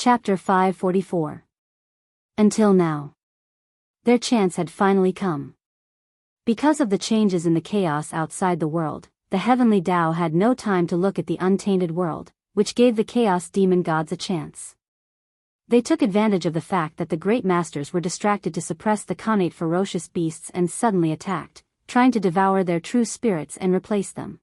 Chapter 544. Until now. Their chance had finally come. Because of the changes in the chaos outside the world, the heavenly Tao had no time to look at the untainted world, which gave the chaos demon gods a chance. They took advantage of the fact that the great masters were distracted to suppress the connate ferocious beasts and suddenly attacked, trying to devour their true spirits and replace them.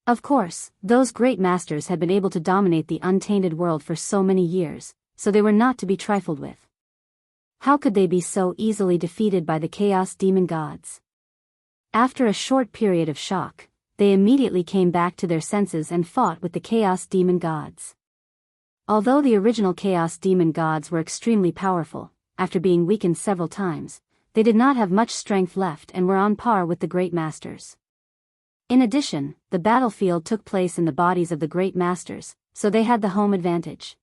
Of course, those great masters had been able to dominate the untainted world for so many years, so they were not to be trifled with. How could they be so easily defeated by the chaos demon gods? After a short period of shock, they immediately came back to their senses and fought with the chaos demon gods. Although the original chaos demon gods were extremely powerful, after being weakened several times, they did not have much strength left and were on par with the great masters. In addition, the battlefield took place in the bodies of the great masters, so they had the home advantage.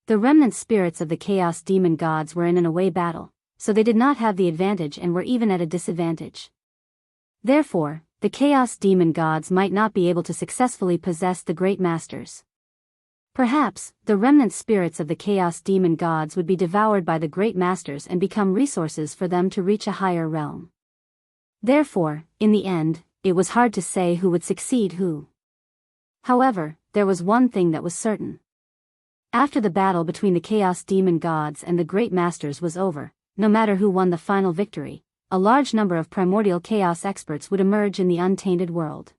The remnant spirits of the chaos demon gods were in an away battle, so they did not have the advantage and were even at a disadvantage. Therefore, the chaos demon gods might not be able to successfully possess the great masters. Perhaps, the remnant spirits of the chaos demon gods would be devoured by the great masters and become resources for them to reach a higher realm. Therefore, in the end, it was hard to say who would succeed who. However, there was one thing that was certain. After the battle between the chaos demon gods and the great masters was over, no matter who won the final victory, a large number of primordial chaos experts would emerge in the untainted world.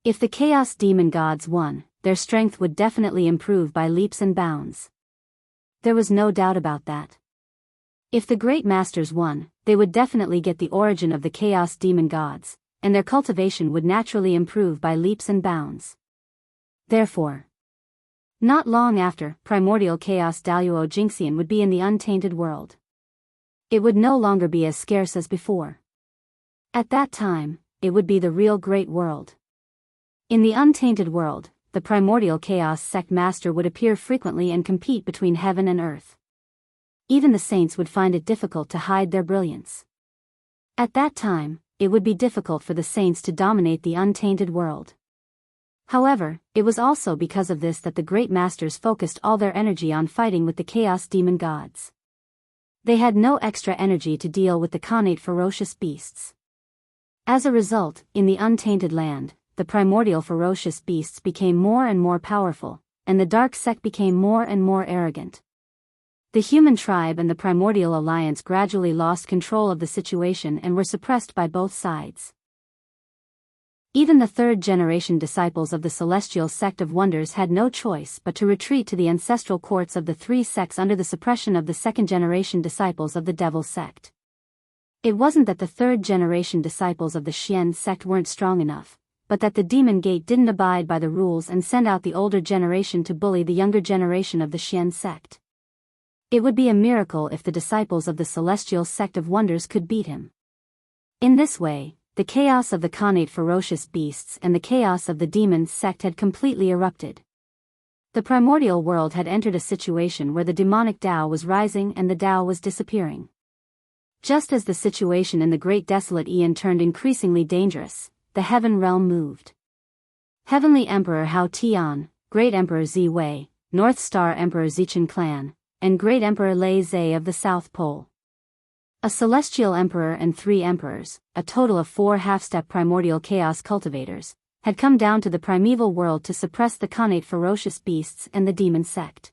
If the chaos demon gods won, their strength would definitely improve by leaps and bounds. There was no doubt about that. If the great masters won, they would definitely get the origin of the chaos demon gods, and their cultivation would naturally improve by leaps and bounds. Therefore, not long after, primordial chaos Daoist Jingxian would be in the untainted world. It would no longer be as scarce as before. At that time, it would be the real great world. In the untainted world, the primordial chaos sect master would appear frequently and compete between heaven and earth. Even the saints would find it difficult to hide their brilliance. At that time, it would be difficult for the saints to dominate the untainted world. However, it was also because of this that the great masters focused all their energy on fighting with the chaos demon gods. They had no extra energy to deal with the connate ferocious beasts. As a result, in the untainted land, the primordial ferocious beasts became more and more powerful, and the dark sect became more and more arrogant. The human tribe and the primordial alliance gradually lost control of the situation and were suppressed by both sides. Even the third-generation disciples of the celestial sect of wonders had no choice but to retreat to the ancestral courts of the three sects under the suppression of the second-generation disciples of the devil sect. It wasn't that the third-generation disciples of the Xian sect weren't strong enough, but that the demon gate didn't abide by the rules and send out the older generation to bully the younger generation of the Xian sect. It would be a miracle if the disciples of the celestial sect of wonders could beat him. In this way, the chaos of the connate ferocious beasts and the chaos of the demon sect had completely erupted. The primordial world had entered a situation where the demonic Tao was rising and the Tao was disappearing. Just as the situation in the great desolate Aeon turned increasingly dangerous, the heaven realm moved. Heavenly Emperor Hao Tian, Great Emperor Zi Wei, North Star Emperor Zichen Clan, and Great Emperor Lei Zhe of the South Pole. A celestial emperor and 3 emperors, a total of 4 half-step primordial chaos cultivators, had come down to the primeval world to suppress the connate ferocious beasts and the demon sect.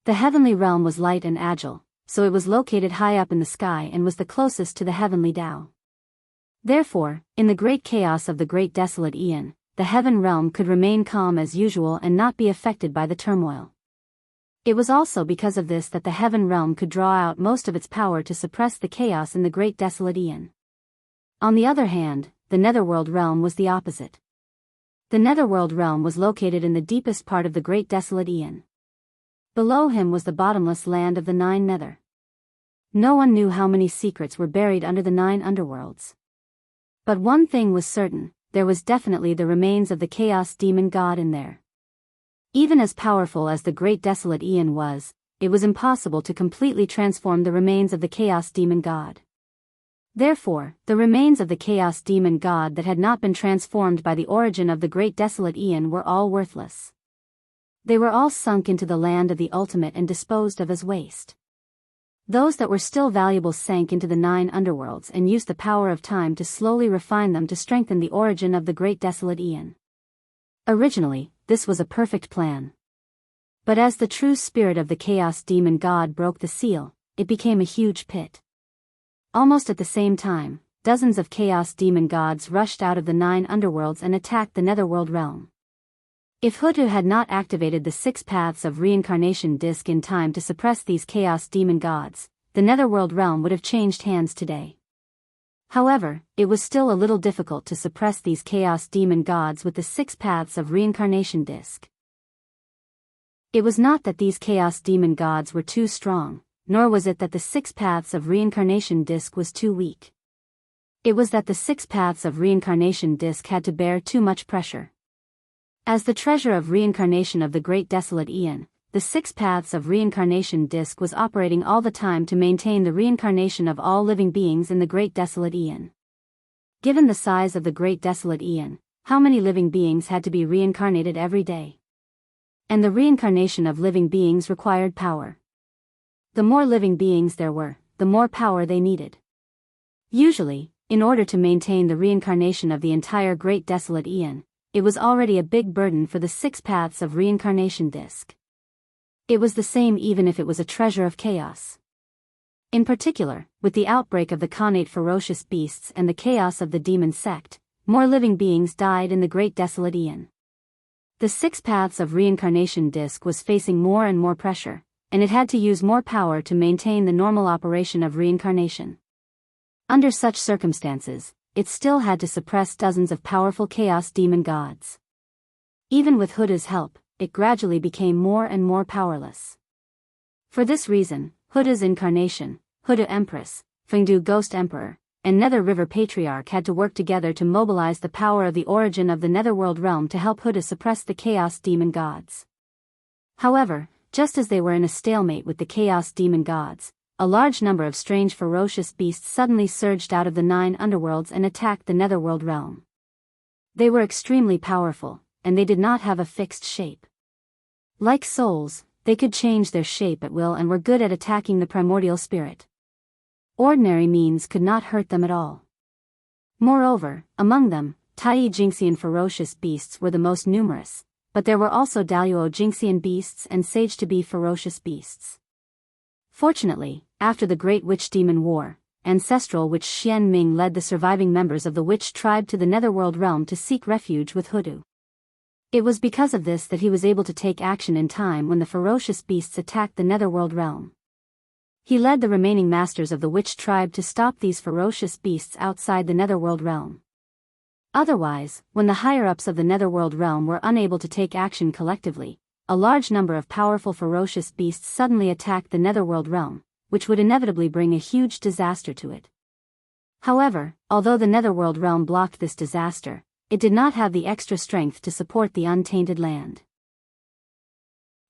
The heavenly realm was light and agile, so it was located high up in the sky and was the closest to the heavenly Tao. Therefore, in the great chaos of the great desolate Aeon, the heaven realm could remain calm as usual and not be affected by the turmoil. It was also because of this that the heaven realm could draw out most of its power to suppress the chaos in the great desolate Aeon. On the other hand, the netherworld realm was the opposite. The netherworld realm was located in the deepest part of the great desolate Aeon. Below him was the bottomless land of the 9 nether. No one knew how many secrets were buried under the 9 underworlds. But one thing was certain, there was definitely the remains of the chaos demon god in there. Even as powerful as the great desolate Aeon was, it was impossible to completely transform the remains of the chaos demon god. Therefore, the remains of the chaos demon god that had not been transformed by the origin of the great desolate Aeon were all worthless. They were all sunk into the land of the ultimate and disposed of as waste. Those that were still valuable sank into the 9 underworlds and used the power of time to slowly refine them to strengthen the origin of the great desolate Aeon. Originally, this was a perfect plan. But as the true spirit of the Chaos Demon God broke the seal, it became a huge pit. Almost at the same time, dozens of Chaos Demon Gods rushed out of the 9 underworlds and attacked the Netherworld realm. If Hutu had not activated the 6 paths of reincarnation disc in time to suppress these Chaos Demon Gods, the Netherworld realm would have changed hands today. However, it was still a little difficult to suppress these Chaos Demon Gods with the 6 paths of reincarnation disc. It was not that these Chaos Demon Gods were too strong, nor was it that the 6 paths of reincarnation disc was too weak. It was that the 6 paths of reincarnation disc had to bear too much pressure. As the treasure of reincarnation of the Great Desolate Aeon, the 6 paths of reincarnation disc was operating all the time to maintain the reincarnation of all living beings in the Great Desolate Aeon. Given the size of the Great Desolate Aeon, how many living beings had to be reincarnated every day? And the reincarnation of living beings required power. The more living beings there were, the more power they needed. Usually, in order to maintain the reincarnation of the entire Great Desolate Aeon, it was already a big burden for the 6 paths of reincarnation disc. It was the same even if it was a treasure of chaos. In particular, with the outbreak of the Khanate ferocious beasts and the chaos of the demon sect, more living beings died in the Great Desolate Aeon. The 6 paths of reincarnation disc was facing more and more pressure, and it had to use more power to maintain the normal operation of reincarnation. Under such circumstances, it still had to suppress dozens of powerful Chaos Demon Gods. Even with Huda's help, it gradually became more and more powerless. For this reason, Huda's incarnation, Huda Empress, Fengdu Ghost Emperor, and Nether River Patriarch had to work together to mobilize the power of the origin of the Netherworld realm to help Huda suppress the Chaos Demon Gods. However, just as they were in a stalemate with the Chaos Demon Gods, a large number of strange ferocious beasts suddenly surged out of the 9 underworlds and attacked the Netherworld realm. They were extremely powerful, and they did not have a fixed shape. Like souls, they could change their shape at will and were good at attacking the primordial spirit. Ordinary means could not hurt them at all. Moreover, among them, Tai Jingxian ferocious beasts were the most numerous, but there were also Daoist Jingxian beasts and Sage-to-be ferocious beasts. Fortunately, after the Great Witch Demon War, ancestral witch Xian Ming led the surviving members of the witch tribe to the Netherworld realm to seek refuge with Hudu. It was because of this that he was able to take action in time when the ferocious beasts attacked the Netherworld realm. He led the remaining masters of the witch tribe to stop these ferocious beasts outside the Netherworld realm. Otherwise, when the higher-ups of the Netherworld realm were unable to take action collectively, a large number of powerful ferocious beasts suddenly attacked the Netherworld realm, which would inevitably bring a huge disaster to it. However, although the Netherworld realm blocked this disaster, it did not have the extra strength to support the untainted land.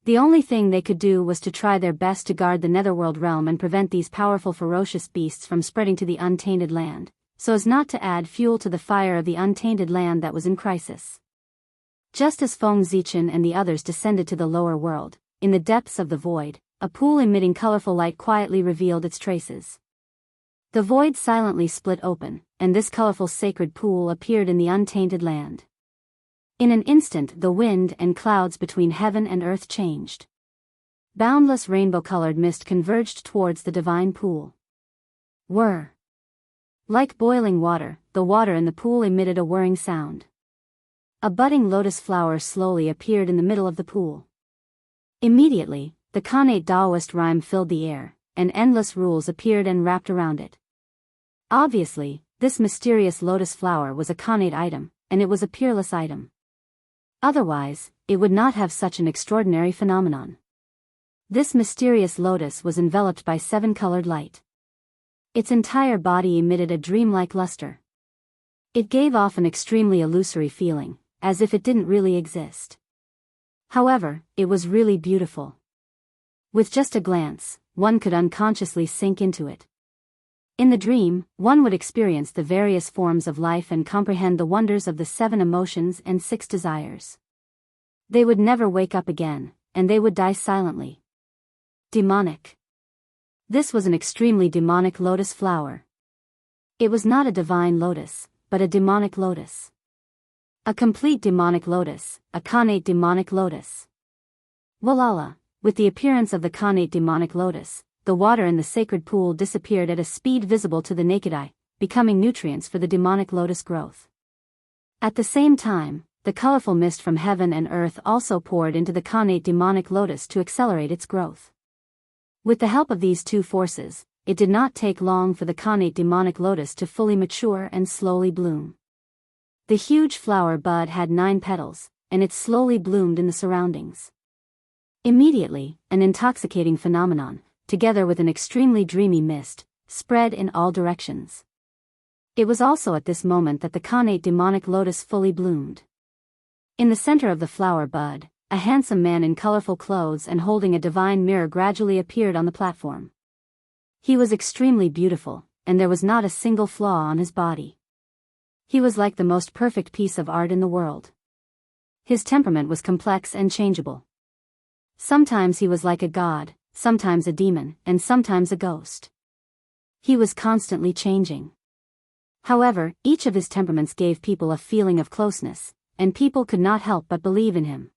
The only thing they could do was to try their best to guard the Netherworld realm and prevent these powerful ferocious beasts from spreading to the untainted land, so as not to add fuel to the fire of the untainted land that was in crisis. Just as Feng Zichen and the others descended to the lower world, in the depths of the void, a pool emitting colorful light quietly revealed its traces. The void silently split open, and this colorful sacred pool appeared in the untainted land. In an instant the wind and clouds between heaven and earth changed. Boundless rainbow-colored mist converged towards the divine pool. Whir. Like boiling water, the water in the pool emitted a whirring sound. A budding lotus flower slowly appeared in the middle of the pool. Immediately, the Khanate Daoist rhyme filled the air, and endless rules appeared and wrapped around it. Obviously, this mysterious lotus flower was a Khanate item, and it was a peerless item. Otherwise, it would not have such an extraordinary phenomenon. This mysterious lotus was enveloped by 7-colored light. Its entire body emitted a dreamlike luster. It gave off an extremely illusory feeling, as if it didn't really exist. However, it was really beautiful. With just a glance, one could unconsciously sink into it. In the dream, one would experience the various forms of life and comprehend the wonders of the 7 emotions and 6 desires. They would never wake up again, and they would die silently. Demonic. This was an extremely demonic lotus flower. It was not a divine lotus, but a demonic lotus. A complete demonic lotus, a khanate demonic lotus. Walala, with the appearance of the khanate demonic lotus, the water in the sacred pool disappeared at a speed visible to the naked eye, becoming nutrients for the demonic lotus growth. At the same time, the colorful mist from heaven and earth also poured into the khanate demonic lotus to accelerate its growth. With the help of these two forces, it did not take long for the khanate demonic lotus to fully mature and slowly bloom. The huge flower bud had 9 petals, and it slowly bloomed in the surroundings. Immediately, an intoxicating phenomenon, together with an extremely dreamy mist, spread in all directions. It was also at this moment that the khanate demonic lotus fully bloomed. In the center of the flower bud, a handsome man in colorful clothes and holding a divine mirror gradually appeared on the platform. He was extremely beautiful, and there was not a single flaw on his body. He was like the most perfect piece of art in the world. His temperament was complex and changeable. Sometimes he was like a god, sometimes a demon, and sometimes a ghost. He was constantly changing. However, each of his temperaments gave people a feeling of closeness, and people could not help but believe in him.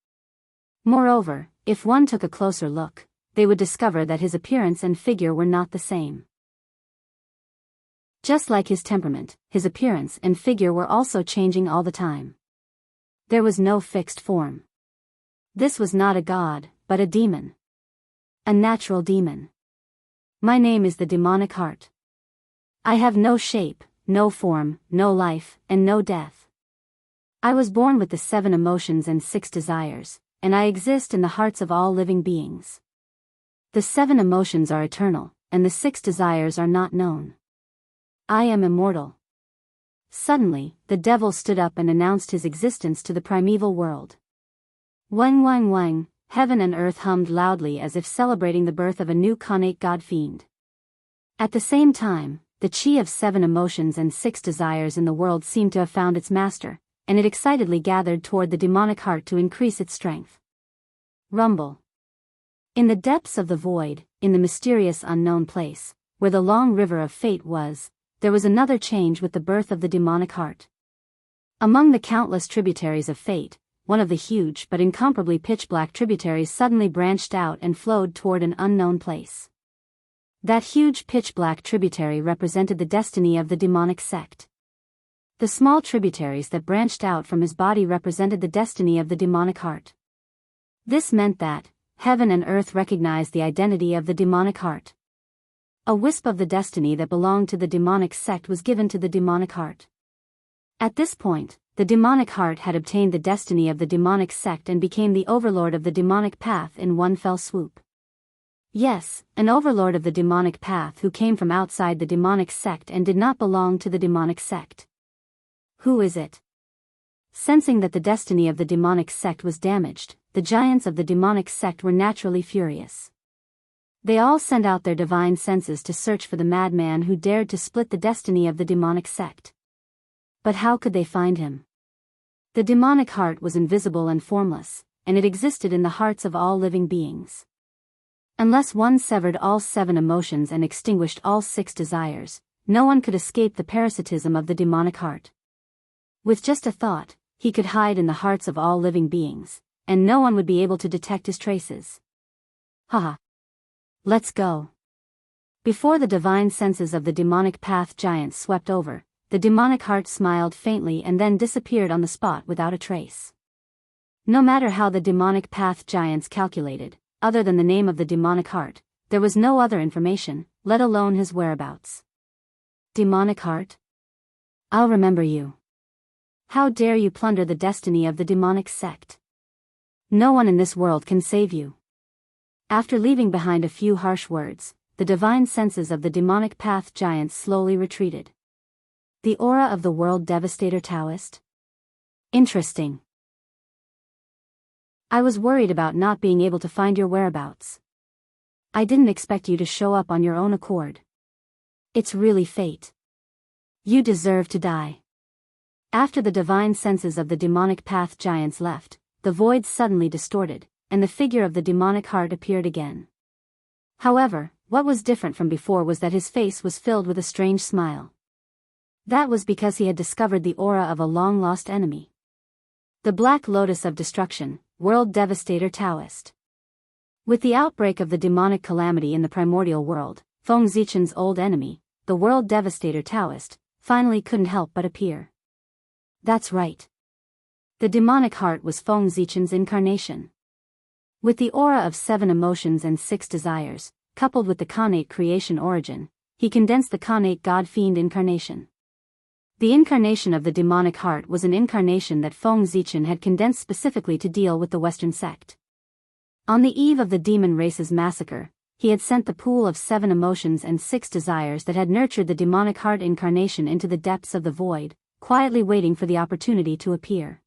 Moreover, if one took a closer look, they would discover that his appearance and figure were not the same. Just like his temperament, his appearance and figure were also changing all the time. There was no fixed form. This was not a god, but a demon. A natural demon. My name is the demonic heart. I have no shape, no form, no life, and no death. I was born with the 7 emotions and 6 desires, and I exist in the hearts of all living beings. The 7 emotions are eternal, and the 6 desires are not known. I am immortal. Suddenly, the devil stood up and announced his existence to the primeval world. Wang wang wang, heaven and earth hummed loudly as if celebrating the birth of a new khanate god-fiend. At the same time, the chi of 7 emotions and 6 desires in the world seemed to have found its master, and it excitedly gathered toward the demonic heart to increase its strength. Rumble. In the depths of the void, in the mysterious unknown place, where the long river of fate was, there was another change with the birth of the demonic heart. Among the countless tributaries of fate, one of the huge but incomparably pitch-black tributaries suddenly branched out and flowed toward an unknown place. That huge pitch-black tributary represented the destiny of the demonic sect. The small tributaries that branched out from his body represented the destiny of the demonic heart. This meant that heaven and earth recognized the identity of the demonic heart. A wisp of the destiny that belonged to the demonic sect was given to the demonic heart. At this point, the demonic heart had obtained the destiny of the demonic sect and became the overlord of the demonic path in one fell swoop. Yes, an overlord of the demonic path who came from outside the demonic sect and did not belong to the demonic sect. Who is it? Sensing that the destiny of the demonic sect was damaged, the giants of the demonic sect were naturally furious. They all sent out their divine senses to search for the madman who dared to split the destiny of the demonic sect. But how could they find him? The demonic heart was invisible and formless, and it existed in the hearts of all living beings. Unless one severed all 7 emotions and extinguished all 6 desires, no one could escape the parasitism of the demonic heart. With just a thought, he could hide in the hearts of all living beings, and no one would be able to detect his traces. Haha. Let's go. Before the divine senses of the demonic path giants swept over, the demonic heart smiled faintly and then disappeared on the spot without a trace. No matter how the demonic path giants calculated, other than the name of the demonic heart, there was no other information, let alone his whereabouts. Demonic heart? I'll remember you. How dare you plunder the destiny of the demonic sect? No one in this world can save you. After leaving behind a few harsh words, the divine senses of the demonic path giants slowly retreated. The aura of the world devastator Daoist? Interesting. I was worried about not being able to find your whereabouts. I didn't expect you to show up on your own accord. It's really fate. You deserve to die. After the divine senses of the demonic path giants left, the void suddenly distorted, and the figure of the demonic heart appeared again. However, what was different from before was that his face was filled with a strange smile. That was because he had discovered the aura of a long-lost enemy. The Black Lotus of Destruction, World Devastator Daoist. With the outbreak of the demonic calamity in the primordial world, Feng Zichen's old enemy, the World Devastator Daoist, finally couldn't help but appear. That's right. The demonic heart was Feng Zichen's incarnation. With the aura of 7 emotions and 6 desires, coupled with the Khanate creation origin, he condensed the Khanate God-Fiend incarnation. The incarnation of the demonic heart was an incarnation that Feng Zichen had condensed specifically to deal with the Western sect. On the eve of the demon race's massacre, he had sent the pool of 7 emotions and 6 desires that had nurtured the demonic heart incarnation into the depths of the void, quietly waiting for the opportunity to appear.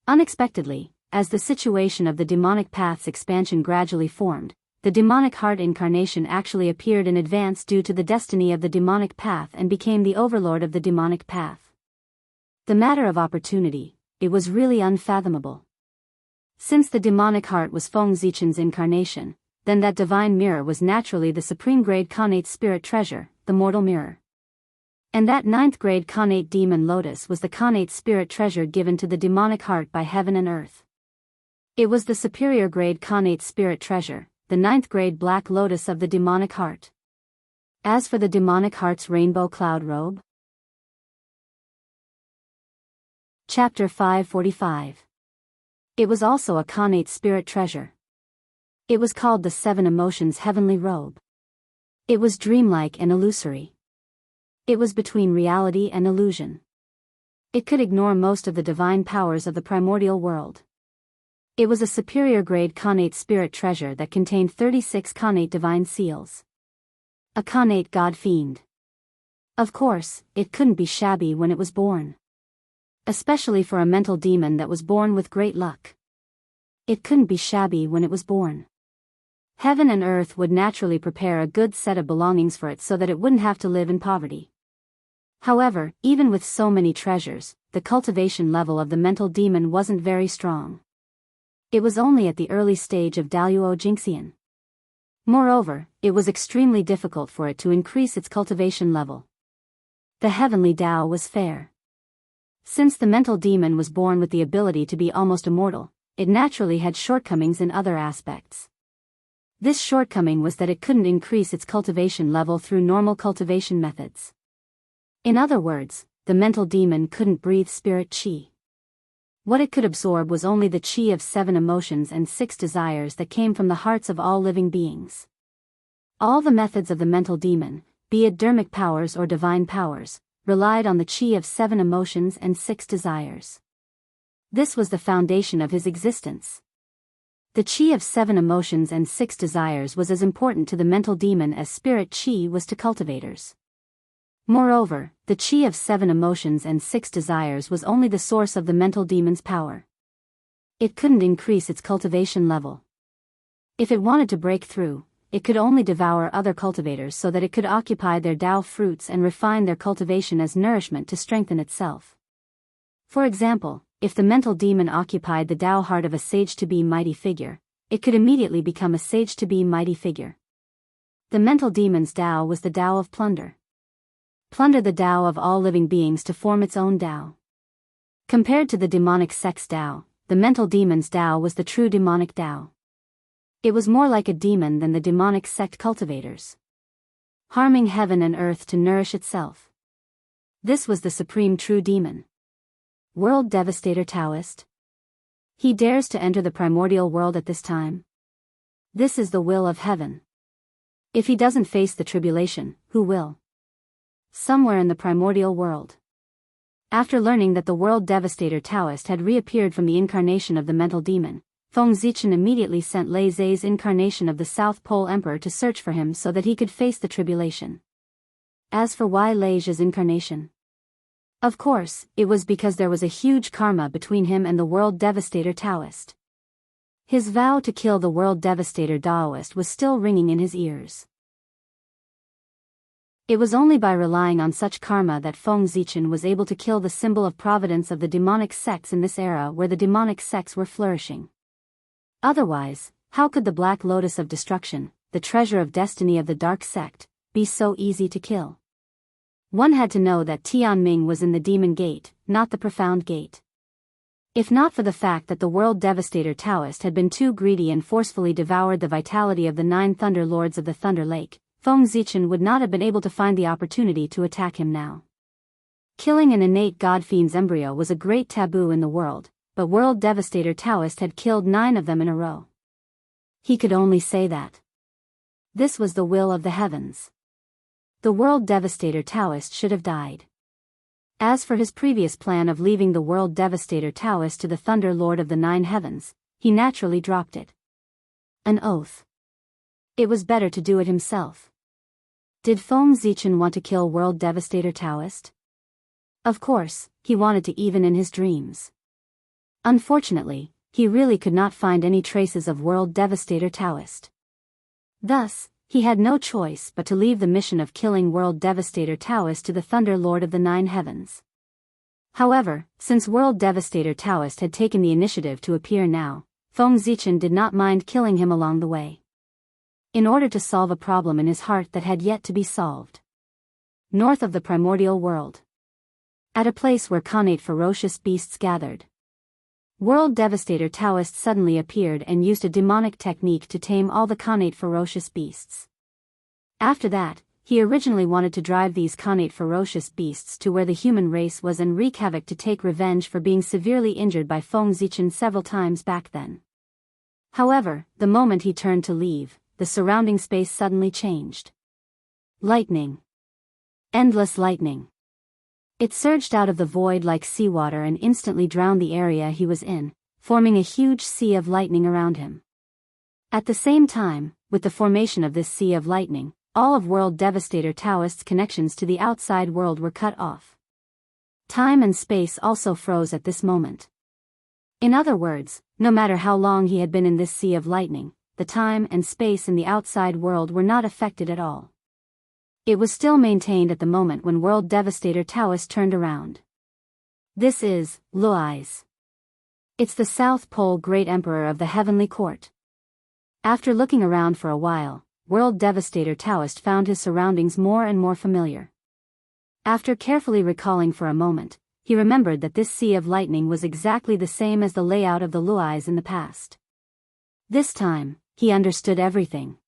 Unexpectedly, as the situation of the demonic path's expansion gradually formed, the demonic heart incarnation actually appeared in advance due to the destiny of the demonic path and became the overlord of the demonic path. The matter of opportunity, it was really unfathomable. Since the demonic heart was Feng Zichen's incarnation, then that divine mirror was naturally the supreme grade Khanate spirit treasure, the mortal mirror. And that 9th grade Khanate demon lotus was the Khanate spirit treasure given to the demonic heart by heaven and earth. It was the superior grade Khanate spirit treasure, the 9th grade black lotus of the demonic heart. As for the demonic heart's rainbow cloud robe. Chapter 545. It was also a Khanate spirit treasure. It was called the 7 Emotions Heavenly Robe. It was dreamlike and illusory. It was between reality and illusion. It could ignore most of the divine powers of the primordial world. It was a superior grade Khanate spirit treasure that contained 36 Khanate divine seals. A Khanate god-fiend. Of course, it couldn't be shabby when it was born. Especially for a mental demon that was born with great luck. It couldn't be shabby when it was born. Heaven and earth would naturally prepare a good set of belongings for it so that it wouldn't have to live in poverty. However, even with so many treasures, the cultivation level of the mental demon wasn't very strong. It was only at the early stage of Daoist Jingxian. Moreover, it was extremely difficult for it to increase its cultivation level. The heavenly Dao was fair. Since the mental demon was born with the ability to be almost immortal, it naturally had shortcomings in other aspects. This shortcoming was that it couldn't increase its cultivation level through normal cultivation methods. In other words, the mental demon couldn't breathe spirit qi. What it could absorb was only the qi of 7 emotions and 6 desires that came from the hearts of all living beings. All the methods of the mental demon, be it dermic powers or divine powers, relied on the qi of 7 emotions and 6 desires. This was the foundation of his existence. The qi of 7 emotions and 6 desires was as important to the mental demon as spirit qi was to cultivators. Moreover, the qi of 7 emotions and 6 desires was only the source of the mental demon's power. It couldn't increase its cultivation level. If it wanted to break through, it could only devour other cultivators so that it could occupy their Dao fruits and refine their cultivation as nourishment to strengthen itself. For example, if the mental demon occupied the Dao heart of a sage-to-be mighty figure, it could immediately become a sage-to-be mighty figure. The mental demon's Dao was the Dao of plunder. Plunder the Dao of all living beings to form its own Dao. Compared to the demonic sect's Dao, the mental demon's Dao was the true demonic Dao. It was more like a demon than the demonic sect cultivators. Harming heaven and earth to nourish itself. This was the supreme true demon. World Devastator Daoist. He dares to enter the primordial world at this time. This is the will of heaven. If he doesn't face the tribulation, who will? Somewhere in the primordial world. After learning that the World Devastator Daoist had reappeared from the incarnation of the mental demon, Feng Zichen immediately sent Lei Zhe's incarnation of the South Pole Emperor to search for him so that he could face the tribulation. As for why Lei Zhe's incarnation? Of course, it was because there was a huge karma between him and the World Devastator Daoist. His vow to kill the World Devastator Daoist was still ringing in his ears. It was only by relying on such karma that Feng Zichen was able to kill the symbol of providence of the demonic sects in this era where the demonic sects were flourishing. Otherwise, how could the Black Lotus of Destruction, the treasure of destiny of the Dark Sect, be so easy to kill? One had to know that Tianming was in the Demon Gate, not the Profound Gate. If not for the fact that the World Devastator Taoist had been too greedy and forcefully devoured the vitality of the 9 Thunder Lords of the Thunder Lake, Feng Zichen would not have been able to find the opportunity to attack him now. Killing an innate God Fiend's embryo was a great taboo in the world, but World Devastator Taoist had killed 9 of them in a row. He could only say that this was the will of the heavens. The World Devastator Taoist should have died. As for his previous plan of leaving the World Devastator Taoist to the Thunder Lord of the 9 Heavens, he naturally dropped it. An oath. It was better to do it himself. Did Feng Zichen want to kill World Devastator Taoist? Of course, he wanted to, even in his dreams. Unfortunately, he really could not find any traces of World Devastator Taoist. Thus, he had no choice but to leave the mission of killing World Devastator Taoist to the Thunder Lord of the 9 Heavens. However, since World Devastator Taoist had taken the initiative to appear now, Feng Zichen did not mind killing him along the way. In order to solve a problem in his heart that had yet to be solved. North of the primordial world. At a place where connate ferocious beasts gathered. World Devastator Taoist suddenly appeared and used a demonic technique to tame all the connate ferocious beasts. After that, he originally wanted to drive these connate ferocious beasts to where the human race was and wreak havoc to take revenge for being severely injured by Feng Zichen several times back then. However, the moment he turned to leave, the surrounding space suddenly changed. Lightning. Endless lightning. It surged out of the void like seawater and instantly drowned the area he was in, forming a huge sea of lightning around him. At the same time, with the formation of this sea of lightning, all of World Devastator Taoist's connections to the outside world were cut off. Time and space also froze at this moment. In other words, no matter how long he had been in this sea of lightning, the time and space in the outside world were not affected at all. It was still maintained at the moment when World Devastator Taoist turned around. This is Luai's. It's the South Pole Great Emperor of the Heavenly Court. After looking around for a while, World Devastator Taoist found his surroundings more and more familiar. After carefully recalling for a moment, he remembered that this sea of lightning was exactly the same as the layout of the Luais in the past. This time, he understood everything.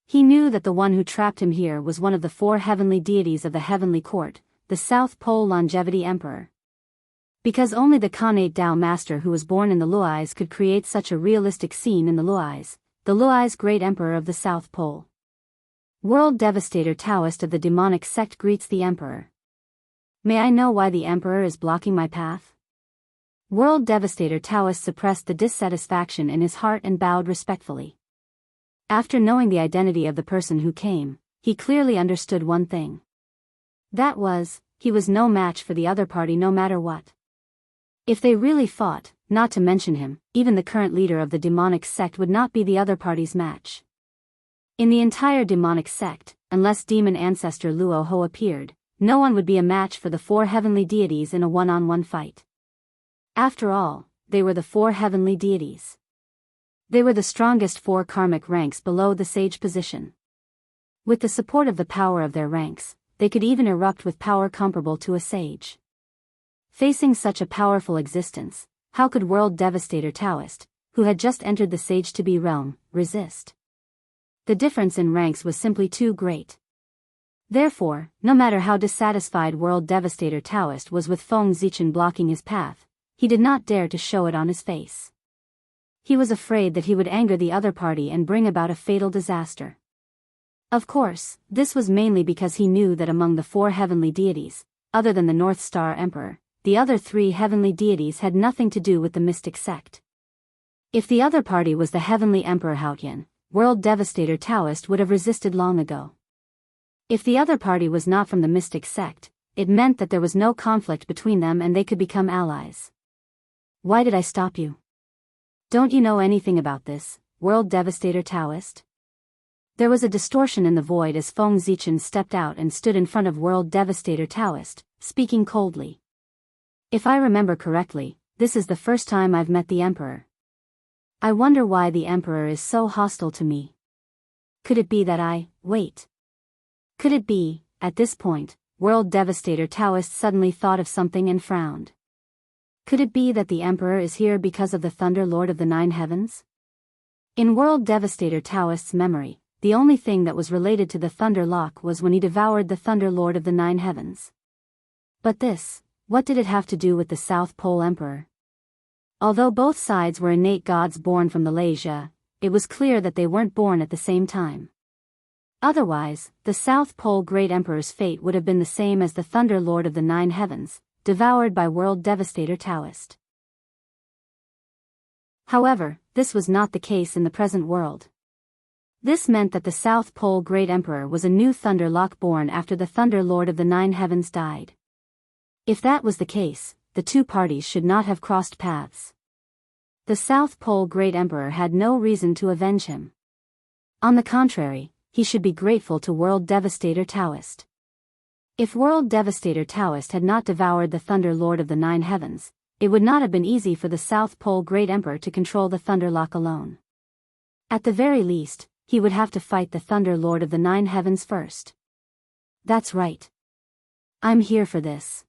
He knew that the one who trapped him here was one of the 4 heavenly deities of the Heavenly Court, the South Pole Longevity Emperor. Because only the Connate Dao Master who was born in the Luais could create such a realistic scene in the Luais Great Emperor of the South Pole. World Devastator Taoist of the demonic sect greets the Emperor. May I know why the Emperor is blocking my path? World Devastator Taoist suppressed the dissatisfaction in his heart and bowed respectfully. After knowing the identity of the person who came, he clearly understood one thing. That was, he was no match for the other party no matter what. If they really fought, not to mention him, even the current leader of the demonic sect would not be the other party's match. In the entire demonic sect, unless demon ancestor Luo Ho appeared, no one would be a match for the 4 heavenly deities in a one-on-one fight. After all, they were the 4 heavenly deities. They were the strongest 4 karmic ranks below the sage position. With the support of the power of their ranks, they could even erupt with power comparable to a sage. Facing such a powerful existence, how could World Devastator Taoist, who had just entered the Sage-to-be realm, resist? The difference in ranks was simply too great. Therefore, no matter how dissatisfied World Devastator Taoist was with Feng Zichen blocking his path, he did not dare to show it on his face. He was afraid that he would anger the other party and bring about a fatal disaster. Of course, this was mainly because he knew that among the 4 heavenly deities, other than the North Star Emperor, the other 3 heavenly deities had nothing to do with the mystic sect. If the other party was the heavenly Emperor Haotian, World Devastator Taoist would have resisted long ago. If the other party was not from the mystic sect, it meant that there was no conflict between them and they could become allies. Why did I stop you? Don't you know anything about this, World Devastator Taoist? There was a distortion in the void as Feng Zichen stepped out and stood in front of World Devastator Taoist, speaking coldly. If I remember correctly, this is the first time I've met the Emperor. I wonder why the Emperor is so hostile to me. Could it be that wait. Could it be, at this point, World Devastator Daoist suddenly thought of something and frowned. Could it be that the Emperor is here because of the Thunder Lord of the Nine Heavens? In World Devastator Daoist's memory, the only thing that was related to the Thunder Lock was when he devoured the Thunder Lord of the Nine Heavens. But this, what did it have to do with the South Pole Emperor? Although both sides were innate gods born from the Leisha, it was clear that they weren't born at the same time. Otherwise, the South Pole Great Emperor's fate would have been the same as the Thunder Lord of the Nine Heavens, devoured by World Devastator Daoist. However, this was not the case in the present world. This meant that the South Pole Great Emperor was a new Thunder Lock born after the Thunder Lord of the Nine Heavens died. If that was the case, the two parties should not have crossed paths. The South Pole Great Emperor had no reason to avenge him. On the contrary, he should be grateful to World Devastator Daoist. If World Devastator Daoist had not devoured the Thunder Lord of the Nine Heavens, it would not have been easy for the South Pole Great Emperor to control the Thunder Lock alone. At the very least, he would have to fight the Thunder Lord of the Nine Heavens first. That's right. I'm here for this.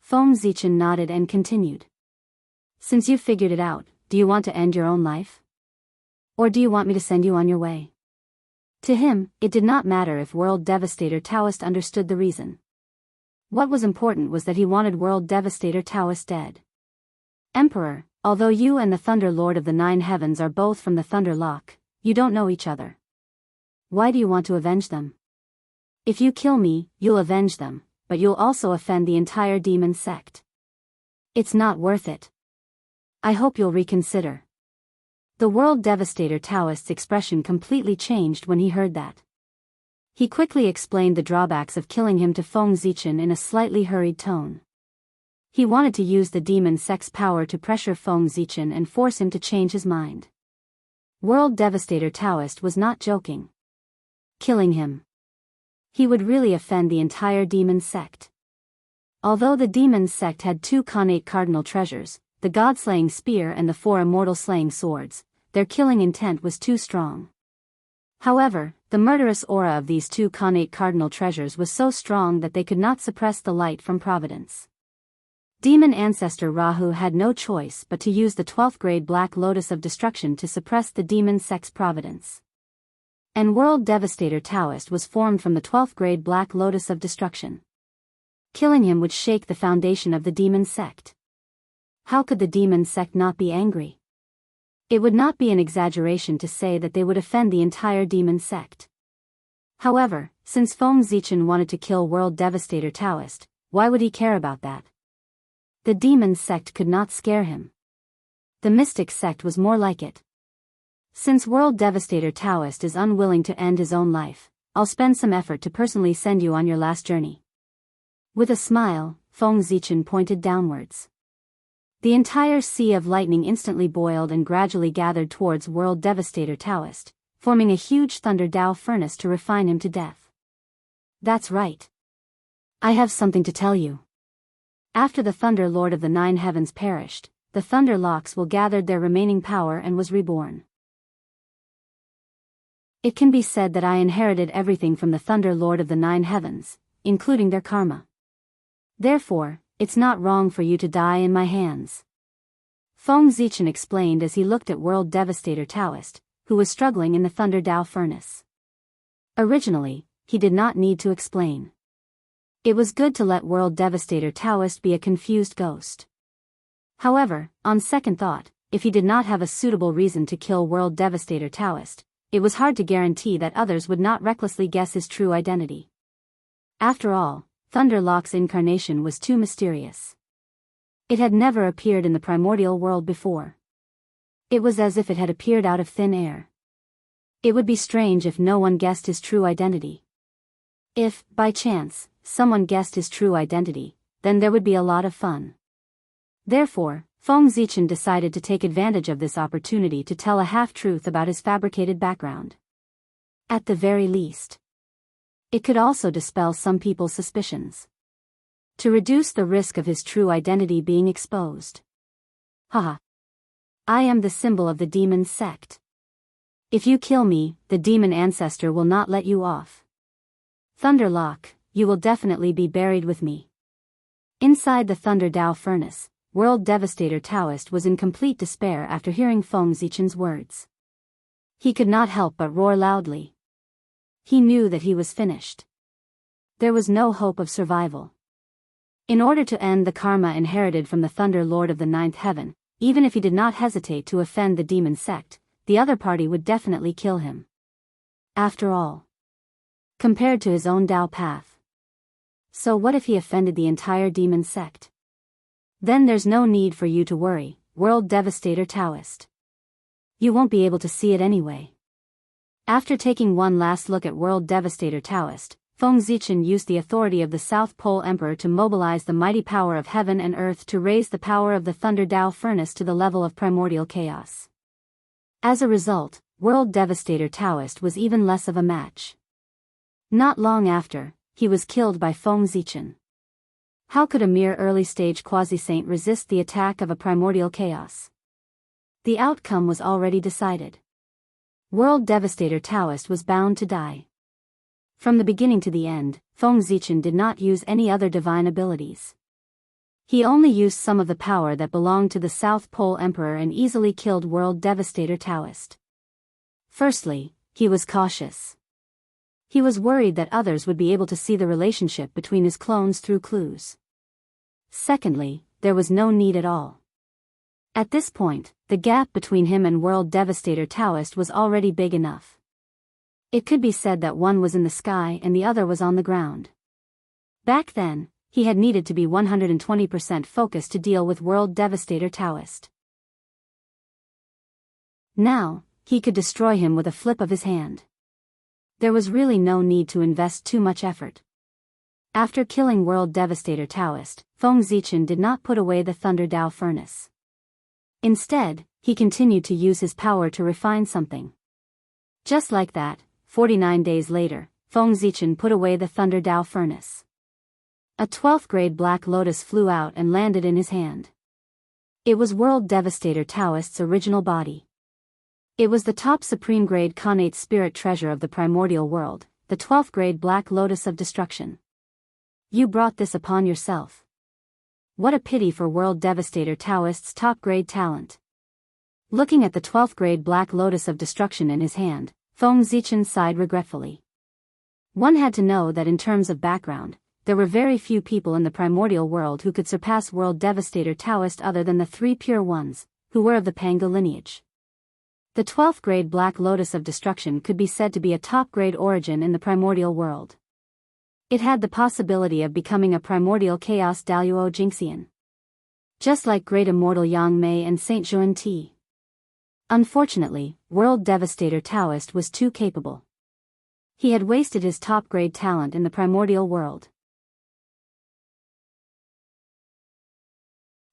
Feng Zichen nodded and continued. Since you've figured it out, do you want to end your own life? Or do you want me to send you on your way? To him, it did not matter if World Devastator Daoist understood the reason. What was important was that he wanted World Devastator Daoist dead. Emperor, although you and the Thunder Lord of the Nine Heavens are both from the Thunder Lock, you don't know each other. Why do you want to avenge them? If you kill me, you'll avenge them, but you'll also offend the entire demon sect. It's not worth it. I hope you'll reconsider. The World Devastator Daoist's expression completely changed when he heard that. He quickly explained the drawbacks of killing him to Feng Zichen in a slightly hurried tone. He wanted to use the demon sect's power to pressure Feng Zichen and force him to change his mind. World Devastator Daoist was not joking. Killing him. He would really offend the entire demon sect. Although the demon sect had two connate cardinal treasures, the god-slaying spear and the 4 immortal-slaying swords, their killing intent was too strong. However, the murderous aura of these two connate cardinal treasures was so strong that they could not suppress the light from Providence. Demon ancestor Rahu had no choice but to use the 12th grade Black Lotus of Destruction to suppress the demon sect's providence. And World Devastator Daoist was formed from the 12th grade Black Lotus of Destruction. Killing him would shake the foundation of the demon sect. How could the demon sect not be angry? It would not be an exaggeration to say that they would offend the entire demon sect. However, since Feng Zichen wanted to kill World Devastator Daoist, why would he care about that? The demon sect could not scare him. The mystic sect was more like it. Since World Devastator Daoist is unwilling to end his own life, I'll spend some effort to personally send you on your last journey. With a smile, Feng Zichen pointed downwards. The entire sea of lightning instantly boiled and gradually gathered towards World Devastator Daoist, forming a huge thunder Dao furnace to refine him to death. That's right. I have something to tell you. After the Thunder Lord of the Nine Heavens perished, the Thunder Locks will gathered their remaining power and was reborn. It can be said that I inherited everything from the Thunder Lord of the Nine Heavens, including their karma. Therefore, it's not wrong for you to die in my hands. Feng Zichen explained as he looked at World Devastator Daoist, who was struggling in the Thunder Dao furnace. Originally, he did not need to explain. It was good to let World Devastator Daoist be a confused ghost. However, on second thought, if he did not have a suitable reason to kill World Devastator Daoist, it was hard to guarantee that others would not recklessly guess his true identity. After all, Thunder Lock's incarnation was too mysterious. It had never appeared in the primordial world before. It was as if it had appeared out of thin air. It would be strange if no one guessed his true identity. If, by chance, someone guessed his true identity, then there would be a lot of fun. Therefore, Feng Zichen decided to take advantage of this opportunity to tell a half-truth about his fabricated background. At the very least, it could also dispel some people's suspicions. To reduce the risk of his true identity being exposed. Haha. I am the symbol of the demon sect. If you kill me, the demon ancestor will not let you off. Thunderlock, you will definitely be buried with me. Inside the Thunder Dao furnace, World Devastator Taoist was in complete despair after hearing Feng Zichen's words. He could not help but roar loudly. He knew that he was finished. There was no hope of survival. In order to end the karma inherited from the Thunder Lord of the Ninth Heaven, even if he did not hesitate to offend the demon sect, the other party would definitely kill him. After all, compared to his own Dao path. So what if he offended the entire demon sect? Then there's no need for you to worry, World Devastator Taoist. You won't be able to see it anyway. After taking one last look at World Devastator Taoist, Feng Zichen used the authority of the South Pole Emperor to mobilize the mighty power of heaven and earth to raise the power of the Thunder Dao furnace to the level of primordial chaos. As a result, World Devastator Taoist was even less of a match. Not long after, he was killed by Feng Zichen. How could a mere early-stage quasi-saint resist the attack of a primordial chaos? The outcome was already decided. World Devastator Taoist was bound to die. From the beginning to the end, Feng Zichen did not use any other divine abilities. He only used some of the power that belonged to the South Pole Emperor and easily killed World Devastator Taoist. Firstly, he was cautious. He was worried that others would be able to see the relationship between his clones through clues. Secondly, there was no need at all. At this point, the gap between him and World Devastator Taoist was already big enough. It could be said that one was in the sky and the other was on the ground. Back then, he had needed to be 120% focused to deal with World Devastator Taoist. Now, he could destroy him with a flip of his hand. There was really no need to invest too much effort. After killing World Devastator Taoist, Feng Zichen did not put away the Thunder Dao furnace. Instead, he continued to use his power to refine something. Just like that, 49 days later, Feng Zichen put away the Thunder Dao furnace. A 12th grade Black Lotus flew out and landed in his hand. It was World Devastator Taoist's original body. It was the top supreme grade Khanate spirit treasure of the primordial world, the 12th grade Black Lotus of Destruction. You brought this upon yourself. What a pity for World Devastator Taoist's top grade talent. Looking at the 12th grade Black Lotus of Destruction in his hand, Feng Zichen sighed regretfully. One had to know that in terms of background, there were very few people in the primordial world who could surpass World Devastator Taoist other than the three pure ones, who were of the Panga lineage. The 12th grade Black Lotus of Destruction could be said to be a top-grade origin in the primordial world. It had the possibility of becoming a primordial chaos Daoist Jingxian. Just like great immortal Yang Mei and Saint Zhuan Ti. Unfortunately, World Devastator Taoist was too capable. He had wasted his top-grade talent in the primordial world.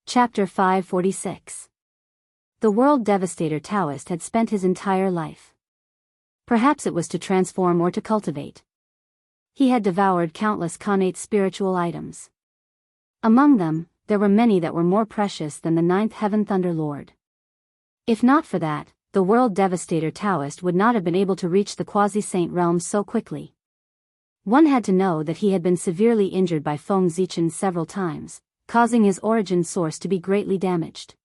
Chapter 546. The World Devastator Taoist had spent his entire life. Perhaps it was to transform or to cultivate. He had devoured countless Khanate spiritual items. Among them, there were many that were more precious than the Ninth Heaven Thunder Lord. If not for that, the World Devastator Taoist would not have been able to reach the quasi-saint realm so quickly. One had to know that he had been severely injured by Feng Zichen several times, causing his origin source to be greatly damaged.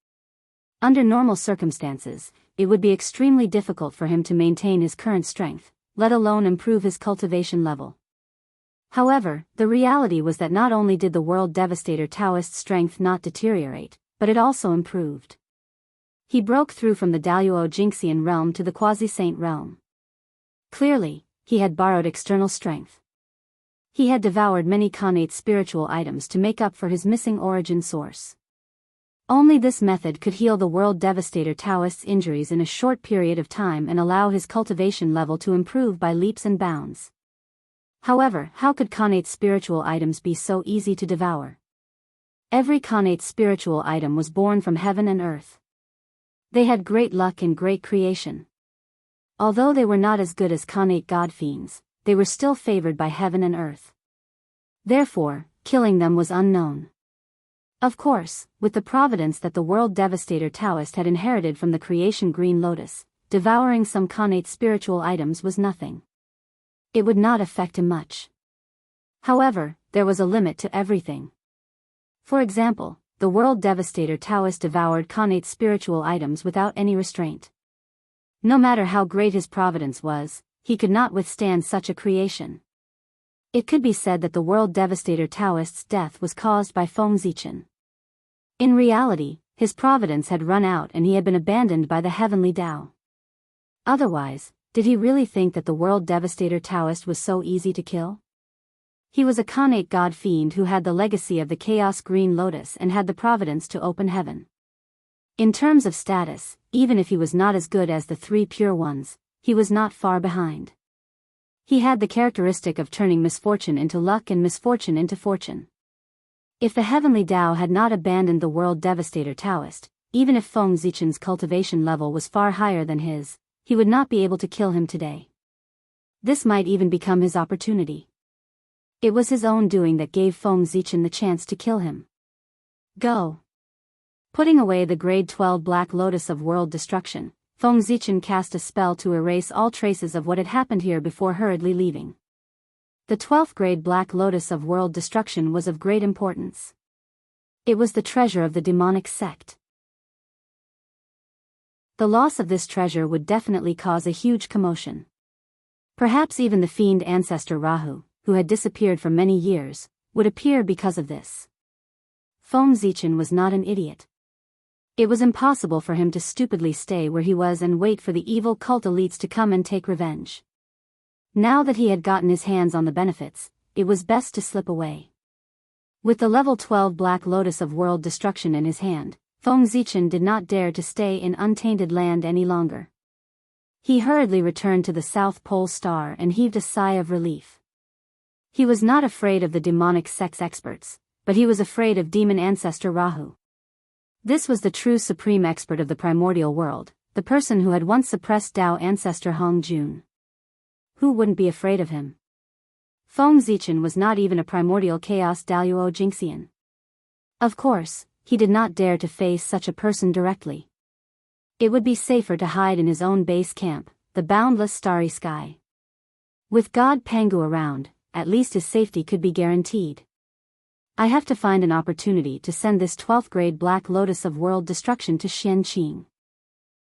Under normal circumstances, it would be extremely difficult for him to maintain his current strength, let alone improve his cultivation level. However, the reality was that not only did the World Devastator Taoist's strength not deteriorate, but it also improved. He broke through from the Daoist Jingxian realm to the quasi-saint realm. Clearly, he had borrowed external strength. He had devoured many Khanate spiritual items to make up for his missing origin source. Only this method could heal the World Devastator Taoist's injuries in a short period of time and allow his cultivation level to improve by leaps and bounds. However, how could Khanate spiritual items be so easy to devour? Every Khanate spiritual item was born from heaven and earth. They had great luck and great creation. Although they were not as good as Khanate god fiends, they were still favored by heaven and earth. Therefore, killing them was unknown. Of course, with the providence that the world devastator Daoist had inherited from the creation green lotus, devouring some connate spiritual items was nothing. It would not affect him much. However, there was a limit to everything. For example, the world devastator Daoist devoured connate spiritual items without any restraint. No matter how great his providence was, he could not withstand such a creation. It could be said that the world devastator Daoist's death was caused by Feng Zichen. In reality, his providence had run out and he had been abandoned by the heavenly Tao. Otherwise, did he really think that the world devastator Daoist was so easy to kill? He was a connate god fiend who had the legacy of the Chaos Green Lotus and had the providence to open heaven. In terms of status, even if he was not as good as the three pure ones, he was not far behind. He had the characteristic of turning misfortune into luck and misfortune into fortune. If the heavenly Tao had not abandoned the world devastator Daoist, even if Feng Zichen's cultivation level was far higher than his, he would not be able to kill him today. This might even become his opportunity. It was his own doing that gave Feng Zichen the chance to kill him. Go. Putting away the grade 12 Black Lotus of World Destruction, Feng Zichen cast a spell to erase all traces of what had happened here before hurriedly leaving. The 12th grade Black Lotus of World Destruction was of great importance. It was the treasure of the demonic sect. The loss of this treasure would definitely cause a huge commotion. Perhaps even the fiend ancestor Rahu, who had disappeared for many years, would appear because of this. Feng Zichen was not an idiot. It was impossible for him to stupidly stay where he was and wait for the evil cult elites to come and take revenge. Now that he had gotten his hands on the benefits, it was best to slip away. With the level 12 Black Lotus of World Destruction in his hand, Feng Zichen did not dare to stay in untainted land any longer. He hurriedly returned to the South Pole Star and heaved a sigh of relief. He was not afraid of the demonic sect's experts, but he was afraid of demon ancestor Rahu. This was the true supreme expert of the primordial world, the person who had once suppressed Dao ancestor Hong Jun. Who wouldn't be afraid of him? Feng Zichen was not even a primordial chaos Daoist Jingxian. Of course, he did not dare to face such a person directly. It would be safer to hide in his own base camp, the boundless starry sky. With God Pangu around, at least his safety could be guaranteed. I have to find an opportunity to send this 12th grade Black Lotus of World Destruction to Xianqing.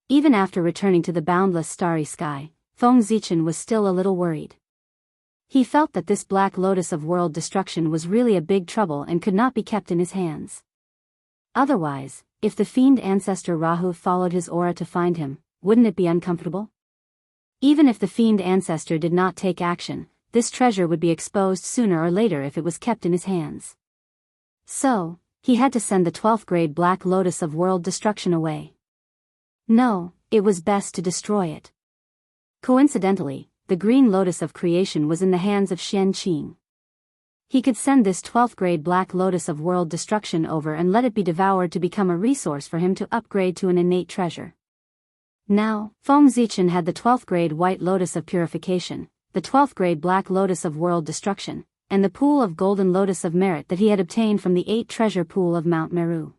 Even after returning to the boundless starry sky, Feng Zichen was still a little worried. He felt that this Black Lotus of World Destruction was really a big trouble and could not be kept in his hands. Otherwise, if the fiend ancestor Rahu followed his aura to find him, wouldn't it be uncomfortable? Even if the fiend ancestor did not take action, this treasure would be exposed sooner or later if it was kept in his hands. So, he had to send the 12th grade Black Lotus of World Destruction away. No, it was best to destroy it. Coincidentally, the Green Lotus of Creation was in the hands of Xianqing. He could send this 12th grade Black Lotus of World Destruction over and let it be devoured to become a resource for him to upgrade to an innate treasure. Now, Feng Zichen had the 12th grade White Lotus of Purification, the 12th grade Black Lotus of World Destruction, and the pool of Golden Lotus of Merit that he had obtained from the 8 treasure pool of Mount Meru.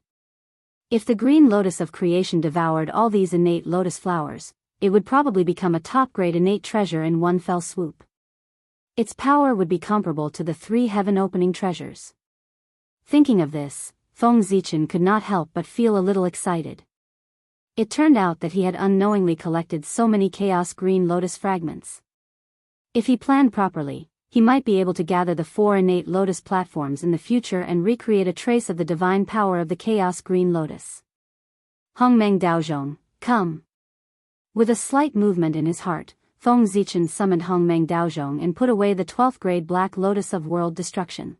If the Green Lotus of Creation devoured all these innate lotus flowers, it would probably become a top-grade innate treasure in one fell swoop. Its power would be comparable to the 3 heaven-opening treasures. Thinking of this, Feng Zichen could not help but feel a little excited. It turned out that he had unknowingly collected so many Chaos Green Lotus fragments. If he planned properly, he might be able to gather the 4 innate lotus platforms in the future and recreate a trace of the divine power of the Chaos Green Lotus. Hongmeng Daozhong, come. With a slight movement in his heart, Feng Zichen summoned Hongmeng Daozhong and put away the 12th grade Black Lotus of World Destruction.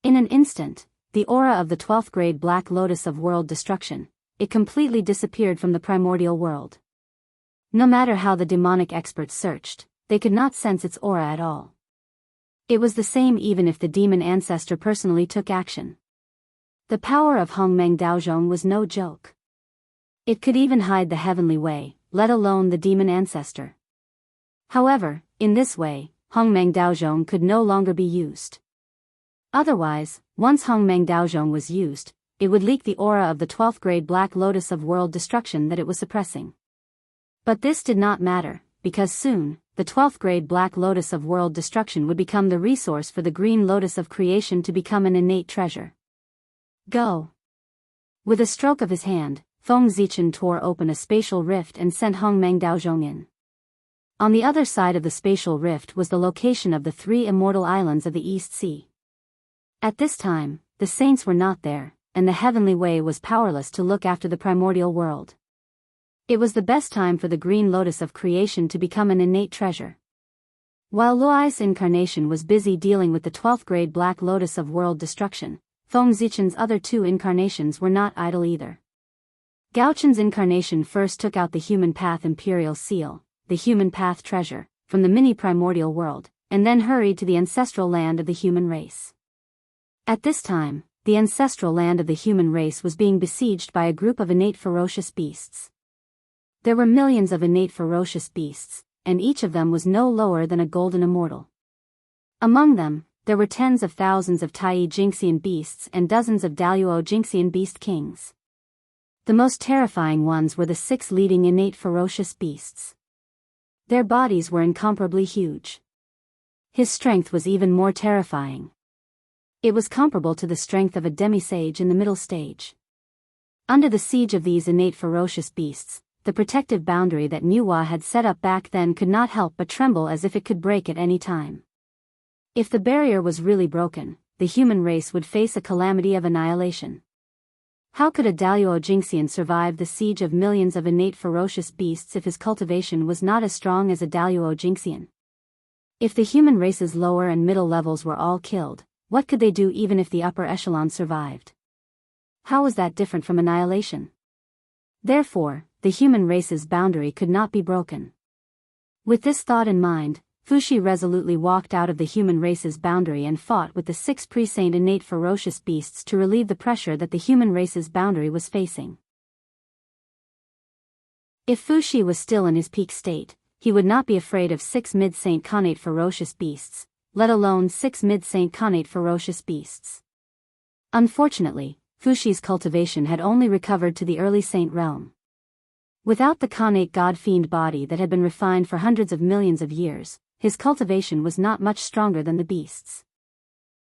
In an instant, the aura of the 12th grade Black Lotus of World Destruction, it completely disappeared from the primordial world. No matter how the demonic experts searched, they could not sense its aura at all. It was the same even if the demon ancestor personally took action. The power of Hongmeng Daozhong was no joke. It could even hide the heavenly way, let alone the demon ancestor. However, in this way, Hongmeng Daozhong could no longer be used. Otherwise, once Hongmeng Daozhong was used, it would leak the aura of the 12th grade Black Lotus of world destruction that it was suppressing. But this did not matter, because soon, the 12th grade Black Lotus of world destruction would become the resource for the Green Lotus of creation to become an innate treasure. Go! With a stroke of his hand, Feng Zichen tore open a spatial rift and sent Hongmeng Daozhong in. On the other side of the spatial rift was the location of the 3 immortal islands of the East Sea. At this time, the saints were not there, and the heavenly way was powerless to look after the primordial world. It was the best time for the Green Lotus of creation to become an innate treasure. While Luai's incarnation was busy dealing with the 12th grade Black Lotus of world destruction, Feng Zichen's other 2 incarnations were not idle either. Gaochen's incarnation first took out the Human Path Imperial Seal, the Human Path treasure, from the mini-primordial world, and then hurried to the ancestral land of the human race. At this time, the ancestral land of the human race was being besieged by a group of innate ferocious beasts. There were millions of innate ferocious beasts, and each of them was no lower than a golden immortal. Among them, there were tens of thousands of Tai Jingxian beasts and dozens of Daluo Jingxian beast kings. The most terrifying ones were the 6 leading innate ferocious beasts. Their bodies were incomparably huge. His strength was even more terrifying. It was comparable to the strength of a demisage in the middle stage. Under the siege of these innate ferocious beasts, the protective boundary that Nuwa had set up back then could not help but tremble as if it could break at any time. If the barrier was really broken, the human race would face a calamity of annihilation. How could a Daluo Jingxian survive the siege of millions of innate ferocious beasts if his cultivation was not as strong as a Daluo Jingxian? If the human race's lower and middle levels were all killed, what could they do even if the upper echelon survived? How was that different from annihilation? Therefore, the human race's boundary could not be broken. With this thought in mind, Fuxi resolutely walked out of the human race's boundary and fought with the 6 pre-saint innate ferocious beasts to relieve the pressure that the human race's boundary was facing. If Fuxi was still in his peak state, he would not be afraid of 6 mid-saint connate ferocious beasts, let alone 6 mid-saint connate ferocious beasts. Unfortunately, Fuxi's cultivation had only recovered to the early saint realm. Without the connate god-fiend body that had been refined for hundreds of millions of years, his cultivation was not much stronger than the beasts.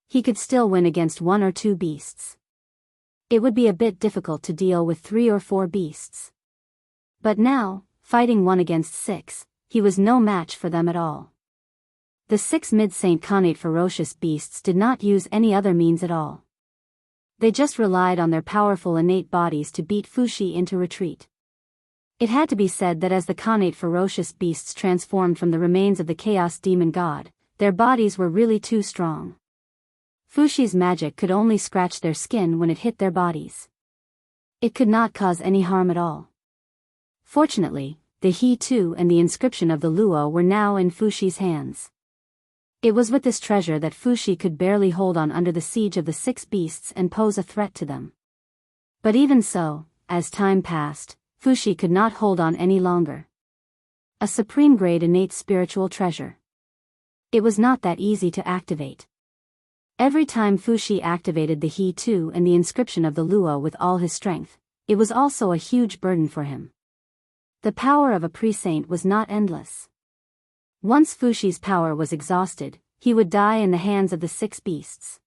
He could still win against 1 or 2 beasts. It would be a bit difficult to deal with 3 or 4 beasts. But now, fighting 1 against 6, he was no match for them at all. The 6 mid-saint connate ferocious beasts did not use any other means at all. They just relied on their powerful innate bodies to beat Fuxi into retreat. It had to be said that as the connate ferocious beasts transformed from the remains of the chaos demon god, their bodies were really too strong. Fuxi's magic could only scratch their skin when it hit their bodies. It could not cause any harm at all. Fortunately, the He-Tu and the inscription of the Luo were now in Fuxi's hands. It was with this treasure that Fuxi could barely hold on under the siege of the 6 beasts and pose a threat to them. But even so, as time passed, Fuxi could not hold on any longer. A supreme-grade innate spiritual treasure. It was not that easy to activate. Every time Fuxi activated the He-Tu and the inscription of the Luo with all his strength, it was also a huge burden for him. The power of a pre-saint was not endless. Once Fuxi's power was exhausted, he would die in the hands of the 6 beasts.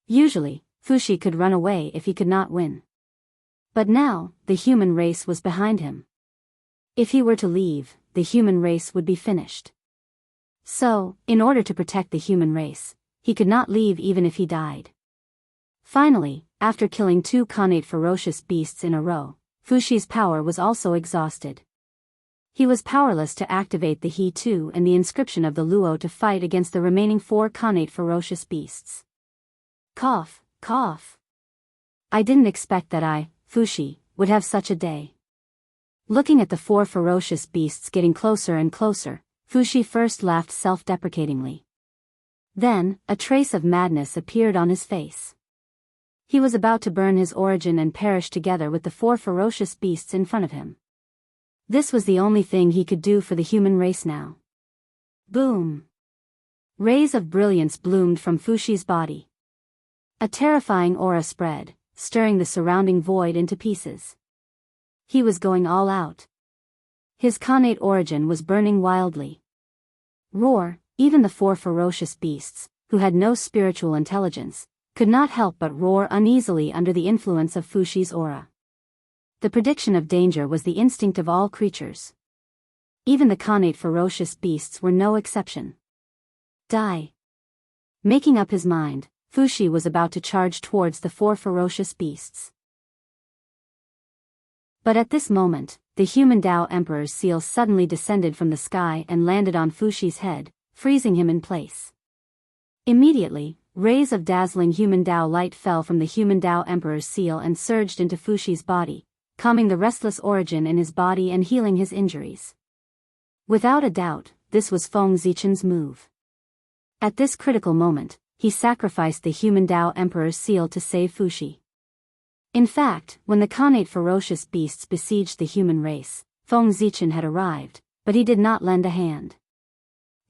Usually, Fuxi could run away if he could not win. But now, the human race was behind him. If he were to leave, the human race would be finished. So, in order to protect the human race, he could not leave even if he died. Finally, after killing 2 connate ferocious beasts in a row, Fuxi's power was also exhausted. He was powerless to activate the He-Tu and the inscription of the Luo to fight against the remaining 4 connate ferocious beasts. Cough, cough. I didn't expect that Fuxi, would have such a day. Looking at the 4 ferocious beasts getting closer and closer, Fuxi first laughed self-deprecatingly. Then, a trace of madness appeared on his face. He was about to burn his origin and perish together with the 4 ferocious beasts in front of him. This was the only thing he could do for the human race now. Boom! Rays of brilliance bloomed from Fuxi's body. A terrifying aura spread, stirring the surrounding void into pieces. He was going all out. His Khanate origin was burning wildly. Roar, even the four ferocious beasts, who had no spiritual intelligence, could not help but roar uneasily under the influence of Fushi's aura. The prediction of danger was the instinct of all creatures. Even the Khanate ferocious beasts were no exception. Die. Making up his mind, Fushi was about to charge towards the four ferocious beasts. But at this moment, the human Dao Emperor's seal suddenly descended from the sky and landed on Fushi's head, freezing him in place. Immediately, rays of dazzling human Dao light fell from the human Dao Emperor's seal and surged into Fushi's body, calming the restless origin in his body and healing his injuries. Without a doubt, this was Feng Zichen's move. At this critical moment, he sacrificed the human Dao Emperor's seal to save Fushi. In fact, when the Khanate ferocious beasts besieged the human race, Feng Zichen had arrived, but he did not lend a hand.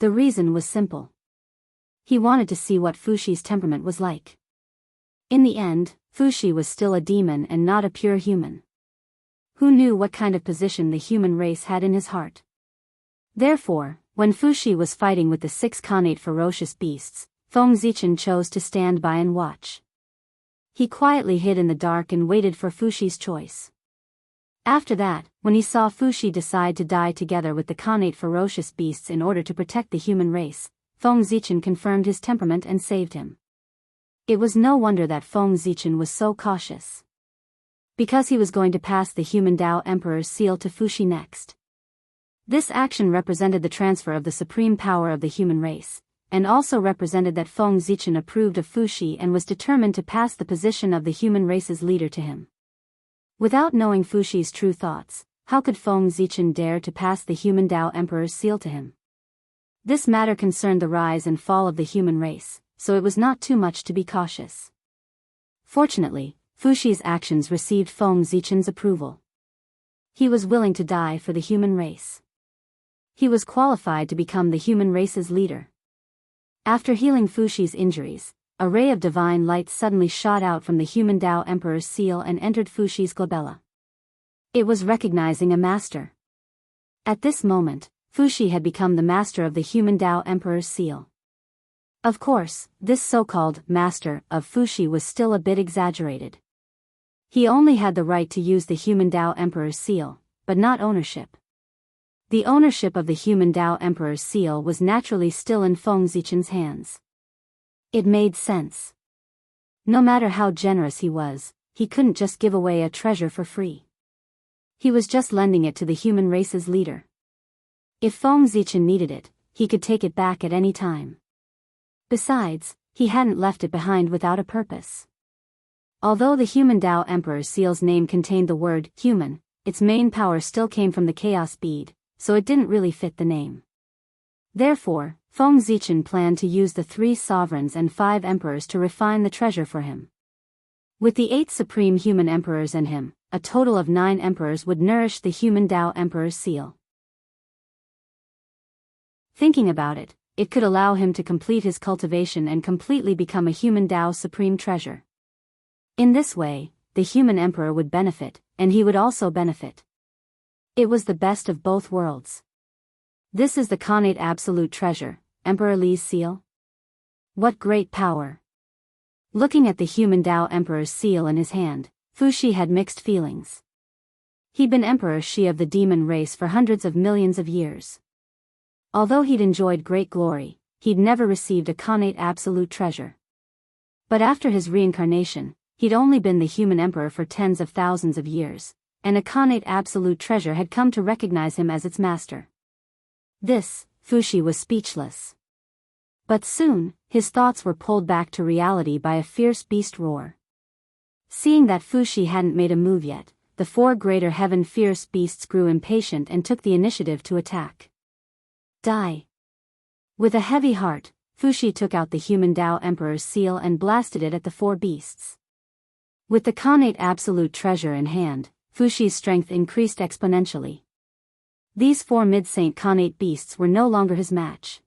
The reason was simple. He wanted to see what Fushi's temperament was like. In the end, Fushi was still a demon and not a pure human. Who knew what kind of position the human race had in his heart? Therefore, when Fushi was fighting with the 6 Khanate ferocious beasts, Feng Zichen chose to stand by and watch. He quietly hid in the dark and waited for Fushi's choice. After that, when he saw Fushi decide to die together with the Khanate ferocious beasts in order to protect the human race, Feng Zichen confirmed his temperament and saved him. It was no wonder that Feng Zichen was so cautious. Because he was going to pass the human Dao Emperor's seal to Fushi next. This action represented the transfer of the supreme power of the human race, and also represented that Feng Zichen approved of Fushi and was determined to pass the position of the human race's leader to him. Without knowing Fushi's true thoughts, how could Feng Zichen dare to pass the human Dao Emperor's seal to him? This matter concerned the rise and fall of the human race, so it was not too much to be cautious. Fortunately, Fushi's actions received Feng Zichen's approval. He was willing to die for the human race. He was qualified to become the human race's leader. After healing Fushi's injuries, a ray of divine light suddenly shot out from the human Dao Emperor's seal and entered Fushi's glabella. It was recognizing a master. At this moment, Fushi had become the master of the human Dao Emperor's seal. Of course, this so-called master of Fushi was still a bit exaggerated. He only had the right to use the human Dao Emperor's seal, but not ownership. The ownership of the human Dao Emperor's seal was naturally still in Feng Zichen's hands. It made sense. No matter how generous he was, he couldn't just give away a treasure for free. He was just lending it to the human race's leader. If Feng Zichen needed it, he could take it back at any time. Besides, he hadn't left it behind without a purpose. Although the human Dao Emperor's seal's name contained the word human, its main power still came from the chaos bead, so it didn't really fit the name. Therefore, Feng Zichen planned to use the 3 sovereigns and 5 emperors to refine the treasure for him. With the 8 supreme human emperors and him, a total of 9 emperors would nourish the human Dao Emperor's seal. Thinking about it, it could allow him to complete his cultivation and completely become a human Dao supreme treasure. In this way, the human emperor would benefit, and he would also benefit. It was the best of both worlds. This is the Khanate absolute treasure, Emperor Li's seal. What great power! Looking at the human Dao Emperor's seal in his hand, Fushi had mixed feelings. He'd been Emperor Shi of the demon race for hundreds of millions of years. Although he'd enjoyed great glory, he'd never received a Khanate absolute treasure. But after his reincarnation, he'd only been the human emperor for tens of thousands of years, and a Khanate absolute treasure had come to recognize him as its master. This, Fushi was speechless. But soon, his thoughts were pulled back to reality by a fierce beast roar. Seeing that Fushi hadn't made a move yet, the 4 greater heaven fierce beasts grew impatient and took the initiative to attack. Die! With a heavy heart, Fushi took out the human Dao Emperor's seal and blasted it at the 4 beasts. With the Khanate absolute treasure in hand, Fushi's strength increased exponentially. These 4 mid-saint Khanate beasts were no longer his match.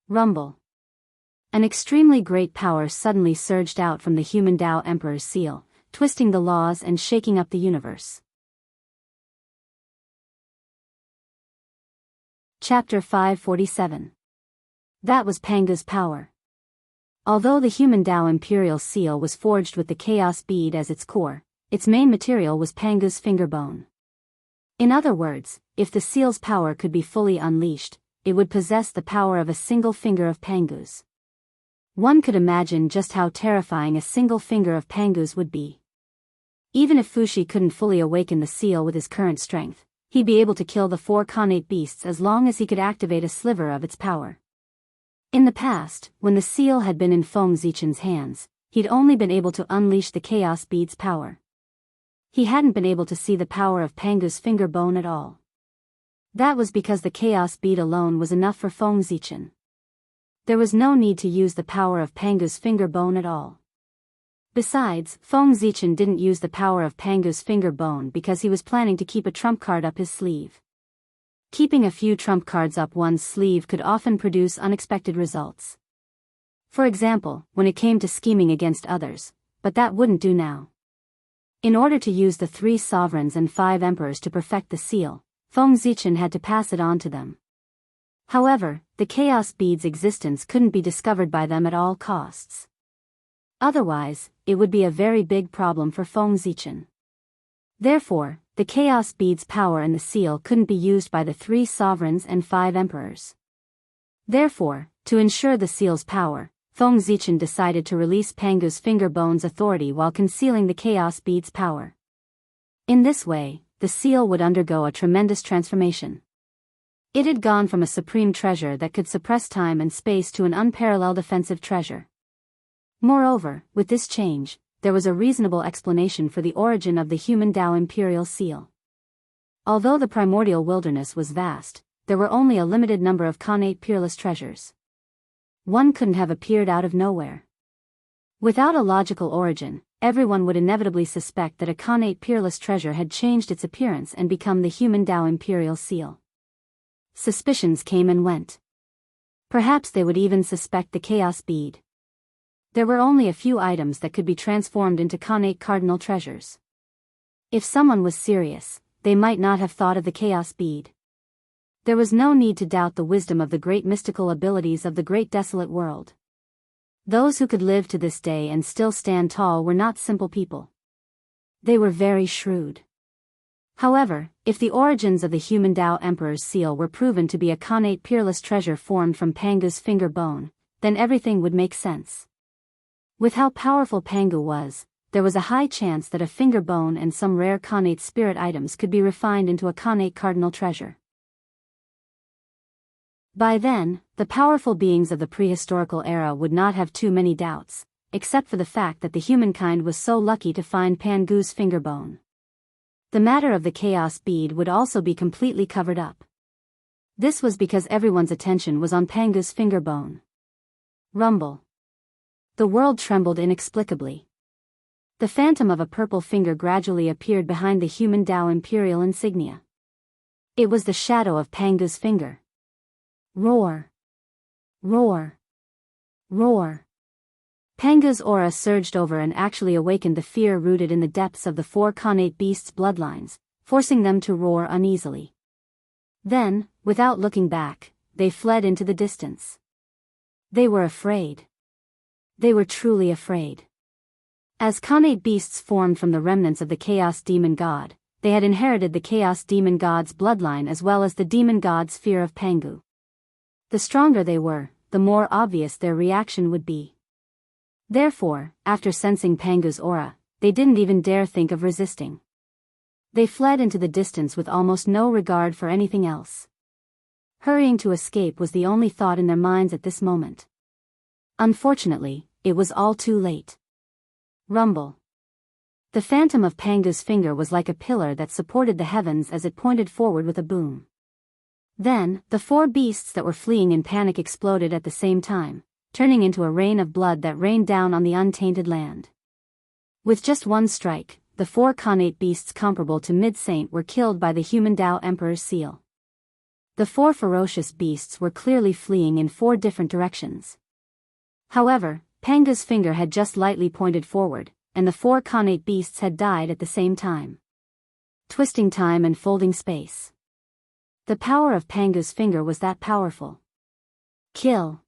Rumble. An extremely great power suddenly surged out from the human Dao Emperor's seal, twisting the laws and shaking up the universe. Chapter 547. That was Pangu's power. Although the human Dao Imperial seal was forged with the Chaos Bead as its core, its main material was Pangu's finger bone. In other words, if the seal's power could be fully unleashed, it would possess the power of a single finger of Pangu's. One could imagine just how terrifying a single finger of Pangu's would be. Even if Fushi couldn't fully awaken the seal with his current strength, he'd be able to kill the 4 Khanate beasts as long as he could activate a sliver of its power. In the past, when the seal had been in Feng Zichen's hands, he'd only been able to unleash the Chaos Bead's power. He hadn't been able to see the power of Pangu's finger bone at all. That was because the Chaos Bead alone was enough for Feng Zichen. There was no need to use the power of Pangu's finger bone at all. Besides, Feng Zichen didn't use the power of Pangu's finger bone because he was planning to keep a trump card up his sleeve. Keeping a few trump cards up one's sleeve could often produce unexpected results. For example, when it came to scheming against others, but that wouldn't do now. In order to use the 3 sovereigns and 5 emperors to perfect the seal, Feng Zichen had to pass it on to them. However, the Chaos Bead's existence couldn't be discovered by them at all costs. Otherwise, it would be a very big problem for Feng Zichen. Therefore, the Chaos Bead's power and the seal couldn't be used by the 3 sovereigns and 5 emperors. Therefore, to ensure the seal's power, Feng Zichen decided to release Pangu's finger bone's authority while concealing the Chaos Bead's power. In this way, the seal would undergo a tremendous transformation. It had gone from a supreme treasure that could suppress time and space to an unparalleled offensive treasure. Moreover, with this change, there was a reasonable explanation for the origin of the human Dao Imperial seal. Although the primordial wilderness was vast, there were only a limited number of Khanate peerless treasures. One couldn't have appeared out of nowhere. Without a logical origin, everyone would inevitably suspect that a Khanate peerless treasure had changed its appearance and become the human Dao Imperial seal. Suspicions came and went. Perhaps they would even suspect the Chaos Bead. There were only a few items that could be transformed into Khanate cardinal treasures. If someone was serious, they might not have thought of the Chaos Bead. There was no need to doubt the wisdom of the great mystical abilities of the great desolate world. Those who could live to this day and still stand tall were not simple people. They were very shrewd. However, if the origins of the human Dao Emperor's seal were proven to be a Khanate peerless treasure formed from Pangu's finger bone, then everything would make sense. With how powerful Pangu was, there was a high chance that a finger bone and some rare Khanate spirit items could be refined into a Khanate cardinal treasure. By then, the powerful beings of the prehistorical era would not have too many doubts, except for the fact that the humankind was so lucky to find Pangu's finger bone. The matter of the Chaos Bead would also be completely covered up. This was because everyone's attention was on Pangu's finger bone. Rumble. The world trembled inexplicably. The phantom of a purple finger gradually appeared behind the human Dao Imperial insignia. It was the shadow of Pangu's finger. Roar! Roar! Roar! Pangu's aura surged over and actually awakened the fear rooted in the depths of the 4 Khanate beasts' bloodlines, forcing them to roar uneasily. Then, without looking back, they fled into the distance. They were afraid. They were truly afraid. As Khanate beasts formed from the remnants of the Chaos Demon God, they had inherited the Chaos Demon God's bloodline as well as the Demon God's fear of Pangu. The stronger they were, the more obvious their reaction would be. Therefore, after sensing Pangu's aura, they didn't even dare think of resisting. They fled into the distance with almost no regard for anything else. Hurrying to escape was the only thought in their minds at this moment. Unfortunately, it was all too late. Rumble. The phantom of Pangu's finger was like a pillar that supported the heavens as it pointed forward with a boom. Then, the 4 beasts that were fleeing in panic exploded at the same time, turning into a rain of blood that rained down on the untainted land. With just one strike, the 4 Khanate beasts comparable to Mid-Saint were killed by the human Dao Emperor's seal. The 4 ferocious beasts were clearly fleeing in 4 different directions. However, Panga's finger had just lightly pointed forward, and the 4 connate beasts had died at the same time. Twisting time and folding space. The power of Panga's finger was that powerful. Kill.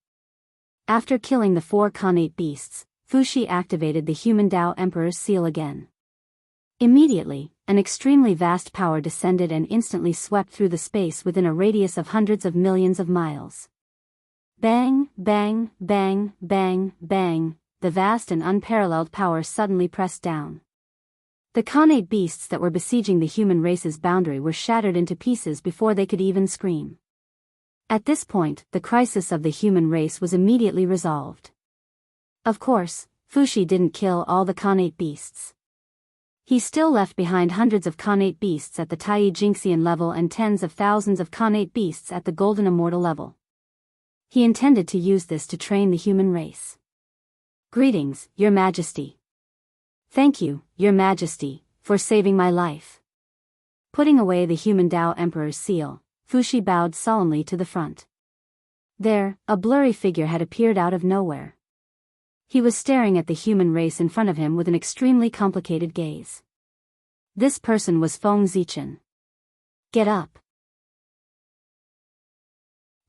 After killing the 4 connate beasts, Fuxi activated the human Dao Emperor's seal again. Immediately, an extremely vast power descended and instantly swept through the space within a radius of hundreds of millions of miles. Bang, bang, bang, bang, bang, the vast and unparalleled power suddenly pressed down. The connate beasts that were besieging the human race's boundary were shattered into pieces before they could even scream. At this point, the crisis of the human race was immediately resolved. Of course, Fuxi didn't kill all the connate beasts. He still left behind hundreds of connate beasts at the Tai Jingxian level and tens of thousands of connate beasts at the Golden Immortal level. He intended to use this to train the human race. Greetings, Your Majesty. Thank you, Your Majesty, for saving my life. Putting away the human Dao Emperor's seal, Fuxi bowed solemnly to the front. There, a blurry figure had appeared out of nowhere. He was staring at the human race in front of him with an extremely complicated gaze. This person was Feng Zichen. Get up.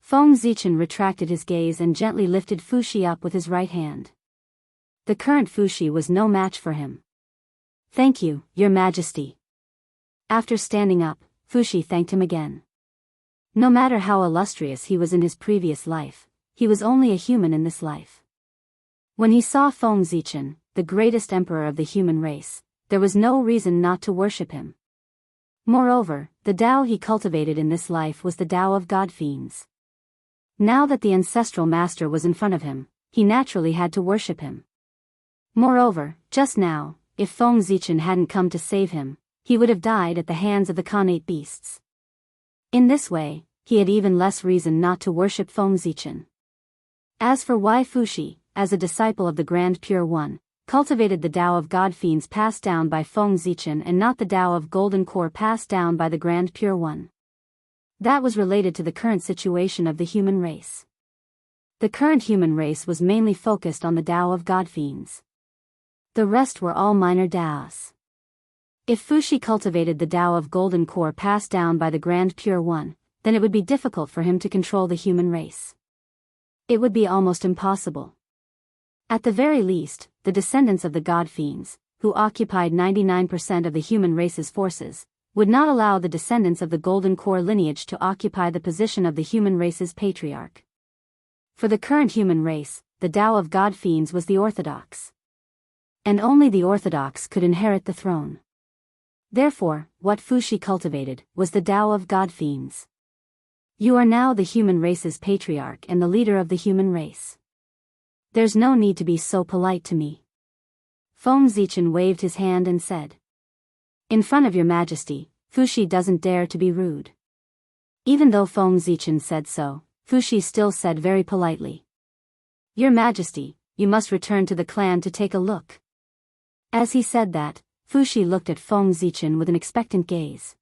Feng Zichen retracted his gaze and gently lifted Fuxi up with his right hand. The current Fuxi was no match for him. Thank you, Your Majesty. After standing up, Fuxi thanked him again. No matter how illustrious he was in his previous life, he was only a human in this life. When he saw Feng Zichen, the greatest emperor of the human race, there was no reason not to worship him. Moreover, the Tao he cultivated in this life was the Tao of God fiends. Now that the ancestral master was in front of him, he naturally had to worship him. Moreover, just now, if Feng Zichen hadn't come to save him, he would have died at the hands of the connate beasts. In this way, he had even less reason not to worship Feng Zichen. As for why Fuxi, as a disciple of the Grand Pure One, cultivated the Tao of God fiends passed down by Feng Zichen and not the Tao of Golden Core passed down by the Grand Pure One. That was related to the current situation of the human race. The current human race was mainly focused on the Tao of God fiends. The rest were all minor Taos. If Fuxi cultivated the Tao of Golden Core passed down by the Grand Pure One, then it would be difficult for him to control the human race. It would be almost impossible. At the very least, the descendants of the God fiends, who occupied 99% of the human race's forces, would not allow the descendants of the Golden Core lineage to occupy the position of the human race's patriarch. For the current human race, the Tao of God fiends was the orthodox. And only the orthodox could inherit the throne. Therefore, what Fuxi cultivated was the Tao of God fiends. You are now the human race's patriarch and the leader of the human race. There's no need to be so polite to me. Feng Zichen waved his hand and said. In front of Your Majesty, Fuxi doesn't dare to be rude. Even though Feng Zichen said so, Fuxi still said very politely. Your Majesty, you must return to the clan to take a look. As he said that, Fuxi looked at Feng Zichen with an expectant gaze.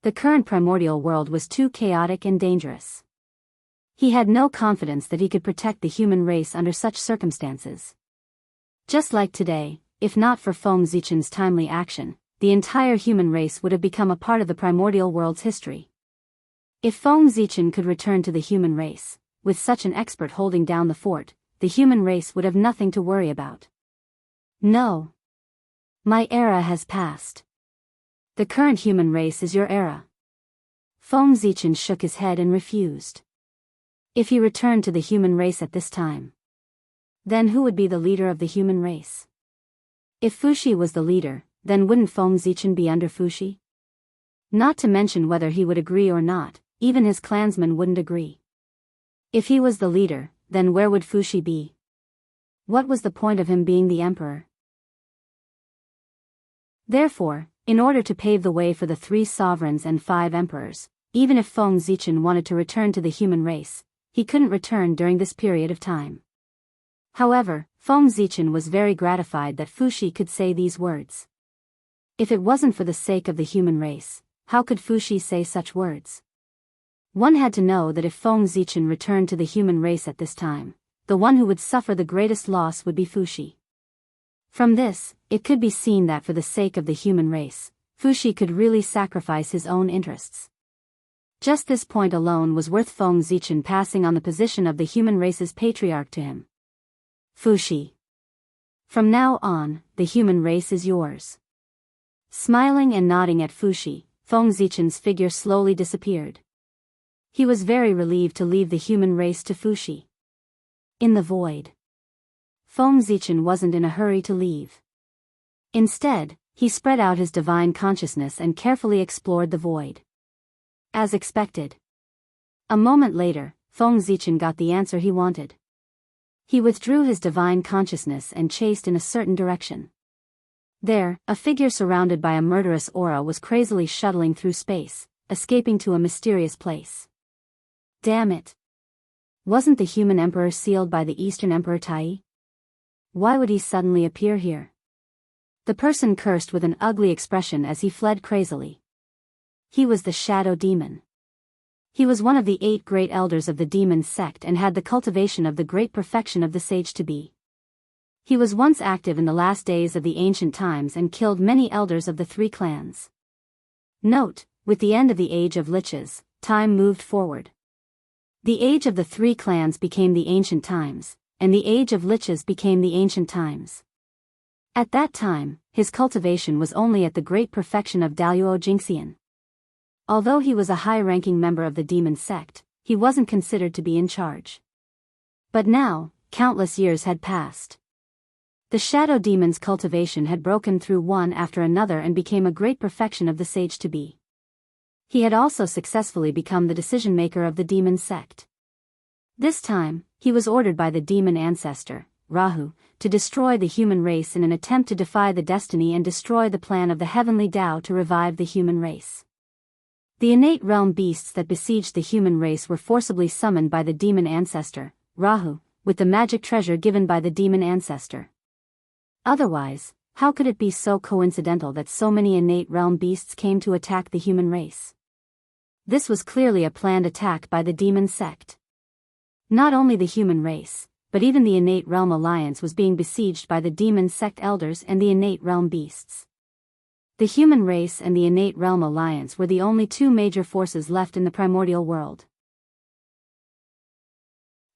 The current primordial world was too chaotic and dangerous. He had no confidence that he could protect the human race under such circumstances. Just like today, if not for Feng Zichen's timely action, the entire human race would have become a part of the primordial world's history. If Feng Zichen could return to the human race, with such an expert holding down the fort, the human race would have nothing to worry about. No. My era has passed. The current human race is your era. Feng Zichen shook his head and refused. If he returned to the human race at this time, then who would be the leader of the human race? If Fuxi was the leader, then wouldn't Feng Zichen be under Fuxi? Not to mention whether he would agree or not, even his clansmen wouldn't agree. If he was the leader, then where would Fuxi be? What was the point of him being the emperor? Therefore, in order to pave the way for the 3 sovereigns and 5 emperors, even if Feng Zichen wanted to return to the human race, he couldn't return during this period of time. However, Feng Zichen was very gratified that Fuxi could say these words. If it wasn't for the sake of the human race, how could Fuxi say such words? One had to know that if Feng Zichen returned to the human race at this time, the one who would suffer the greatest loss would be Fuxi. From this, it could be seen that for the sake of the human race, Fuxi could really sacrifice his own interests. Just this point alone was worth Feng Zichen passing on the position of the human race's patriarch to him. Fuxi. From now on, the human race is yours. Smiling and nodding at Fuxi, Feng Zichen's figure slowly disappeared. He was very relieved to leave the human race to Fuxi. In the void. Feng Zichen wasn't in a hurry to leave. Instead, he spread out his divine consciousness and carefully explored the void. As expected. A moment later, Feng Zichen got the answer he wanted. He withdrew his divine consciousness and chased in a certain direction. There, a figure surrounded by a murderous aura was crazily shuttling through space, escaping to a mysterious place. Damn it! Wasn't the human emperor sealed by the Eastern Emperor Tai? Why would he suddenly appear here? The person cursed with an ugly expression as he fled crazily. He was the Shadow Demon. He was one of the 8 great elders of the demon sect and had the cultivation of the great perfection of the sage to be. He was once active in the last days of the ancient times and killed many elders of the 3 clans. Note, with the end of the age of liches, time moved forward. The age of the 3 clans became the ancient times, and the age of liches became the ancient times. At that time, his cultivation was only at the great perfection of Daoist Jingxian. Although he was a high-ranking member of the demon sect, he wasn't considered to be in charge. But now, countless years had passed. The shadow demon's cultivation had broken through one after another and became a great perfection of the sage to be. He had also successfully become the decision-maker of the demon sect. This time, he was ordered by the demon ancestor, Rahu, to destroy the human race in an attempt to defy the destiny and destroy the plan of the heavenly Tao to revive the human race. The innate realm beasts that besieged the human race were forcibly summoned by the demon ancestor, Rahu, with the magic treasure given by the demon ancestor. Otherwise, how could it be so coincidental that so many innate realm beasts came to attack the human race? This was clearly a planned attack by the demon sect. Not only the human race, but even the innate realm alliance was being besieged by the demon sect elders and the innate realm beasts. The human race and the innate realm alliance were the only 2 major forces left in the primordial world.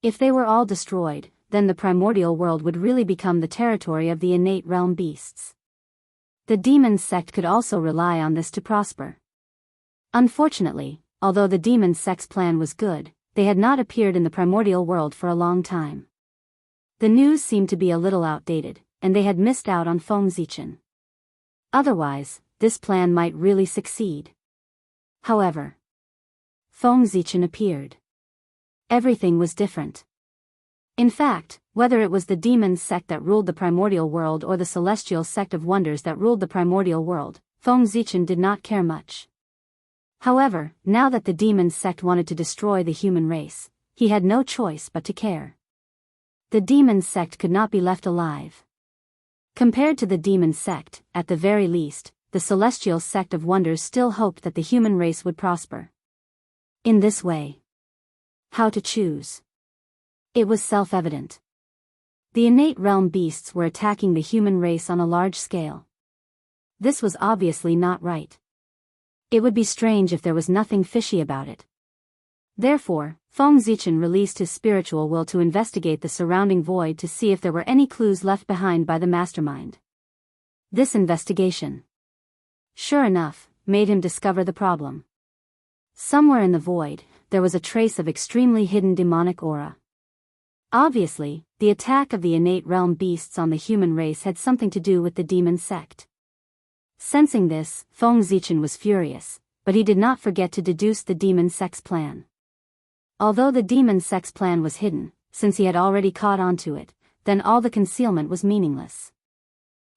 If they were all destroyed, then the primordial world would really become the territory of the innate realm beasts. The demon sect could also rely on this to prosper. Unfortunately, although the demon sect's plan was good, they had not appeared in the primordial world for a long time. The news seemed to be a little outdated, and they had missed out on Feng Zichen. Otherwise, this plan might really succeed. However, Feng Zichen appeared. Everything was different. In fact, whether it was the demon sect that ruled the primordial world or the celestial sect of wonders that ruled the primordial world, Feng Zichen did not care much. However, now that the demon sect wanted to destroy the human race, he had no choice but to care. The demon sect could not be left alive. Compared to the demon sect, at the very least, the celestial sect of wonders still hoped that the human race would prosper. In this way. How to choose? It was self-evident. The innate realm beasts were attacking the human race on a large scale. This was obviously not right. It would be strange if there was nothing fishy about it. Therefore, Feng Zichen released his spiritual will to investigate the surrounding void to see if there were any clues left behind by the mastermind. This investigation, sure enough, made him discover the problem. Somewhere in the void, there was a trace of extremely hidden demonic aura. Obviously, the attack of the innate realm beasts on the human race had something to do with the demon sect. Sensing this, Feng Zichen was furious, but he did not forget to deduce the demon sect's plan. Although the demon sect's plan was hidden, since he had already caught on to it, then all the concealment was meaningless.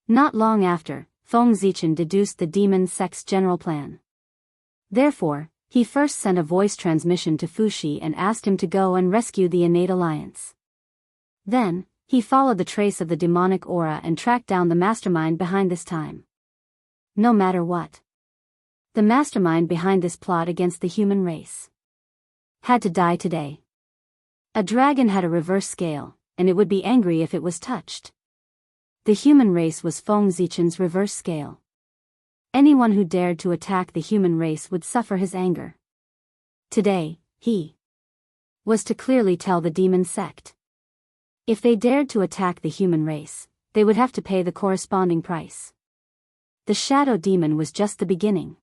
Not long after, Feng Zichen deduced the demon sect's general plan. Therefore, he first sent a voice transmission to Fuxi and asked him to go and rescue the innate alliance. Then, he followed the trace of the demonic aura and tracked down the mastermind behind this time. No matter what, the mastermind behind this plot against the human race had to die today. A dragon had a reverse scale, and it would be angry if it was touched. The human race was Feng Zichen's reverse scale. Anyone who dared to attack the human race would suffer his anger. Today, he was to clearly tell the demon sect. If they dared to attack the human race, they would have to pay the corresponding price. The shadow demon was just the beginning.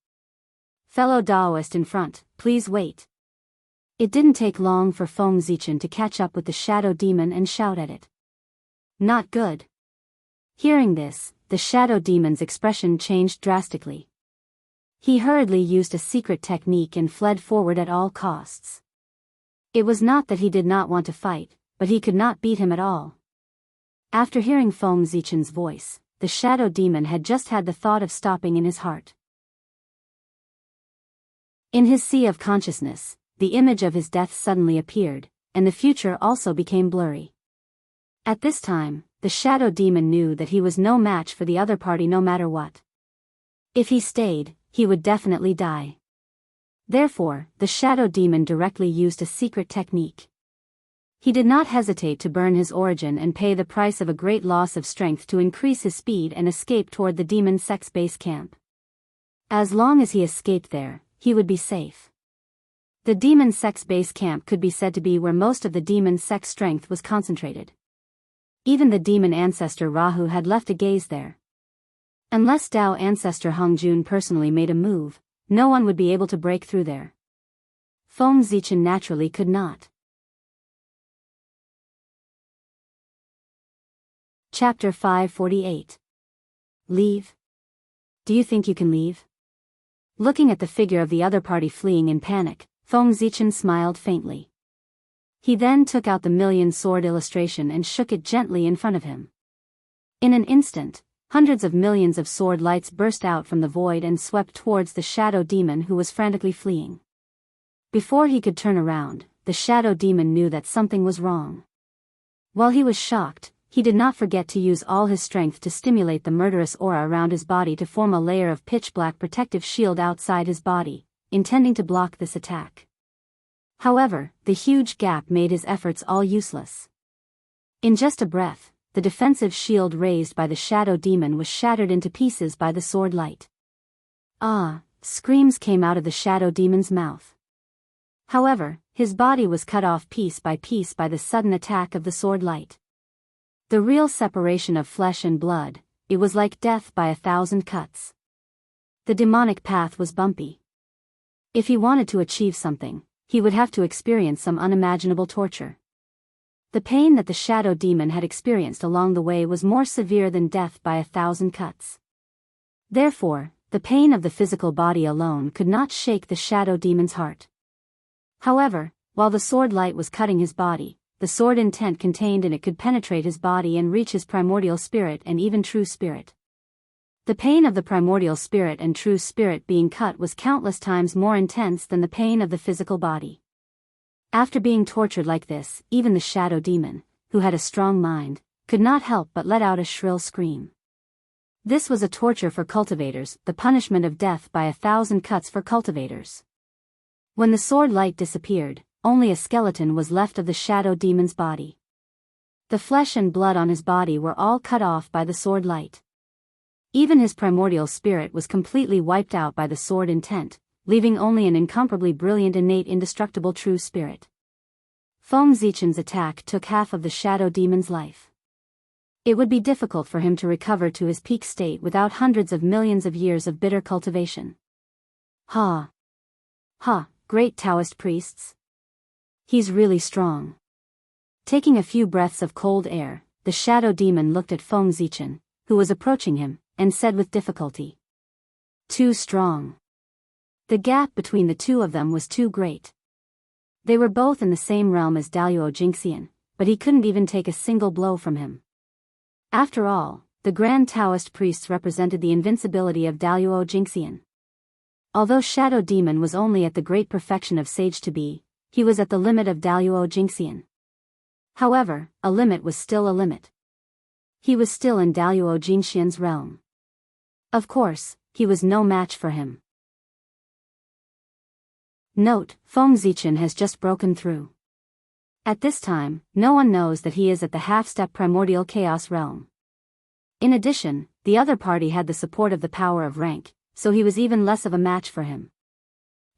Fellow Daoist in front, please wait. It didn't take long for Feng Zichen to catch up with the shadow demon and shout at it. Not good. Hearing this, the shadow demon's expression changed drastically. He hurriedly used a secret technique and fled forward at all costs. It was not that he did not want to fight, but he could not beat him at all. After hearing Feng Zichen's voice, the shadow demon had just had the thought of stopping in his heart. In his sea of consciousness, the image of his death suddenly appeared, and the future also became blurry. At this time, the shadow demon knew that he was no match for the other party no matter what. If he stayed, he would definitely die. Therefore, the shadow demon directly used a secret technique. He did not hesitate to burn his origin and pay the price of a great loss of strength to increase his speed and escape toward the demon sect's base camp. As long as he escaped there, he would be safe. The demon sect's base camp could be said to be where most of the demon sect's strength was concentrated. Even the demon ancestor Rahu had left a gaze there. Unless Dao ancestor Hongjun personally made a move, no one would be able to break through there. Feng Zichen naturally could not. Chapter 548. Leave? Do you think you can leave? Looking at the figure of the other party fleeing in panic, Feng Zichen smiled faintly. He then took out the million sword illustration and shook it gently in front of him. In an instant, hundreds of millions of sword lights burst out from the void and swept towards the shadow demon who was frantically fleeing. Before he could turn around, the shadow demon knew that something was wrong. While he was shocked, he did not forget to use all his strength to stimulate the murderous aura around his body to form a layer of pitch-black protective shield outside his body, intending to block this attack. However, the huge gap made his efforts all useless. In just a breath, the defensive shield raised by the shadow demon was shattered into pieces by the sword light. Ah! Screams came out of the shadow demon's mouth. However, his body was cut off piece by the sudden attack of the sword light. The real separation of flesh and blood, it was like death by 1,000 cuts. The demonic path was bumpy. If he wanted to achieve something, he would have to experience some unimaginable torture. The pain that the shadow demon had experienced along the way was more severe than death by 1,000 cuts. Therefore, the pain of the physical body alone could not shake the shadow demon's heart. However, while the sword light was cutting his body, the sword intent contained in it could penetrate his body and reach his primordial spirit and even true spirit. The pain of the primordial spirit and true spirit being cut was countless times more intense than the pain of the physical body. After being tortured like this, even the shadow demon, who had a strong mind, could not help but let out a shrill scream. This was a torture for cultivators, the punishment of death by 1,000 cuts for cultivators. When the sword light disappeared, only a skeleton was left of the shadow demon's body. The flesh and blood on his body were all cut off by the sword light. Even his primordial spirit was completely wiped out by the sword intent, leaving only an incomparably brilliant innate indestructible true spirit. Feng Zichen's attack took half of the shadow demon's life. It would be difficult for him to recover to his peak state without hundreds of millions of years of bitter cultivation. Ha! Ha! Great Taoist priests! He's really strong. Taking a few breaths of cold air, the shadow demon looked at Feng Zichen, who was approaching him, and said with difficulty. Too strong. The gap between the two of them was too great. They were both in the same realm as Wuxia Xianxia, but he couldn't even take a single blow from him. After all, the Grand Taoist priests represented the invincibility of Wuxia Xianxia. Although Shadow Demon was only at the great perfection of sage to be, he was at the limit of Wuxia Xianxia. However, a limit was still a limit. He was still in Wuxia Xianxia's realm. Of course, he was no match for him. Note, Feng Zichen has just broken through. At this time, no one knows that he is at the half-step primordial chaos realm. In addition, the other party had the support of the power of rank, so he was even less of a match for him.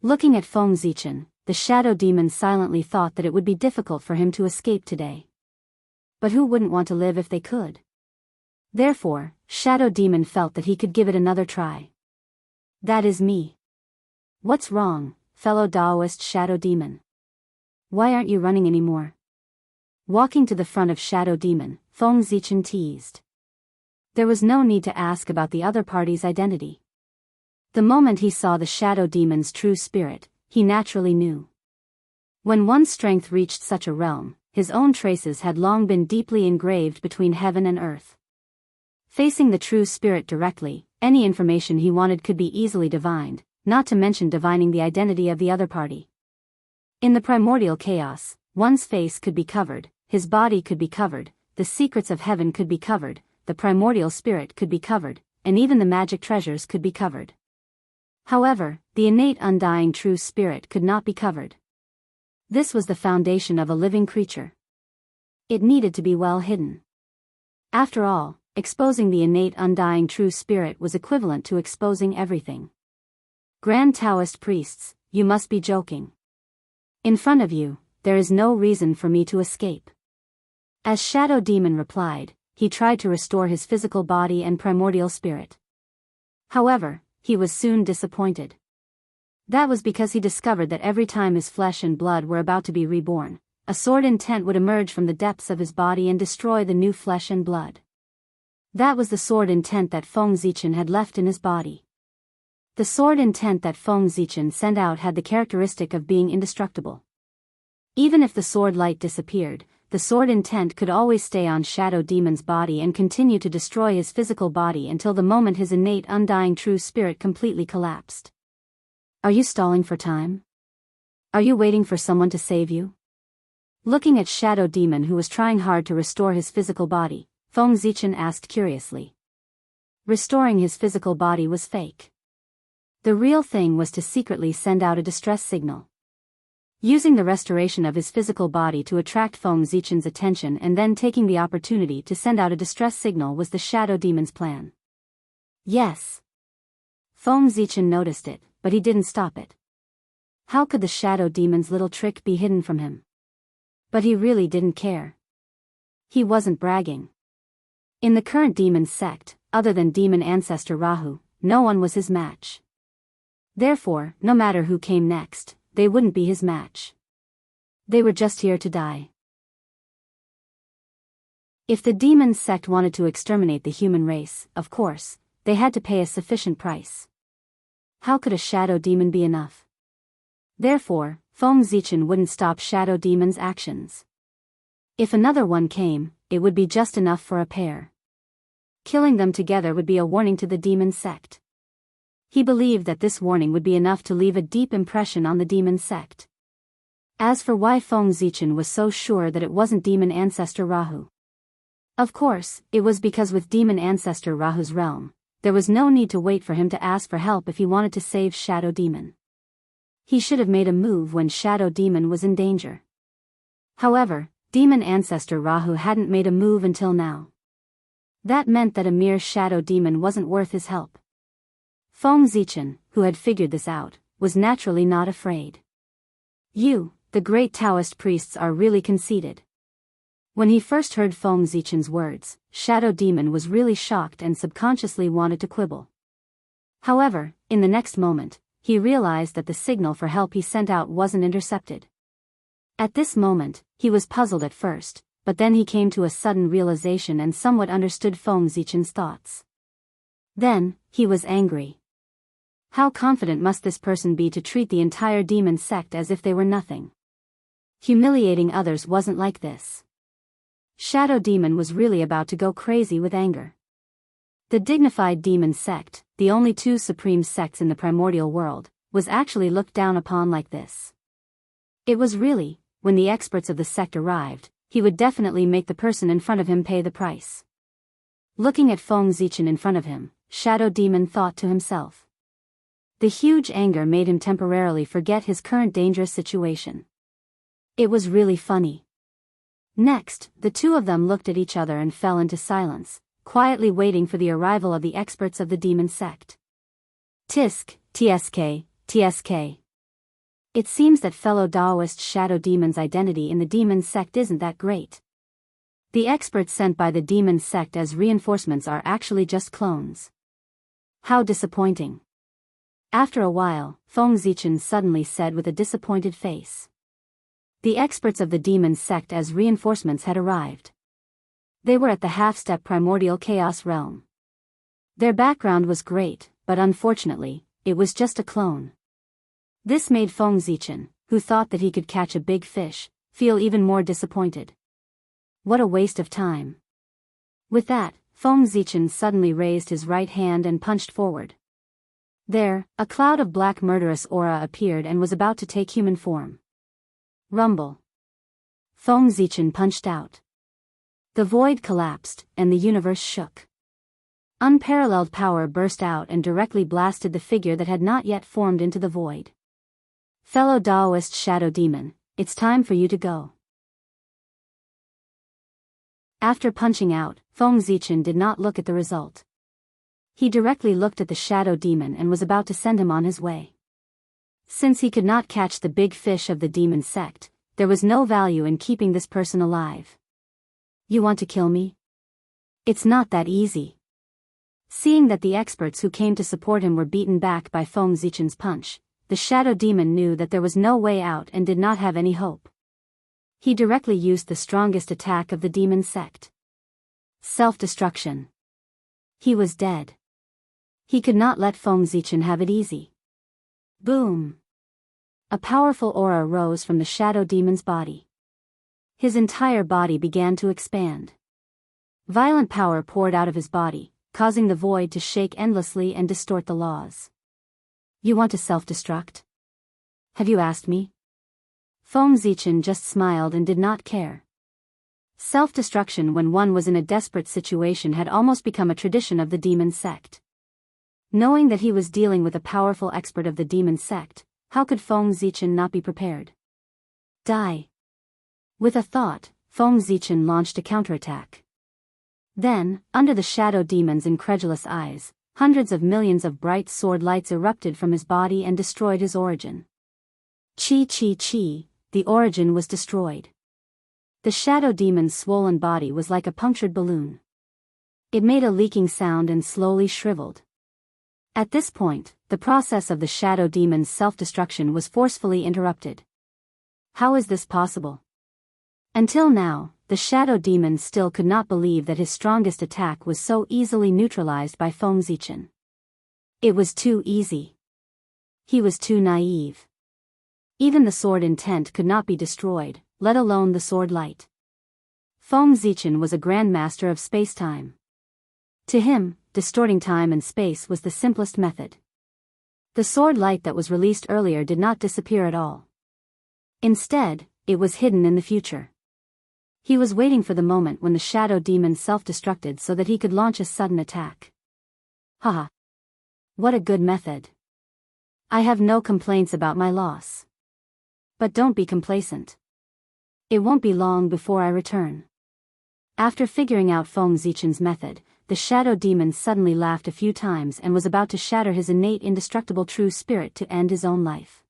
Looking at Feng Zichen, the shadow demon silently thought that it would be difficult for him to escape today. But who wouldn't want to live if they could? Therefore, Shadow Demon felt that he could give it another try. That is me. What's wrong, fellow Daoist Shadow Demon? Why aren't you running anymore? Walking to the front of Shadow Demon, Feng Zichen teased. There was no need to ask about the other party's identity. The moment he saw the Shadow Demon's true spirit, he naturally knew. When one's strength reached such a realm, his own traces had long been deeply engraved between heaven and earth. Facing the true spirit directly, any information he wanted could be easily divined, not to mention divining the identity of the other party. In the primordial chaos, one's face could be covered, his body could be covered, the secrets of heaven could be covered, the primordial spirit could be covered, and even the magic treasures could be covered. However, the innate undying true spirit could not be covered. This was the foundation of a living creature. It needed to be well hidden. After all, exposing the innate undying true spirit was equivalent to exposing everything. Grand Taoist priests, you must be joking. In front of you, there is no reason for me to escape. As Shadow Demon replied, he tried to restore his physical body and primordial spirit. However, he was soon disappointed. That was because he discovered that every time his flesh and blood were about to be reborn, a sword intent would emerge from the depths of his body and destroy the new flesh and blood. That was the sword intent that Feng Zichen had left in his body. The sword intent that Feng Zichen sent out had the characteristic of being indestructible. Even if the sword light disappeared, the sword intent could always stay on Shadow Demon's body and continue to destroy his physical body until the moment his innate undying true spirit completely collapsed. Are you stalling for time? Are you waiting for someone to save you? Looking at Shadow Demon, who was trying hard to restore his physical body, Feng Zichen asked curiously. Restoring his physical body was fake. The real thing was to secretly send out a distress signal. Using the restoration of his physical body to attract Feng Zichen's attention and then taking the opportunity to send out a distress signal was the Shadow Demon's plan. Yes. Feng Zichen noticed it, but he didn't stop it. How could the Shadow Demon's little trick be hidden from him? But he really didn't care. He wasn't bragging. In the current demon sect, other than demon ancestor Rahu, no one was his match. Therefore, no matter who came next, they wouldn't be his match. They were just here to die. If the demon sect wanted to exterminate the human race, of course, they had to pay a sufficient price. How could a shadow demon be enough? Therefore, Feng Zichen wouldn't stop Shadow Demon's actions. If another one came, it would be just enough for a pair. Killing them together would be a warning to the demon sect. He believed that this warning would be enough to leave a deep impression on the demon sect. As for why Feng Zichen was so sure that it wasn't demon ancestor Rahu. Of course, it was because with demon ancestor Rahu's realm, there was no need to wait for him to ask for help if he wanted to save Shadow Demon. He should have made a move when Shadow Demon was in danger. However, demon ancestor Rahu hadn't made a move until now. That meant that a mere Shadow Demon wasn't worth his help. Feng Zichen, who had figured this out, was naturally not afraid. You, the great Taoist priests, are really conceited. When he first heard Feng Zichen's words, Shadow Demon was really shocked and subconsciously wanted to quibble. However, in the next moment, he realized that the signal for help he sent out wasn't intercepted. At this moment, he was puzzled at first, but then he came to a sudden realization and somewhat understood Feng Zichen's thoughts. Then, he was angry. How confident must this person be to treat the entire demon sect as if they were nothing? Humiliating others wasn't like this. Shadow Demon was really about to go crazy with anger. The dignified demon sect, the only two supreme sects in the primordial world, was actually looked down upon like this. It was really, when the experts of the sect arrived, he would definitely make the person in front of him pay the price. Looking at Feng Zichen in front of him, Shadow Demon thought to himself. The huge anger made him temporarily forget his current dangerous situation. It was really funny. Next, the two of them looked at each other and fell into silence, quietly waiting for the arrival of the experts of the demon sect. Tisk, tsk, tsk. It seems that fellow Daoist shadow demon's identity in the demon sect isn't that great. The experts sent by the demon sect as reinforcements are actually just clones. How disappointing. After a while, Feng Zichen suddenly said with a disappointed face. The experts of the demon sect as reinforcements had arrived. They were at the half-step primordial chaos realm. Their background was great, but unfortunately, it was just a clone. This made Feng Zichen, who thought that he could catch a big fish, feel even more disappointed. What a waste of time. With that, Feng Zichen suddenly raised his right hand and punched forward. There, a cloud of black murderous aura appeared and was about to take human form. Rumble. Feng Zichen punched out. The void collapsed, and the universe shook. Unparalleled power burst out and directly blasted the figure that had not yet formed into the void. Fellow Daoist shadow demon, it's time for you to go. After punching out, Feng Zichen did not look at the result. He directly looked at the shadow demon and was about to send him on his way. Since he could not catch the big fish of the demon sect, there was no value in keeping this person alive. You want to kill me? It's not that easy. Seeing that the experts who came to support him were beaten back by Feng Zichen's punch, the shadow demon knew that there was no way out and did not have any hope. He directly used the strongest attack of the demon sect. Self-destruction. He was dead. He could not let Feng Zichen have it easy. Boom! A powerful aura rose from the shadow demon's body. His entire body began to expand. Violent power poured out of his body, causing the void to shake endlessly and distort the laws. You want to self-destruct? Have you asked me? Feng Zichen just smiled and did not care. Self-destruction when one was in a desperate situation had almost become a tradition of the demon sect. Knowing that he was dealing with a powerful expert of the demon sect, how could Feng Zichen not be prepared? Die. With a thought, Feng Zichen launched a counterattack. Then, under the shadow demon's incredulous eyes, hundreds of millions of bright sword lights erupted from his body and destroyed his origin. Chi chi chi, the origin was destroyed. The shadow demon's swollen body was like a punctured balloon. It made a leaking sound and slowly shriveled. At this point, the process of the shadow demon's self-destruction was forcefully interrupted. How is this possible? Until now, the shadow demon still could not believe that his strongest attack was so easily neutralized by Feng Zichen. It was too easy. He was too naive. Even the sword intent could not be destroyed, let alone the sword light. Feng Zichen was a grandmaster of space-time. To him, distorting time and space was the simplest method. The sword light that was released earlier did not disappear at all. Instead, it was hidden in the future. He was waiting for the moment when the shadow demon self-destructed so that he could launch a sudden attack. Haha. What a good method. I have no complaints about my loss. But don't be complacent. It won't be long before I return. After figuring out Feng Zichen's method, the shadow demon suddenly laughed a few times and was about to shatter his innate indestructible true spirit to end his own life.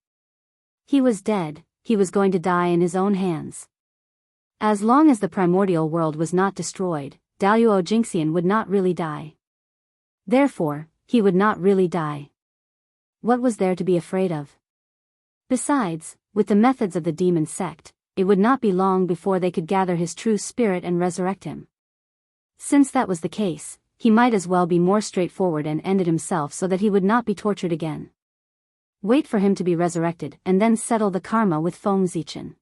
He was dead, he was going to die in his own hands. As long as the primordial world was not destroyed, Daoist Jingxian would not really die. Therefore, he would not really die. What was there to be afraid of? Besides, with the methods of the demon sect, it would not be long before they could gather his true spirit and resurrect him. Since that was the case, he might as well be more straightforward and end it himself so that he would not be tortured again. Wait for him to be resurrected and then settle the karma with Feng Zichen.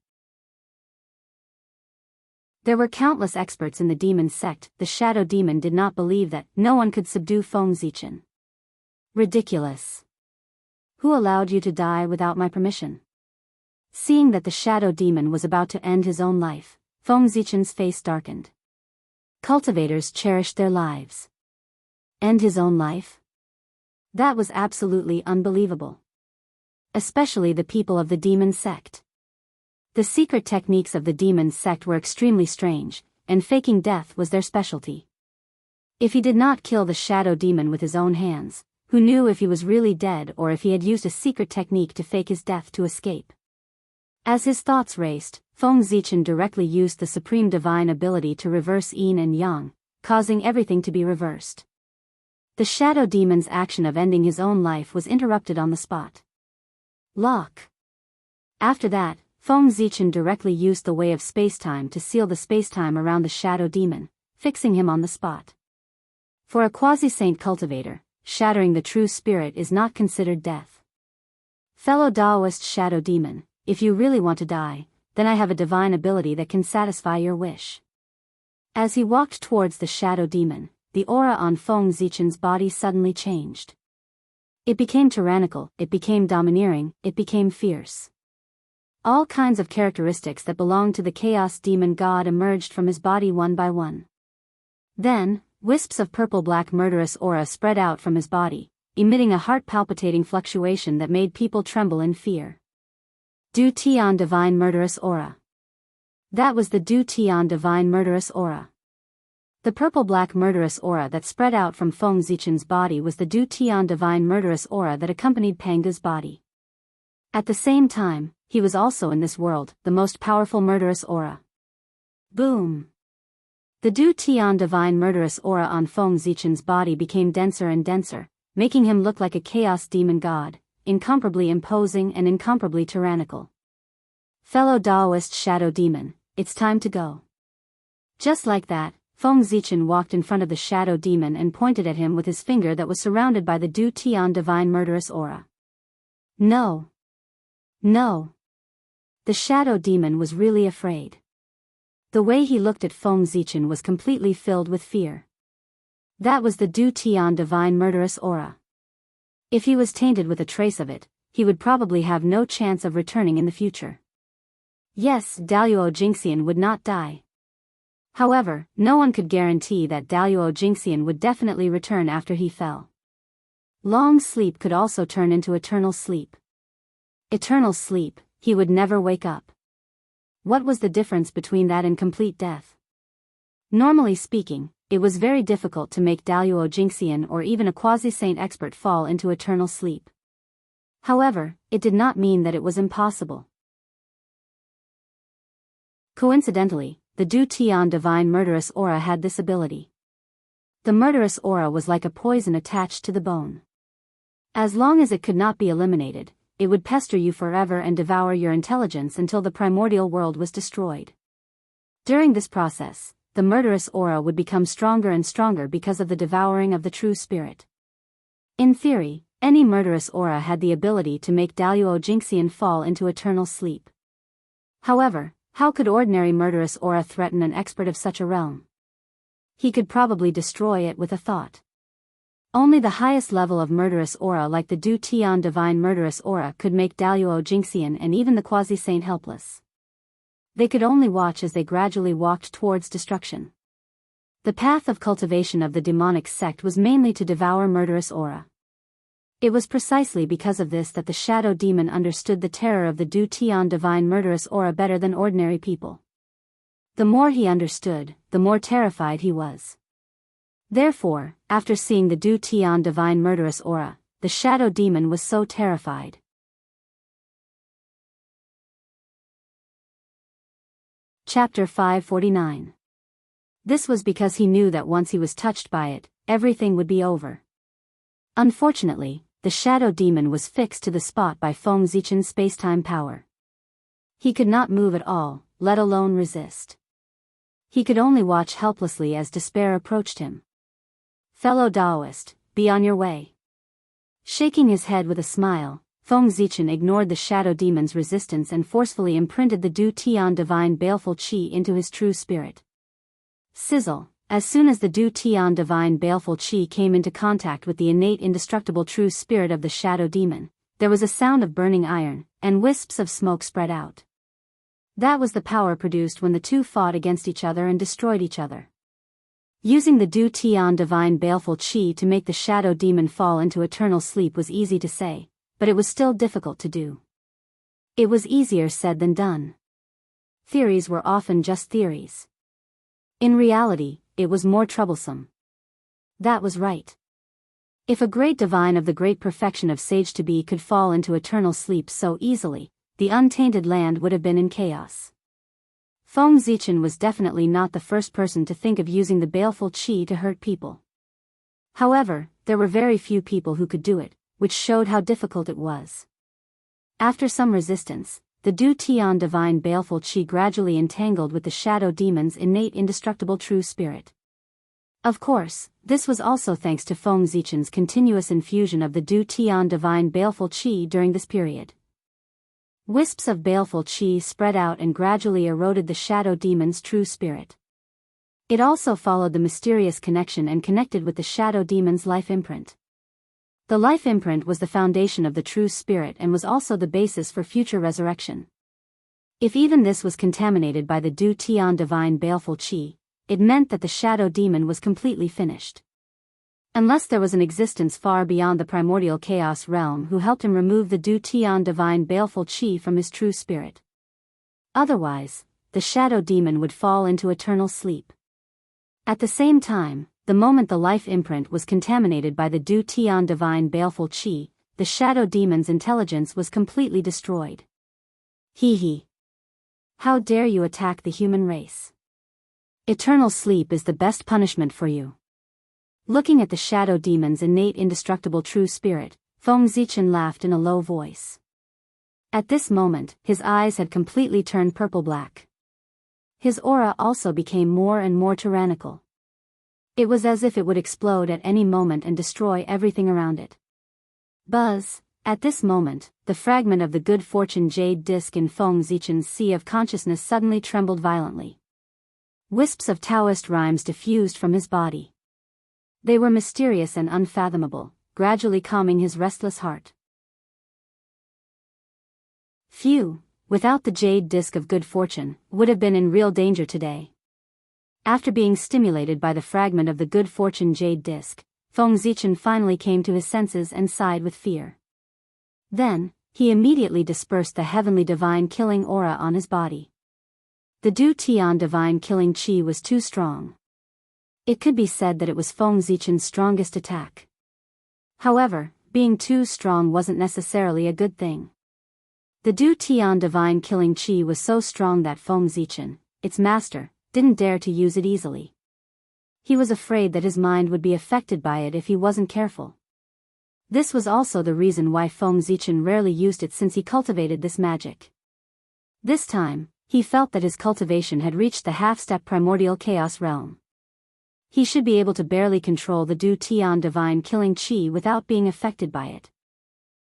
There were countless experts in the demon sect. The shadow demon did not believe that no one could subdue Feng Zichen. Ridiculous. Who allowed you to die without my permission? Seeing that the shadow demon was about to end his own life, Feng Zichen's face darkened. Cultivators cherished their lives. End his own life? That was absolutely unbelievable. Especially the people of the demon sect. The secret techniques of the demon's sect were extremely strange, and faking death was their specialty. If he did not kill the shadow demon with his own hands, who knew if he was really dead or if he had used a secret technique to fake his death to escape? As his thoughts raced, Feng Zichen directly used the supreme divine ability to reverse yin and yang, causing everything to be reversed. The shadow demon's action of ending his own life was interrupted on the spot. Lock. After that, Feng Zichen directly used the way of spacetime to seal the spacetime around the shadow demon, fixing him on the spot. For a quasi-saint cultivator, shattering the true spirit is not considered death. Fellow Daoist shadow demon, if you really want to die, then I have a divine ability that can satisfy your wish. As he walked towards the shadow demon, the aura on Feng Zichen's body suddenly changed. It became tyrannical, it became domineering, it became fierce. All kinds of characteristics that belonged to the chaos demon god emerged from his body one by one. Then, wisps of purple-black murderous aura spread out from his body, emitting a heart-palpitating fluctuation that made people tremble in fear. Du Tian Divine Murderous Aura. That was the Du Tian Divine Murderous Aura. The purple-black murderous aura that spread out from Feng Zichen's body was the Du Tian Divine Murderous Aura that accompanied Panga's body. At the same time, he was also in this world, the most powerful murderous aura. Boom! The Du Tian Divine Murderous Aura on Feng Zichen's body became denser and denser, making him look like a chaos demon god, incomparably imposing and incomparably tyrannical. Fellow Daoist shadow demon, it's time to go. Just like that, Feng Zichen walked in front of the shadow demon and pointed at him with his finger that was surrounded by the Du Tian Divine Murderous Aura. No. No. The shadow demon was really afraid. The way he looked at Feng Zichen was completely filled with fear. That was the Du Tian Divine Murderous Aura. If he was tainted with a trace of it, he would probably have no chance of returning in the future. Yes, Daoist Xianxia would not die. However, no one could guarantee that Daoist Xianxia would definitely return after he fell. Long sleep could also turn into eternal sleep. Eternal sleep, he would never wake up. What was the difference between that and complete death? Normally speaking, it was very difficult to make Daoist Xianxia or even a quasi-saint expert fall into eternal sleep. However, it did not mean that it was impossible. Coincidentally, the Du Tian Divine Murderous Aura had this ability. The murderous aura was like a poison attached to the bone. As long as it could not be eliminated, it would pester you forever and devour your intelligence until the primordial world was destroyed. During this process, the murderous aura would become stronger and stronger because of the devouring of the true spirit. In theory, any murderous aura had the ability to make Daoist Xianxia fall into eternal sleep. However, how could ordinary murderous aura threaten an expert of such a realm? He could probably destroy it with a thought. Only the highest level of murderous aura like the Du Tian Divine Murderous Aura could make Daoist Xianxia and even the quasi-saint helpless. They could only watch as they gradually walked towards destruction. The path of cultivation of the demonic sect was mainly to devour murderous aura. It was precisely because of this that the shadow demon understood the terror of the Du Tian Divine Murderous Aura better than ordinary people. The more he understood, the more terrified he was. Therefore, after seeing the Du Tian Divine Murderous Aura, the shadow demon was so terrified. Chapter 549. This was because he knew that once he was touched by it, everything would be over. Unfortunately, the shadow demon was fixed to the spot by Feng Zichen's spacetime power. He could not move at all, let alone resist. He could only watch helplessly as despair approached him. Fellow Daoist, be on your way. Shaking his head with a smile, Feng Zichen ignored the shadow demon's resistance and forcefully imprinted the Du Tian Divine Baleful Qi into his true spirit. Sizzle! As soon as the Du Tian Divine Baleful Qi came into contact with the innate indestructible true spirit of the shadow demon, there was a sound of burning iron, and wisps of smoke spread out. That was the power produced when the two fought against each other and destroyed each other. Using the Du Tian Divine Baleful Qi to make the shadow demon fall into eternal sleep was easy to say, but it was still difficult to do. It was easier said than done. theories were often just theories. In reality, it was more troublesome. That was right. If a great divine of the great perfection of sage-to-be could fall into eternal sleep so easily, the untainted land would have been in chaos. Feng Zichen was definitely not the first person to think of using the baleful qi to hurt people. However, there were very few people who could do it, which showed how difficult it was. After some resistance, the Du Tian divine baleful qi gradually entangled with the shadow demon's innate indestructible true spirit. Of course, this was also thanks to Feng Zichen's continuous infusion of the Du Tian divine baleful qi during this period. Wisps of baleful qi spread out and gradually eroded the shadow demon's true spirit. It also followed the mysterious connection and connected with the shadow demon's life imprint. The life imprint was the foundation of the true spirit and was also the basis for future resurrection. If even this was contaminated by the Du Tian divine baleful qi, it meant that the shadow demon was completely finished. Unless there was an existence far beyond the primordial chaos realm who helped him remove the Du Tian divine baleful qi from his true spirit. Otherwise, the shadow demon would fall into eternal sleep. At the same time, the moment the life imprint was contaminated by the Du Tian divine baleful qi, the shadow demon's intelligence was completely destroyed. Hee. How dare you attack the human race? Eternal sleep is the best punishment for you. Looking at the shadow demon's innate indestructible true spirit, Feng Zichen laughed in a low voice. At this moment, his eyes had completely turned purple-black. His aura also became more and more tyrannical. It was as if it would explode at any moment and destroy everything around it. Buzz! At this moment, the fragment of the good fortune jade disc in Feng Zichen's sea of consciousness suddenly trembled violently. Wisps of Daoist rhymes diffused from his body. They were mysterious and unfathomable, gradually calming his restless heart. Phew, without the jade disc of good fortune, would have been in real danger today. After being stimulated by the fragment of the good fortune jade disc, Feng Zichen finally came to his senses and sighed with fear. Then, he immediately dispersed the heavenly divine killing aura on his body. The Du Tian divine killing qi was too strong. It could be said that it was Feng Zichen's strongest attack. However, being too strong wasn't necessarily a good thing. The Du Tian divine killing qi was so strong that Feng Zichen, its master, didn't dare to use it easily. He was afraid that his mind would be affected by it if he wasn't careful. This was also the reason why Feng Zichen rarely used it since he cultivated this magic. This time, he felt that his cultivation had reached the half-step primordial chaos realm. He should be able to barely control the Du Tian divine killing qi without being affected by it.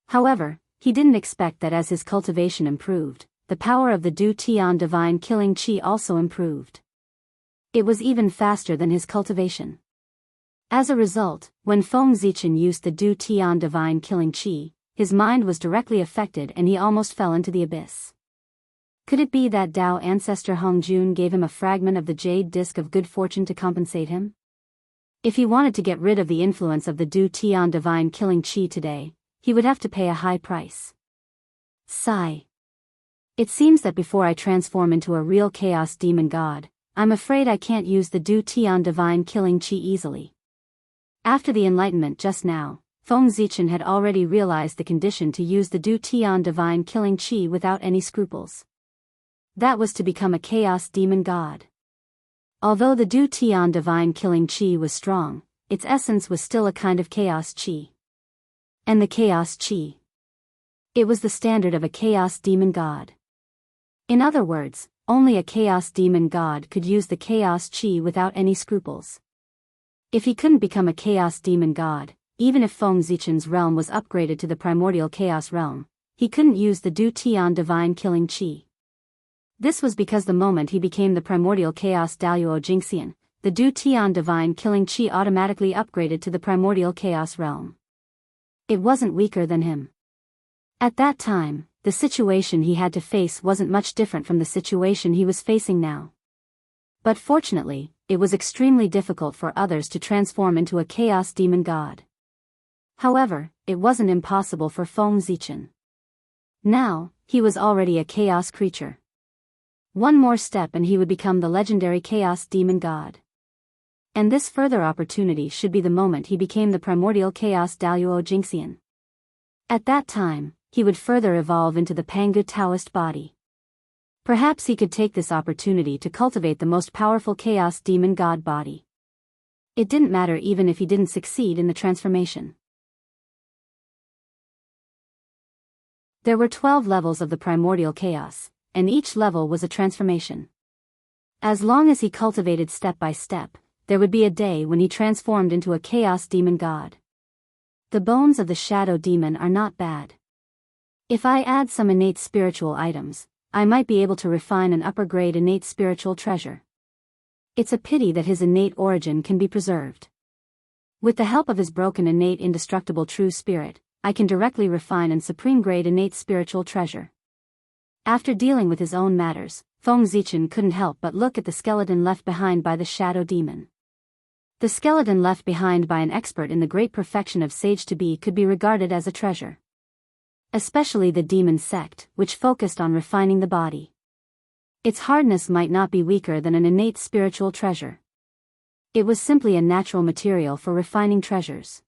However, he didn't expect that as his cultivation improved, the power of the Du Tian divine killing qi also improved. It was even faster than his cultivation. As a result, when Feng Zichen used the Du Tian divine killing qi, his mind was directly affected and he almost fell into the abyss. Could it be that Dao ancestor Hongjun gave him a fragment of the jade disc of good fortune to compensate him? If he wanted to get rid of the influence of the Du Tian divine killing qi today, he would have to pay a high price. Sigh. It seems that before I transform into a real chaos demon god, I'm afraid I can't use the Du Tian divine killing qi easily. After the enlightenment just now, Feng Zichen had already realized the condition to use the Du Tian divine killing qi without any scruples. That was to become a chaos demon god. Although the Du Tian divine killing qi was strong, its essence was still a kind of chaos qi. And the chaos qi. It was the standard of a chaos demon god. In other words, only a chaos demon god could use the chaos qi without any scruples. If he couldn't become a chaos demon god, even if Feng Zichen's realm was upgraded to the primordial chaos realm, he couldn't use the Du Tian divine killing qi. This was because the moment he became the primordial chaos Daoist Jingxian, the Du Tian divine killing qi automatically upgraded to the primordial chaos realm. It wasn't weaker than him. At that time, the situation he had to face wasn't much different from the situation he was facing now. But fortunately, it was extremely difficult for others to transform into a chaos demon god. However, it wasn't impossible for Feng Zichen. Now, he was already a chaos creature. One more step and he would become the legendary Chaos Demon God. And this further opportunity should be the moment he became the primordial Chaos Daoist Jingxian. At that time, he would further evolve into the Pangu Taoist body. Perhaps he could take this opportunity to cultivate the most powerful Chaos Demon God body. It didn't matter even if he didn't succeed in the transformation. There were 12 levels of the primordial chaos, and each level was a transformation. As long as he cultivated step by step, there would be a day when he transformed into a Chaos Demon God. The bones of the Shadow Demon are not bad. If I add some innate spiritual items, I might be able to refine an upper-grade innate spiritual treasure. It's a pity that his innate origin can be preserved. With the help of his broken innate indestructible true spirit, I can directly refine an supreme-grade innate spiritual treasure. After dealing with his own matters, Feng Zichen couldn't help but look at the skeleton left behind by the Shadow Demon. The skeleton left behind by an expert in the great perfection of sage-to-be could be regarded as a treasure. Especially the demon sect, which focused on refining the body. Its hardness might not be weaker than an innate spiritual treasure. It was simply a natural material for refining treasures.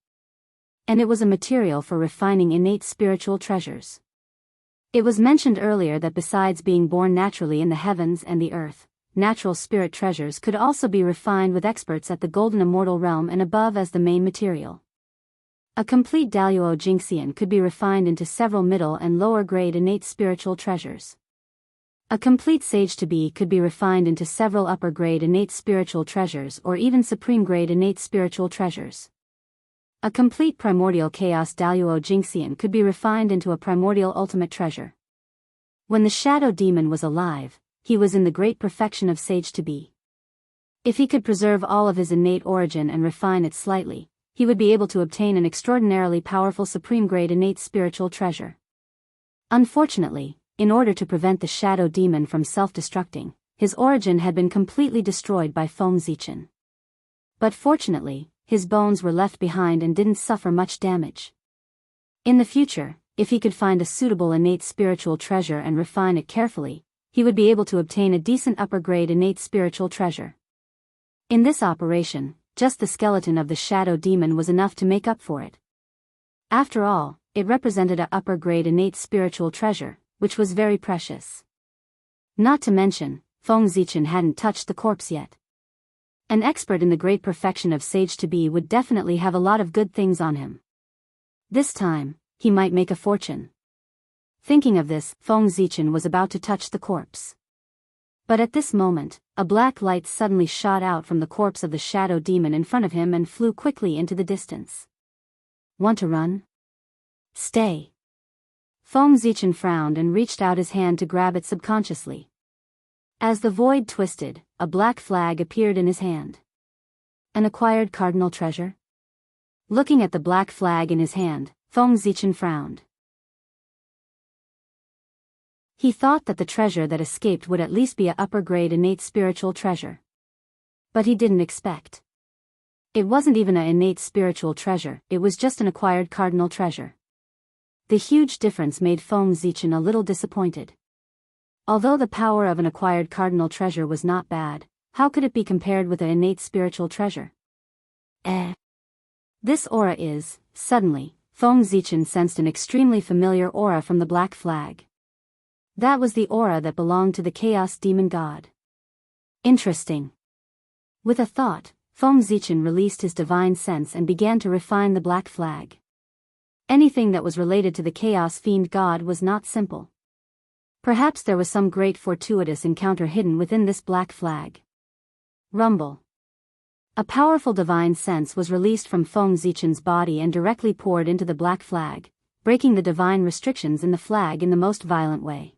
And it was a material for refining innate spiritual treasures. It was mentioned earlier that besides being born naturally in the heavens and the earth, natural spirit treasures could also be refined with experts at the golden immortal realm and above as the main material. A complete Daoist Jingxian could be refined into several middle and lower grade innate spiritual treasures. A complete sage-to-be could be refined into several upper grade innate spiritual treasures or even supreme grade innate spiritual treasures. A complete primordial chaos Daoist Jingxian could be refined into a primordial ultimate treasure. When the Shadow Demon was alive, he was in the great perfection of sage-to-be. If he could preserve all of his innate origin and refine it slightly, he would be able to obtain an extraordinarily powerful supreme-grade innate spiritual treasure. Unfortunately, in order to prevent the Shadow Demon from self-destructing, his origin had been completely destroyed by Feng Zichen. But fortunately, his bones were left behind and didn't suffer much damage. In the future, if he could find a suitable innate spiritual treasure and refine it carefully, he would be able to obtain a decent upper-grade innate spiritual treasure. In this operation, just the skeleton of the Shadow Demon was enough to make up for it. After all, it represented an upper-grade innate spiritual treasure, which was very precious. Not to mention, Feng Zichen hadn't touched the corpse yet. An expert in the great perfection of sage-to-be would definitely have a lot of good things on him. This time, he might make a fortune. Thinking of this, Feng Zichen was about to touch the corpse. But at this moment, a black light suddenly shot out from the corpse of the Shadow Demon in front of him and flew quickly into the distance. Want to run? Stay. Feng Zichen frowned and reached out his hand to grab it subconsciously. As the void twisted, a black flag appeared in his hand. An acquired cardinal treasure? Looking at the black flag in his hand, Feng Zichen frowned. He thought that the treasure that escaped would at least be a upper-grade innate spiritual treasure. But he didn't expect. It wasn't even an innate spiritual treasure, it was just an acquired cardinal treasure. The huge difference made Feng Zichen a little disappointed. Although the power of an acquired cardinal treasure was not bad, how could it be compared with an innate spiritual treasure? This aura is, suddenly, Feng Zichen sensed an extremely familiar aura from the black flag. That was the aura that belonged to the Chaos Demon God. Interesting. With a thought, Feng Zichen released his divine sense and began to refine the black flag. Anything that was related to the Chaos Fiend God was not simple. Perhaps there was some great fortuitous encounter hidden within this black flag. Rumble. A powerful divine sense was released from Feng Zichen's body and directly poured into the black flag, breaking the divine restrictions in the flag in the most violent way.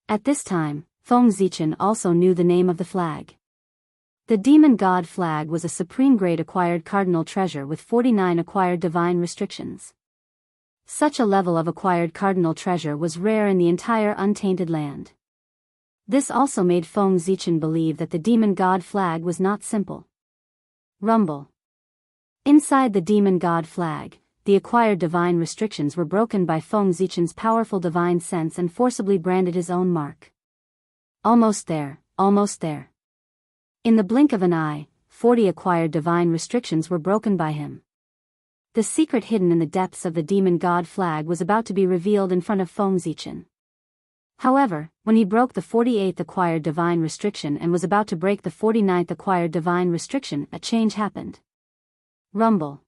At this time, Feng Zichen also knew the name of the flag. The Demon God flag was a supreme-grade acquired cardinal treasure with 49 acquired divine restrictions. Such a level of acquired cardinal treasure was rare in the entire untainted land. This also made Feng Zichen believe that the Demon God flag was not simple. Rumble. Inside the Demon God flag, the acquired divine restrictions were broken by Feng Zichen's powerful divine sense and forcibly branded his own mark. Almost there, almost there. In the blink of an eye, 40 acquired divine restrictions were broken by him. The secret hidden in the depths of the demon god flag was about to be revealed in front of Feng Zichen. However, when he broke the 48th acquired divine restriction and was about to break the 49th acquired divine restriction, a change happened. Rumble.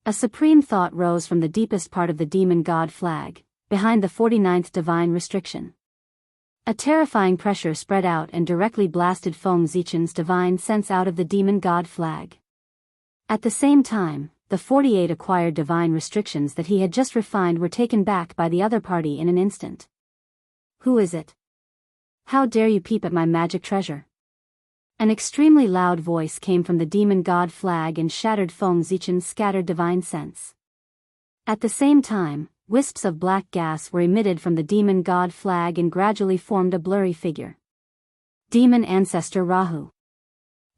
A supreme thought rose from the deepest part of the demon god flag, behind the 49th divine restriction. A terrifying pressure spread out and directly blasted Feng Zichen's divine sense out of the demon god flag. At the same time, the 48 acquired divine restrictions that he had just refined were taken back by the other party in an instant. Who is it? How dare you peep at my magic treasure? An extremely loud voice came from the demon god flag and shattered Feng Zichen's scattered divine sense. At the same time, wisps of black gas were emitted from the demon god flag and gradually formed a blurry figure. Demon Ancestor Rahu.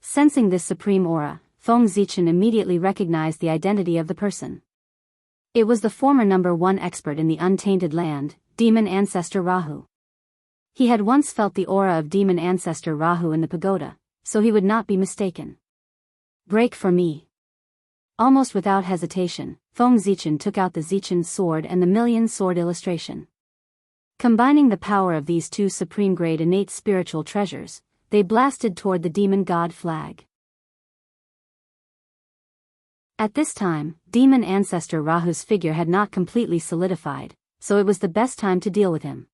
Sensing this supreme aura, Feng Zichen immediately recognized the identity of the person. It was the former #1 expert in the untainted land, Demon Ancestor Rahu. He had once felt the aura of Demon Ancestor Rahu in the pagoda, so he would not be mistaken. Break for me. Almost without hesitation, Feng Zichen took out the Zichen sword and the million sword illustration. Combining the power of these two supreme-grade innate spiritual treasures, they blasted toward the demon god flag. At this time, Demon Ancestor Rahu's figure had not completely solidified, so it was the best time to deal with him.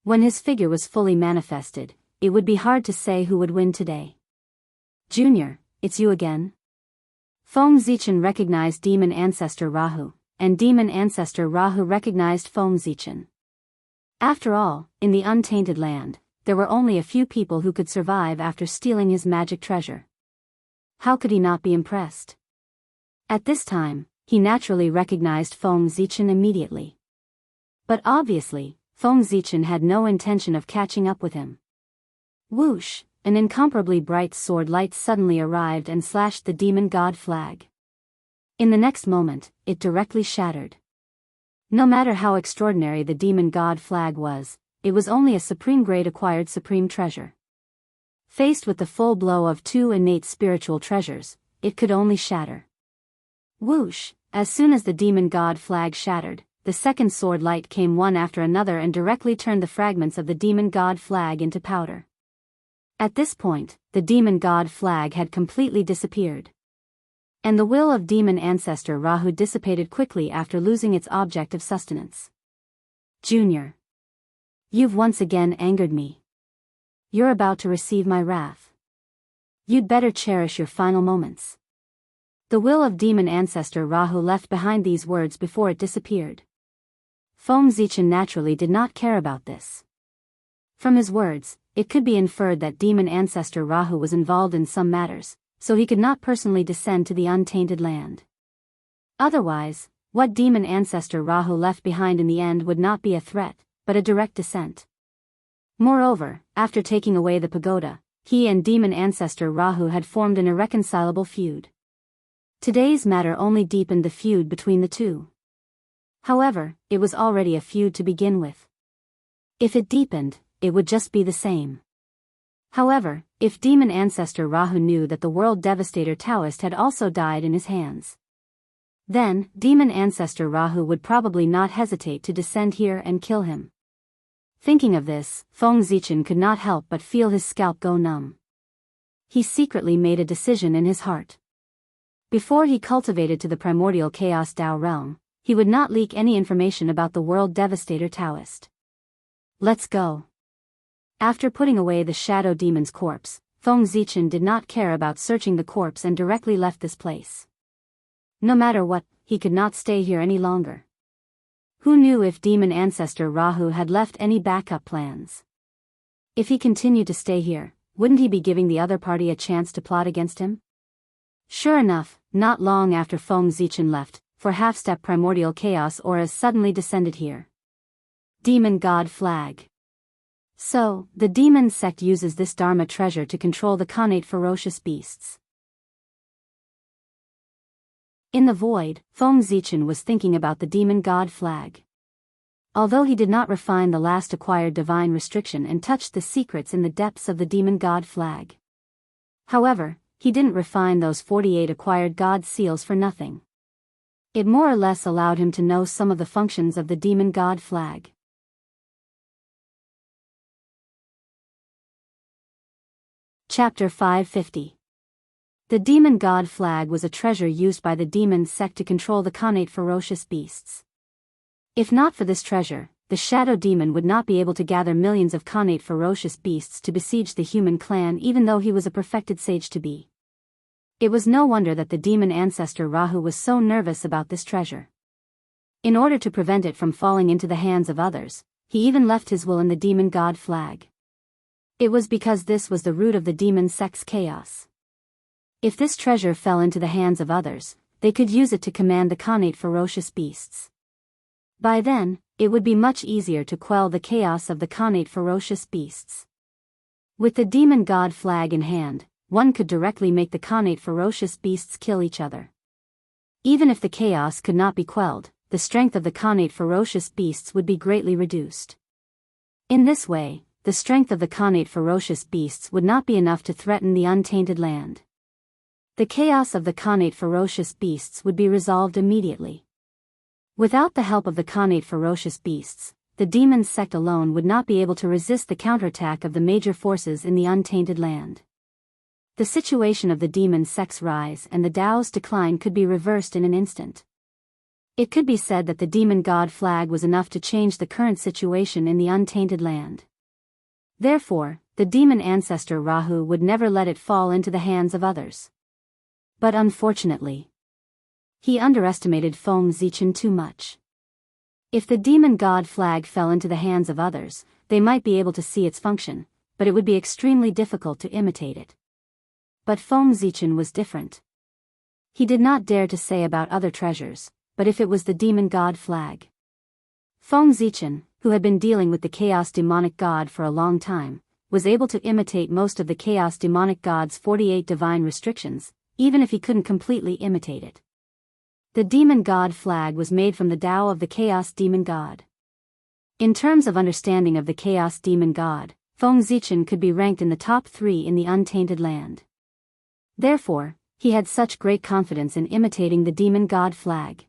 When his figure was fully manifested, it would be hard to say who would win today. Junior, it's you again? Feng Zichen recognized Demon Ancestor Rahu, and Demon Ancestor Rahu recognized Feng Zichen. After all, in the untainted land, there were only a few people who could survive after stealing his magic treasure. How could he not be impressed? At this time, he naturally recognized Feng Zichen immediately. But obviously, Feng Zichen had no intention of catching up with him. Whoosh, an incomparably bright sword light suddenly arrived and slashed the demon god flag. In the next moment, it directly shattered. No matter how extraordinary the demon god flag was, it was only a supreme-grade acquired supreme treasure. Faced with the full blow of two innate spiritual treasures, it could only shatter. Whoosh, as soon as the demon god flag shattered, the second sword light came one after another and directly turned the fragments of the demon god flag into powder. At this point, the demon god flag had completely disappeared. And the will of Demon Ancestor Rahu dissipated quickly after losing its object of sustenance. Junior. You've once again angered me. You're about to receive my wrath. You'd better cherish your final moments. The will of Demon Ancestor Rahu left behind these words before it disappeared. Feng Zichen naturally did not care about this. From his words, it could be inferred that Demon Ancestor Rahu was involved in some matters, so he could not personally descend to the untainted land. Otherwise, what Demon Ancestor Rahu left behind in the end would not be a threat, but a direct descent. Moreover, after taking away the pagoda, he and Demon Ancestor Rahu had formed an irreconcilable feud. Today's matter only deepened the feud between the two. However, it was already a feud to begin with. If it deepened, it would just be the same. However, if Demon Ancestor Rahu knew that the World Devastator Daoist had also died in his hands, then Demon Ancestor Rahu would probably not hesitate to descend here and kill him. Thinking of this, Feng Zichen could not help but feel his scalp go numb. He secretly made a decision in his heart. Before he cultivated to the primordial chaos Dao realm, he would not leak any information about the World Devastator Daoist. Let's go. After putting away the Shadow Demon's corpse, Feng Zichen did not care about searching the corpse and directly left this place. No matter what, he could not stay here any longer. Who knew if Demon Ancestor Rahu had left any backup plans? If he continued to stay here, wouldn't he be giving the other party a chance to plot against him? Sure enough, not long after Feng Zichen left, for half-step primordial chaos auras suddenly descended here. Demon God Flag. So, the demon sect uses this Dharma treasure to control the Khanate ferocious beasts. In the void, Feng Zichen was thinking about the demon god flag. Although he did not refine the last acquired divine restriction and touched the secrets in the depths of the demon god flag. However, he didn't refine those 48 acquired god seals for nothing. It more or less allowed him to know some of the functions of the demon god flag. Chapter 550. The demon god flag was a treasure used by the demon sect to control the Khanate ferocious beasts. If not for this treasure, the shadow demon would not be able to gather millions of Khanate ferocious beasts to besiege the human clan even though he was a perfected sage to be. It was no wonder that the demon ancestor Rahu was so nervous about this treasure. In order to prevent it from falling into the hands of others, he even left his will in the demon god flag. It was because this was the root of the demon sect's chaos. If this treasure fell into the hands of others, they could use it to command the Khanate ferocious beasts. By then, it would be much easier to quell the chaos of the Khanate ferocious beasts. With the demon god flag in hand, one could directly make the Khanate ferocious beasts kill each other. Even if the chaos could not be quelled, the strength of the Khanate ferocious beasts would be greatly reduced. In this way, the strength of the Khanate ferocious beasts would not be enough to threaten the untainted land. The chaos of the Khanate ferocious beasts would be resolved immediately. Without the help of the Khanate ferocious beasts, the demon sect alone would not be able to resist the counterattack of the major forces in the untainted land. The situation of the demon sect's rise and the Dao's decline could be reversed in an instant. It could be said that the demon god flag was enough to change the current situation in the untainted land. Therefore, the demon ancestor Rahu would never let it fall into the hands of others. But unfortunately, he underestimated Feng Zichen too much. If the demon god flag fell into the hands of others, they might be able to see its function, but it would be extremely difficult to imitate it. But Feng Zichen was different. He did not dare to say about other treasures, but if it was the demon god flag. Feng Zichen, who had been dealing with the chaos demonic god for a long time, was able to imitate most of the chaos demonic god's 48 divine restrictions, even if he couldn't completely imitate it. The demon god flag was made from the Tao of the chaos demon god. In terms of understanding of the chaos demon god, Feng Zichen could be ranked in the top 3 in the untainted land. Therefore, he had such great confidence in imitating the demon god flag.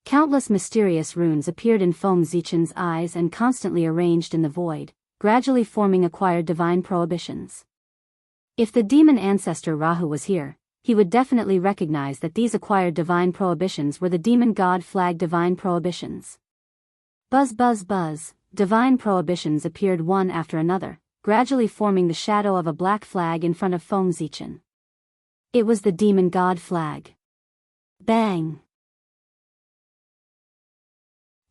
Countless mysterious runes appeared in Feng Zichen's eyes and constantly arranged in the void, gradually forming acquired divine prohibitions. If the demon ancestor Rahu was here, he would definitely recognize that these acquired divine prohibitions were the demon god flag divine prohibitions. Buzz buzz buzz, divine prohibitions appeared one after another, gradually forming the shadow of a black flag in front of Feng Zichen. It was the demon god flag. Bang!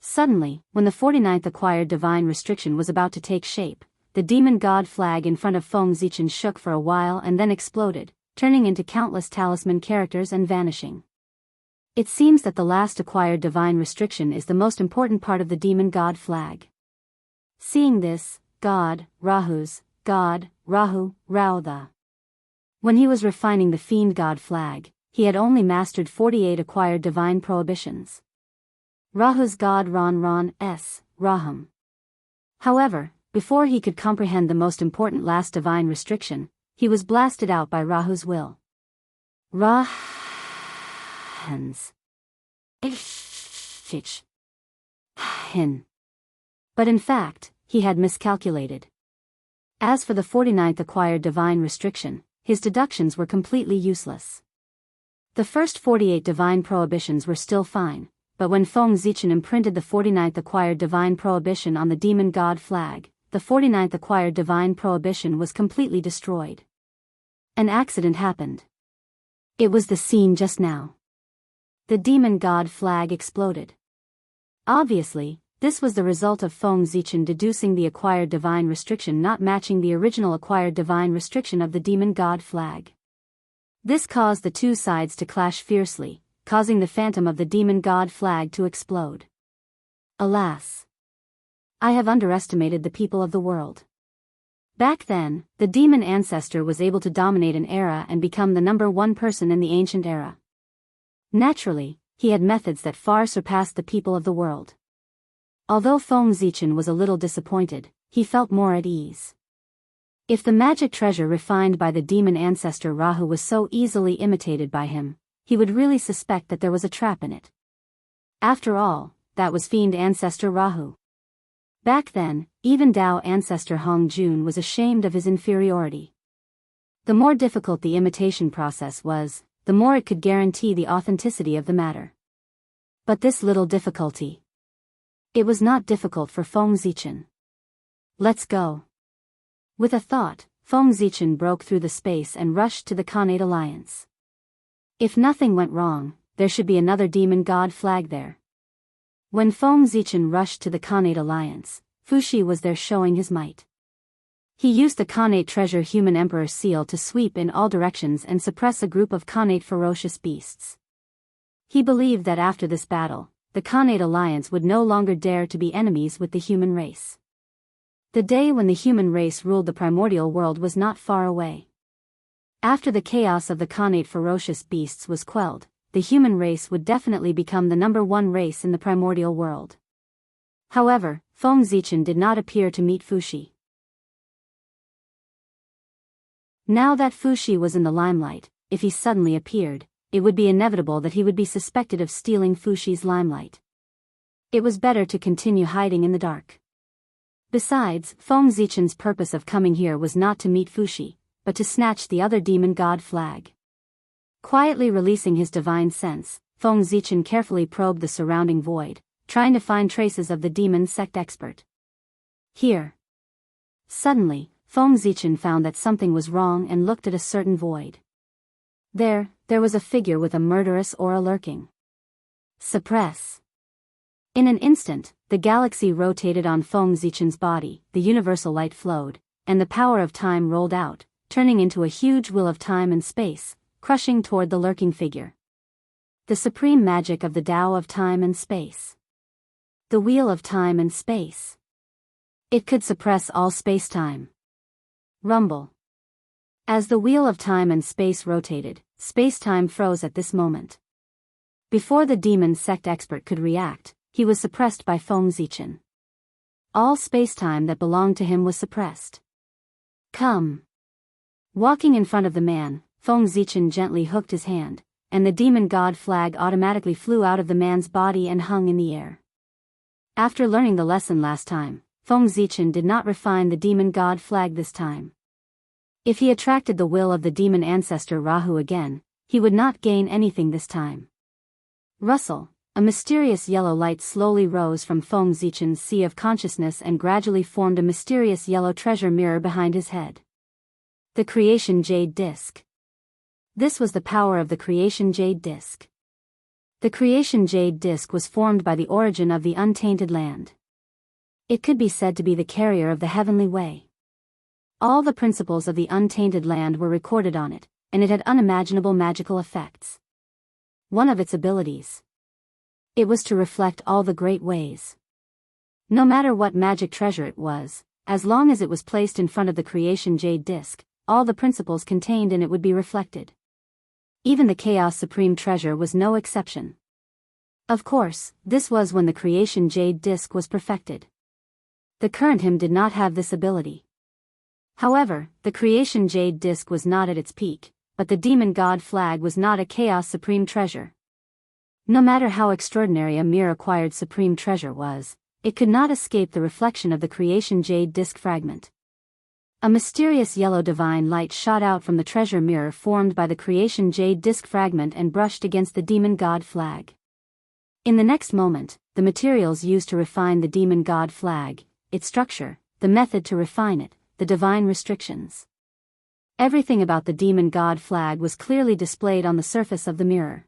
Suddenly, when the 49th acquired divine restriction was about to take shape, the demon god flag in front of Feng Zichen shook for a while and then exploded, turning into countless talisman characters and vanishing. It seems that the last acquired divine restriction is the most important part of the demon god flag. Seeing this, Rahu, Raudha. When he was refining the fiend god flag, he had only mastered 48 acquired divine prohibitions. Rahu's god Rahum. However, before he could comprehend the most important last divine restriction, he was blasted out by Rahu's will. Rahans. But in fact, he had miscalculated. As for the 49th acquired divine restriction, his deductions were completely useless. The first 48 divine prohibitions were still fine, but when Feng Zichen imprinted the 49th acquired divine prohibition on the demon god flag, the 49th acquired divine prohibition was completely destroyed. An accident happened. It was the scene just now. The demon god flag exploded. Obviously, this was the result of Feng Zichen deducing the acquired divine restriction not matching the original acquired divine restriction of the demon god flag. This caused the two sides to clash fiercely, causing the phantom of the demon god flag to explode. Alas! I have underestimated the people of the world. Back then, the demon ancestor was able to dominate an era and become the #1 person in the ancient era. Naturally, he had methods that far surpassed the people of the world. Although Feng Zichen was a little disappointed, he felt more at ease. If the magic treasure refined by the demon ancestor Rahu was so easily imitated by him, he would really suspect that there was a trap in it. After all, that was fiend ancestor Rahu. Back then, even Dao ancestor Hong Jun was ashamed of his inferiority. The more difficult the imitation process was, the more it could guarantee the authenticity of the matter. But this little difficulty. It was not difficult for Feng Zichen. Let's go. With a thought, Feng Zichen broke through the space and rushed to the Khanate Alliance. If nothing went wrong, there should be another demon god flag there. When Feng Zichen rushed to the Khanate Alliance, Fuxi was there showing his might. He used the Khanate treasure human emperor seal to sweep in all directions and suppress a group of Khanate ferocious beasts. He believed that after this battle, the Khanate Alliance would no longer dare to be enemies with the human race. The day when the human race ruled the primordial world was not far away. After the chaos of the Khanate ferocious beasts was quelled, the human race would definitely become the #1 race in the primordial world. However, Feng Zichen did not appear to meet Fuxi. Now that Fuxi was in the limelight, if he suddenly appeared, it would be inevitable that he would be suspected of stealing Fuxi's limelight. It was better to continue hiding in the dark. Besides, Feng Zichen's purpose of coming here was not to meet Fuxi, but to snatch the other demon god flag. Quietly releasing his divine sense, Feng Zichen carefully probed the surrounding void, trying to find traces of the demon sect expert. Here. Suddenly, Feng Zichen found that something was wrong and looked at a certain void. There was a figure with a murderous aura lurking. Suppress. In an instant, the galaxy rotated on Feng Zichen's body, the universal light flowed, and the power of time rolled out, turning into a huge wheel of time and space, crushing toward the lurking figure. The supreme magic of the Tao of time and space. The wheel of time and space. It could suppress all space-time. Rumble. As the wheel of time and space rotated, space-time froze at this moment. Before the demon sect expert could react, he was suppressed by Feng Zichen. All space-time that belonged to him was suppressed. Come. Walking in front of the man, Feng Zichen gently hooked his hand, and the demon god flag automatically flew out of the man's body and hung in the air. After learning the lesson last time, Feng Zichen did not refine the demon god flag this time. If he attracted the will of the demon ancestor Rahu again, he would not gain anything this time. Rustle, a mysterious yellow light slowly rose from Feng Zichen's sea of consciousness and gradually formed a mysterious yellow treasure mirror behind his head. The Creation Jade Disc. This was the power of the Creation Jade Disc. The Creation Jade Disc was formed by the origin of the untainted land. It could be said to be the carrier of the heavenly way. All the principles of the untainted land were recorded on it, and it had unimaginable magical effects. One of its abilities. It was to reflect all the great ways. No matter what magic treasure it was, as long as it was placed in front of the Creation Jade Disc, all the principles contained in it would be reflected. Even the Chaos Supreme Treasure was no exception. Of course, this was when the Creation Jade Disc was perfected. The current him did not have this ability. However, the Creation Jade Disc was not at its peak, but the Demon God Flag was not a Chaos Supreme Treasure. No matter how extraordinary a mere-acquired Supreme Treasure was, it could not escape the reflection of the Creation Jade Disc fragment. A mysterious yellow divine light shot out from the treasure mirror formed by the Creation Jade Disc fragment and brushed against the Demon God Flag. In the next moment, the materials used to refine the Demon God Flag, its structure, the method to refine it, the divine restrictions. Everything about the Demon God Flag was clearly displayed on the surface of the mirror.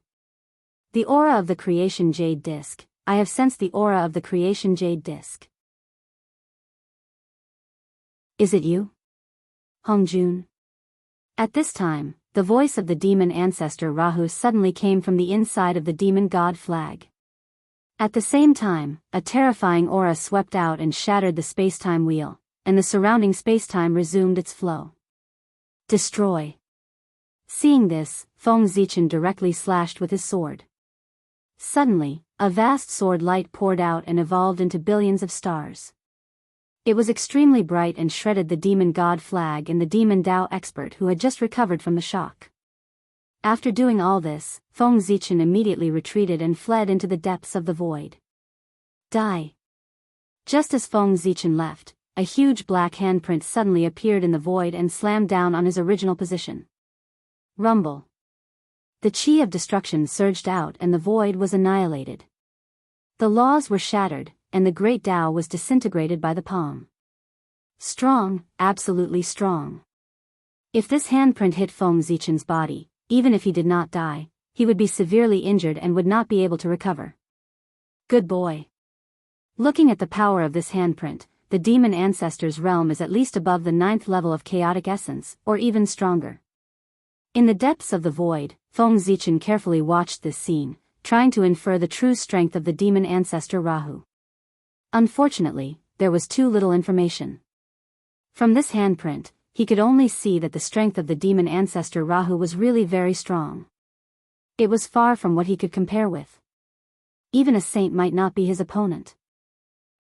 The aura of the Creation Jade Disc. I have sensed the aura of the Creation Jade Disc. Is it you? Hongjun. At this time, the voice of the demon ancestor Rahu suddenly came from the inside of the Demon God Flag. At the same time, a terrifying aura swept out and shattered the space-time wheel, and the surrounding space-time resumed its flow. Destroy. Seeing this, Feng Zichen directly slashed with his sword. Suddenly, a vast sword light poured out and evolved into billions of stars. It was extremely bright and shredded the demon god flag and the demon Dao expert who had just recovered from the shock. After doing all this, Feng Zichen immediately retreated and fled into the depths of the void. Die. Just as Feng Zichen left, a huge black handprint suddenly appeared in the void and slammed down on his original position. Rumble. The chi of destruction surged out and the void was annihilated. The laws were shattered, and the great Tao was disintegrated by the palm. Strong, absolutely strong. If this handprint hit Feng Zichen's body, even if he did not die, he would be severely injured and would not be able to recover. Good boy. Looking at the power of this handprint, the demon ancestor's realm is at least above the 9th level of chaotic essence, or even stronger. In the depths of the void, Feng Zichen carefully watched this scene, trying to infer the true strength of the demon ancestor Rahu. Unfortunately, there was too little information. From this handprint, he could only see that the strength of the demon ancestor Rahu was really very strong. It was far from what he could compare with. Even a saint might not be his opponent.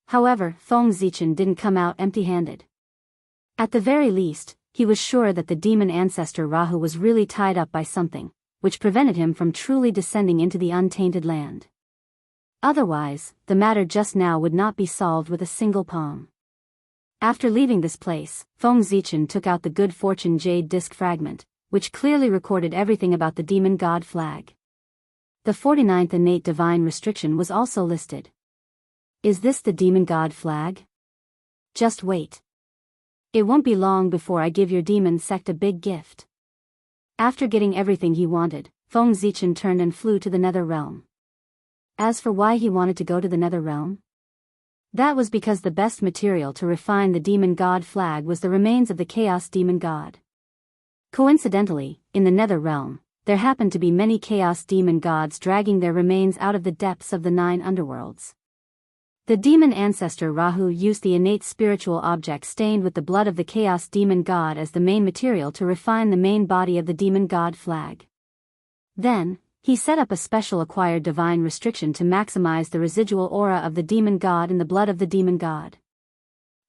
However, Feng Zichen didn't come out empty-handed. At the very least, he was sure that the demon ancestor Rahu was really tied up by something, which prevented him from truly descending into the untainted land. Otherwise, the matter just now would not be solved with a single palm. After leaving this place, Feng Zichen took out the Good Fortune Jade Disc fragment, which clearly recorded everything about the demon god flag. The 49th innate divine restriction was also listed. Is this the demon god flag? Just wait. It won't be long before I give your demon sect a big gift. After getting everything he wanted, Feng Zichen turned and flew to the Nether Realm. As for why he wanted to go to the Nether Realm, that was because the best material to refine the demon god flag was the remains of the chaos demon god. Coincidentally, in the Nether Realm, there happened to be many chaos demon gods dragging their remains out of the depths of the 9 underworlds. The demon ancestor Rahu used the innate spiritual object stained with the blood of the chaos demon god as the main material to refine the main body of the demon god flag. Then, he set up a special acquired divine restriction to maximize the residual aura of the demon god in the blood of the demon god.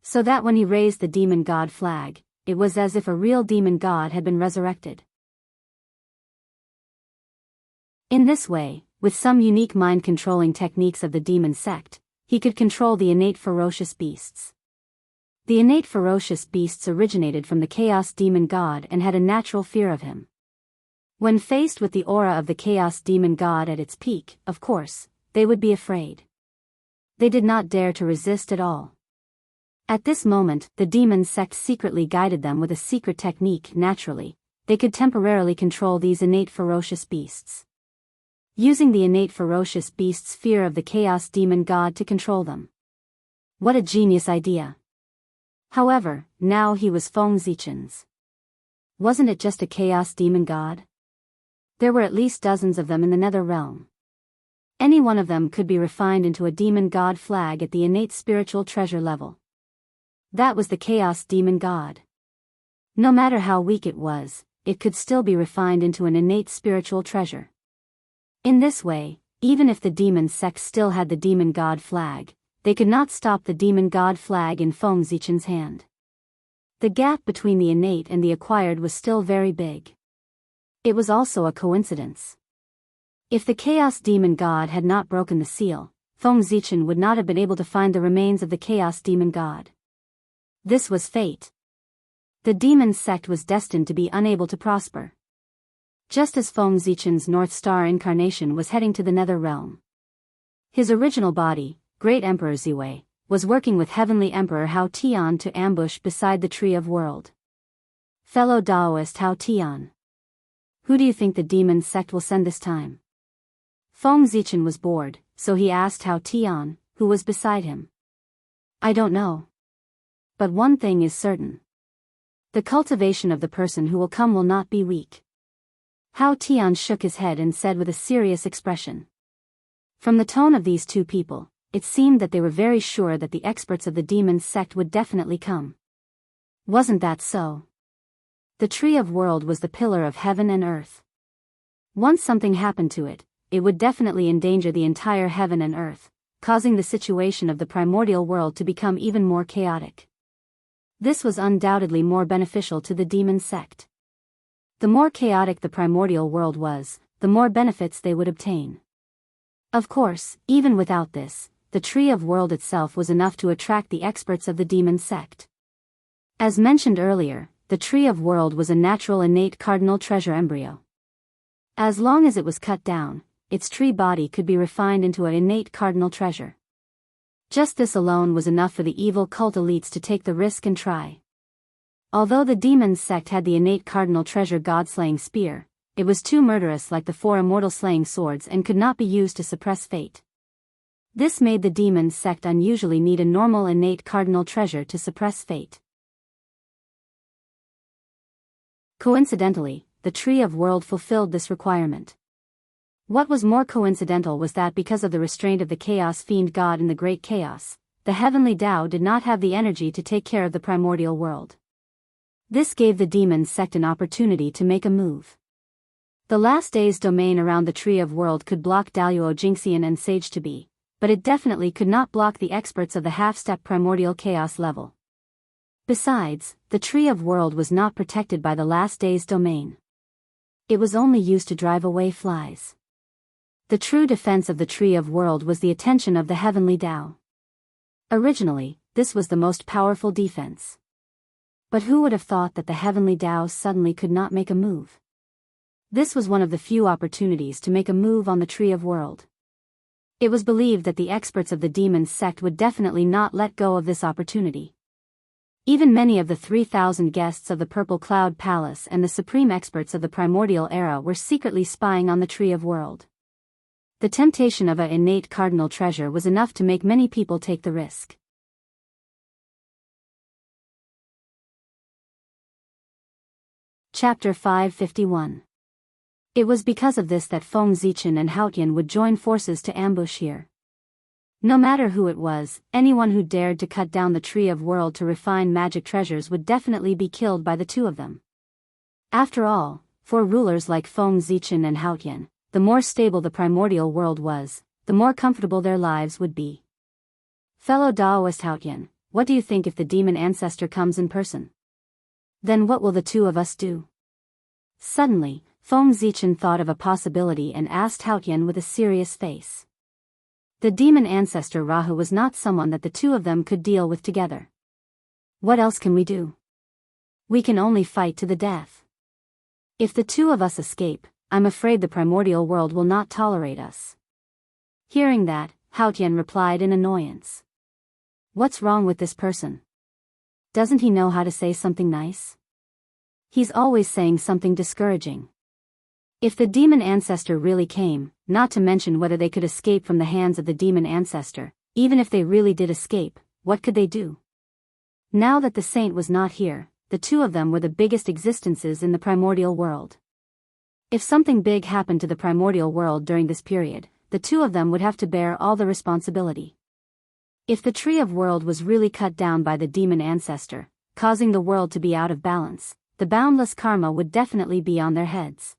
So that when he raised the demon god flag, it was as if a real demon god had been resurrected. In this way, with some unique mind-controlling techniques of the demon sect, he could control the innate ferocious beasts. The innate ferocious beasts originated from the chaos demon god and had a natural fear of him. When faced with the aura of the chaos demon god at its peak, of course, they would be afraid. They did not dare to resist at all. At this moment, the demon sect secretly guided them with a secret technique. Naturally, they could temporarily control these innate ferocious beasts. Using the innate ferocious beast's fear of the chaos demon god to control them. What a genius idea. However, now he was Feng Zichen's. Wasn't it just a chaos demon god? There were at least dozens of them in the Nether Realm. Any one of them could be refined into a demon god flag at the innate spiritual treasure level. That was the chaos demon god. No matter how weak it was, it could still be refined into an innate spiritual treasure. In this way, even if the demon sect still had the demon god flag, they could not stop the demon god flag in Feng Zichen's hand. The gap between the innate and the acquired was still very big. It was also a coincidence. If the chaos demon god had not broken the seal, Feng Zichen would not have been able to find the remains of the chaos demon god. This was fate. The demon sect was destined to be unable to prosper. Just as Feng Zichen's North Star incarnation was heading to the Nether Realm. His original body, Great Emperor Ziwei, was working with Heavenly Emperor Hao Tian to ambush beside the Tree of World. Fellow Daoist Hao Tian. Who do you think the demon sect will send this time? Feng Zichen was bored, so he asked Hao Tian, who was beside him. I don't know. But one thing is certain. The cultivation of the person who will come will not be weak. Hao Tian shook his head and said with a serious expression. From the tone of these two people, it seemed that they were very sure that the experts of the demon sect would definitely come. Wasn't that so? The Tree of World was the pillar of heaven and earth. Once something happened to it, it would definitely endanger the entire heaven and earth, causing the situation of the primordial world to become even more chaotic. This was undoubtedly more beneficial to the demon sect. The more chaotic the primordial world was, the more benefits they would obtain. Of course, even without this, the Tree of World itself was enough to attract the experts of the demon sect. As mentioned earlier, the Tree of World was a natural innate cardinal treasure embryo. As long as it was cut down, its tree body could be refined into an innate cardinal treasure. Just this alone was enough for the evil cult elites to take the risk and try. Although the demon sect had the innate cardinal treasure god-slaying spear, it was too murderous like the 4 immortal slaying swords and could not be used to suppress fate. This made the demon sect unusually need a normal innate cardinal treasure to suppress fate. Coincidentally, the Tree of World fulfilled this requirement. What was more coincidental was that because of the restraint of the Chaos Fiend God in the Great Chaos, the Heavenly Tao did not have the energy to take care of the primordial world. This gave the demon sect an opportunity to make a move. The last day's domain around the Tree of World could block Daoist Jingxian and Sage to be, but it definitely could not block the experts of the half-step primordial chaos level. Besides, the Tree of World was not protected by the last day's domain. It was only used to drive away flies. The true defense of the Tree of World was the attention of the Heavenly Tao. Originally, this was the most powerful defense. But who would have thought that the Heavenly Tao suddenly could not make a move? This was one of the few opportunities to make a move on the Tree of World. It was believed that the experts of the demon sect would definitely not let go of this opportunity. Even many of the 3,000 guests of the Purple Cloud Palace and the supreme experts of the primordial era were secretly spying on the Tree of World. The temptation of an innate cardinal treasure was enough to make many people take the risk. Chapter 551. It was because of this that Feng Zichen and Haotian would join forces to ambush here. No matter who it was, anyone who dared to cut down the Tree of World to refine magic treasures would definitely be killed by the two of them. After all, for rulers like Feng Zichen and Haotian, the more stable the primordial world was, the more comfortable their lives would be. Fellow Daoist Haotian, what do you think if the demon ancestor comes in person? Then what will the two of us do? Suddenly, Feng Zichen thought of a possibility and asked Haotian with a serious face. The demon ancestor Rahu was not someone that the two of them could deal with together. What else can we do? We can only fight to the death. If the two of us escape, I'm afraid the primordial world will not tolerate us. Hearing that, Haotian replied in annoyance. What's wrong with this person? Doesn't he know how to say something nice? He's always saying something discouraging. If the demon ancestor really came, not to mention whether they could escape from the hands of the demon ancestor, even if they really did escape, what could they do? Now that the saint was not here, the two of them were the biggest existences in the primordial world. If something big happened to the primordial world during this period, the two of them would have to bear all the responsibility. If the Tree of World was really cut down by the demon ancestor, causing the world to be out of balance, the boundless karma would definitely be on their heads.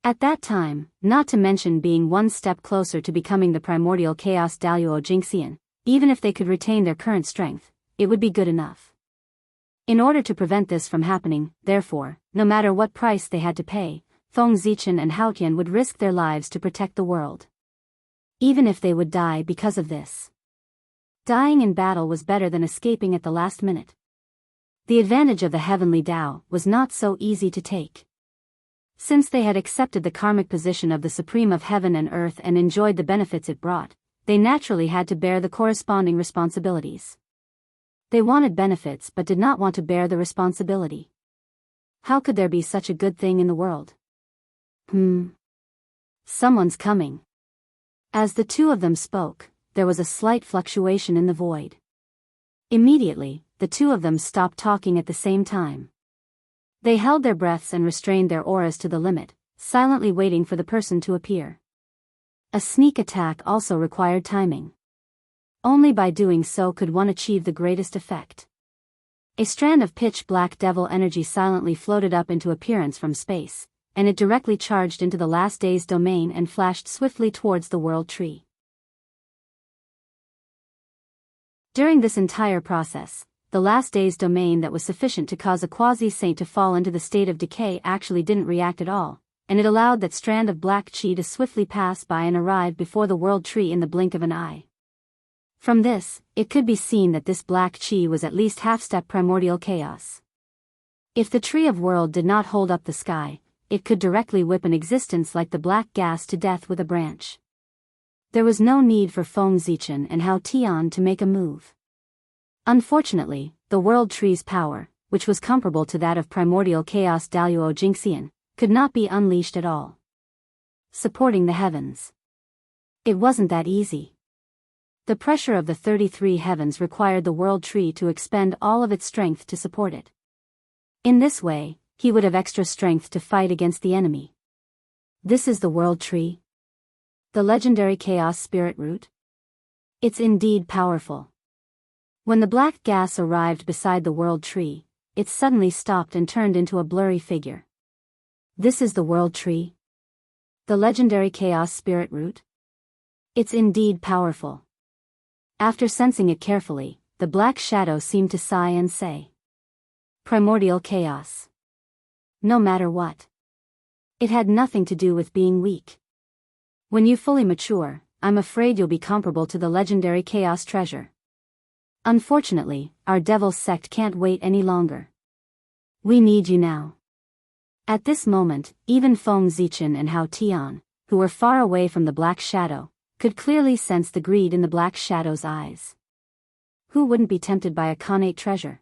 At that time, not to mention being one step closer to becoming the primordial chaos Daoist Jingxian, even if they could retain their current strength, it would be good enough. In order to prevent this from happening, therefore, no matter what price they had to pay, Feng Zichen and Haotian would risk their lives to protect the world. Even if they would die because of this. Dying in battle was better than escaping at the last minute. The advantage of the Heavenly Tao was not so easy to take. Since they had accepted the karmic position of the Supreme of Heaven and Earth and enjoyed the benefits it brought, they naturally had to bear the corresponding responsibilities. They wanted benefits but did not want to bear the responsibility. How could there be such a good thing in the world? Someone's coming. As the two of them spoke, there was a slight fluctuation in the void. Immediately, the two of them stopped talking at the same time. They held their breaths and restrained their auras to the limit, silently waiting for the person to appear. A sneak attack also required timing. Only by doing so could one achieve the greatest effect. A strand of pitch-black devil energy silently floated up into appearance from space, and it directly charged into the last day's domain and flashed swiftly towards the world tree. During this entire process, the last day's domain that was sufficient to cause a quasi-saint to fall into the state of decay actually didn't react at all, and it allowed that strand of black chi to swiftly pass by and arrive before the world tree in the blink of an eye. From this, it could be seen that this black chi was at least half-step primordial chaos. If the tree of world did not hold up the sky, it could directly whip an existence like the black gas to death with a branch. There was no need for Feng Zichen and Hao Tian to make a move. Unfortunately, the world tree's power, which was comparable to that of primordial chaos Daoist Jingxian, could not be unleashed at all. Supporting the heavens. It wasn't that easy. The pressure of the 33 heavens required the world tree to expend all of its strength to support it. In this way, he would have extra strength to fight against the enemy. This is the world tree. The legendary chaos spirit root. It's indeed powerful. When the black gas arrived beside the world tree, it suddenly stopped and turned into a blurry figure. This is the world tree. The legendary chaos spirit root. It's indeed powerful. After sensing it carefully, the black shadow seemed to sigh and say, "Primordial chaos. No matter what. It had nothing to do with being weak. When you fully mature, I'm afraid you'll be comparable to the legendary chaos treasure. Unfortunately, our devil's sect can't wait any longer. We need you now." At this moment, even Feng Zichen and Hao Tian, who were far away from the black shadow, could clearly sense the greed in the black shadow's eyes. Who wouldn't be tempted by a connate treasure?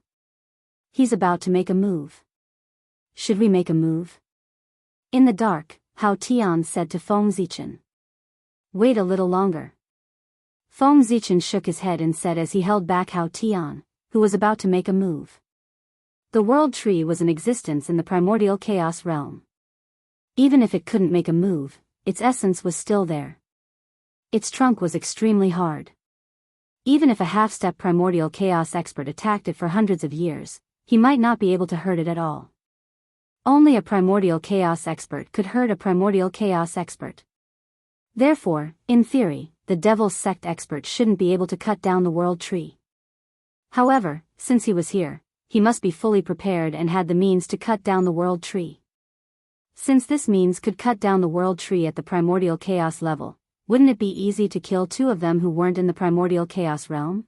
He's about to make a move. Should we make a move? In the dark, Hao Tian said to Feng Zichen. Wait a little longer. Feng Zichen shook his head and said as he held back Hao Tian, who was about to make a move. The world tree was in existence in the primordial chaos realm. Even if it couldn't make a move, its essence was still there. Its trunk was extremely hard. Even if a half-step primordial chaos expert attacked it for hundreds of years, he might not be able to hurt it at all. Only a primordial chaos expert could hurt a primordial chaos expert. Therefore, in theory, the devil's sect expert shouldn't be able to cut down the world tree. However, since he was here, he must be fully prepared and had the means to cut down the world tree. Since this means could cut down the world tree at the primordial chaos level, wouldn't it be easy to kill two of them who weren't in the primordial chaos realm?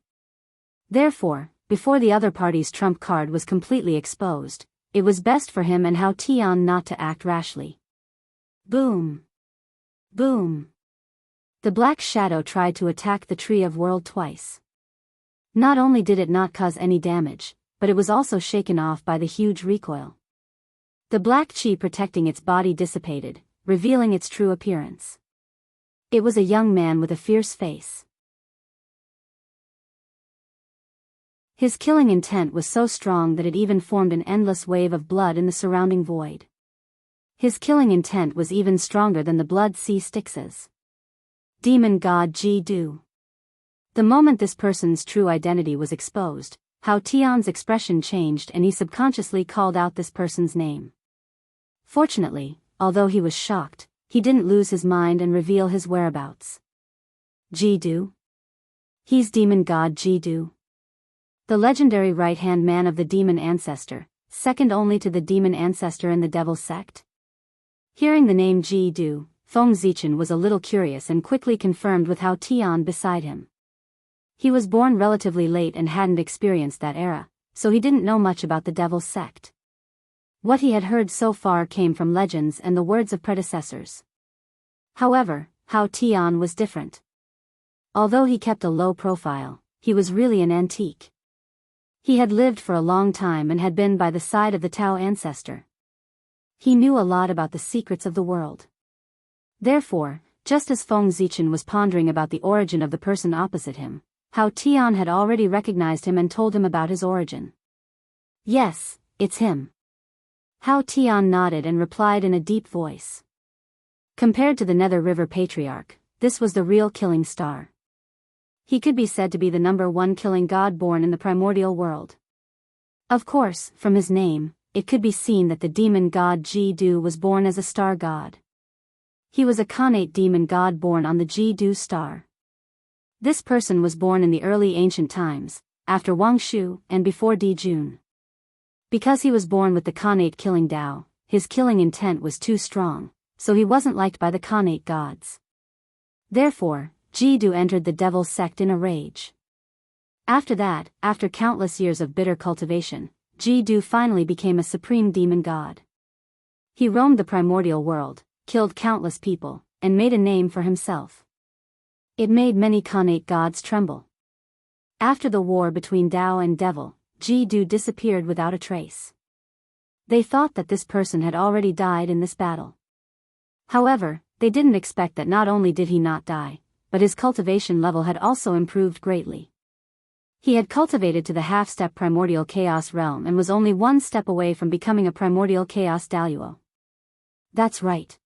Therefore, before the other party's trump card was completely exposed, it was best for him and Hao Tian not to act rashly. Boom! Boom! The black shadow tried to attack the tree of world twice. Not only did it not cause any damage, but it was also shaken off by the huge recoil. The black chi protecting its body dissipated, revealing its true appearance. It was a young man with a fierce face. His killing intent was so strong that it even formed an endless wave of blood in the surrounding void. His killing intent was even stronger than the blood sea Styx's. Demon God Ji Du. The moment this person's true identity was exposed, Hao Tian's expression changed and he subconsciously called out this person's name. Fortunately, although he was shocked, he didn't lose his mind and reveal his whereabouts. Ji Du? He's Demon God Ji Du. The legendary right-hand man of the demon ancestor, second only to the demon ancestor in the devil sect. Hearing the name Ji Du, Feng Zichen was a little curious and quickly confirmed with Hao Tian beside him. He was born relatively late and hadn't experienced that era, so he didn't know much about the devil sect. What he had heard so far came from legends and the words of predecessors. However, Hao Tian was different. Although he kept a low profile, he was really an antique. He had lived for a long time and had been by the side of the Tao ancestor. He knew a lot about the secrets of the world. Therefore, just as Feng Zichen was pondering about the origin of the person opposite him, Hao Tian had already recognized him and told him about his origin. Yes, it's him. Hao Tian nodded and replied in a deep voice. Compared to the Nether River Patriarch, this was the real killing star. He could be said to be the #1 killing god born in the primordial world. Of course, from his name, it could be seen that the demon god Jidu was born as a star god. He was a Khanate demon god born on the Jidu star. This person was born in the early ancient times, after Wangshu and before Dijun. Because he was born with the Khanate killing Dao, his killing intent was too strong, so he wasn't liked by the Khanate gods. Therefore, Jidu entered the devil sect in a rage. After that, after countless years of bitter cultivation, Jidu finally became a supreme demon god. He roamed the primordial world, killed countless people, and made a name for himself. It made many Khanate gods tremble. After the war between Dao and devil, Jidu disappeared without a trace. They thought that this person had already died in this battle. However, they didn't expect that not only did he not die, but his cultivation level had also improved greatly. He had cultivated to the half-step primordial chaos realm and was only one step away from becoming a primordial chaos Daoist. That's right.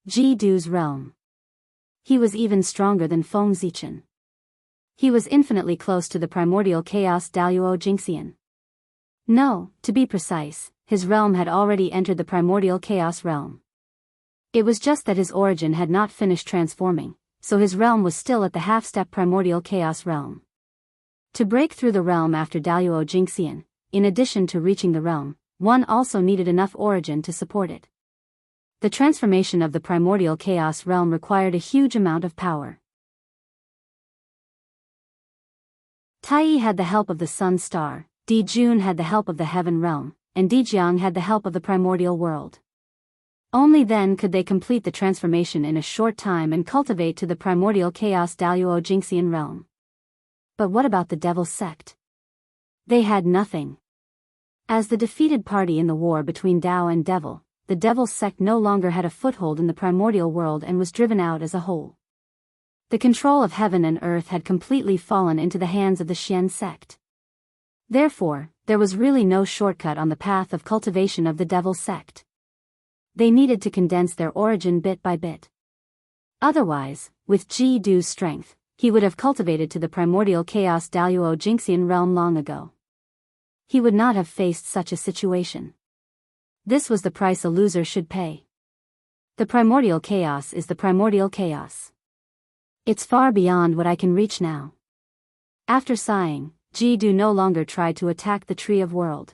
Jidu's realm. He was even stronger than Feng Zichen. He was infinitely close to the primordial chaos Daoist Jingxian. No, to be precise, his realm had already entered the primordial chaos realm. It was just that his origin had not finished transforming, so his realm was still at the half-step primordial chaos realm. To break through the realm after Daoist Jingxian, in addition to reaching the realm, one also needed enough origin to support it. The transformation of the primordial chaos realm required a huge amount of power. Taiyi had the help of the sun star, Dijun had the help of the heaven realm, and Dijiang had the help of the primordial world. Only then could they complete the transformation in a short time and cultivate to the primordial chaos Daoist Jingxian realm. But what about the devil sect? They had nothing. As the defeated party in the war between Dao and devil, the devil sect no longer had a foothold in the primordial world and was driven out as a whole. The control of heaven and earth had completely fallen into the hands of the Xian sect. Therefore, there was really no shortcut on the path of cultivation of the devil sect. They needed to condense their origin bit by bit. Otherwise, with Jidu's strength, he would have cultivated to the primordial chaos Daoist Jingxian realm long ago. He would not have faced such a situation. This was the price a loser should pay. The primordial chaos is the primordial chaos. It's far beyond what I can reach now. After sighing, Jidu no longer tried to attack the Tree of World.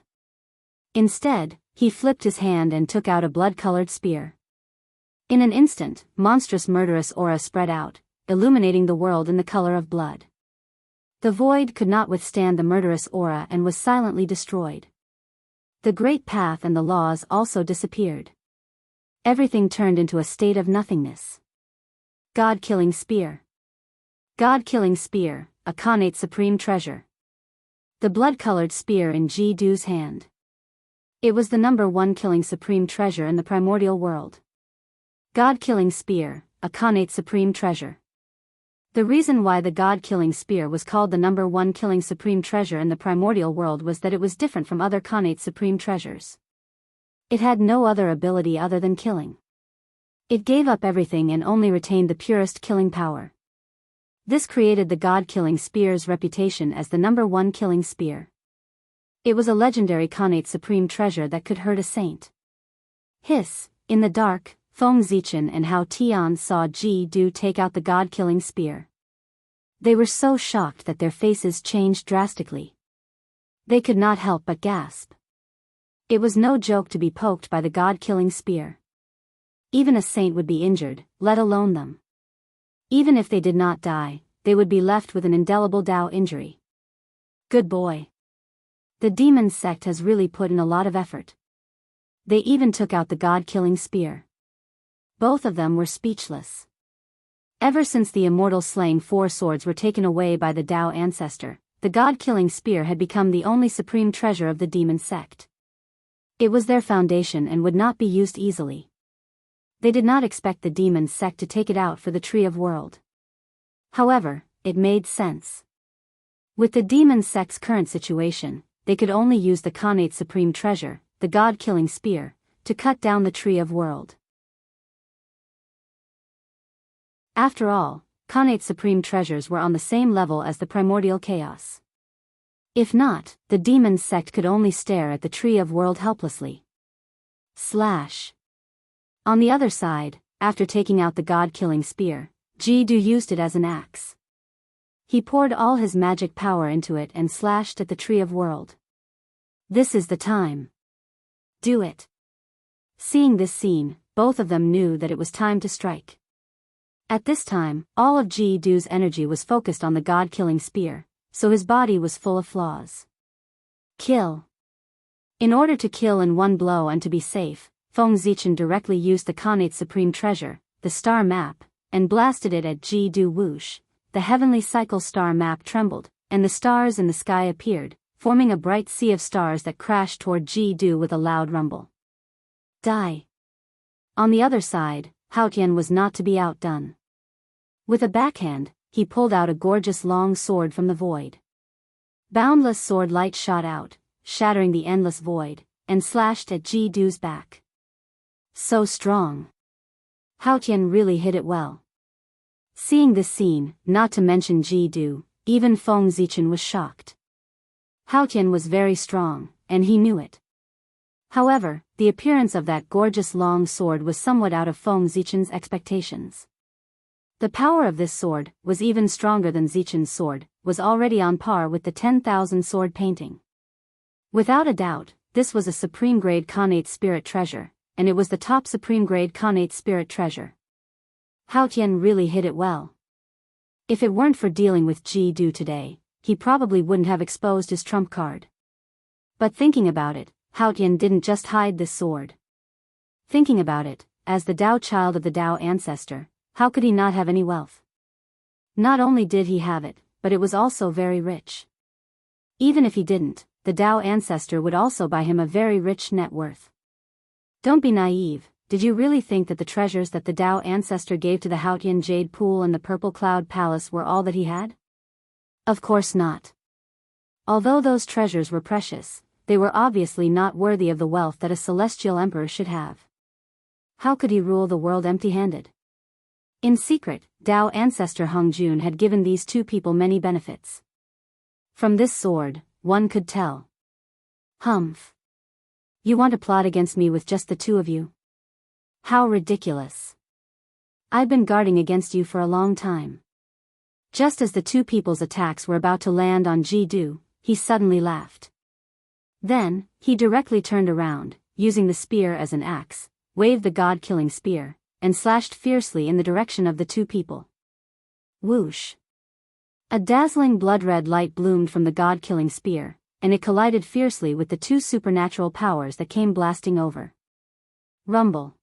Instead, he flipped his hand and took out a blood-colored spear. In an instant, monstrous murderous aura spread out, illuminating the world in the color of blood. The void could not withstand the murderous aura and was silently destroyed. The great path and the laws also disappeared. Everything turned into a state of nothingness. God-killing spear. God-killing spear, a Khanate supreme treasure. The blood-colored spear in Jidu's hand. It was the number one killing supreme treasure in the primordial world. God-killing spear, a Khanate supreme treasure. The reason why the God-killing spear was called the number one killing supreme treasure in the primordial world was that it was different from other Khanate supreme treasures. It had no other ability other than killing. It gave up everything and only retained the purest killing power. This created the God-killing spear's reputation as the number one killing spear. It was a legendary Khanate supreme treasure that could hurt a saint. Hiss, in the dark, Feng Zichen and Hao Tian saw Jidu take out the God-killing spear. They were so shocked that their faces changed drastically. They could not help but gasp. It was no joke to be poked by the God-killing spear. Even a saint would be injured, let alone them. Even if they did not die, they would be left with an indelible Dao injury. Good boy. The demon sect has really put in a lot of effort. They even took out the God-killing spear. Both of them were speechless. Ever since the immortal slaying four swords were taken away by the Dao ancestor, the God-killing spear had become the only supreme treasure of the demon sect. It was their foundation and would not be used easily. They did not expect the demon sect to take it out for the Tree of World. However, it made sense. With the demon sect's current situation, they could only use the Khanate supreme treasure, the God-killing spear, to cut down the Tree of World. After all, Khanate supreme treasures were on the same level as the primordial chaos. If not, the demon sect could only stare at the tree of world helplessly. Slash. On the other side, after taking out the god-killing spear, Jidu used it as an axe. He poured all his magic power into it and slashed at the tree of world. This is the time. Do it. Seeing this scene, both of them knew that it was time to strike. At this time, all of Jidu's energy was focused on the god-killing spear, so his body was full of flaws. Kill. In order to kill in one blow and to be safe, Feng Zichen directly used the Khanate's supreme treasure, the star map, and blasted it at Jidu. Whoosh. The heavenly cycle star map trembled, and the stars in the sky appeared, forming a bright sea of stars that crashed toward Jidu with a loud rumble. Die. On the other side, Haotian was not to be outdone. With a backhand, he pulled out a gorgeous long sword from the void. Boundless sword light shot out, shattering the endless void, and slashed at Jidu's back. So strong. Haotian really hit it well. Seeing this scene, not to mention Jidu, even Feng Zichen was shocked. Haotian was very strong, and he knew it. However, the appearance of that gorgeous long sword was somewhat out of Feng Zichen's expectations. The power of this sword was even stronger than Zichen's sword, was already on par with the 10,000 sword painting. Without a doubt, this was a supreme-grade Khanate spirit treasure, and it was the top supreme-grade Khanate spirit treasure. Haotian really hit it well. If it weren't for dealing with Jidu today, he probably wouldn't have exposed his trump card. But thinking about it, Haotian didn't just hide this sword. Thinking about it, as the Dao child of the Dao ancestor, how could he not have any wealth? Not only did he have it, but it was also very rich. Even if he didn't, the Dao ancestor would also buy him a very rich net worth. Don't be naive. Did you really think that the treasures that the Dao ancestor gave to the Haotian Jade Pool and the Purple Cloud Palace were all that he had? Of course not. Although those treasures were precious, they were obviously not worthy of the wealth that a celestial emperor should have. How could he rule the world empty-handed? In secret, Dao ancestor Hung Jun had given these two people many benefits. From this sword, one could tell. Humph. You want to plot against me with just the two of you? How ridiculous. I've been guarding against you for a long time. Just as the two people's attacks were about to land on Jidu, he suddenly laughed. Then, he directly turned around, using the spear as an axe, waved the god-killing spear, and slashed fiercely in the direction of the two people. Whoosh! A dazzling blood-red light bloomed from the god-killing spear, and it collided fiercely with the two supernatural powers that came blasting over. Rumble.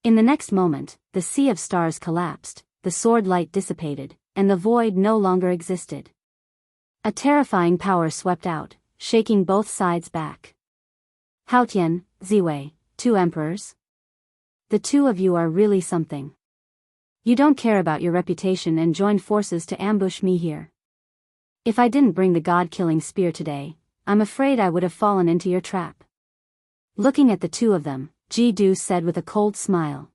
In the next moment, the sea of stars collapsed, the sword light dissipated, and the void no longer existed. A terrifying power swept out, shaking both sides back. Haotian, Ziwei, two emperors? The two of you are really something. You don't care about your reputation and joined forces to ambush me here. If I didn't bring the god-killing spear today, I'm afraid I would have fallen into your trap. Looking at the two of them, Jidu said with a cold smile.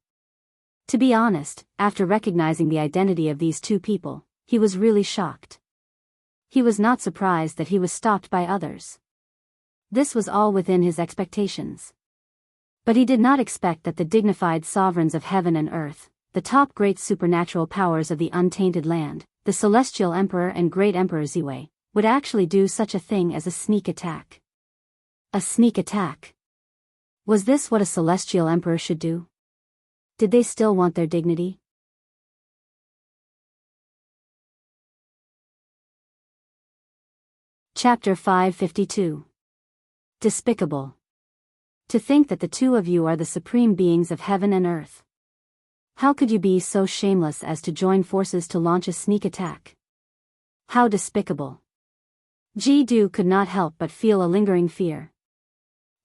To be honest, after recognizing the identity of these two people, he was really shocked. He was not surprised that he was stopped by others. This was all within his expectations. But he did not expect that the dignified sovereigns of heaven and earth, the top great supernatural powers of the untainted land, the celestial emperor and great emperor Ziwei, would actually do such a thing as a sneak attack. A sneak attack? Was this what a celestial emperor should do? Did they still want their dignity? Chapter 552. Despicable. To think that the two of you are the supreme beings of heaven and earth. How could you be so shameless as to join forces to launch a sneak attack? How despicable. Jidu could not help but feel a lingering fear.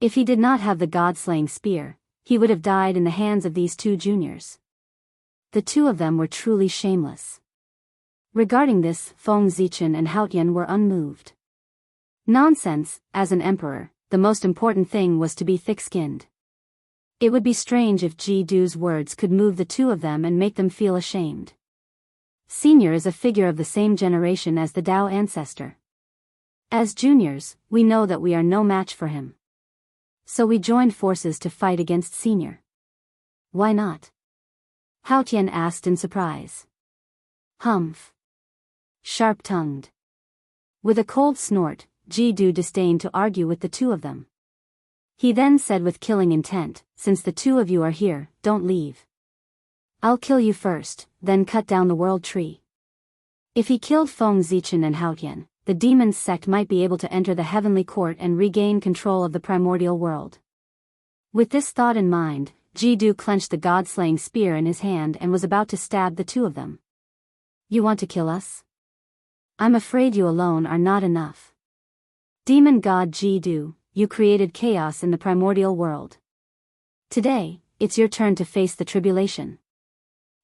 If he did not have the god-slaying spear, he would have died in the hands of these two juniors. The two of them were truly shameless. Regarding this, Feng Zichen and Haotian were unmoved. Nonsense, as an emperor, the most important thing was to be thick-skinned. It would be strange if Jidu's words could move the two of them and make them feel ashamed. Senior is a figure of the same generation as the Dao ancestor. As juniors, we know that we are no match for him. So we joined forces to fight against Senior. Why not? Hao Tian asked in surprise. Humph. Sharp-tongued. With a cold snort, Ji Du disdained to argue with the two of them. He then said with killing intent, since the two of you are here, don't leave. I'll kill you first, then cut down the world tree. If he killed Feng Zichen and Hao Tian, the demon's sect might be able to enter the heavenly court and regain control of the primordial world. With this thought in mind, Ji Du clenched the god-slaying spear in his hand and was about to stab the two of them. You want to kill us? I'm afraid you alone are not enough. Demon god Ji Du, you created chaos in the primordial world. Today, it's your turn to face the tribulation.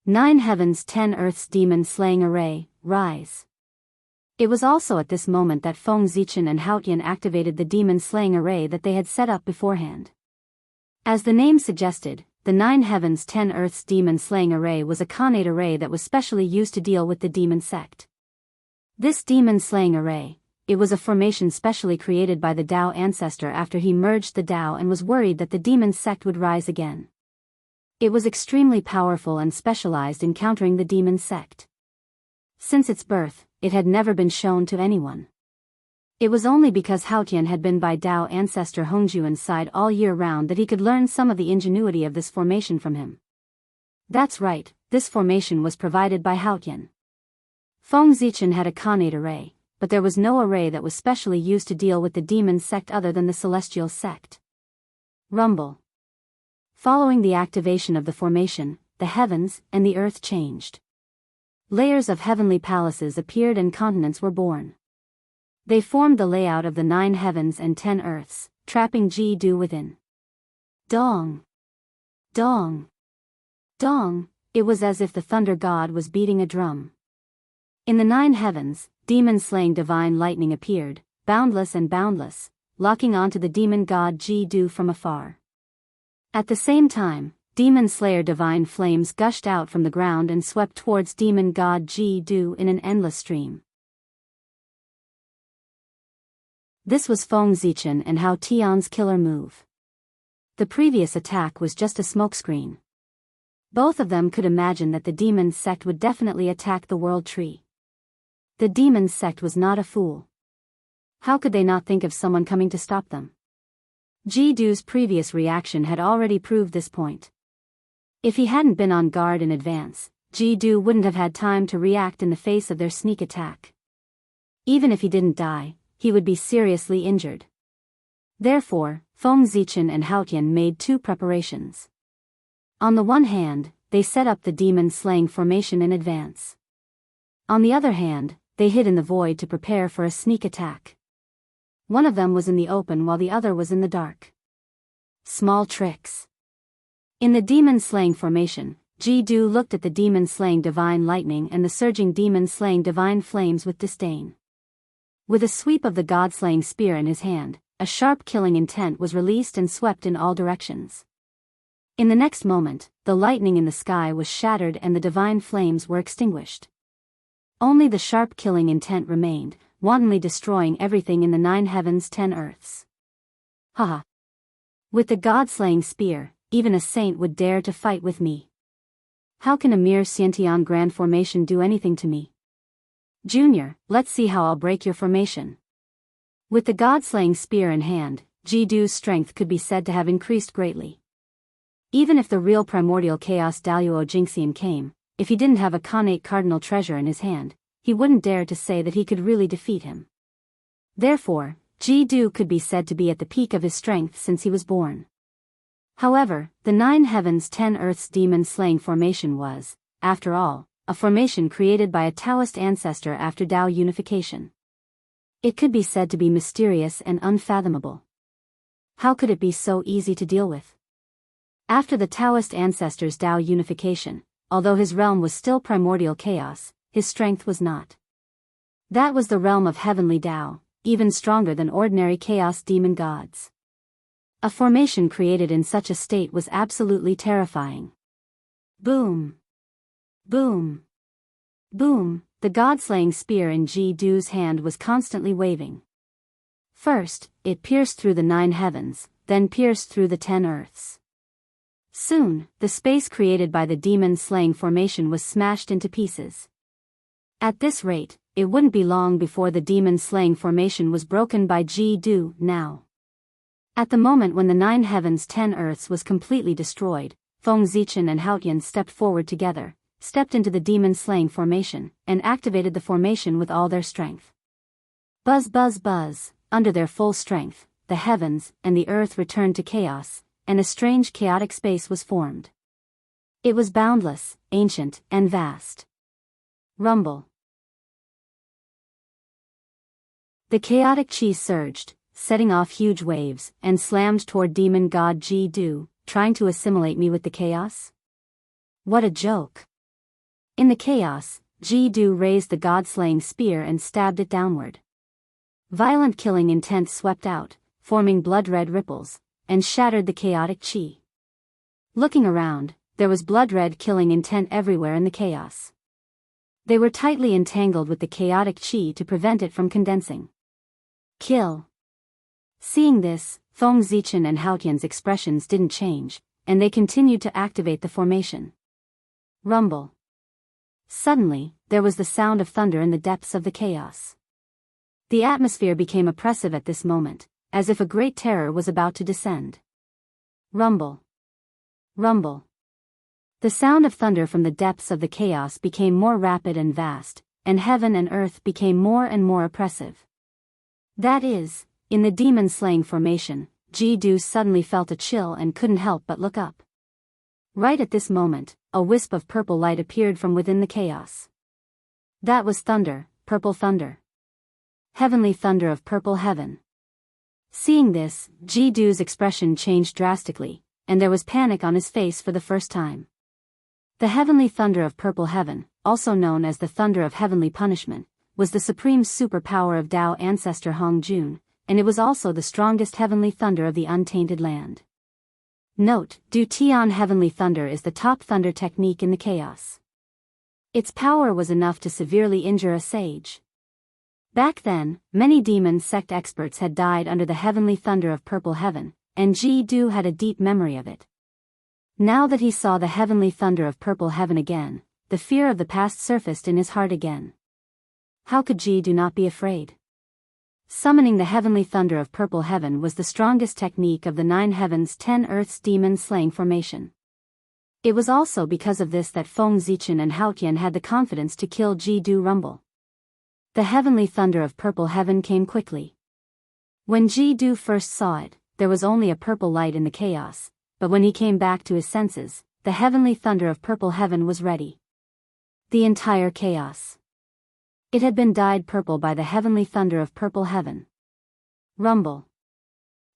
9 heavens 10 earths demon slaying array, rise. It was also at this moment that Feng Zichen and Hao Tian activated the demon slaying array that they had set up beforehand. As the name suggested, the 9 heavens 10 earths demon slaying array was a Khanate array that was specially used to deal with the demon sect. This demon slaying array, it was a formation specially created by the Dao ancestor after he merged the Dao and was worried that the demon sect would rise again. It was extremely powerful and specialized in countering the demon sect. Since its birth, it had never been shown to anyone. It was only because Hao Tian had been by Dao ancestor Hongjuan's side all year round that he could learn some of the ingenuity of this formation from him. That's right, this formation was provided by Hao Tian. Feng Zichen had a Khanate array, but there was no array that was specially used to deal with the demon sect other than the celestial sect. Rumble. Following the activation of the formation, the heavens and the earth changed. Layers of heavenly palaces appeared and continents were born. They formed the layout of the 9 heavens and 10 earths, trapping Ji Du within. Dong! Dong! Dong! It was as if the thunder god was beating a drum. In the 9 heavens, demon-slaying divine lightning appeared, boundless and boundless, locking onto the demon god Ji Du from afar. At the same time, demon slayer divine flames gushed out from the ground and swept towards demon god Ji Du in an endless stream. This was Feng Zichen and Hao Tian's killer move. The previous attack was just a smokescreen. Both of them could imagine that the demon sect would definitely attack the world tree. The demon sect was not a fool. How could they not think of someone coming to stop them? Ji Du's previous reaction had already proved this point. If he hadn't been on guard in advance, Ji Du wouldn't have had time to react in the face of their sneak attack. Even if he didn't die, he would be seriously injured. Therefore, Feng Zichen and Hao Tian made 2 preparations. On the one hand, they set up the demon-slaying formation in advance. On the other hand, they hid in the void to prepare for a sneak attack. One of them was in the open while the other was in the dark. Small tricks. In the demon-slaying formation, Ji Du looked at the demon-slaying divine lightning and the surging demon-slaying divine flames with disdain. With a sweep of the god-slaying spear in his hand, a sharp killing intent was released and swept in all directions. In the next moment, the lightning in the sky was shattered and the divine flames were extinguished. Only the sharp killing intent remained, wantonly destroying everything in the 9 heavens 10 earths. Haha! With the god-slaying spear, even a saint would dare to fight with me. How can a mere Xiantian grand formation do anything to me? Junior, let's see how I'll break your formation. With the god-slaying spear in hand, Ji Du's strength could be said to have increased greatly. Even if the real primordial chaos Daoist Jingxian came, if he didn't have a Khanate cardinal treasure in his hand, he wouldn't dare to say that he could really defeat him. Therefore, Ji Du could be said to be at the peak of his strength since he was born. However, the 9 heavens 10 earths demon-slaying formation was, after all, a formation created by a Taoist ancestor after Dao unification. It could be said to be mysterious and unfathomable. How could it be so easy to deal with? After the Taoist ancestor's Dao unification, although his realm was still primordial chaos, his strength was not. That was the realm of heavenly Dao, even stronger than ordinary chaos demon gods. A formation created in such a state was absolutely terrifying. Boom! Boom! Boom, the god-slaying spear in Ji-Du's hand was constantly waving. First, it pierced through the 9 heavens, then pierced through the 10 earths. Soon, the space created by the demon-slaying formation was smashed into pieces. At this rate, it wouldn't be long before the demon-slaying formation was broken by Ji-Du now. At the moment when the 9 heavens 10 earths was completely destroyed, Feng Zichen and Haotian stepped forward together, stepped into the demon-slaying formation, and activated the formation with all their strength. Buzz buzz buzz, under their full strength, the heavens and the earth returned to chaos, and a strange chaotic space was formed. It was boundless, ancient, and vast. Rumble. The chaotic chi surged, setting off huge waves, and slammed toward demon god Ji-Du, trying to assimilate me with the chaos? What a joke. In the chaos, Ji-Du raised the god-slaying spear and stabbed it downward. Violent killing intent swept out, forming blood-red ripples, and shattered the chaotic chi. Looking around, there was blood-red killing intent everywhere in the chaos. They were tightly entangled with the chaotic chi to prevent it from condensing. Kill. Seeing this, Feng Zichen and Haotian's expressions didn't change, and they continued to activate the formation. Rumble. Suddenly, there was the sound of thunder in the depths of the chaos. The atmosphere became oppressive at this moment, as if a great terror was about to descend. Rumble. Rumble. The sound of thunder from the depths of the chaos became more rapid and vast, and heaven and earth became more and more oppressive. That is, in the demon-slaying formation, Ji-Du suddenly felt a chill and couldn't help but look up. Right at this moment, a wisp of purple light appeared from within the chaos. That was thunder, purple thunder. Heavenly thunder of purple heaven. Seeing this, Ji-Du's expression changed drastically, and there was panic on his face for the first time. The heavenly thunder of purple heaven, also known as the thunder of heavenly punishment, was the supreme superpower of Dao ancestor Hong Jun, and it was also the strongest heavenly thunder of the untainted land. Note, Du Tian heavenly thunder is the top thunder technique in the chaos. Its power was enough to severely injure a sage. Back then, many demon sect experts had died under the heavenly thunder of purple heaven, and Ji-Du had a deep memory of it. Now that he saw the heavenly thunder of purple heaven again, the fear of the past surfaced in his heart again. How could Ji-Du not be afraid? Summoning the heavenly thunder of purple heaven was the strongest technique of the 9 heavens 10 earths demon-slaying formation. It was also because of this that Feng Zichen and Haotian had the confidence to kill Ji-Du Rumble. The heavenly thunder of purple heaven came quickly. When Ji-Du first saw it, there was only a purple light in the chaos, but when he came back to his senses, the heavenly thunder of purple heaven was ready. The entire chaos. It had been dyed purple by the heavenly thunder of purple heaven. Rumble.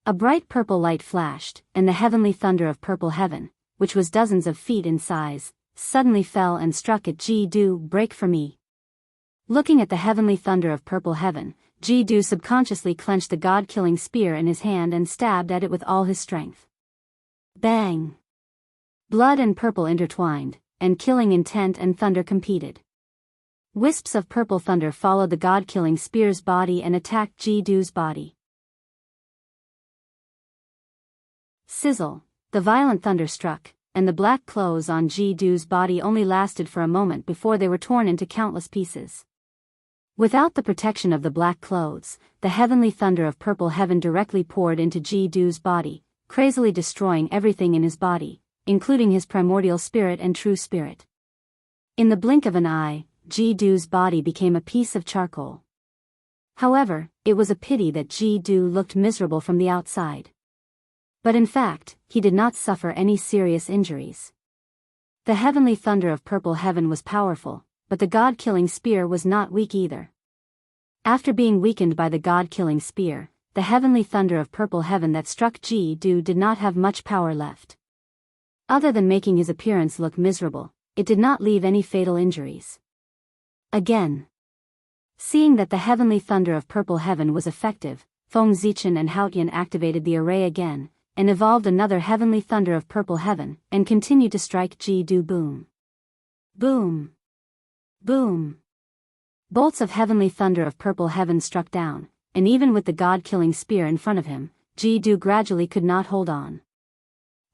A bright purple light flashed, and the heavenly thunder of purple heaven, which was dozens of feet in size, suddenly fell and struck at Ji-Du. Break for me. Looking at the heavenly thunder of purple heaven, Ji-Du subconsciously clenched the god-killing spear in his hand and stabbed at it with all his strength. Bang! Blood and purple intertwined, and killing intent and thunder competed. Wisps of purple thunder followed the god-killing spear's body and attacked Ji-Du's body. Sizzle! The violent thunder struck, and the black clothes on Ji-Du's body only lasted for a moment before they were torn into countless pieces. Without the protection of the black clothes, the heavenly thunder of purple heaven directly poured into Ji-Du's body, crazily destroying everything in his body, including his primordial spirit and true spirit. In the blink of an eye, Ji-Du's body became a piece of charcoal. However, it was a pity that Ji-Du looked miserable from the outside. But in fact, he did not suffer any serious injuries. The heavenly thunder of purple heaven was powerful, but the god-killing spear was not weak either. After being weakened by the god-killing spear, the heavenly thunder of purple heaven that struck Ji-Du did not have much power left. Other than making his appearance look miserable, it did not leave any fatal injuries. Again. Seeing that the heavenly thunder of purple heaven was effective, Feng Zichen and Haotian activated the array again, and evolved another heavenly thunder of purple heaven, and continued to strike Ji-Du. Boom. Boom. Boom! Bolts of heavenly thunder of purple heaven struck down, and even with the god-killing spear in front of him, Jidu gradually could not hold on.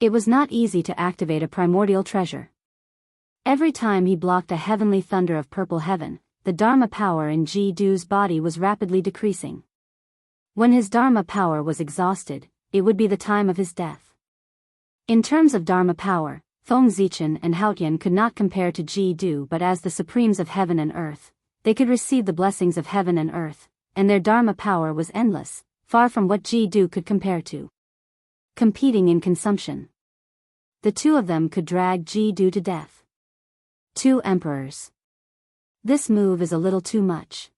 It was not easy to activate a primordial treasure. Every time he blocked a heavenly thunder of purple heaven, the Dharma power in Jidu's body was rapidly decreasing. When his Dharma power was exhausted, it would be the time of his death. In terms of Dharma power, Feng Zichen and Haotian could not compare to Jidu, but as the supremes of heaven and earth, they could receive the blessings of heaven and earth, and their Dharma power was endless, far from what Jidu could compare to. Competing in consumption. The two of them could drag Jidu to death. Two emperors. This move is a little too much.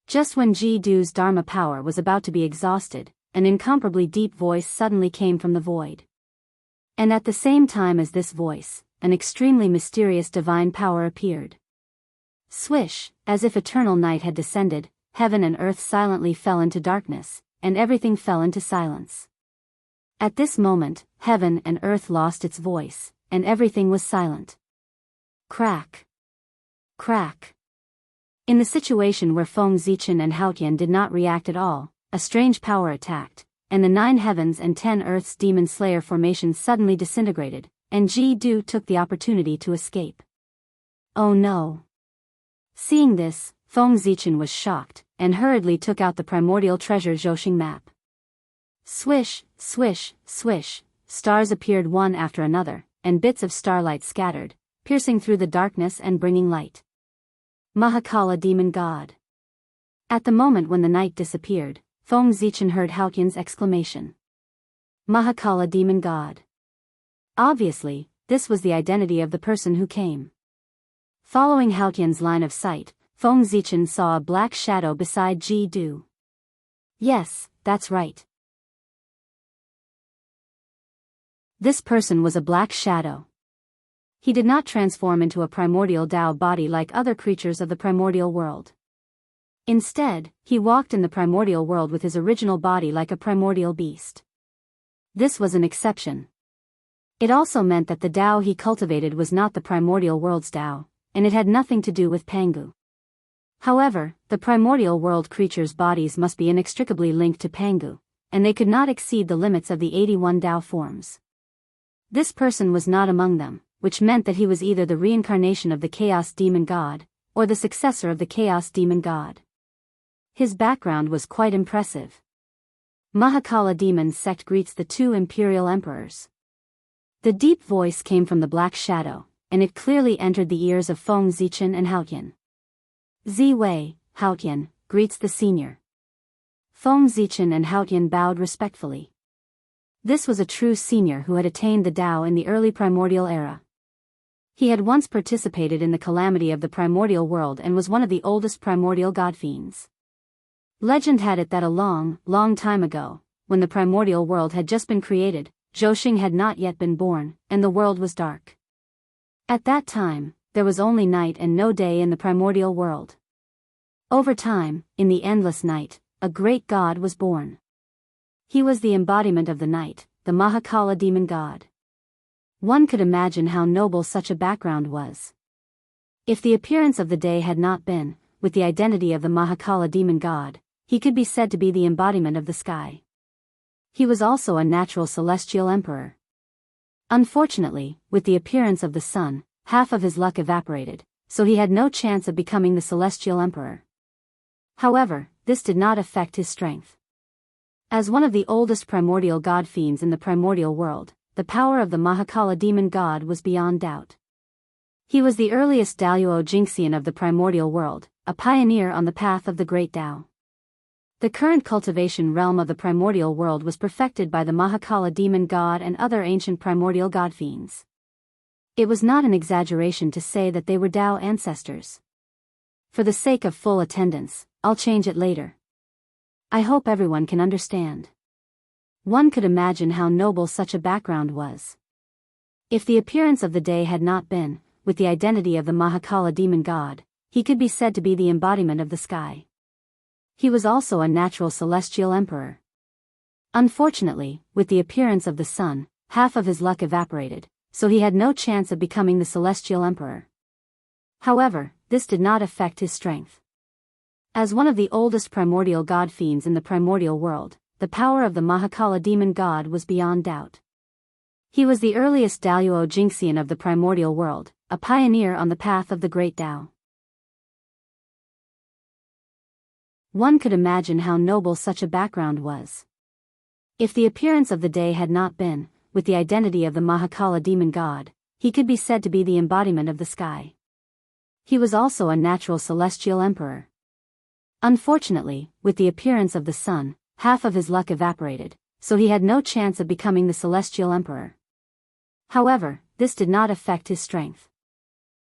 Just when Jidu's Dharma power was about to be exhausted, an incomparably deep voice suddenly came from the void. And at the same time as this voice, an extremely mysterious divine power appeared. Swish, as if eternal night had descended, heaven and earth silently fell into darkness, and everything fell into silence. At this moment, heaven and earth lost its voice, and everything was silent. Crack. Crack. In the situation where Feng Zichen and Haotian did not react at all, a strange power attacked, and the 9 heavens and 10 earths demon slayer formations suddenly disintegrated, and Jidu took the opportunity to escape. Oh no. Seeing this, Feng Zichen was shocked, and hurriedly took out the primordial treasure Zhoxing map. Swish, swish, swish, stars appeared one after another, and bits of starlight scattered, piercing through the darkness and bringing light. Mahakala demon god. At the moment when the night disappeared, Feng Zichen heard Haotian's exclamation. Mahakala demon god. Obviously, this was the identity of the person who came. Following Haotian's line of sight, Feng Zichen saw a black shadow beside Jidu. Yes, that's right. This person was a black shadow. He did not transform into a primordial Dao body like other creatures of the primordial world. Instead, he walked in the primordial world with his original body like a primordial beast. This was an exception. It also meant that the Dao he cultivated was not the primordial world's Dao, and it had nothing to do with Pangu. However, the primordial world creatures' bodies must be inextricably linked to Pangu, and they could not exceed the limits of the 81 Dao forms. This person was not among them, which meant that he was either the reincarnation of the Chaos Demon God, or the successor of the Chaos Demon God. His background was quite impressive. Mahakala Demon Sect greets the 2 imperial emperors. The deep voice came from the black shadow, and it clearly entered the ears of Feng Zichen and Haotian. Ziwei, Haotian, greets the senior. Feng Zichen and Haotian bowed respectfully. This was a true senior who had attained the Dao in the early primordial era. He had once participated in the calamity of the primordial world and was one of the oldest primordial godfiends. Legend had it that a long, long time ago, when the primordial world had just been created, Zhoxing had not yet been born, and the world was dark. At that time, there was only night and no day in the primordial world. Over time, in the endless night, a great god was born. He was the embodiment of the night, the Mahakala demon god. One could imagine how noble such a background was. If the appearance of the day had not been, with the identity of the Mahakala demon god, he could be said to be the embodiment of the sky. He was also a natural celestial emperor. Unfortunately, with the appearance of the sun, half of his luck evaporated, so he had no chance of becoming the celestial emperor. However, this did not affect his strength. As one of the oldest primordial god fiends in the primordial world, the power of the Mahakala demon god was beyond doubt. He was the earliest Daoist Jingxian of the primordial world, a pioneer on the path of the great Dao. The current cultivation realm of the primordial world was perfected by the Mahakala demon god and other ancient primordial god fiends. It was not an exaggeration to say that they were Dao ancestors. For the sake of full attendance, I'll change it later. I hope everyone can understand. One could imagine how noble such a background was. If the appearance of the day had not been, with the identity of the Mahakala demon god, he could be said to be the embodiment of the sky. He was also a natural celestial emperor. Unfortunately, with the appearance of the sun, half of his luck evaporated, so he had no chance of becoming the celestial emperor. However, this did not affect his strength. As one of the oldest primordial god fiends in the primordial world, the power of the Mahakala demon god was beyond doubt. He was the earliest Daoist Jingxian of the primordial world, a pioneer on the path of the great Tao. One could imagine how noble such a background was. If the appearance of the day had not been, with the identity of the Mahakala demon god, he could be said to be the embodiment of the sky. He was also a natural celestial emperor. Unfortunately, with the appearance of the sun, half of his luck evaporated, so he had no chance of becoming the celestial emperor. However, this did not affect his strength.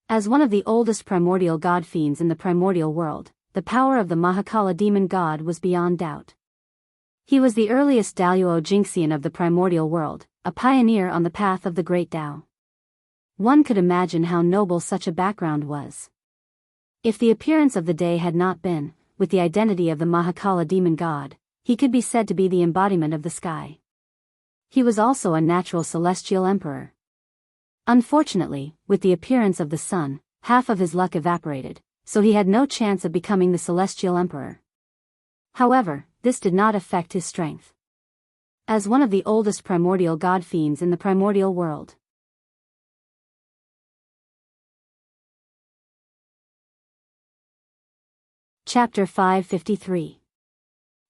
As one of the oldest primordial god fiends in the primordial world, the power of the Mahakala demon god was beyond doubt. He was the earliest Daoist Jingxian of the primordial world, a pioneer on the path of the great Tao. One could imagine how noble such a background was. If the appearance of the day had not been, with the identity of the Mahakala demon god, he could be said to be the embodiment of the sky. He was also a natural celestial emperor. Unfortunately, with the appearance of the sun, half of his luck evaporated, so he had no chance of becoming the celestial emperor. However, this did not affect his strength. As one of the oldest primordial god fiends in the primordial world. Chapter 553.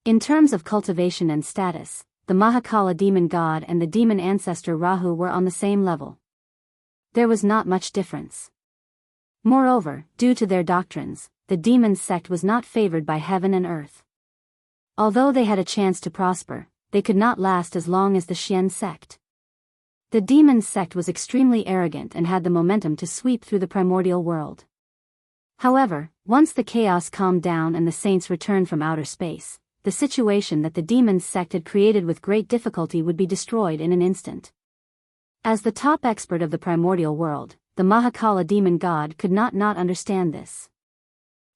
In terms of cultivation and status, the Mahakala demon god and the demon ancestor Rahu were on the same level. There was not much difference. Moreover, due to their doctrines, the demon sect was not favored by heaven and earth. Although they had a chance to prosper, they could not last as long as the Xian sect. The demon sect was extremely arrogant and had the momentum to sweep through the primordial world. However, once the chaos calmed down and the saints returned from outer space, the situation that the demon sect had created with great difficulty would be destroyed in an instant. As the top expert of the primordial world, the Mahakala demon god could not understand this.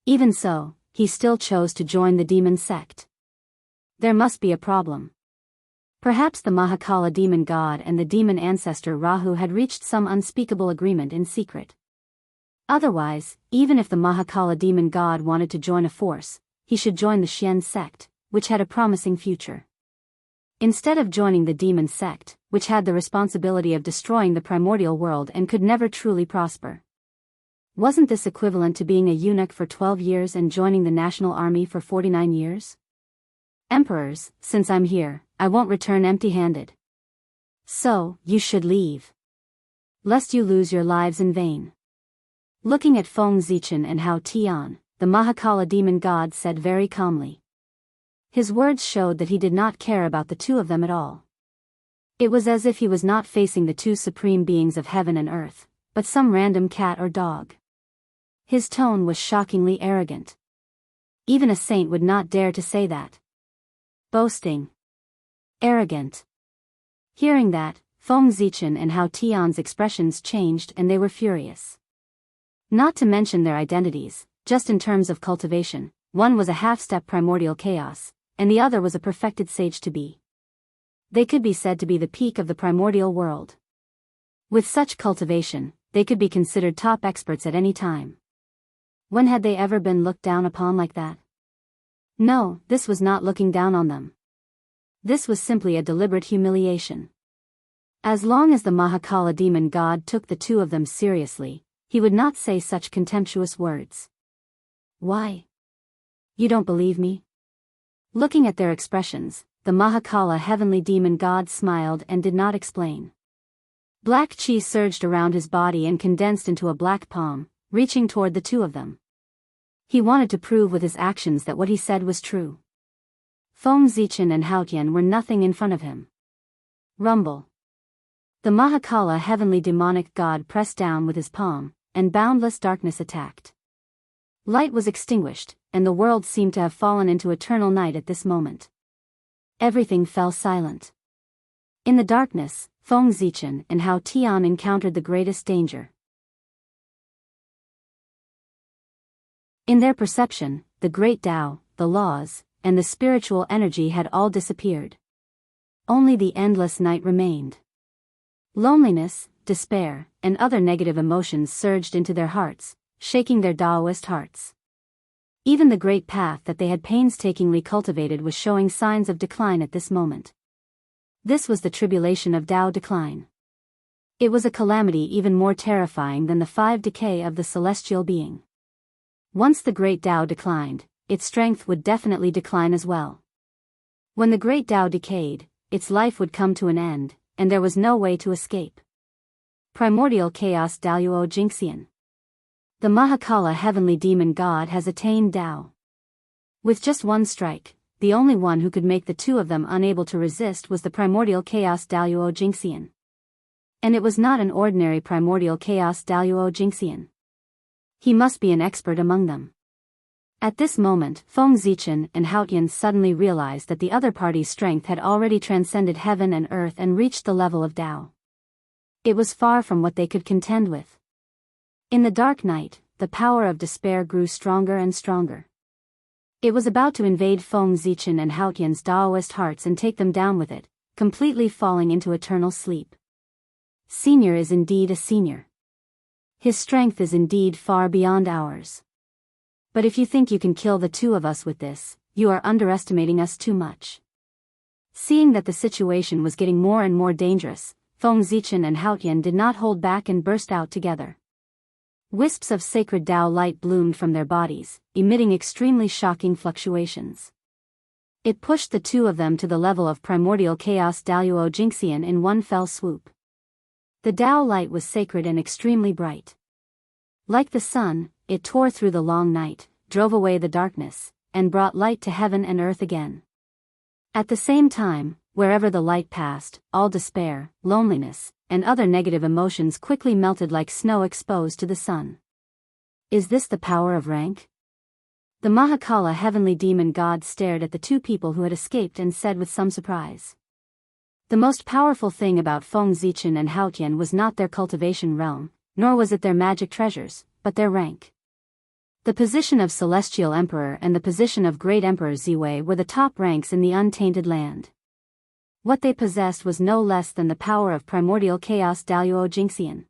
Even so, he still chose to join the demon sect. There must be a problem. Perhaps the Mahakala demon god and the demon ancestor Rahu had reached some unspeakable agreement in secret. Otherwise, even if the Mahakala demon god wanted to join a force, he should join the Xian sect, which had a promising future. Instead of joining the demon sect, which had the responsibility of destroying the primordial world and could never truly prosper. Wasn't this equivalent to being a eunuch for 12 years and joining the national army for 49 years? Emperors, since I'm here, I won't return empty-handed. So, you should leave. Lest you lose your lives in vain. Looking at Feng Zichen and Hao Tian, the Mahakala demon god said very calmly. His words showed that he did not care about the two of them at all. It was as if he was not facing the two supreme beings of heaven and earth, but some random cat or dog. His tone was shockingly arrogant. Even a saint would not dare to say that. Boasting. Arrogant. Hearing that, Feng Zichen and Hao Tian's expressions changed and they were furious. Not to mention their identities, just in terms of cultivation, one was a half-step primordial chaos, and the other was a perfected sage-to-be. They could be said to be the peak of the primordial world. With such cultivation, they could be considered top experts at any time. When had they ever been looked down upon like that? No, this was not looking down on them. This was simply a deliberate humiliation. As long as the Mahakala demon god took the two of them seriously, he would not say such contemptuous words. Why? You don't believe me? Looking at their expressions, the Mahakala heavenly demon god smiled and did not explain. Black chi surged around his body and condensed into a black palm, reaching toward the two of them. He wanted to prove with his actions that what he said was true. Feng Zichen and Haotian were nothing in front of him. Rumble. The Mahakala heavenly demonic god pressed down with his palm, and boundless darkness attacked. Light was extinguished, and the world seemed to have fallen into eternal night at this moment. Everything fell silent. In the darkness, Feng Zichen and Hao Tian encountered the greatest danger. In their perception, the great Tao, the laws, and the spiritual energy had all disappeared. Only the endless night remained. Loneliness, despair, and other negative emotions surged into their hearts, shaking their Daoist hearts. Even the great path that they had painstakingly cultivated was showing signs of decline at this moment. This was the tribulation of Dao decline. It was a calamity even more terrifying than the 5 decay of the celestial being. Once the great Dao declined, its strength would definitely decline as well. When the great Dao decayed, its life would come to an end, and there was no way to escape. Primordial Chaos Daoist Xianxia. The Mahakala heavenly demon god has attained Dao. With just one strike, the only one who could make the two of them unable to resist was the Primordial Chaos Daoist Xianxia. And it was not an ordinary Primordial Chaos Daoist Xianxia. He must be an expert among them. At this moment, Feng Zichen and Haotian suddenly realized that the other party's strength had already transcended heaven and earth and reached the level of Dao. It was far from what they could contend with. In the dark night, the power of despair grew stronger and stronger. It was about to invade Feng Zichen and Haotian's Daoist hearts and take them down with it, completely falling into eternal sleep. Senior is indeed a senior. His strength is indeed far beyond ours. But if you think you can kill the two of us with this, you are underestimating us too much. Seeing that the situation was getting more and more dangerous, Feng Zichen and Haotian did not hold back and burst out together. Wisps of sacred Dao light bloomed from their bodies, emitting extremely shocking fluctuations. It pushed the two of them to the level of Primordial Chaos Daoist Xianxia in one fell swoop. The Dao light was sacred and extremely bright. Like the sun, it tore through the long night, drove away the darkness, and brought light to heaven and earth again. At the same time, wherever the light passed, all despair, loneliness, and other negative emotions quickly melted like snow exposed to the sun. Is this the power of rank? The Mahakala heavenly demon god stared at the two people who had escaped and said with some surprise. The most powerful thing about Feng Zichen and Haotian was not their cultivation realm, nor was it their magic treasures, but their rank. The position of Celestial Emperor and the position of Great Emperor Ziwei were the top ranks in the untainted land. What they possessed was no less than the power of Primordial Chaos Daoist Xianxia.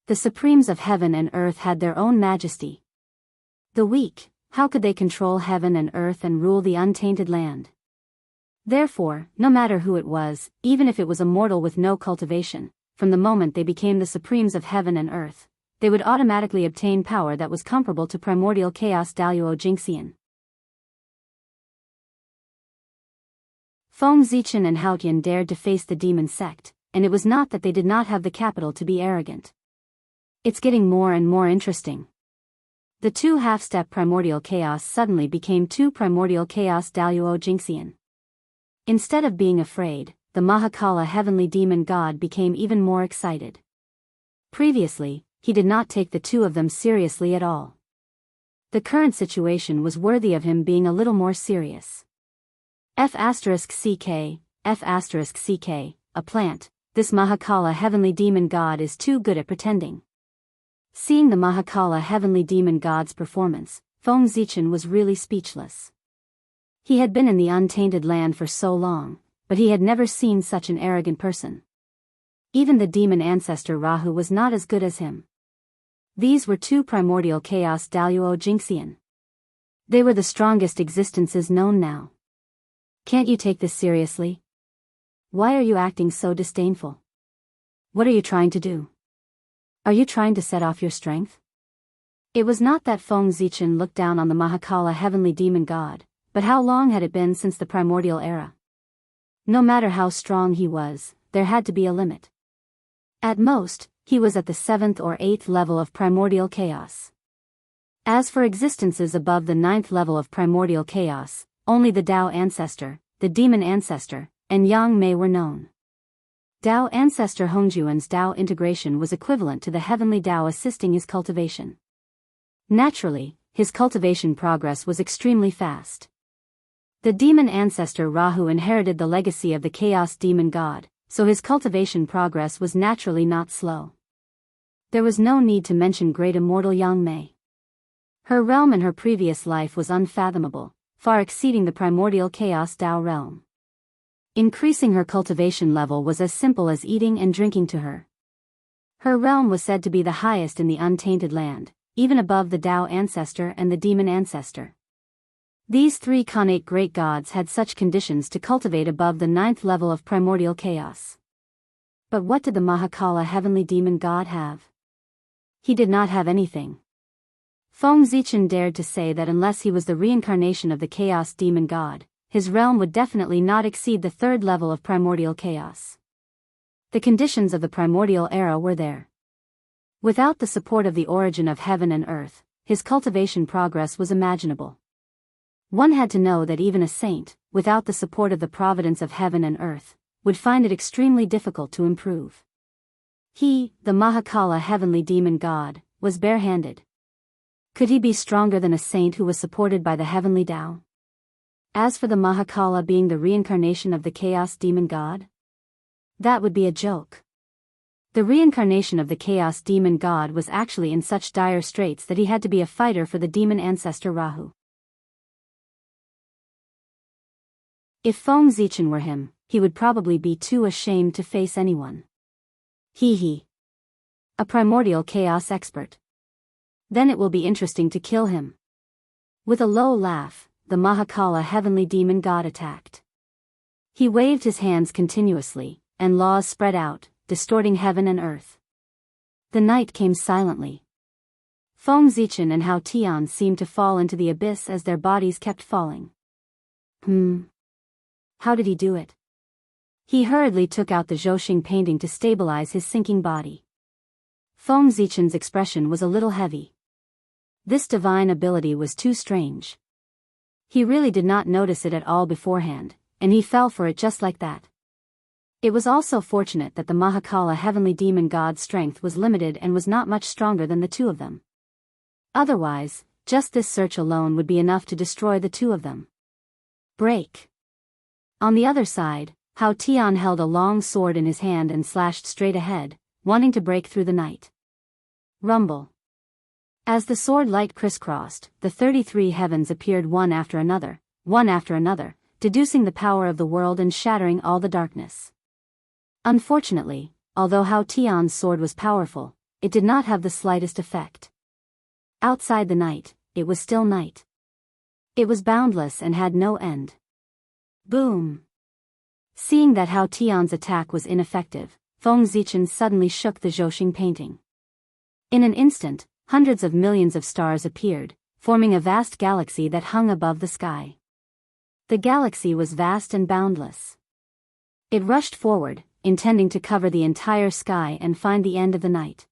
The Supremes of heaven and earth had their own majesty. The weak, how could they control heaven and earth and rule the untainted land? Therefore, no matter who it was, even if it was a mortal with no cultivation, from the moment they became the Supremes of heaven and earth, they would automatically obtain power that was comparable to Primordial Chaos Daoist Xianxia. Feng Zichen and Haotian dared to face the demon sect, and it was not that they did not have the capital to be arrogant. It's getting more and more interesting. The two half-step Primordial Chaos suddenly became two Primordial Chaos Daoist Xianxia. Instead of being afraid, the Mahakala heavenly demon god became even more excited. Previously, he did not take the two of them seriously at all. The current situation was worthy of him being a little more serious. F***ck, a plant, this Mahakala heavenly demon god is too good at pretending. Seeing the Mahakala heavenly demon god's performance, Feng Zichen was really speechless. He had been in the untainted land for so long, but he had never seen such an arrogant person. Even the demon ancestor Rahu was not as good as him. These were two Primordial Chaos Daoist Xianxia. They were the strongest existences known now. Can't you take this seriously? Why are you acting so disdainful? What are you trying to do? Are you trying to set off your strength? It was not that Feng Zichen looked down on the Mahakala heavenly demon god, but how long had it been since the primordial era? No matter how strong he was, there had to be a limit. At most, he was at the 7th or 8th level of primordial chaos. As for existences above the 9th level of primordial chaos, only the Dao ancestor, the demon ancestor, and Yang Mei were known. Dao ancestor Hongjuan's Dao integration was equivalent to the heavenly Dao assisting his cultivation. Naturally, his cultivation progress was extremely fast. The demon ancestor Rahu inherited the legacy of the chaos demon god, so his cultivation progress was naturally not slow. There was no need to mention great immortal Yang Mei. Her realm in her previous life was unfathomable, far exceeding the primordial chaos Dao realm. Increasing her cultivation level was as simple as eating and drinking to her. Her realm was said to be the highest in the untainted land, even above the Dao ancestor and the demon ancestor. These three Khanate great gods had such conditions to cultivate above the 9th level of primordial chaos. But what did the Mahakala heavenly demon god have? He did not have anything. Feng Zichen dared to say that unless he was the reincarnation of the chaos demon god, his realm would definitely not exceed the 3rd level of primordial chaos. The conditions of the primordial era were there. Without the support of the origin of heaven and earth, his cultivation progress was imaginable. One had to know that even a saint, without the support of the providence of heaven and earth, would find it extremely difficult to improve. He, the Mahakala heavenly demon god, was barehanded. Could he be stronger than a saint who was supported by the heavenly Tao? As for the Mahakala being the reincarnation of the chaos demon god, that would be a joke. The reincarnation of the chaos demon god was actually in such dire straits that he had to be a fighter for the demon ancestor Rahu. If Feng Zichen were him, he would probably be too ashamed to face anyone. He. A primordial chaos expert. Then it will be interesting to kill him. With a low laugh, the Mahakala heavenly demon god attacked. He waved his hands continuously, and laws spread out, distorting heaven and earth. The night came silently. Feng Zichen and Hao Tian seemed to fall into the abyss as their bodies kept falling. How did he do it? He hurriedly took out the Zhouxing painting to stabilize his sinking body. Feng Zichen's expression was a little heavy. This divine ability was too strange. He really did not notice it at all beforehand, and he fell for it just like that. It was also fortunate that the Mahakala heavenly demon god's strength was limited and was not much stronger than the two of them. Otherwise, just this search alone would be enough to destroy the two of them. Break. On the other side, Hao Tian held a long sword in his hand and slashed straight ahead, wanting to break through the night. Rumble. As the sword light crisscrossed, the 33 heavens appeared one after another, deducing the power of the world and shattering all the darkness. Unfortunately, although Hao Tian's sword was powerful, it did not have the slightest effect. Outside the night, it was still night. It was boundless and had no end. Boom! Seeing that Hao Tian's attack was ineffective, Feng Zichen suddenly shook the Zhouxing painting. In an instant, hundreds of millions of stars appeared, forming a vast galaxy that hung above the sky. The galaxy was vast and boundless. It rushed forward, intending to cover the entire sky and find the end of the night.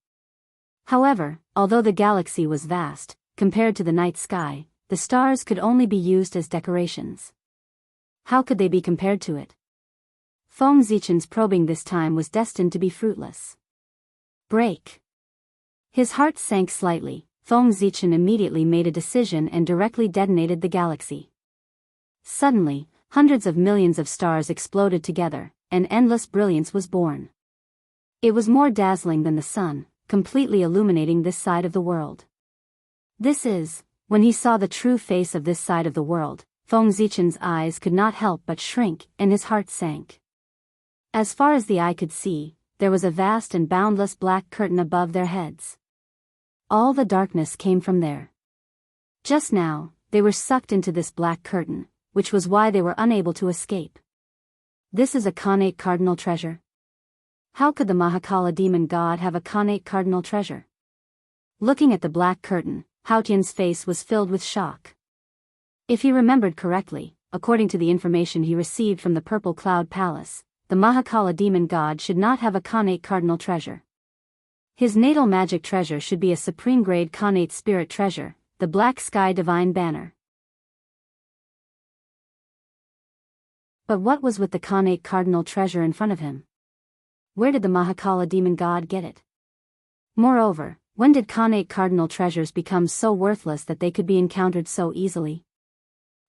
However, although the galaxy was vast, compared to the night sky, the stars could only be used as decorations. How could they be compared to it? Feng Zichen's probing this time was destined to be fruitless. Break. His heart sank slightly. Feng Zichen immediately made a decision and directly detonated the galaxy. Suddenly, hundreds of millions of stars exploded together, and endless brilliance was born. It was more dazzling than the sun, completely illuminating this side of the world. When he saw the true face of this side of the world, Feng Zichen's eyes could not help but shrink, and his heart sank. As far as the eye could see, there was a vast and boundless black curtain above their heads. All the darkness came from there. Just now, they were sucked into this black curtain, which was why they were unable to escape. This is a Khanate cardinal treasure. How could the Mahakala demon god have a Khanate cardinal treasure? Looking at the black curtain, Hao Tian's face was filled with shock. If he remembered correctly, according to the information he received from the Purple Cloud Palace, the Mahakala demon god should not have a Khanate cardinal treasure. His natal magic treasure should be a supreme-grade Khanate spirit treasure, the Black Sky Divine Banner. But what was with the Khanate cardinal treasure in front of him? Where did the Mahakala demon god get it? Moreover, when did Khanate cardinal treasures become so worthless that they could be encountered so easily?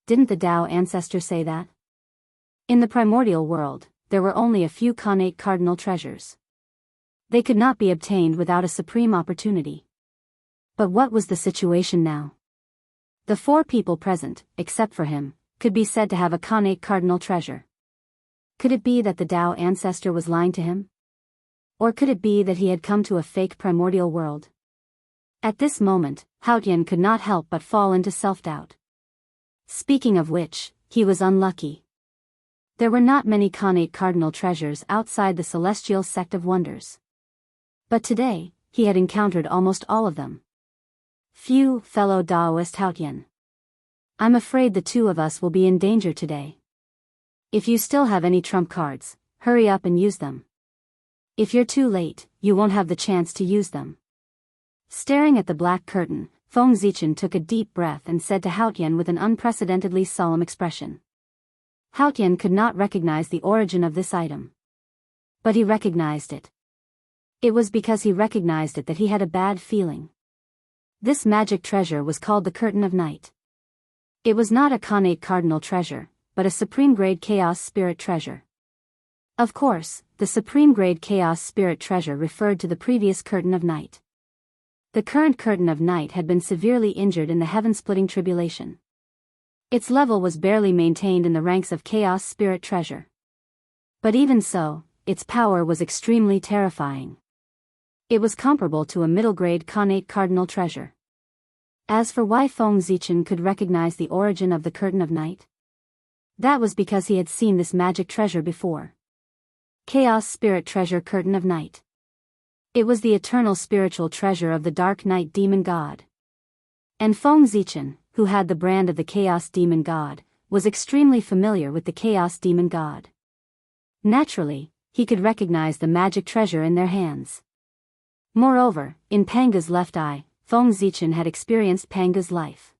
Didn't the Dao ancestor say that? In the primordial world, there were only a few Khanate cardinal treasures. They could not be obtained without a supreme opportunity. But what was the situation now? The 4 people present, except for him, could be said to have a Khanate cardinal treasure. Could it be that the Dao ancestor was lying to him? Or could it be that he had come to a fake primordial world? At this moment, Haotian could not help but fall into self-doubt. Speaking of which, he was unlucky. There were not many connate cardinal treasures outside the celestial sect of wonders. But today, he had encountered almost all of them. Phew, fellow Daoist Haotian. I'm afraid the two of us will be in danger today. If you still have any trump cards, hurry up and use them. If you're too late, you won't have the chance to use them. Staring at the black curtain, Feng Zichen took a deep breath and said to Haotian with an unprecedentedly solemn expression. Haotian could not recognize the origin of this item. But he recognized it. It was because he recognized it that he had a bad feeling. This magic treasure was called the Curtain of Night. It was not a connate cardinal treasure, but a supreme-grade chaos spirit treasure. Of course, the supreme-grade chaos spirit treasure referred to the previous Curtain of Night. The current Curtain of Night had been severely injured in the heaven-splitting tribulation. Its level was barely maintained in the ranks of chaos spirit treasure. But even so, its power was extremely terrifying. It was comparable to a middle-grade connate cardinal treasure. As for why Feng Zichen could recognize the origin of the Curtain of Night, that was because he had seen this magic treasure before. Chaos Spirit Treasure Curtain of Night. It was the eternal spiritual treasure of the Dark Night Demon God. And Feng Zichen, who had the brand of the Chaos Demon God, was extremely familiar with the Chaos Demon God. Naturally, he could recognize the magic treasure in their hands. Moreover, in Panga's left eye, Feng Zichen had experienced Panga's life.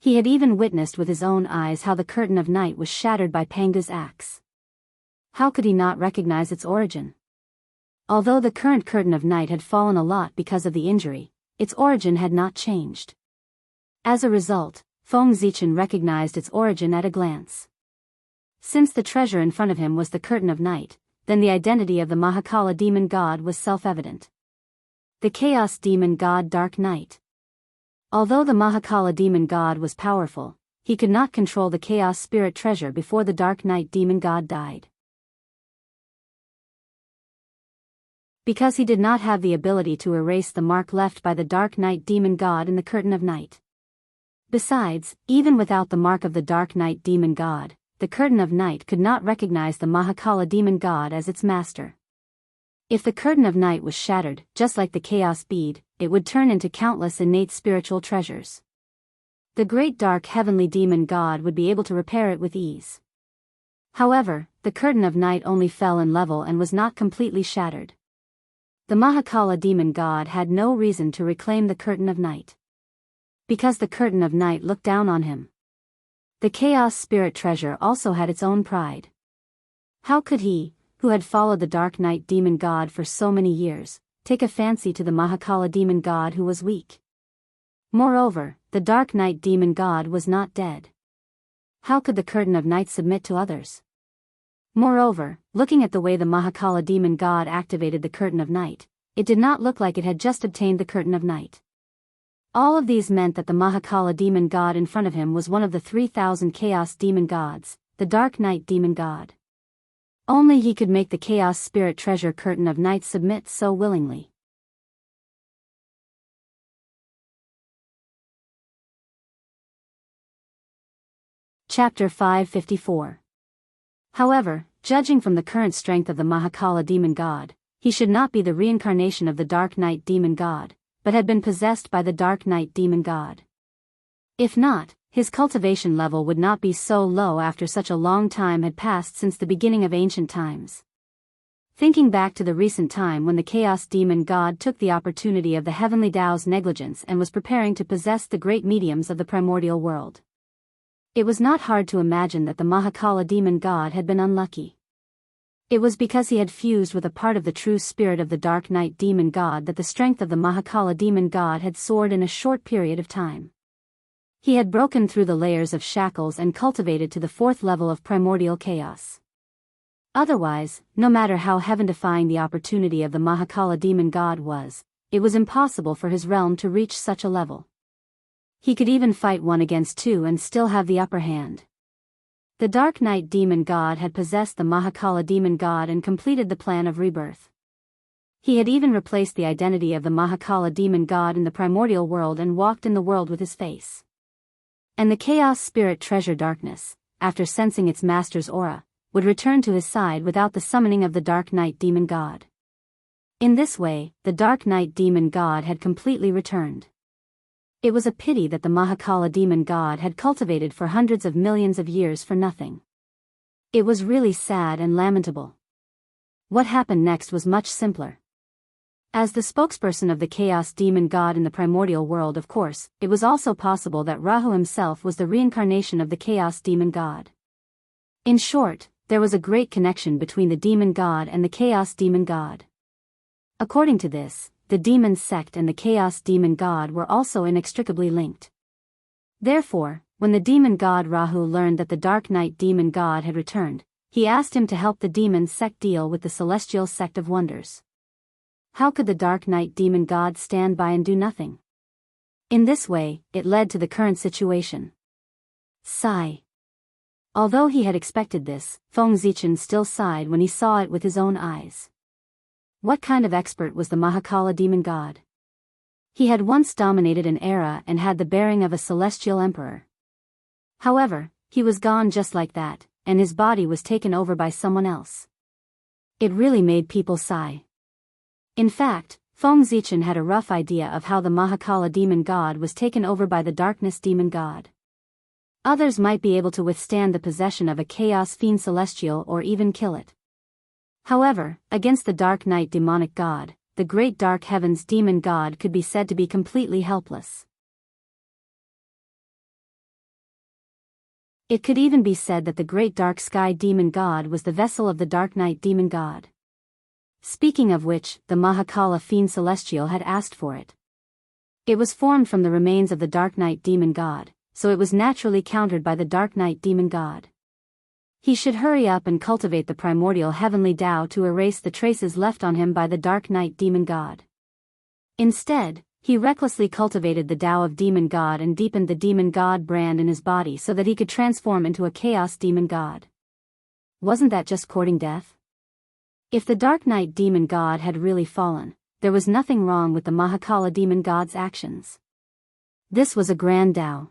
He had even witnessed with his own eyes how the Curtain of Night was shattered by Panga's axe. How could he not recognize its origin? Although the current Curtain of Night had fallen a lot because of the injury, its origin had not changed. As a result, Feng Zichen recognized its origin at a glance. Since the treasure in front of him was the Curtain of Night, then the identity of the Mahakala Demon God was self-evident. The Chaos Demon God Dark Night. Although the Mahakala Demon God was powerful, he could not control the Chaos Spirit Treasure before the Dark Night Demon God died. Because he did not have the ability to erase the mark left by the Dark Night Demon God in the Curtain of Night. Besides, even without the mark of the Dark Night Demon God, the Curtain of Night could not recognize the Mahakala Demon God as its master. If the Curtain of Night was shattered, just like the Chaos Bead, it would turn into countless innate spiritual treasures. The great dark heavenly demon God would be able to repair it with ease. However, the Curtain of Night only fell in level and was not completely shattered. The Mahakala Demon God had no reason to reclaim the Curtain of Night. Because the Curtain of Night looked down on him. The Chaos Spirit Treasure also had its own pride. How could he, who had followed the Dark Night Demon God for so many years, take a fancy to the Mahakala Demon God who was weak? Moreover, the Dark Night Demon God was not dead. How could the Curtain of Night submit to others? Moreover, looking at the way the Mahakala Demon God activated the Curtain of Night, it did not look like it had just obtained the Curtain of Night. All of these meant that the Mahakala Demon God in front of him was one of the 3,000 Chaos Demon Gods, the Dark Night Demon God. Only he could make the Chaos Spirit Treasure Curtain of Night submit so willingly. Chapter 554. However, judging from the current strength of the Mahakala Demon God, he should not be the reincarnation of the Dark Night Demon God, but had been possessed by the Dark Night Demon God. If not, his cultivation level would not be so low after such a long time had passed since the beginning of ancient times. Thinking back to the recent time when the Chaos Demon God took the opportunity of the Heavenly Tao's negligence and was preparing to possess the great mediums of the primordial world. It was not hard to imagine that the Mahakala Demon God had been unlucky. It was because he had fused with a part of the true spirit of the Dark Night Demon God that the strength of the Mahakala Demon God had soared in a short period of time. He had broken through the layers of shackles and cultivated to the 4th level of primordial chaos. Otherwise, no matter how heaven-defying the opportunity of the Mahakala Demon God was, it was impossible for his realm to reach such a level. He could even fight 1 against 2 and still have the upper hand. The Dark Night Demon God had possessed the Mahakala Demon God and completed the plan of rebirth. He had even replaced the identity of the Mahakala demon god in the primordial world and walked in the world with his face. And the chaos spirit treasure darkness, after sensing its master's aura, would return to his side without the summoning of the Dark Knight demon god. In this way, the Dark Knight demon god had completely returned. It was a pity that the Mahakala demon god had cultivated for hundreds of millions of years for nothing. It was really sad and lamentable. What happened next was much simpler. As the spokesperson of the chaos demon god in the primordial world, of course, it was also possible that Rahu himself was the reincarnation of the chaos demon god. In short, there was a great connection between the demon god and the chaos demon god. According to this, the demon sect and the chaos demon god were also inextricably linked. Therefore, when the demon god Rahu learned that the Dark Knight demon god had returned, he asked him to help the demon sect deal with the celestial sect of wonders. How could the Dark Knight demon god stand by and do nothing? In this way, it led to the current situation. Sigh. Although he had expected this, Feng Zichen still sighed when he saw it with his own eyes. What kind of expert was the Mahakala demon god? He had once dominated an era and had the bearing of a celestial emperor. However, he was gone just like that, and his body was taken over by someone else. It really made people sigh. In fact, Feng Zichen had a rough idea of how the Mahakala demon god was taken over by the darkness demon god. Others might be able to withstand the possession of a chaos fiend celestial or even kill it. However, against the Dark Knight demonic god, the great dark heavens demon god could be said to be completely helpless. It could even be said that the great dark sky demon god was the vessel of the Dark Knight demon god. Speaking of which, the Mahakala fiend celestial had asked for it. It was formed from the remains of the Dark Knight demon god, so it was naturally countered by the Dark Knight demon god. He should hurry up and cultivate the primordial heavenly Tao to erase the traces left on him by the Dark Knight demon god. Instead, he recklessly cultivated the Tao of demon god and deepened the demon god brand in his body so that he could transform into a chaos demon god. Wasn't that just courting death? If the Dark Knight demon god had really fallen, there was nothing wrong with the Mahakala demon god's actions. This was a grand Tao.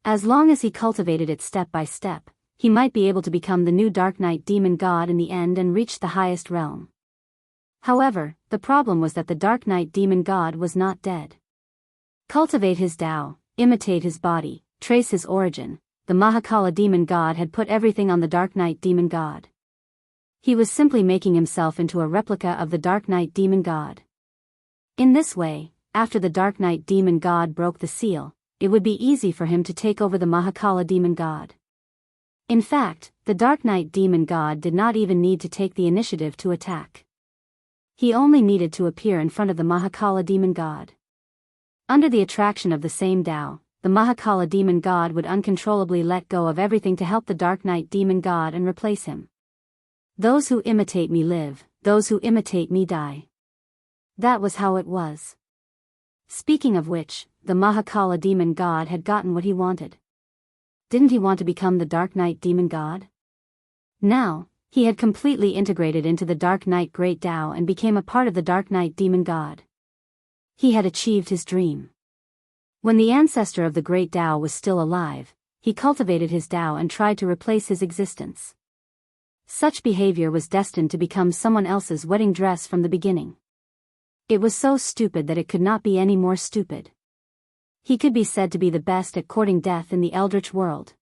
As long as he cultivated it step by step, he might be able to become the new Dark Knight demon god in the end and reach the highest realm. However, the problem was that the Dark Knight demon god was not dead. Cultivate his Tao, imitate his body, trace his origin. The Mahakala demon god had put everything on the Dark Knight demon god. He was simply making himself into a replica of the Dark Knight demon god. In this way, after the Dark Knight demon god broke the seal, it would be easy for him to take over the Mahakala demon god. In fact, the Dark Knight demon god did not even need to take the initiative to attack. He only needed to appear in front of the Mahakala demon god. Under the attraction of the same Tao, the Mahakala demon god would uncontrollably let go of everything to help the Dark Knight demon god and replace him. Those who imitate me live, those who imitate me die. That was how it was. Speaking of which, the Mahakala demon god had gotten what he wanted. Didn't he want to become the Dark Knight demon god? Now, he had completely integrated into the Dark Knight Great Tao and became a part of the Dark Knight demon god. He had achieved his dream. When the ancestor of the Great Tao was still alive, he cultivated his Tao and tried to replace his existence. Such behavior was destined to become someone else's wedding dress from the beginning. It was so stupid that it could not be any more stupid. He could be said to be the best at courting death in the eldritch world.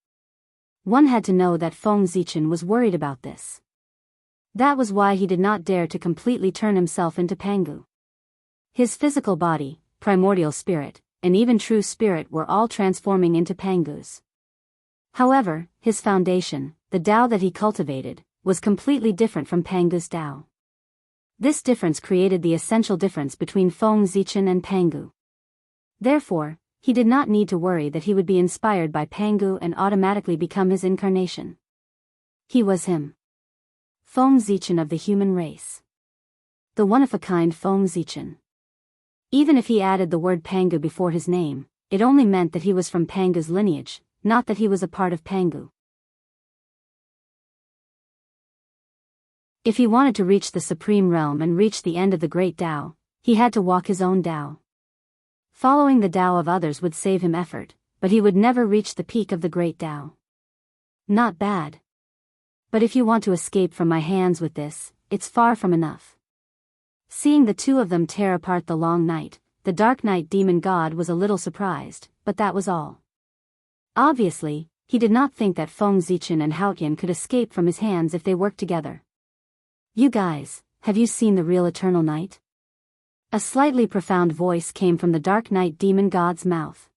One had to know that Feng Zichen was worried about this. That was why he did not dare to completely turn himself into Pangu. His physical body, primordial spirit, and even true spirit were all transforming into Pangus. However, his foundation, the Tao that he cultivated, was completely different from Pangu's Tao. This difference created the essential difference between Feng Zichen and Pangu. Therefore, he did not need to worry that he would be inspired by Pangu and automatically become his incarnation. He was him. Feng Zichen of the human race. The one-of-a-kind Feng Zichen. Even if he added the word Pangu before his name, it only meant that he was from Pangu's lineage, not that he was a part of Pangu. If he wanted to reach the Supreme Realm and reach the end of the Great Tao, he had to walk his own Tao. Following the Tao of others would save him effort, but he would never reach the peak of the Great Tao. Not bad. But if you want to escape from my hands with this, it's far from enough. Seeing the two of them tear apart the long night, the Dark Knight demon god was a little surprised, but that was all. Obviously, he did not think that Feng Zichen and Haotian could escape from his hands if they worked together. You guys, have you seen the real Eternal Night? A slightly profound voice came from the Dark Knight demon god's mouth.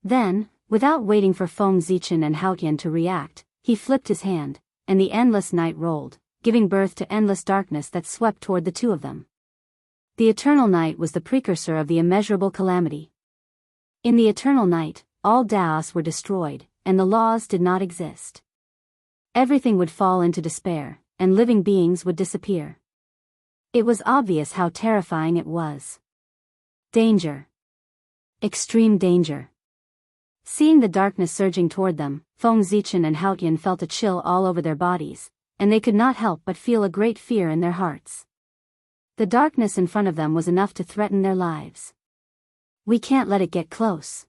Then, without waiting for Feng Zichen and Haotian to react, he flipped his hand, and the endless night rolled, giving birth to endless darkness that swept toward the two of them. The Eternal Night was the precursor of the immeasurable calamity. In the Eternal Night, all Daoists were destroyed, and the laws did not exist. Everything would fall into despair, and living beings would disappear. It was obvious how terrifying it was. Danger. Extreme danger. Seeing the darkness surging toward them, Feng Zichen and Haotian felt a chill all over their bodies, and they could not help but feel a great fear in their hearts. The darkness in front of them was enough to threaten their lives. We can't let it get close.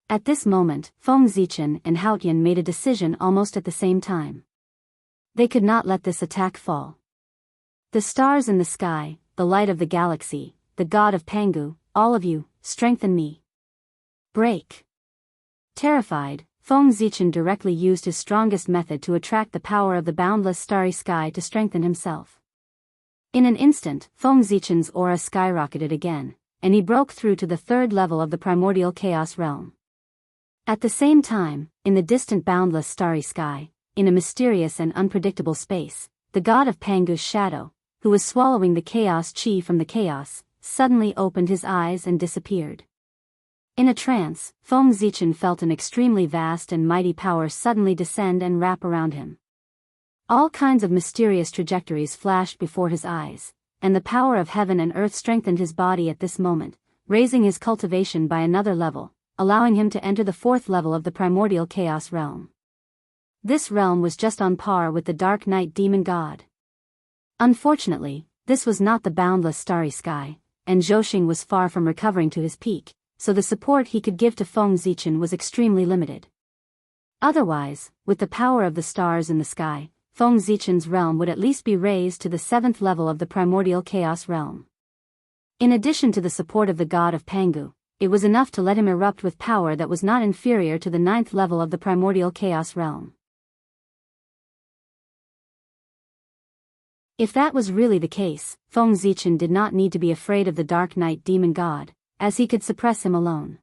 At this moment, Feng Zichen and Haotian made a decision almost at the same time. They could not let this attack fall. The stars in the sky, the light of the galaxy, the god of Pangu, all of you, strengthen me. Break. Terrified, Feng Zichen directly used his strongest method to attract the power of the boundless starry sky to strengthen himself. In an instant, Feng Zichen's aura skyrocketed again, and he broke through to the third level of the primordial chaos realm. At the same time, in the distant boundless starry sky, in a mysterious and unpredictable space, the god of Pangu's shadow, who was swallowing the chaos chi from the chaos, suddenly opened his eyes and disappeared. In a trance, Feng Zichen felt an extremely vast and mighty power suddenly descend and wrap around him. All kinds of mysterious trajectories flashed before his eyes, and the power of heaven and earth strengthened his body at this moment, raising his cultivation by another level, allowing him to enter the fourth level of the primordial chaos realm. This realm was just on par with the Dark Knight demon god. Unfortunately, this was not the boundless starry sky, and Zhou was far from recovering to his peak, so the support he could give to Feng Zichen was extremely limited. Otherwise, with the power of the stars in the sky, Feng Zichen's realm would at least be raised to the seventh level of the primordial chaos realm. In addition to the support of the god of Pangu, it was enough to let him erupt with power that was not inferior to the ninth level of the primordial chaos realm. If that was really the case, Feng Zichen did not need to be afraid of the Dark Knight demon god, as he could suppress him alone.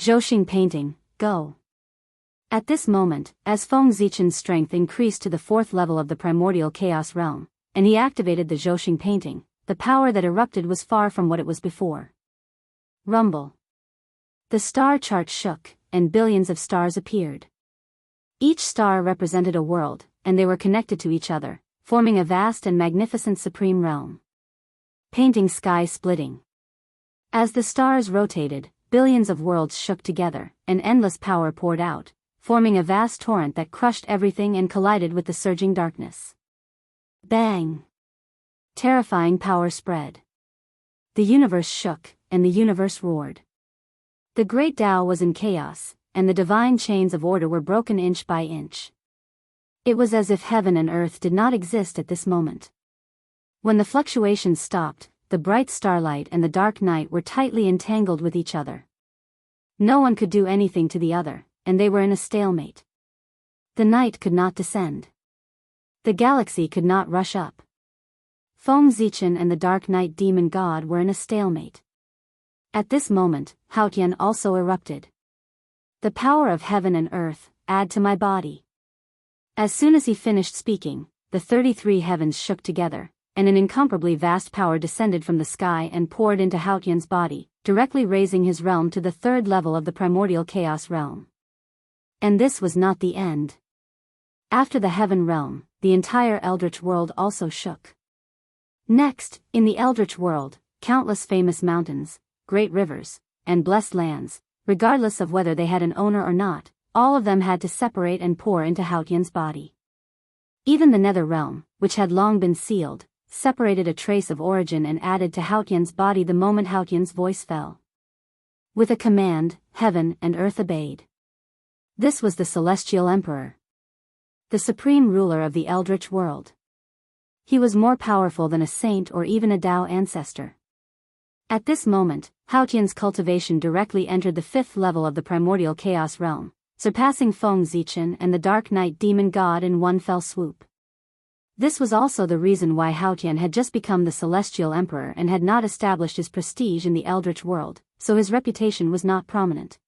Zhou painting, go. At this moment, as Feng Zichen's strength increased to the fourth level of the primordial chaos realm, and he activated the Zhou painting, the power that erupted was far from what it was before. Rumble. The star chart shook, and billions of stars appeared. Each star represented a world, and they were connected to each other, forming a vast and magnificent supreme realm. Painting sky splitting. As the stars rotated, billions of worlds shook together, and endless power poured out, forming a vast torrent that crushed everything and collided with the surging darkness. Bang! Terrifying power spread. The universe shook, and the universe roared. The great Tao was in chaos, and the divine chains of order were broken inch by inch. It was as if heaven and earth did not exist at this moment. When the fluctuations stopped, the bright starlight and the dark night were tightly entangled with each other. No one could do anything to the other, and they were in a stalemate. The night could not descend. The galaxy could not rush up. Feng Zichen and the Dark Knight demon god were in a stalemate. At this moment, Haotian also erupted. The power of heaven and earth, add to my body. As soon as he finished speaking, the 33 heavens shook together, and an incomparably vast power descended from the sky and poured into Haotian's body, directly raising his realm to the third level of the primordial chaos realm. And this was not the end. After the heaven realm, the entire eldritch world also shook. Next, in the eldritch world, countless famous mountains, great rivers, and blessed lands, regardless of whether they had an owner or not, all of them had to separate and pour into Haotian's body. Even the nether realm, which had long been sealed, separated a trace of origin and added to Haotian's body the moment Haotian's voice fell. With a command, heaven and earth obeyed. This was the Celestial Emperor, the supreme ruler of the eldritch world. He was more powerful than a saint or even a Dao ancestor. At this moment, Haotian's cultivation directly entered the 5th level of the primordial chaos realm, surpassing Feng Zichen and the Dark Knight demon god in one fell swoop. This was also the reason why Haotian had just become the Celestial Emperor and had not established his prestige in the eldritch world, so his reputation was not prominent.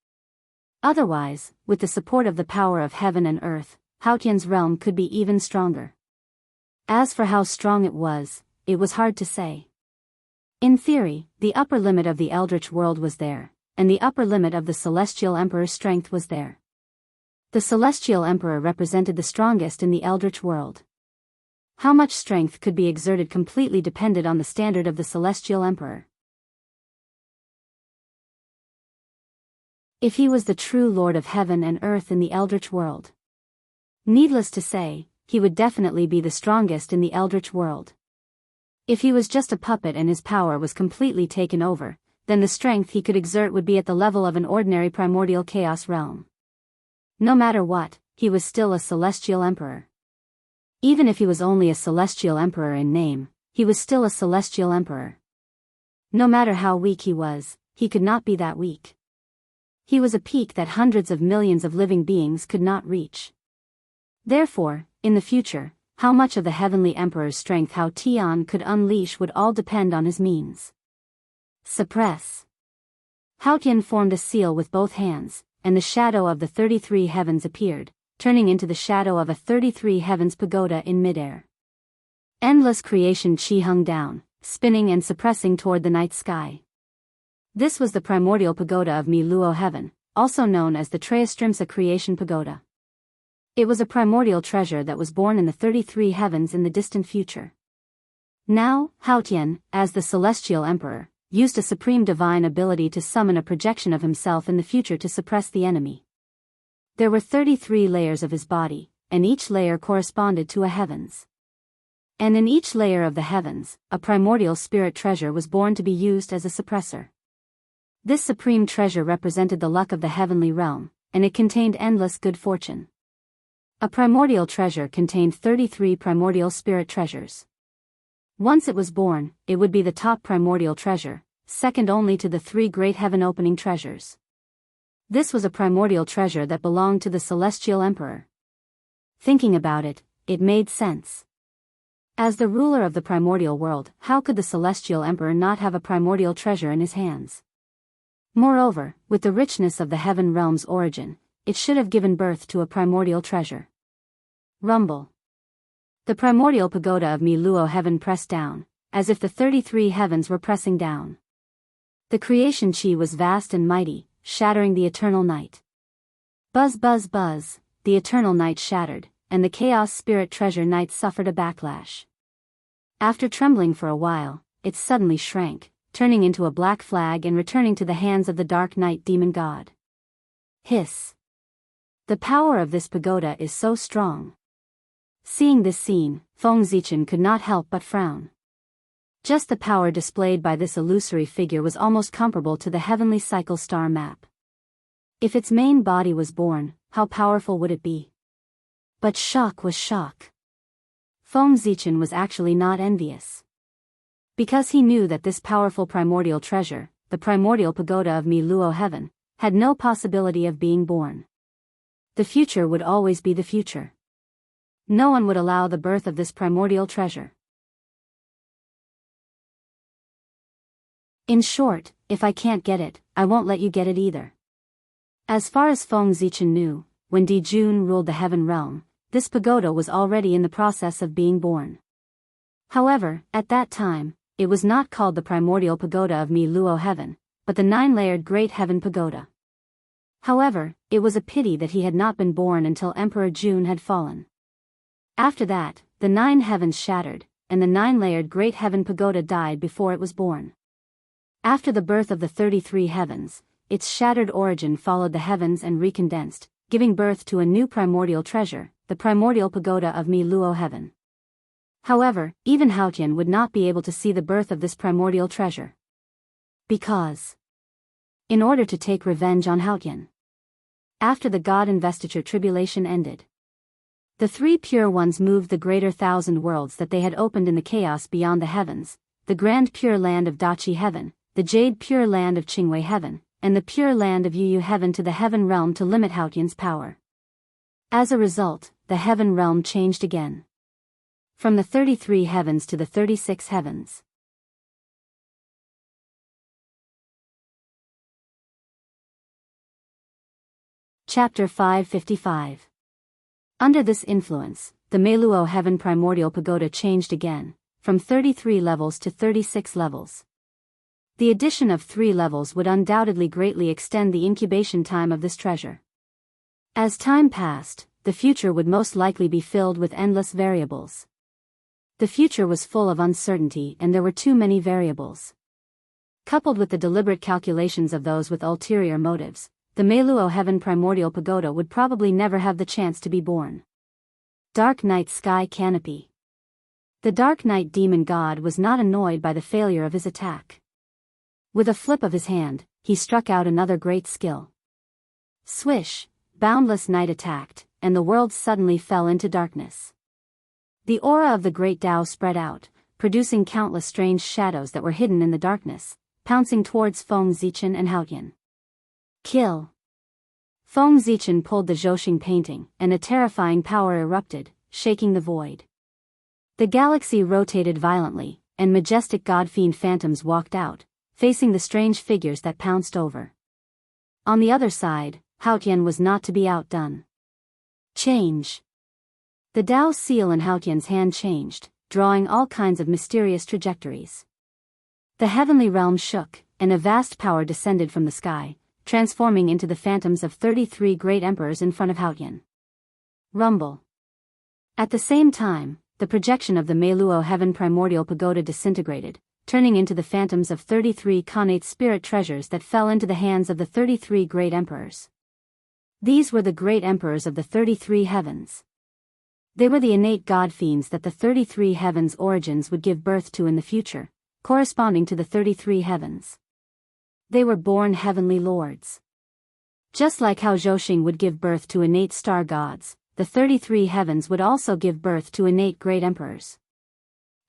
Otherwise, with the support of the power of heaven and earth, Haotian's realm could be even stronger. As for how strong it was hard to say. In theory, the upper limit of the eldritch world was there, and the upper limit of the Celestial Emperor's strength was there. The Celestial Emperor represented the strongest in the eldritch world. How much strength could be exerted completely depended on the standard of the Celestial Emperor. If he was the true Lord of heaven and earth in the eldritch world, needless to say, he would definitely be the strongest in the eldritch world. If he was just a puppet and his power was completely taken over, then the strength he could exert would be at the level of an ordinary primordial chaos realm. No matter what, he was still a Celestial Emperor. Even if he was only a Celestial Emperor in name, he was still a Celestial Emperor. No matter how weak he could not be that weak. He was a peak that hundreds of millions of living beings could not reach. Therefore, in the future, how much of the Heavenly Emperor's strength Haotian could unleash would all depend on his means. Suppress. Haotian formed a seal with both hands, and the shadow of the 33 heavens appeared, turning into the shadow of a 33 heavens pagoda in midair. Endless creation chi hung down, spinning and suppressing toward the night sky. This was the primordial pagoda of Mi Luo Heaven, also known as the Treastrimsa Creation Pagoda. It was a primordial treasure that was born in the 33 heavens in the distant future. Now, Haotian, as the Celestial Emperor, used a supreme divine ability to summon a projection of himself in the future to suppress the enemy. There were 33 layers of his body, and each layer corresponded to a heavens. And in each layer of the heavens, a primordial spirit treasure was born to be used as a suppressor. This supreme treasure represented the luck of the heavenly realm, and it contained endless good fortune. A primordial treasure contained 33 primordial spirit treasures. Once it was born, it would be the top primordial treasure, second only to the 3 great heaven-opening treasures. This was a primordial treasure that belonged to the Celestial Emperor. Thinking about it, it made sense. As the ruler of the primordial world, how could the Celestial Emperor not have a primordial treasure in his hands? Moreover, with the richness of the heaven realm's origin, it should have given birth to a primordial treasure. Rumble. The primordial pagoda of Mi Luo Heaven pressed down, as if the 33 heavens were pressing down. The creation chi was vast and mighty, shattering the eternal night. Buzz buzz buzz, the eternal night shattered, and the chaos spirit treasure night suffered a backlash. After trembling for a while, it suddenly shrank, turning into a black flag and returning to the hands of the Dark Knight demon god. Hiss. The power of this pagoda is so strong. Seeing this scene, Feng Zichen could not help but frown. Just the power displayed by this illusory figure was almost comparable to the heavenly cycle star map. If its main body was born, how powerful would it be? But shock was shock. Feng Zichen was actually not envious. Because he knew that this powerful primordial treasure, the primordial pagoda of Mi Luo Heaven, had no possibility of being born. The future would always be the future. No one would allow the birth of this primordial treasure. In short, if I can't get it, I won't let you get it either. As far as Feng Zichen knew, when Di Jun ruled the heaven realm, this pagoda was already in the process of being born. However, at that time, it was not called the primordial pagoda of Mi Luo Heaven, but the 9-layered Great Heaven Pagoda. However, it was a pity that he had not been born until Emperor Jun had fallen. After that, the 9 heavens shattered, and the 9-layered Great Heaven Pagoda died before it was born. After the birth of the 33 heavens, its shattered origin followed the heavens and recondensed, giving birth to a new primordial treasure, the primordial pagoda of Mi Luo Heaven. However, even Haotian would not be able to see the birth of this primordial treasure. Because, in order to take revenge on Haotian, after the god investiture tribulation ended, the three pure ones moved the greater thousand worlds that they had opened in the chaos beyond the heavens, the grand pure land of Dachi heaven, the jade pure land of Qingwei heaven, and the pure land of Yuyu heaven to the heaven realm to limit Haotian's power. As a result, the heaven realm changed again. From the 33 heavens to the 36 heavens. Chapter 555. Under this influence, the Meiluo Heaven Primordial Pagoda changed again, from 33 levels to 36 levels. The addition of 3 levels would undoubtedly greatly extend the incubation time of this treasure. As time passed, the future would most likely be filled with endless variables. The future was full of uncertainty and there were too many variables. Coupled with the deliberate calculations of those with ulterior motives, the Meiluo Heaven Primordial Pagoda would probably never have the chance to be born. Dark Night Sky Canopy. The Dark Night Demon God was not annoyed by the failure of his attack. With a flip of his hand, he struck out another great skill. Swish, boundless night attacked, and the world suddenly fell into darkness. The aura of the great Tao spread out, producing countless strange shadows that were hidden in the darkness, pouncing towards Feng Zichen and Haotian. Kill. Feng Zichen pulled the Zhouxing painting, and a terrifying power erupted, shaking the void. The galaxy rotated violently, and majestic god-fiend phantoms walked out, facing the strange figures that pounced over. On the other side, Haotian was not to be outdone. Change. The Tao seal in Haotian's hand changed, drawing all kinds of mysterious trajectories. The heavenly realm shook, and a vast power descended from the sky, transforming into the phantoms of 33 great emperors in front of Haotian. Rumble. At the same time, the projection of the Meiluo Heaven Primordial Pagoda disintegrated, turning into the phantoms of 33 connate spirit treasures that fell into the hands of the 33 great emperors. These were the great emperors of the 33 heavens. They were the innate god-fiends that the 33 heavens' origins would give birth to in the future, corresponding to the 33 heavens. They were born heavenly lords. Just like how Zhouxing would give birth to innate star gods, the 33 heavens would also give birth to innate great emperors.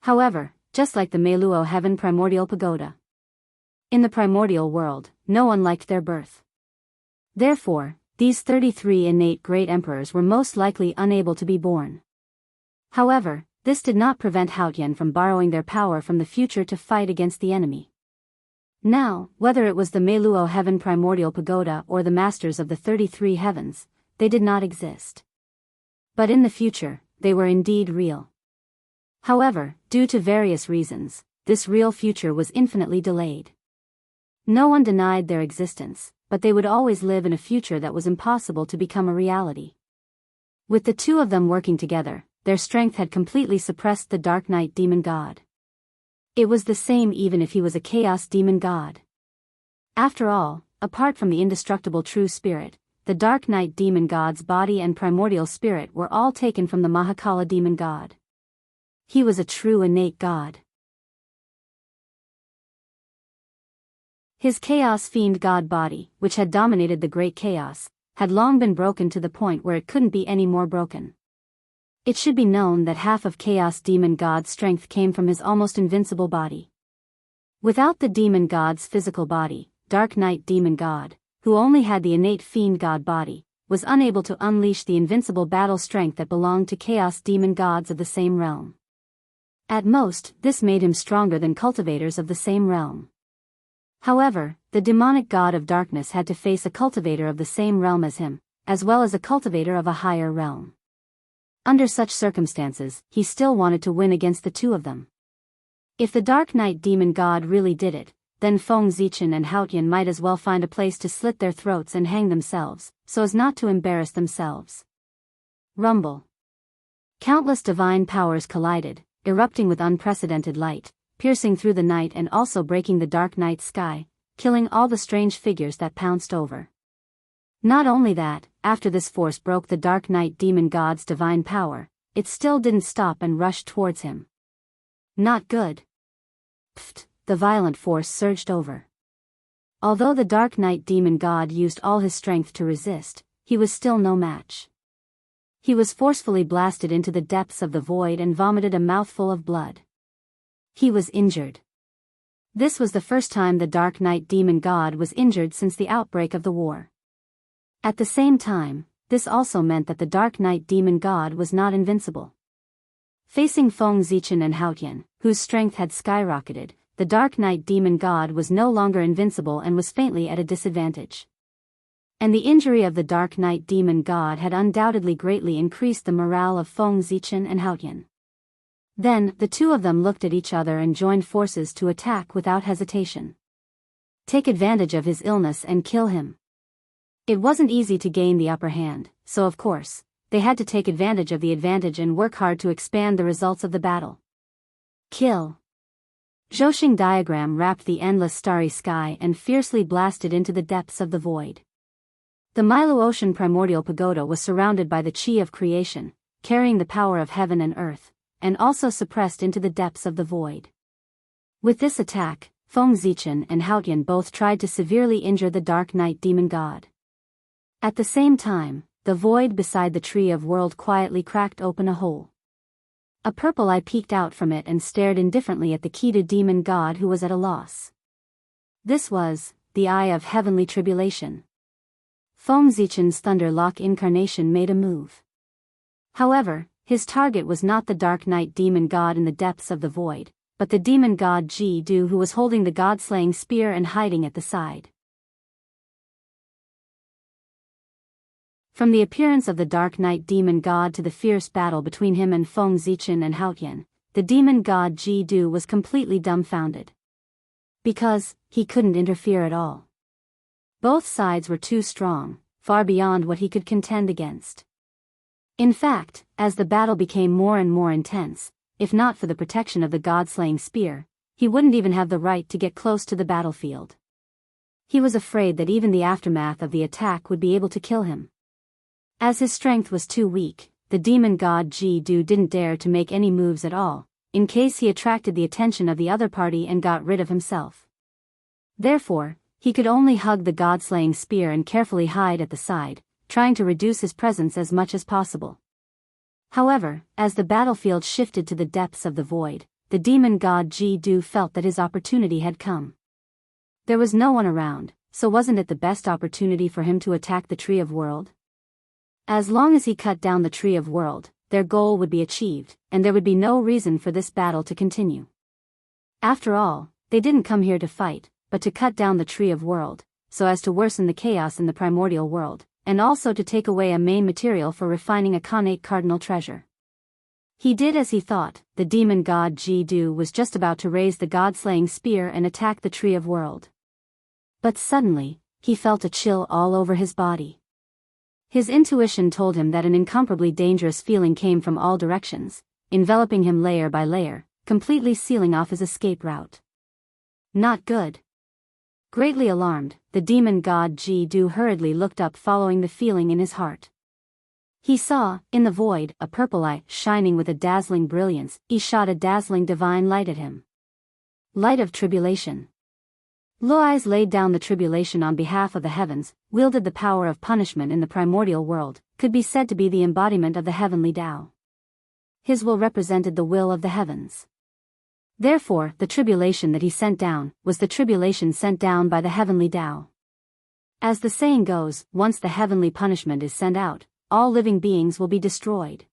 However, just like the Meiluo Heaven Primordial Pagoda, in the primordial world, no one liked their birth. Therefore, these 33 innate great emperors were most likely unable to be born. However, this did not prevent Haotian from borrowing their power from the future to fight against the enemy. Now, whether it was the Meiluo Heaven Primordial Pagoda or the masters of the 33 heavens, they did not exist. But in the future, they were indeed real. However, due to various reasons, this real future was infinitely delayed. No one denied their existence, but they would always live in a future that was impossible to become a reality. With the two of them working together, their strength had completely suppressed the Dark Night Demon God. It was the same even if he was a Chaos Demon God. After all, apart from the indestructible True Spirit, the Dark Night Demon God's body and primordial spirit were all taken from the Mahakala Demon God. He was a true innate God. His Chaos Fiend God body, which had dominated the Great Chaos, had long been broken to the point where it couldn't be any more broken. It should be known that half of Chaos Demon God's strength came from his almost invincible body. Without the Demon God's physical body, Dark Night Demon God, who only had the innate Fiend God body, was unable to unleash the invincible battle strength that belonged to Chaos Demon Gods of the same realm. At most, this made him stronger than cultivators of the same realm. However, the demonic god of darkness had to face a cultivator of the same realm as him, as well as a cultivator of a higher realm. Under such circumstances, he still wanted to win against the two of them. If the Dark Night Demon God really did it, then Feng Zichen and Haotian might as well find a place to slit their throats and hang themselves, so as not to embarrass themselves. Rumble. Countless divine powers collided, erupting with unprecedented light, piercing through the night and also breaking the dark night sky, killing all the strange figures that pounced over. Not only that, after this force broke the Dark Night Demon God's divine power, it still didn't stop and rushed towards him. Not good. Pfft, the violent force surged over. Although the Dark Knight demon god used all his strength to resist, he was still no match. He was forcefully blasted into the depths of the void and vomited a mouthful of blood. He was injured. This was the first time the Dark Knight demon god was injured since the outbreak of the war. At the same time, this also meant that the Dark Knight demon god was not invincible. Facing Feng Zichen and Haotian, whose strength had skyrocketed, the Dark Knight demon god was no longer invincible and was faintly at a disadvantage. And the injury of the Dark Knight demon god had undoubtedly greatly increased the morale of Feng Zichen and Haotian. Then, the two of them looked at each other and joined forces to attack without hesitation. Take advantage of his illness and kill him. It wasn't easy to gain the upper hand, so of course, they had to take advantage of the advantage and work hard to expand the results of the battle. Kill. Zhouxing diagram wrapped the endless starry sky and fiercely blasted into the depths of the void. The Milu Ocean Primordial Pagoda was surrounded by the Qi of creation, carrying the power of heaven and earth, and also suppressed into the depths of the void. With this attack, Feng Zichen and Haotian both tried to severely injure the Dark Knight demon god. At the same time, the void beside the Tree of World quietly cracked open a hole. A purple eye peeked out from it and stared indifferently at the Ketu demon god who was at a loss. This was the Eye of Heavenly Tribulation. Feng Zichen's Thunder Lock incarnation made a move. However, his target was not the Dark Knight demon god in the depths of the void, but the demon god Ji Du, who was holding the god-slaying spear and hiding at the side. From the appearance of the Dark Knight demon god to the fierce battle between him and Feng Zichen and Haotian, the demon god Ji Du was completely dumbfounded. Because he couldn't interfere at all. Both sides were too strong, far beyond what he could contend against. In fact, as the battle became more and more intense, if not for the protection of the god-slaying spear, he wouldn't even have the right to get close to the battlefield. He was afraid that even the aftermath of the attack would be able to kill him. As his strength was too weak, the demon god Ji Du didn't dare to make any moves at all, in case he attracted the attention of the other party and got rid of himself. Therefore, he could only hug the god-slaying spear and carefully hide at the side, trying to reduce his presence as much as possible. However, as the battlefield shifted to the depths of the void, the demon god Ji Du felt that his opportunity had come. There was no one around, so wasn't it the best opportunity for him to attack the Tree of World? As long as he cut down the Tree of World, their goal would be achieved, and there would be no reason for this battle to continue. After all, they didn't come here to fight, but to cut down the Tree of World, so as to worsen the chaos in the primordial world, and also to take away a main material for refining a connate cardinal treasure. He did as he thought. The demon god Ji Du was just about to raise the god-slaying spear and attack the Tree of World. But suddenly, he felt a chill all over his body. His intuition told him that an incomparably dangerous feeling came from all directions, enveloping him layer by layer, completely sealing off his escape route. Not good. Greatly alarmed, the demon god Ji Du hurriedly looked up, following the feeling in his heart. He saw, in the void, a purple eye, shining with a dazzling brilliance. He shot a dazzling divine light at him. Light of Tribulation. Luai's laid down the tribulation on behalf of the heavens, wielded the power of punishment in the primordial world, could be said to be the embodiment of the heavenly Tao. His will represented the will of the heavens. Therefore, the tribulation that he sent down was the tribulation sent down by the heavenly Tao. As the saying goes, once the heavenly punishment is sent out, all living beings will be destroyed.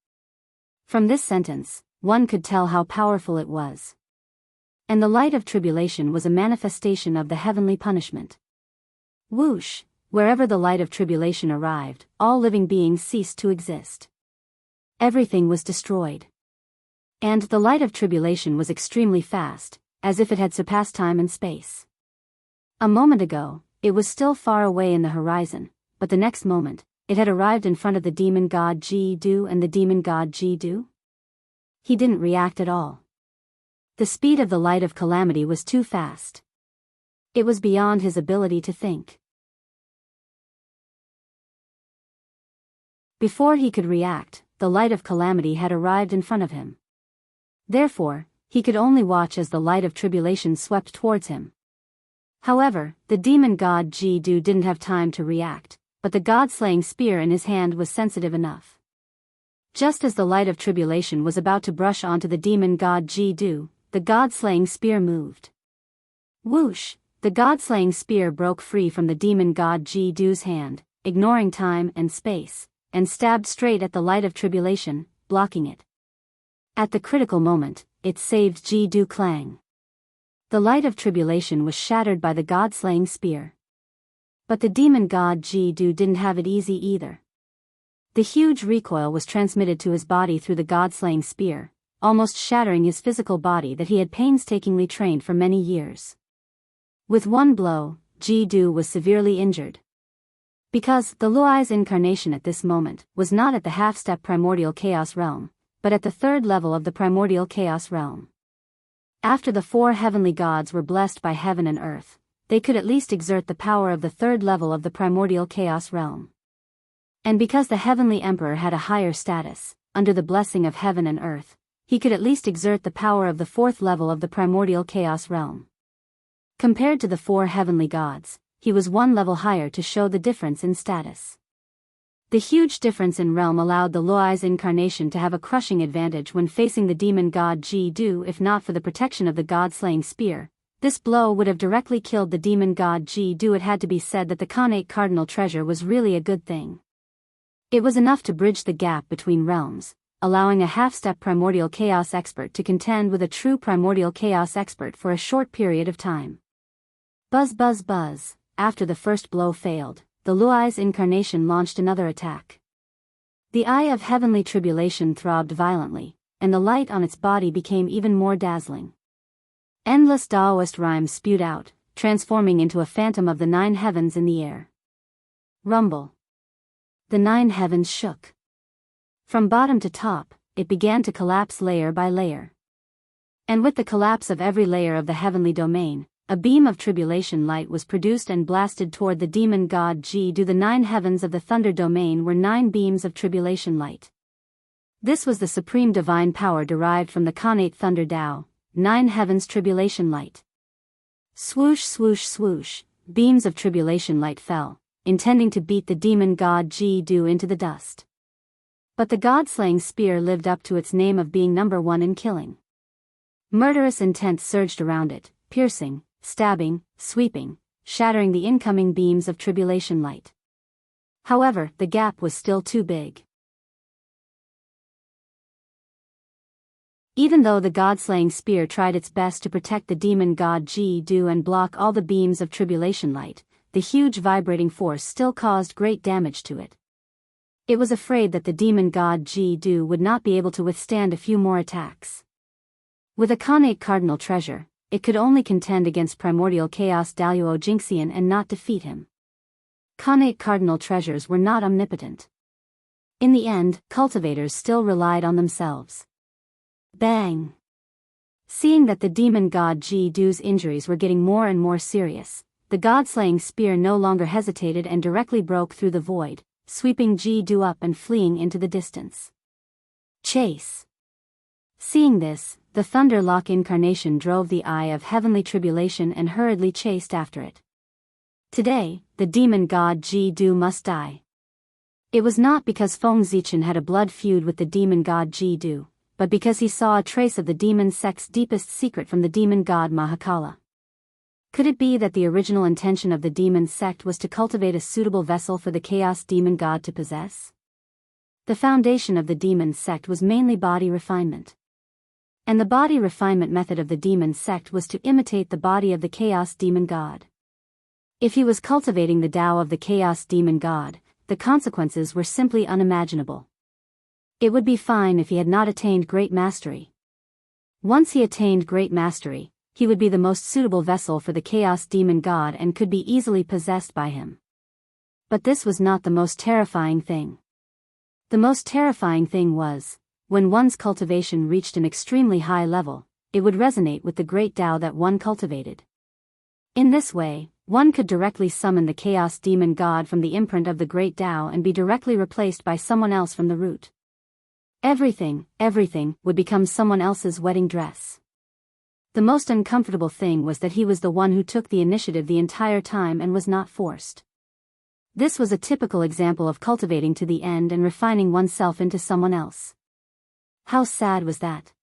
From this sentence, one could tell how powerful it was. And the light of tribulation was a manifestation of the heavenly punishment. Whoosh! Wherever the light of tribulation arrived, all living beings ceased to exist. Everything was destroyed. And the light of tribulation was extremely fast, as if it had surpassed time and space. A moment ago, it was still far away in the horizon, but the next moment, it had arrived in front of the demon god Ji Du and the demon god Ji Du. He didn't react at all. The speed of the light of calamity was too fast. It was beyond his ability to think. Before he could react, the light of calamity had arrived in front of him. Therefore, he could only watch as the light of tribulation swept towards him. However, the demon god Jidu didn't have time to react, but the god-slaying spear in his hand was sensitive enough. Just as the light of tribulation was about to brush onto the demon god Jidu, the god-slaying spear moved. Whoosh! The god-slaying spear broke free from the demon god Jidu's hand, ignoring time and space, and stabbed straight at the light of tribulation, blocking it. At the critical moment, it saved Jidu Clang. The light of tribulation was shattered by the god-slaying spear. But the demon god Jidu didn't have it easy either. The huge recoil was transmitted to his body through the god-slaying spear, almost shattering his physical body that he had painstakingly trained for many years. With one blow, Jidu was severely injured. Because the Luai's incarnation at this moment was not at the half-step primordial chaos realm, but at the third level of the primordial chaos realm. After the four heavenly gods were blessed by heaven and earth, they could at least exert the power of the third level of the primordial chaos realm. And because the heavenly emperor had a higher status, under the blessing of heaven and earth, he could at least exert the power of the fourth level of the primordial chaos realm. Compared to the four heavenly gods, he was one level higher to show the difference in status. The huge difference in realm allowed the Luai's incarnation to have a crushing advantage when facing the demon god Jidu. If not for the protection of the god-slaying spear, this blow would have directly killed the demon god Jidu. It had to be said that the Khanate cardinal treasure was really a good thing. It was enough to bridge the gap between realms, allowing a half-step primordial chaos expert to contend with a true primordial chaos expert for a short period of time. Buzz buzz buzz, after the first blow failed, the Luai's incarnation launched another attack. The eye of heavenly tribulation throbbed violently, and the light on its body became even more dazzling. Endless Daoist rhymes spewed out, transforming into a phantom of the 9 heavens in the air. Rumble. The 9 heavens shook. From bottom to top, it began to collapse layer by layer. And with the collapse of every layer of the heavenly domain, a beam of tribulation light was produced and blasted toward the demon god Jidu. The 9 heavens of the thunder domain were 9 beams of tribulation light. This was the supreme divine power derived from the Khanate thunder Tao, 9 heavens tribulation light. Swoosh swoosh swoosh, beams of tribulation light fell, intending to beat the demon god Jidu into the dust. But the god-slaying spear lived up to its name of being number 1 in killing. Murderous intent surged around it, piercing, stabbing, sweeping, shattering the incoming beams of tribulation light. However, the gap was still too big. Even though the god-slaying spear tried its best to protect the demon god Jidu and block all the beams of tribulation light, the huge vibrating force still caused great damage to it. It was afraid that the demon god Jidu would not be able to withstand a few more attacks. With a Khanate cardinal treasure, it could only contend against primordial chaos Daoist Jinxian and not defeat him. Khanate cardinal treasures were not omnipotent. In the end, cultivators still relied on themselves. Bang! Seeing that the demon god Jidu's injuries were getting more and more serious, the god-slaying spear no longer hesitated and directly broke through the void, sweeping Jidu up and fleeing into the distance. Chase! Seeing this, the Thunderlock incarnation drove the eye of heavenly tribulation and hurriedly chased after it. Today, the demon god Jidu must die. It was not because Feng Zichen had a blood feud with the demon god Jidu, but because he saw a trace of the demon sect's deepest secret from the demon god Mahakala. Could it be that the original intention of the demon sect was to cultivate a suitable vessel for the chaos demon god to possess? The foundation of the demon sect was mainly body refinement. And the body refinement method of the demon sect was to imitate the body of the chaos demon god. If he was cultivating the Tao of the chaos demon god, the consequences were simply unimaginable. It would be fine if he had not attained great mastery. Once he attained great mastery, he would be the most suitable vessel for the chaos demon god and could be easily possessed by him. But this was not the most terrifying thing. The most terrifying thing was, when one's cultivation reached an extremely high level, it would resonate with the great Tao that one cultivated. In this way, one could directly summon the chaos demon god from the imprint of the great Tao and be directly replaced by someone else from the root. Everything would become someone else's wedding dress. The most uncomfortable thing was that he was the one who took the initiative the entire time and was not forced. This was a typical example of cultivating to the end and refining oneself into someone else. How sad was that?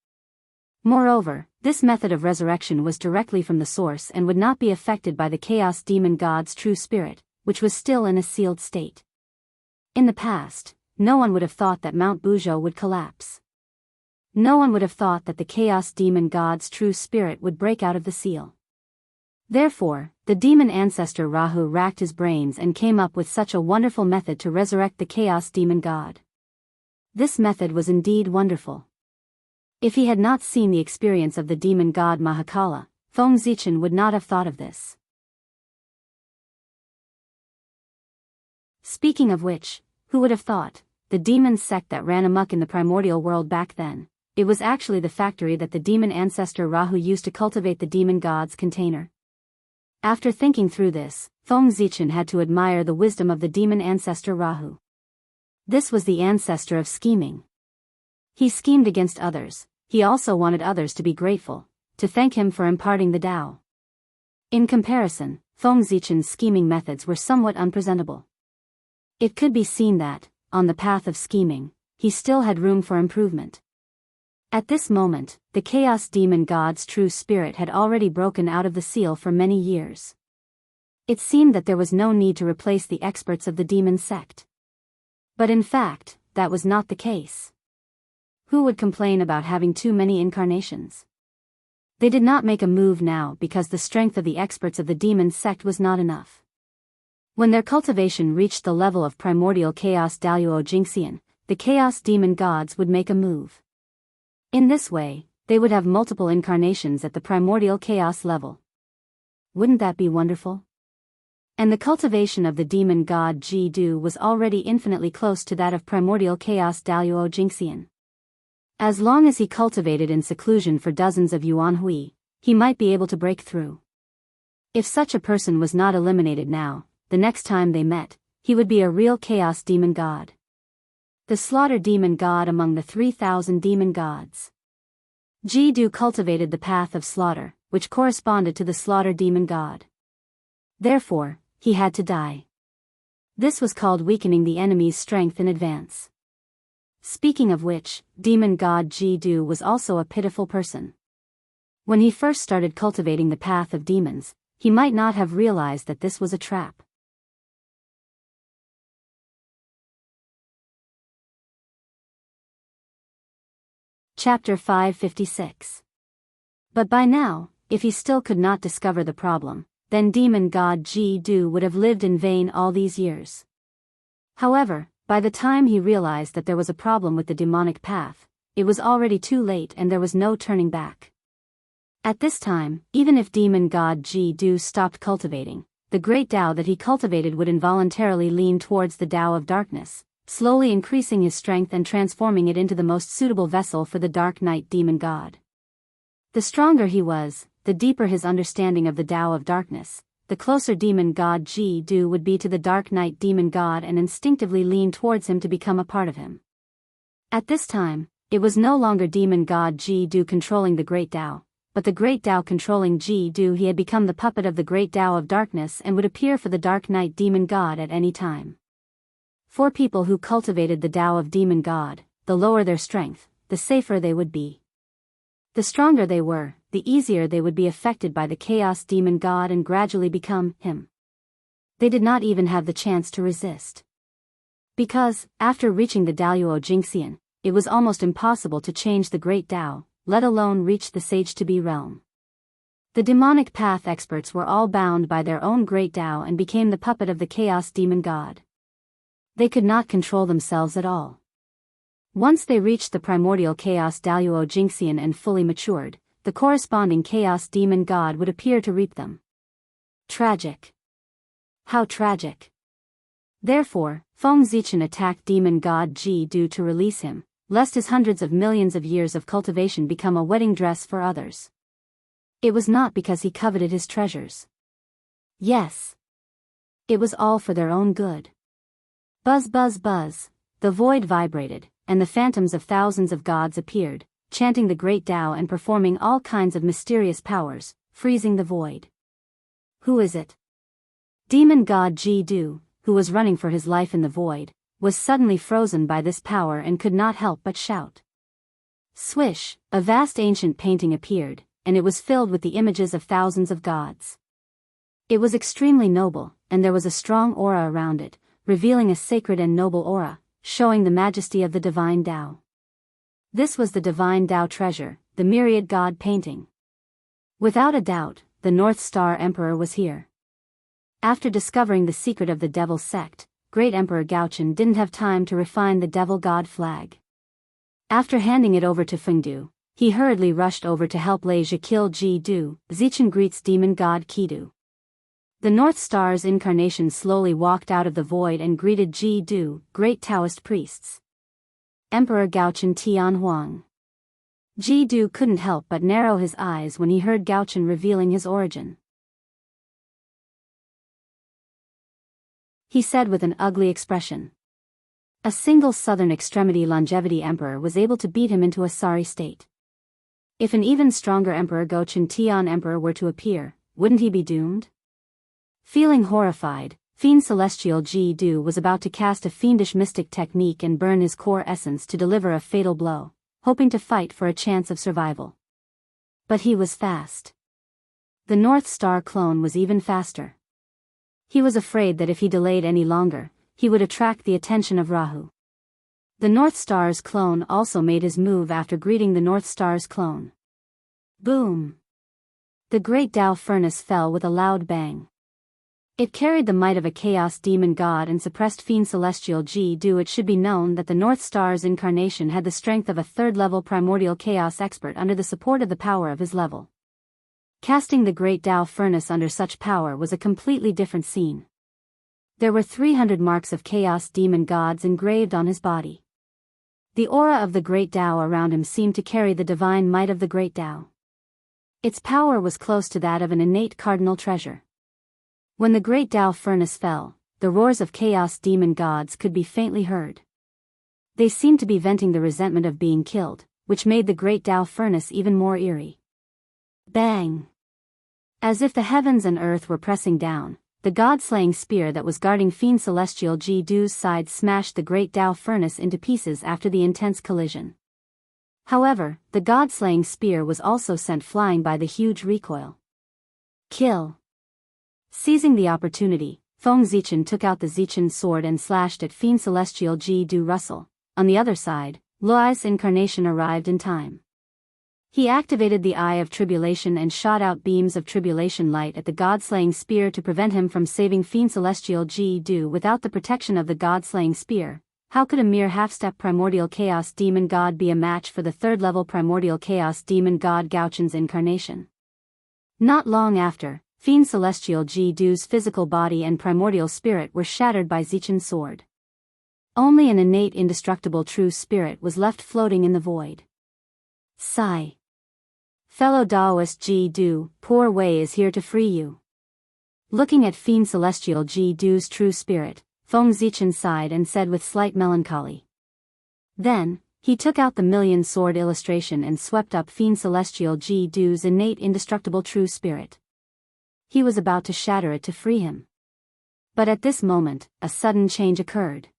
Moreover, this method of resurrection was directly from the source and would not be affected by the chaos demon god's true spirit, which was still in a sealed state. In the past, no one would have thought that Mount Buzhou would collapse. No one would have thought that the chaos demon god's true spirit would break out of the seal. Therefore, the demon ancestor Rahu racked his brains and came up with such a wonderful method to resurrect the chaos demon god. This method was indeed wonderful. If he had not seen the experience of the demon god Mahakala, Feng Zichen would not have thought of this. Speaking of which, who would have thought, the demon sect that ran amok in the primordial world back then, it was actually the factory that the demon ancestor Rahu used to cultivate the demon god's container. After thinking through this, Feng Zichen had to admire the wisdom of the demon ancestor Rahu. This was the ancestor of scheming. He schemed against others. He also wanted others to be grateful, to thank him for imparting the Tao. In comparison, Feng Zichen's scheming methods were somewhat unpresentable. It could be seen that, on the path of scheming, he still had room for improvement. At this moment, the chaos demon god's true spirit had already broken out of the seal for many years. It seemed that there was no need to replace the experts of the demon sect. But in fact, that was not the case. Who would complain about having too many incarnations? They did not make a move now because the strength of the experts of the demon sect was not enough. When their cultivation reached the level of primordial chaos Daoist Jingxian, the chaos demon gods would make a move. In this way, they would have multiple incarnations at the primordial chaos level. Wouldn't that be wonderful? And the cultivation of the demon god Jidu was already infinitely close to that of primordial chaos Daoist Jingxian. As long as he cultivated in seclusion for dozens of yuan hui, he might be able to break through. If such a person was not eliminated now, the next time they met, he would be a real chaos demon god. The slaughter demon god among the 3,000 demon gods. Jidu cultivated the path of slaughter, which corresponded to the slaughter demon god. Therefore, he had to die. This was called weakening the enemy's strength in advance. Speaking of which, demon god Jidu was also a pitiful person. When he first started cultivating the path of demons, he might not have realized that this was a trap. Chapter 556. But by now, if he still could not discover the problem, then demon god Jidu would have lived in vain all these years. However, by the time he realized that there was a problem with the demonic path, it was already too late and there was no turning back. At this time, even if demon god Jidu stopped cultivating, the great Tao that he cultivated would involuntarily lean towards the Tao of darkness, slowly increasing his strength and transforming it into the most suitable vessel for the Dark Knight demon god. The stronger he was, the deeper his understanding of the Tao of darkness, the closer demon god Jidu would be to the Dark Knight demon god and instinctively lean towards him to become a part of him. At this time, it was no longer demon god Jidu controlling the great Tao, but the great Tao controlling Jidu. He had become the puppet of the great Tao of darkness and would appear for the Dark Knight demon god at any time. For people who cultivated the Tao of demon god, the lower their strength, the safer they would be. The stronger they were, the easier they would be affected by the chaos demon god and gradually become him. They did not even have the chance to resist. Because, after reaching the Daoist Jingxian, it was almost impossible to change the great Tao, let alone reach the sage-to-be realm. The demonic path experts were all bound by their own great Tao and became the puppet of the chaos demon god. They could not control themselves at all. Once they reached the primordial chaos Daoist Jingxian and fully matured, the corresponding chaos demon god would appear to reap them. Tragic. How tragic. Therefore, Feng Zichen attacked demon god Jidu to release him, lest his hundreds of millions of years of cultivation become a wedding dress for others. It was not because he coveted his treasures. Yes. It was all for their own good. Buzz buzz buzz, the void vibrated, and the phantoms of thousands of gods appeared, chanting the great Tao and performing all kinds of mysterious powers, freezing the void. Who is it? Demon god Jidu, who was running for his life in the void, was suddenly frozen by this power and could not help but shout. Swish, a vast ancient painting appeared, and it was filled with the images of thousands of gods. It was extremely noble, and there was a strong aura around it, revealing a sacred and noble aura, showing the majesty of the divine Tao. This was the divine Tao treasure, the myriad god painting. Without a doubt, the North Star Emperor was here. After discovering the secret of the devil sect, Great Emperor Gaochen didn't have time to refine the devil god flag. After handing it over to Fengdu, he hurriedly rushed over to help Lei Zhe kill Ji-Du. Zichen greets demon god Kidu. The North Star's incarnation slowly walked out of the void and greeted Ji-Du, great Taoist priests. Emperor Gaochen Tian Huang. Ji-Du couldn't help but narrow his eyes when he heard Gaochen revealing his origin. He said with an ugly expression. A single southern extremity longevity emperor was able to beat him into a sorry state. If an even stronger emperor Gaochen Tian Emperor were to appear, wouldn't he be doomed? Feeling horrified, Fiend Celestial Ji-Du was about to cast a fiendish mystic technique and burn his core essence to deliver a fatal blow, hoping to fight for a chance of survival. But he was fast. The North Star clone was even faster. He was afraid that if he delayed any longer, he would attract the attention of Rahu. The North Star's clone also made his move after greeting the North Star's clone. Boom! The great Tao furnace fell with a loud bang. It carried the might of a chaos demon god and suppressed Fiend Celestial Ji-Du. It should be known that the North Star's incarnation had the strength of a third-level primordial chaos expert under the support of the power of his level. Casting the great Tao furnace under such power was a completely different scene. There were 300 marks of chaos demon gods engraved on his body. The aura of the great Tao around him seemed to carry the divine might of the great Tao. Its power was close to that of an innate cardinal treasure. When the great Tao furnace fell, the roars of chaos demon gods could be faintly heard. They seemed to be venting the resentment of being killed, which made the great Tao furnace even more eerie. Bang! As if the heavens and earth were pressing down, the god-slaying spear that was guarding Fiend Celestial Ji-Du's side smashed the great Tao furnace into pieces after the intense collision. However, the god-slaying spear was also sent flying by the huge recoil. Kill! Seizing the opportunity, Feng Zichen took out the Zichen sword and slashed at Fiend Celestial Ji-Du Russell. On the other side, Luai's incarnation arrived in time. He activated the Eye of Tribulation and shot out beams of tribulation light at the god-slaying spear to prevent him from saving Fiend Celestial Ji-Du. Without the protection of the god-slaying spear, how could a mere half-step primordial chaos demon god be a match for the third-level primordial chaos demon god Gaochen's incarnation? Not long after, Fiend Celestial Ji-Du's physical body and primordial spirit were shattered by Zichen's sword. Only an innate indestructible true spirit was left floating in the void. Sigh. Fellow Daoist Ji-Du, poor Wei is here to free you. Looking at Fiend Celestial Ji-Du's true spirit, Feng Zichen sighed and said with slight melancholy. Then, he took out the million sword illustration and swept up Fiend Celestial Ji-Du's innate indestructible true spirit. He was about to shatter it to free him. But at this moment, a sudden change occurred.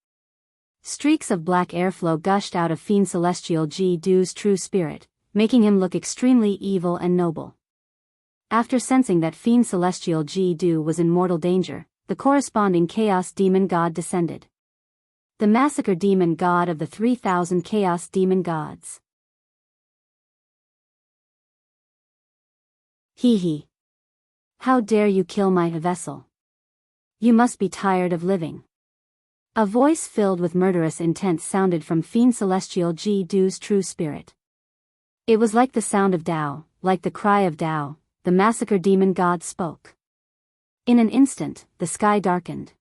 Streaks of black airflow gushed out of Fiend Celestial Ji-Du's true spirit, making him look extremely evil and noble. After sensing that Fiend Celestial Ji-Du was in mortal danger, the corresponding Chaos Demon God descended. The Massacre Demon God of the 3,000 Chaos Demon Gods. Hee. How dare you kill my vessel? You must be tired of living. A voice filled with murderous intent sounded from Fiend Celestial Ji-Du's true spirit. It was like the sound of Tao, like the cry of Tao. The Massacre Demon God spoke. In an instant, the sky darkened.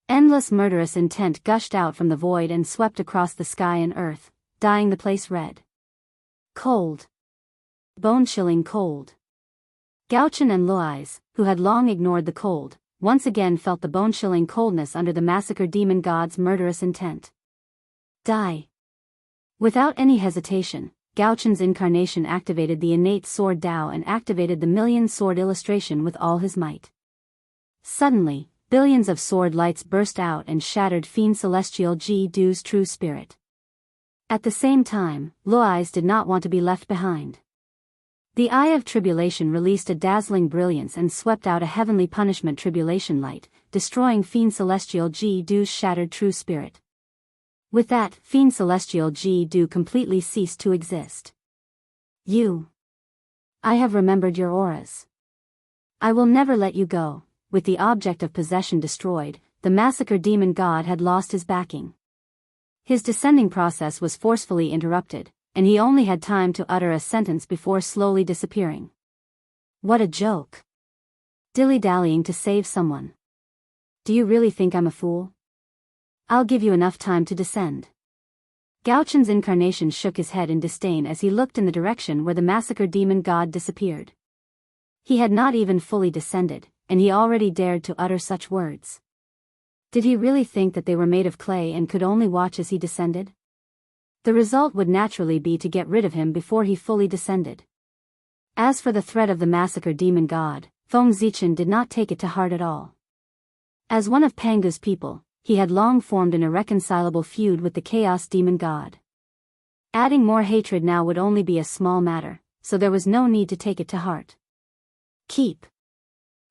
Endless murderous intent gushed out from the void and swept across the sky and earth, dyeing the place red. Cold. Bone-chilling cold. Gaochen and Luais, who had long ignored the cold, once again felt the bone-chilling coldness under the Massacre Demon God's murderous intent. Die. Without any hesitation, Gao Chen's incarnation activated the innate sword Dao and activated the million sword illustration with all his might. Suddenly, billions of sword lights burst out and shattered Fiend Celestial Ji Du's true spirit. At the same time, Luoy's did not want to be left behind. The Eye of Tribulation released a dazzling brilliance and swept out a heavenly punishment tribulation light, destroying Fiend Celestial Ji Du's shattered true spirit. With that, Fiend Celestial Ji Du completely ceased to exist. I have remembered your auras. I will never let you go. With the object of possession destroyed, the massacre demon god had lost his backing. His descending process was forcefully interrupted, and he only had time to utter a sentence before slowly disappearing. What a joke. Dilly-dallying to save someone. Do you really think I'm a fool? I'll give you enough time to descend. Gao Chen's incarnation shook his head in disdain as he looked in the direction where the massacre demon god disappeared. He had not even fully descended, and he already dared to utter such words. Did he really think that they were made of clay and could only watch as he descended? The result would naturally be to get rid of him before he fully descended. As for the threat of the massacre demon god, Feng Zichen did not take it to heart at all. As one of Pangu's people, he had long formed an irreconcilable feud with the chaos demon god. Adding more hatred now would only be a small matter, so there was no need to take it to heart. Keep.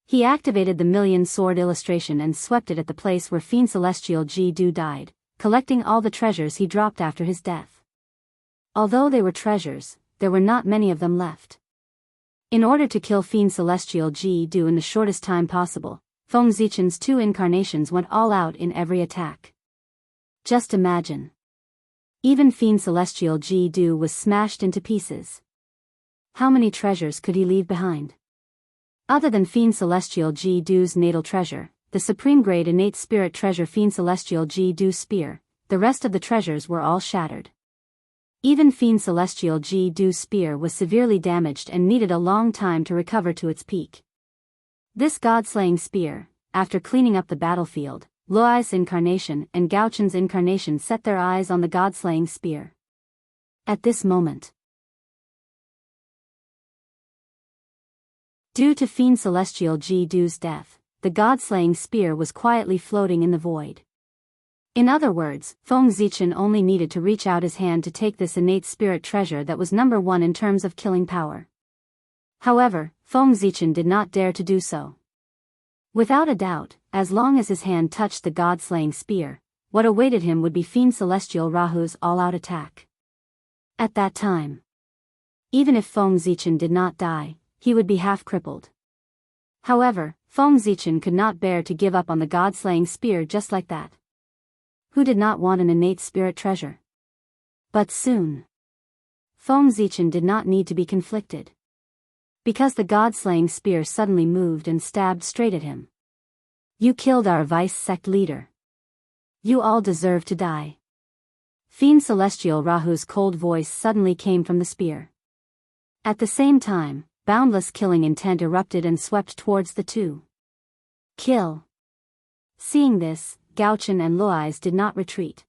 He activated the million sword illustration and swept it at the place where Fiend Celestial Ji Du died, collecting all the treasures he dropped after his death. Although they were treasures, there were not many of them left. In order to kill Fiend Celestial Ji Du in the shortest time possible, Feng Zichen's two incarnations went all out in every attack. Just imagine. Even Fiend Celestial Ji Du was smashed into pieces. How many treasures could he leave behind? Other than Fiend Celestial Ji Du's natal treasure, the supreme grade innate spirit treasure Fiend Celestial Ji Du's spear, the rest of the treasures were all shattered. Even Fiend Celestial Ji Du's spear was severely damaged and needed a long time to recover to its peak. This god-slaying spear, after cleaning up the battlefield, Luoy's incarnation and Gao Chen's incarnation set their eyes on the god-slaying spear. At this moment, due to Fiend Celestial Ji Du's death, the god-slaying spear was quietly floating in the void. In other words, Feng Zichen only needed to reach out his hand to take this innate spirit treasure that was number one in terms of killing power. However, Feng Zichen did not dare to do so. Without a doubt, as long as his hand touched the god-slaying spear, what awaited him would be Fiend Celestial Rahu's all-out attack. At that time, even if Feng Zichen did not die, he would be half-crippled. However, Feng Zichen could not bear to give up on the god-slaying spear just like that. Who did not want an innate spirit treasure? But soon, Feng Zichen did not need to be conflicted. Because the god-slaying spear suddenly moved and stabbed straight at him. You killed our vice sect leader. You all deserve to die. Fiend Celestial Rahu's cold voice suddenly came from the spear. At the same time, boundless killing intent erupted and swept towards the two. Kill. Seeing this, Gao Chen and Luoy's did not retreat.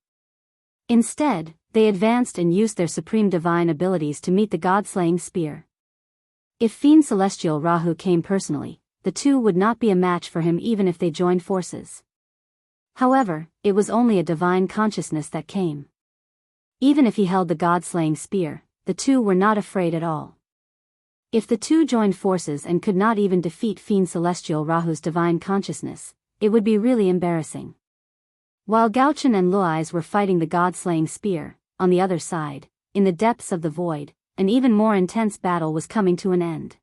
Instead, they advanced and used their supreme divine abilities to meet the god-slaying spear. If Fiend Celestial Rahu came personally, the two would not be a match for him even if they joined forces. However, it was only a divine consciousness that came. Even if he held the god-slaying spear, the two were not afraid at all. If the two joined forces and could not even defeat Fiend Celestial Rahu's divine consciousness, it would be really embarrassing. While Gao Chen and Luoy's were fighting the god-slaying spear, on the other side, in the depths of the void, an even more intense battle was coming to an end.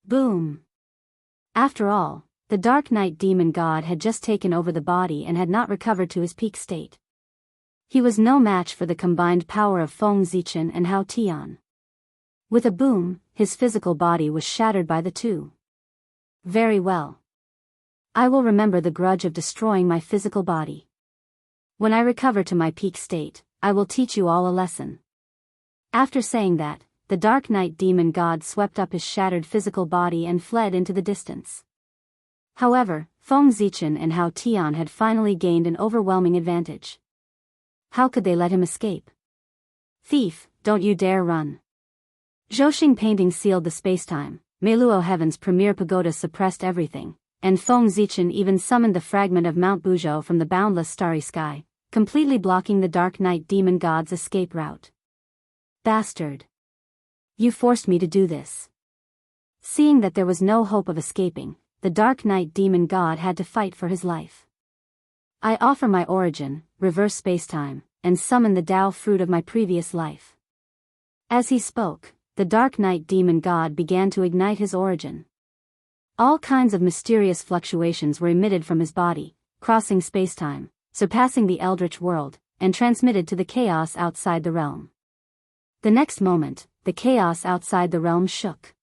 Boom! After all, the Dark Knight demon god had just taken over the body and had not recovered to his peak state. He was no match for the combined power of Feng Zichen and Hao Tian. With a boom, his physical body was shattered by the two. Very well. I will remember the grudge of destroying my physical body. When I recover to my peak state, I will teach you all a lesson. After saying that, the Dark Knight demon god swept up his shattered physical body and fled into the distance. However, Feng Zichen and Hao Tian had finally gained an overwhelming advantage. How could they let him escape? Thief, don't you dare run. Zhouxing painting sealed the spacetime, Meiluo Heaven's premier pagoda suppressed everything, and Feng Zichen even summoned the fragment of Mount Buzhou from the boundless starry sky, completely blocking the Dark Knight demon god's escape route. Bastard. You forced me to do this. Seeing that there was no hope of escaping, the Dark Knight demon god had to fight for his life. I offer my origin, reverse spacetime, and summon the Tao fruit of my previous life. As he spoke, the Dark Knight demon god began to ignite his origin. All kinds of mysterious fluctuations were emitted from his body, crossing spacetime, surpassing the eldritch world, and transmitted to the chaos outside the realm. The next moment, the chaos outside the realm shook.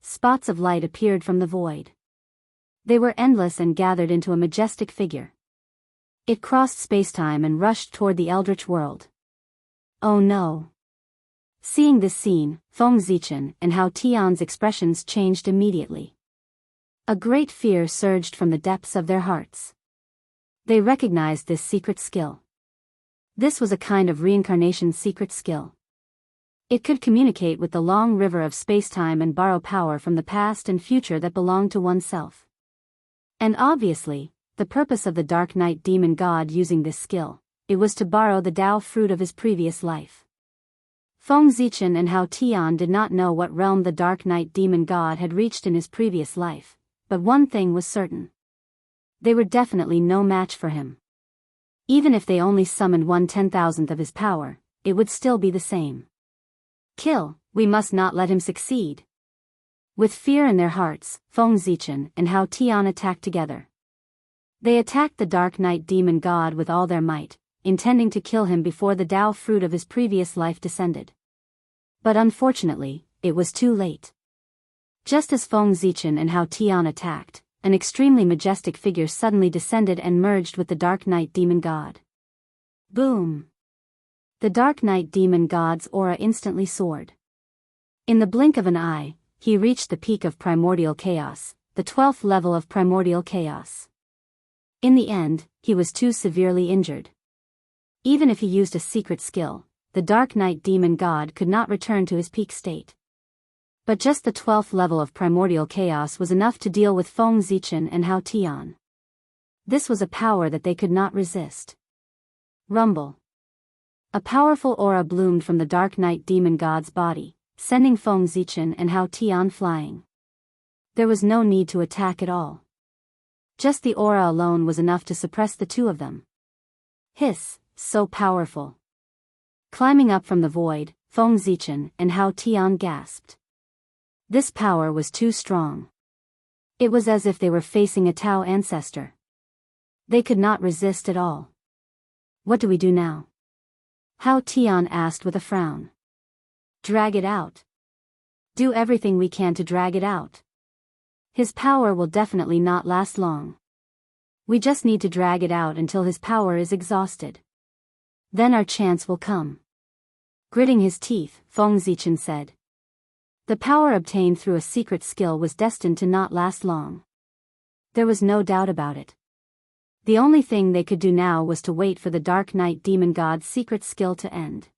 Spots of light appeared from the void. They were endless and gathered into a majestic figure. It crossed spacetime and rushed toward the eldritch world. Oh no! Seeing this scene, Feng Zichen and Hao Tian's expressions changed immediately. A great fear surged from the depths of their hearts. They recognized this secret skill. This was a kind of reincarnation secret skill. It could communicate with the long river of spacetime and borrow power from the past and future that belonged to oneself. And obviously, the purpose of the Dark Knight demon god using this skill, it was to borrow the Tao fruit of his previous life. Feng Zichen and Hao Tian did not know what realm the Dark Knight demon god had reached in his previous life, but one thing was certain. They were definitely no match for him. Even if they only summoned 1/10,000th of his power, it would still be the same. Kill, we must not let him succeed. With fear in their hearts, Feng Zichen and Hao Tian attacked together. They attacked the Dark Knight demon god with all their might, intending to kill him before the Tao fruit of his previous life descended. But unfortunately, it was too late. Just as Feng Zichen and Hao Tian attacked, an extremely majestic figure suddenly descended and merged with the Dark Knight demon god. Boom! The Dark Knight demon god's aura instantly soared. In the blink of an eye, he reached the peak of primordial chaos, the 12th level of primordial chaos. In the end, he was too severely injured. Even if he used a secret skill, the Dark Knight demon god could not return to his peak state. But just the 12th level of primordial chaos was enough to deal with Feng Zichen and Hao Tian. This was a power that they could not resist. Rumble. A powerful aura bloomed from the Dark Knight demon god's body, sending Feng Zichen and Hao Tian flying. There was no need to attack at all. Just the aura alone was enough to suppress the two of them. Hiss, so powerful. Climbing up from the void, Feng Zichen and Hao Tian gasped. This power was too strong. It was as if they were facing a Tao ancestor. They could not resist at all. What do we do now? Hao Tian asked with a frown. Drag it out. Do everything we can to drag it out. His power will definitely not last long. We just need to drag it out until his power is exhausted. Then our chance will come. Gritting his teeth, Feng Zichen said. The power obtained through a secret skill was destined to not last long. There was no doubt about it. The only thing they could do now was to wait for the Dark Knight demon god's secret skill to end.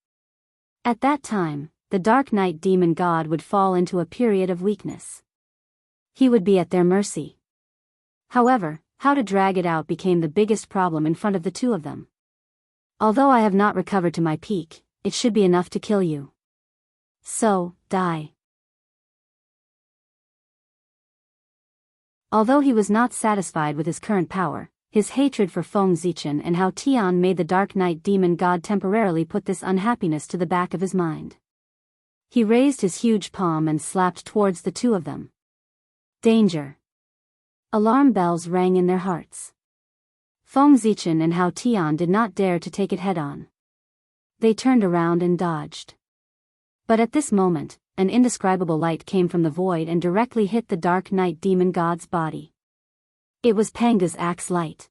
At that time, the Dark Knight demon god would fall into a period of weakness. He would be at their mercy. However, how to drag it out became the biggest problem in front of the two of them. Although I have not recovered to my peak, it should be enough to kill you. So, die. Although he was not satisfied with his current power, his hatred for Feng Zichen and Hao Tian made the Dark Knight demon god temporarily put this unhappiness to the back of his mind. He raised his huge palm and slapped towards the two of them. Danger! Alarm bells rang in their hearts. Feng Zichen and Hao Tian did not dare to take it head-on. They turned around and dodged. But at this moment, an indescribable light came from the void and directly hit the Dark Knight demon god's body. It was Pangu's axe light.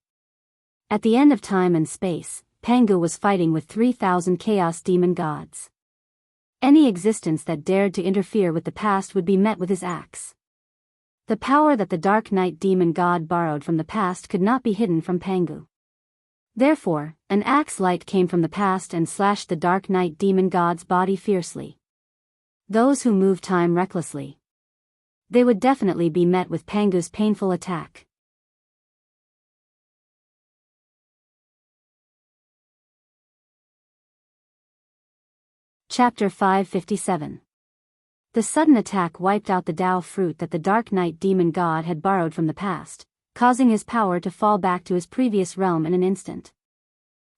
At the end of time and space, Pangu was fighting with 3,000 chaos demon gods. Any existence that dared to interfere with the past would be met with his axe. The power that the Dark Knight demon god borrowed from the past could not be hidden from Pangu. Therefore, an axe light came from the past and slashed the Dark Knight demon god's body fiercely. Those who move time recklessly, they would definitely be met with Pangu's painful attack. Chapter 557. The sudden attack wiped out the Dao fruit that the Dark Knight demon god had borrowed from the past, causing his power to fall back to his previous realm in an instant.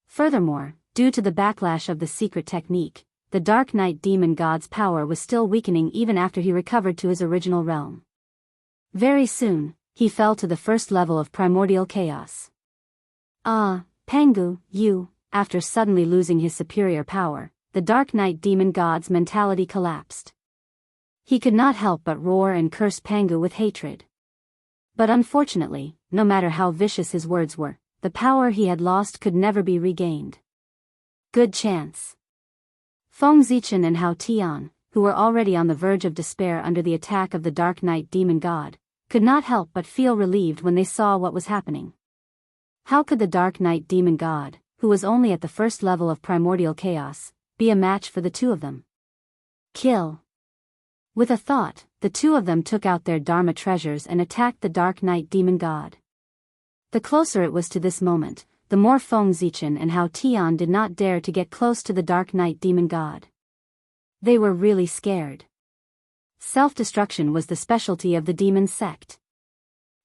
Furthermore, due to the backlash of the secret technique, the Dark Knight demon god's power was still weakening even after he recovered to his original realm. Very soon, he fell to the first level of primordial chaos. Pangu, you, after suddenly losing his superior power, the Dark Knight demon god's mentality collapsed. He could not help but roar and curse Pangu with hatred. But unfortunately, no matter how vicious his words were, the power he had lost could never be regained. Good chance. Feng Zichen and Hao Tian, who were already on the verge of despair under the attack of the Dark Knight demon god, could not help but feel relieved when they saw what was happening. How could the Dark Knight demon god, who was only at the first level of primordial chaos, be a match for the two of them? Kill. With a thought, the two of them took out their Dharma treasures and attacked the Dark Knight demon god. The closer it was to this moment, the more Feng Zichen and Hao Tian did not dare to get close to the Dark Knight demon god. They were really scared. Self-destruction was the specialty of the demon sect.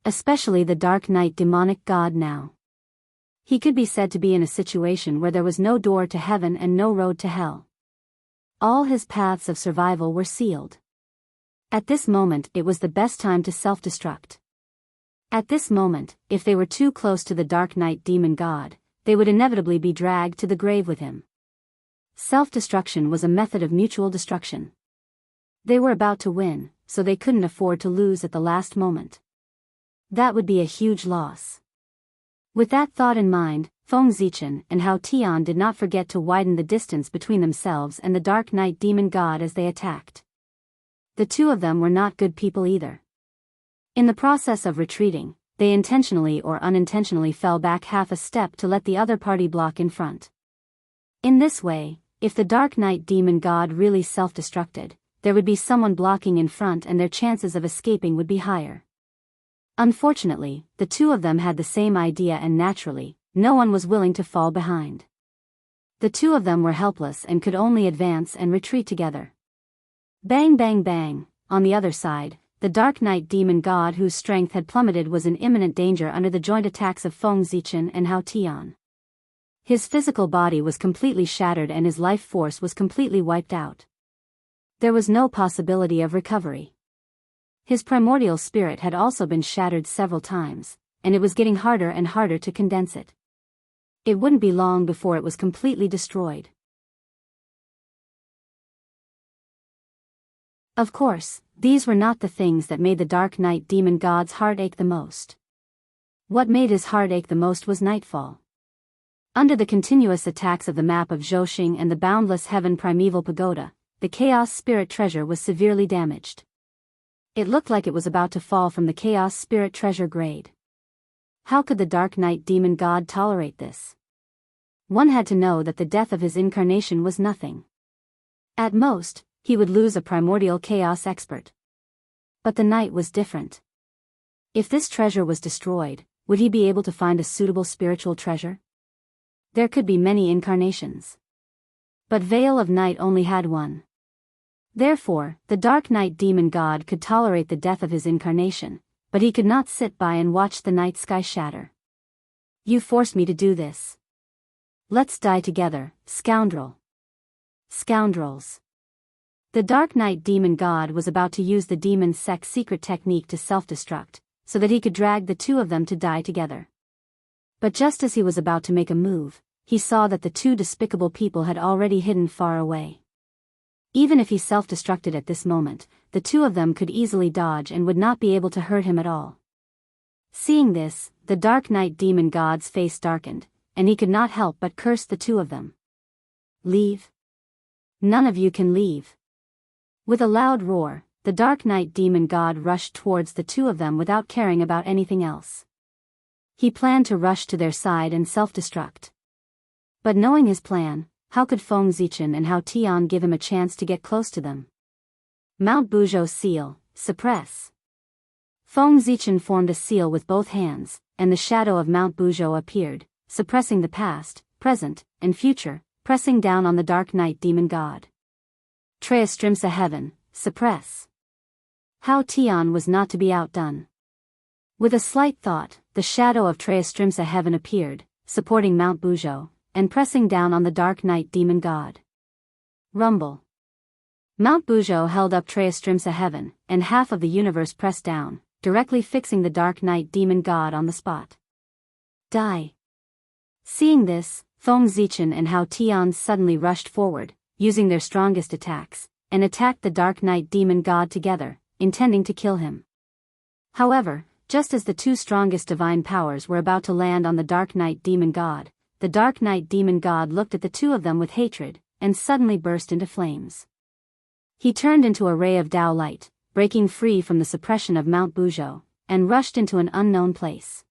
Especially the Dark Knight demonic god now. He could be said to be in a situation where there was no door to heaven and no road to hell. All his paths of survival were sealed. At this moment it was the best time to self-destruct. At this moment, if they were too close to the Dark Knight demon god, they would inevitably be dragged to the grave with him. Self-destruction was a method of mutual destruction. They were about to win, so they couldn't afford to lose at the last moment. That would be a huge loss. With that thought in mind, Feng Zichen and Hao Tian did not forget to widen the distance between themselves and the Dark Knight demon god as they attacked. The two of them were not good people either. In the process of retreating, they intentionally or unintentionally fell back half a step to let the other party block in front. In this way, if the Dark Knight demon god really self-destructed, there would be someone blocking in front and their chances of escaping would be higher. Unfortunately, the two of them had the same idea and naturally, no one was willing to fall behind. The two of them were helpless and could only advance and retreat together. Bang bang bang, on the other side, the Dark Knight demon god whose strength had plummeted was in imminent danger under the joint attacks of Feng Zichen and Hao Tian. His physical body was completely shattered and his life force was completely wiped out. There was no possibility of recovery. His primordial spirit had also been shattered several times, and it was getting harder and harder to condense it. It wouldn't be long before it was completely destroyed. Of course, these were not the things that made the Dark Knight demon god's heart ache the most. What made his heart ache the most was nightfall. Under the continuous attacks of the map of Zhouxing and the boundless heaven primeval pagoda, the Chaos Spirit treasure was severely damaged. It looked like it was about to fall from the Chaos Spirit treasure grade. How could the Dark Knight demon god tolerate this? One had to know that the death of his incarnation was nothing. At most, he would lose a primordial chaos expert. But the knight was different. If this treasure was destroyed, would he be able to find a suitable spiritual treasure? There could be many incarnations. But Veil of Night only had one. Therefore, the Dark Knight demon god could tolerate the death of his incarnation, but he could not sit by and watch the night sky shatter. You forced me to do this. Let's die together, scoundrel. Scoundrels. The Dark Knight demon god was about to use the demon sect's secret technique to self-destruct, so that he could drag the two of them to die together. But just as he was about to make a move, he saw that the two despicable people had already hidden far away. Even if he self-destructed at this moment, the two of them could easily dodge and would not be able to hurt him at all. Seeing this, the Dark Knight demon god's face darkened, and he could not help but curse the two of them. Leave. None of you can leave. With a loud roar, the Dark Knight demon god rushed towards the two of them without caring about anything else. He planned to rush to their side and self-destruct. But knowing his plan, how could Feng Zichen and Hao Tian give him a chance to get close to them? Mount Buzhou seal, suppress. Feng Zichen formed a seal with both hands, and the shadow of Mount Buzhou appeared, suppressing the past, present, and future, pressing down on the dark night demon god. Treastrimsa heaven, suppress. Hao Tian was not to be outdone. With a slight thought, the shadow of Treastrimsa heaven appeared, supporting Mount Buzhou, and pressing down on the dark night demon god. Rumble. Mount Buzhou held up Treastrimsa heaven, and half of the universe pressed down, directly fixing the dark night demon god on the spot. Die. Seeing this, Feng Zichen and Hao Tian suddenly rushed forward, using their strongest attacks, and attacked the dark night demon god together, intending to kill him. However, just as the two strongest divine powers were about to land on the dark night demon god, the dark night demon god looked at the two of them with hatred, and suddenly burst into flames. He turned into a ray of Dao light, breaking free from the suppression of Mount Buzhou, and rushed into an unknown place.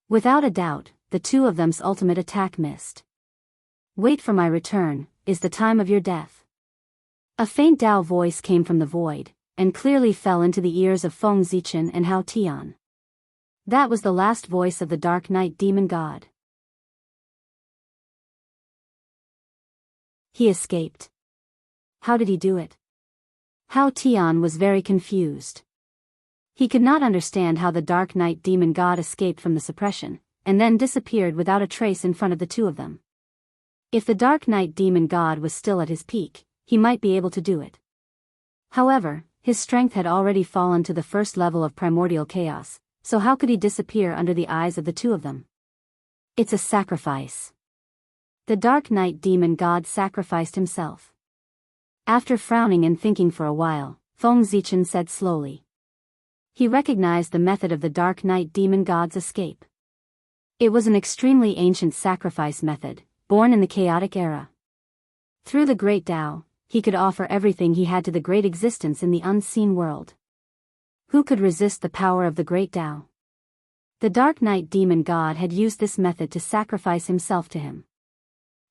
Without a doubt, the two of them's ultimate attack missed. Wait for my return, is the time of your death. A faint Dao voice came from the void, and clearly fell into the ears of Feng Zichen and Hao Tian. That was the last voice of the dark night demon god. He escaped. How did he do it? Hao Tian was very confused. He could not understand how the dark night demon god escaped from the suppression, and then disappeared without a trace in front of the two of them. If the dark night demon god was still at his peak, he might be able to do it. However, his strength had already fallen to the first level of primordial chaos, so how could he disappear under the eyes of the two of them? It's a sacrifice. The dark night demon god sacrificed himself. After frowning and thinking for a while, Feng Zichen said slowly. He recognized the method of the dark night demon god's escape. It was an extremely ancient sacrifice method, born in the chaotic era. Through the great Tao, he could offer everything he had to the great existence in the unseen world. Who could resist the power of the great Tao? The dark night demon god had used this method to sacrifice himself to him.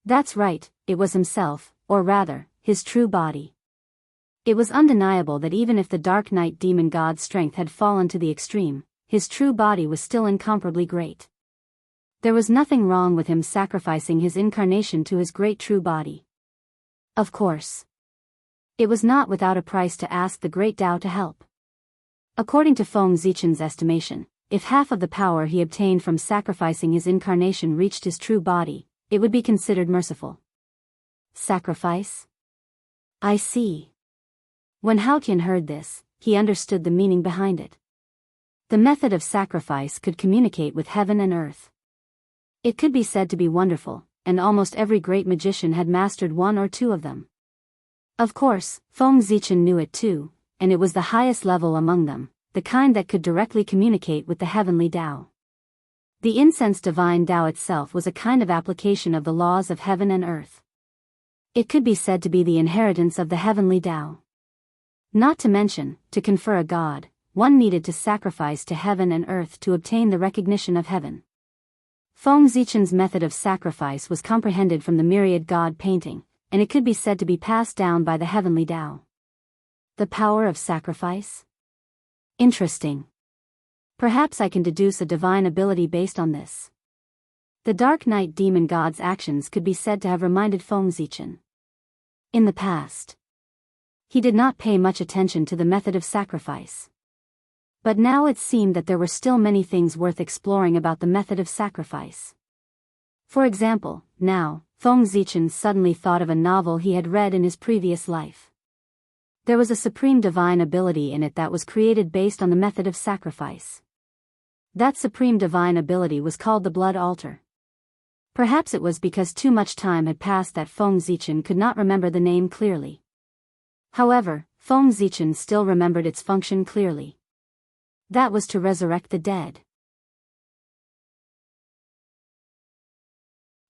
That's right, it was himself, or rather, his true body. It was undeniable that even if the dark night demon god's strength had fallen to the extreme, his true body was still incomparably great. There was nothing wrong with him sacrificing his incarnation to his great true body. Of course. It was not without a price to ask the great Tao to help. According to Feng Zichen's estimation, if half of the power he obtained from sacrificing his incarnation reached his true body, it would be considered merciful. Sacrifice? I see. When Hao Tian heard this, he understood the meaning behind it. The method of sacrifice could communicate with heaven and earth. It could be said to be wonderful, and almost every great magician had mastered one or two of them. Of course, Feng Zichen knew it too, and it was the highest level among them, the kind that could directly communicate with the heavenly Tao. The incense divine Tao itself was a kind of application of the laws of heaven and earth. It could be said to be the inheritance of the heavenly Tao. Not to mention, to confer a god, one needed to sacrifice to heaven and earth to obtain the recognition of heaven. Feng Zichen's method of sacrifice was comprehended from the myriad god painting, and it could be said to be passed down by the heavenly Tao. The power of sacrifice? Interesting. Perhaps I can deduce a divine ability based on this. The dark night demon god's actions could be said to have reminded Feng Zichen. In the past, he did not pay much attention to the method of sacrifice. But now it seemed that there were still many things worth exploring about the method of sacrifice. For example, now, Feng Zichen suddenly thought of a novel he had read in his previous life. There was a supreme divine ability in it that was created based on the method of sacrifice. That supreme divine ability was called the Blood Altar. Perhaps it was because too much time had passed that Feng Zichen could not remember the name clearly. However, Feng Zichen still remembered its function clearly. That was to resurrect the dead.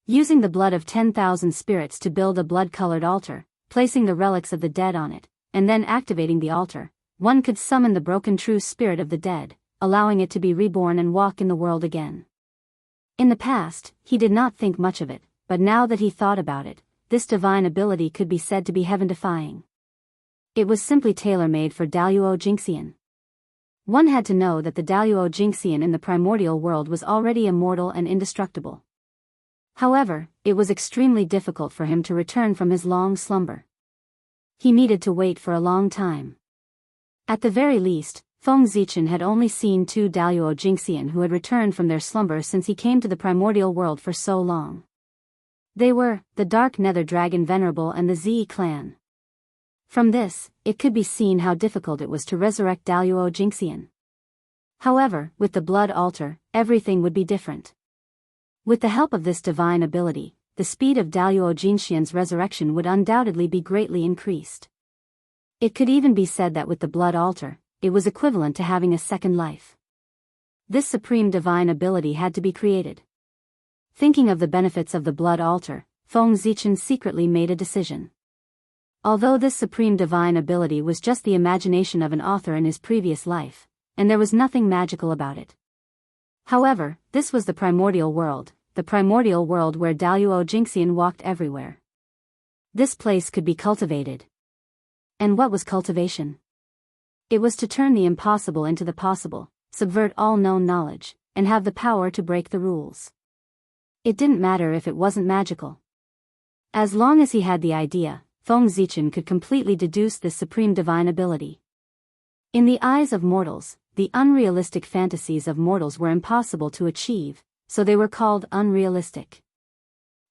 Using the blood of 10,000 spirits to build a blood-colored altar, placing the relics of the dead on it, and then activating the altar, one could summon the broken true spirit of the dead, allowing it to be reborn and walk in the world again. In the past, he did not think much of it, but now that he thought about it, this divine ability could be said to be heaven-defying. It was simply tailor-made for Daoist Jingxian. One had to know that the Daoist Jingxian in the primordial world was already immortal and indestructible. However, it was extremely difficult for him to return from his long slumber. He needed to wait for a long time. At the very least, Feng Zichen had only seen 2 Daoist Jingxian who had returned from their slumber since he came to the primordial world for so long. They were the Dark Nether Dragon Venerable and the Zi clan. From this, it could be seen how difficult it was to resurrect Daoist Jingxian. However, with the blood altar, everything would be different. With the help of this divine ability, the speed of Daoist Jingxian's resurrection would undoubtedly be greatly increased. It could even be said that with the blood altar, it was equivalent to having a second life. This supreme divine ability had to be created. Thinking of the benefits of the blood altar, Feng Zichen secretly made a decision. Although this supreme divine ability was just the imagination of an author in his previous life, and there was nothing magical about it. However, this was the primordial world where Daoist Jingxian walked everywhere. This place could be cultivated. And what was cultivation? It was to turn the impossible into the possible, subvert all known knowledge, and have the power to break the rules. It didn't matter if it wasn't magical. As long as he had the idea, Feng Zichen could completely deduce this supreme divine ability. In the eyes of mortals, the unrealistic fantasies of mortals were impossible to achieve, so they were called unrealistic.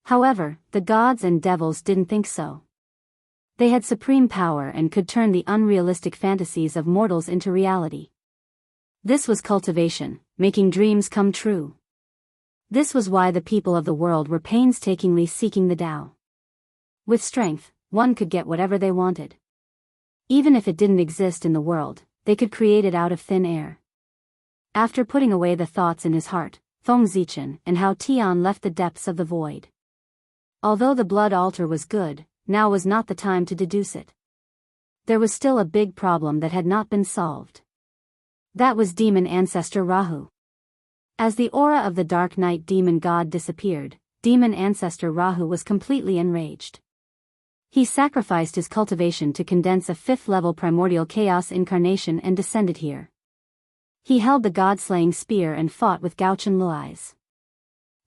However, the gods and devils didn't think so. They had supreme power and could turn the unrealistic fantasies of mortals into reality. This was cultivation, making dreams come true. This was why the people of the world were painstakingly seeking the Tao. With strength, one could get whatever they wanted. Even if it didn't exist in the world, they could create it out of thin air. After putting away the thoughts in his heart, Feng Zichen and Hao Tian left the depths of the void. Although the blood altar was good, now was not the time to deduce it. There was still a big problem that had not been solved. That was demon ancestor Rahu. As the aura of the Dark Night demon god disappeared, demon ancestor Rahu was completely enraged. He sacrificed his cultivation to condense a 5th-level primordial chaos incarnation and descended here. He held the god-slaying spear and fought with Gaochen Luais.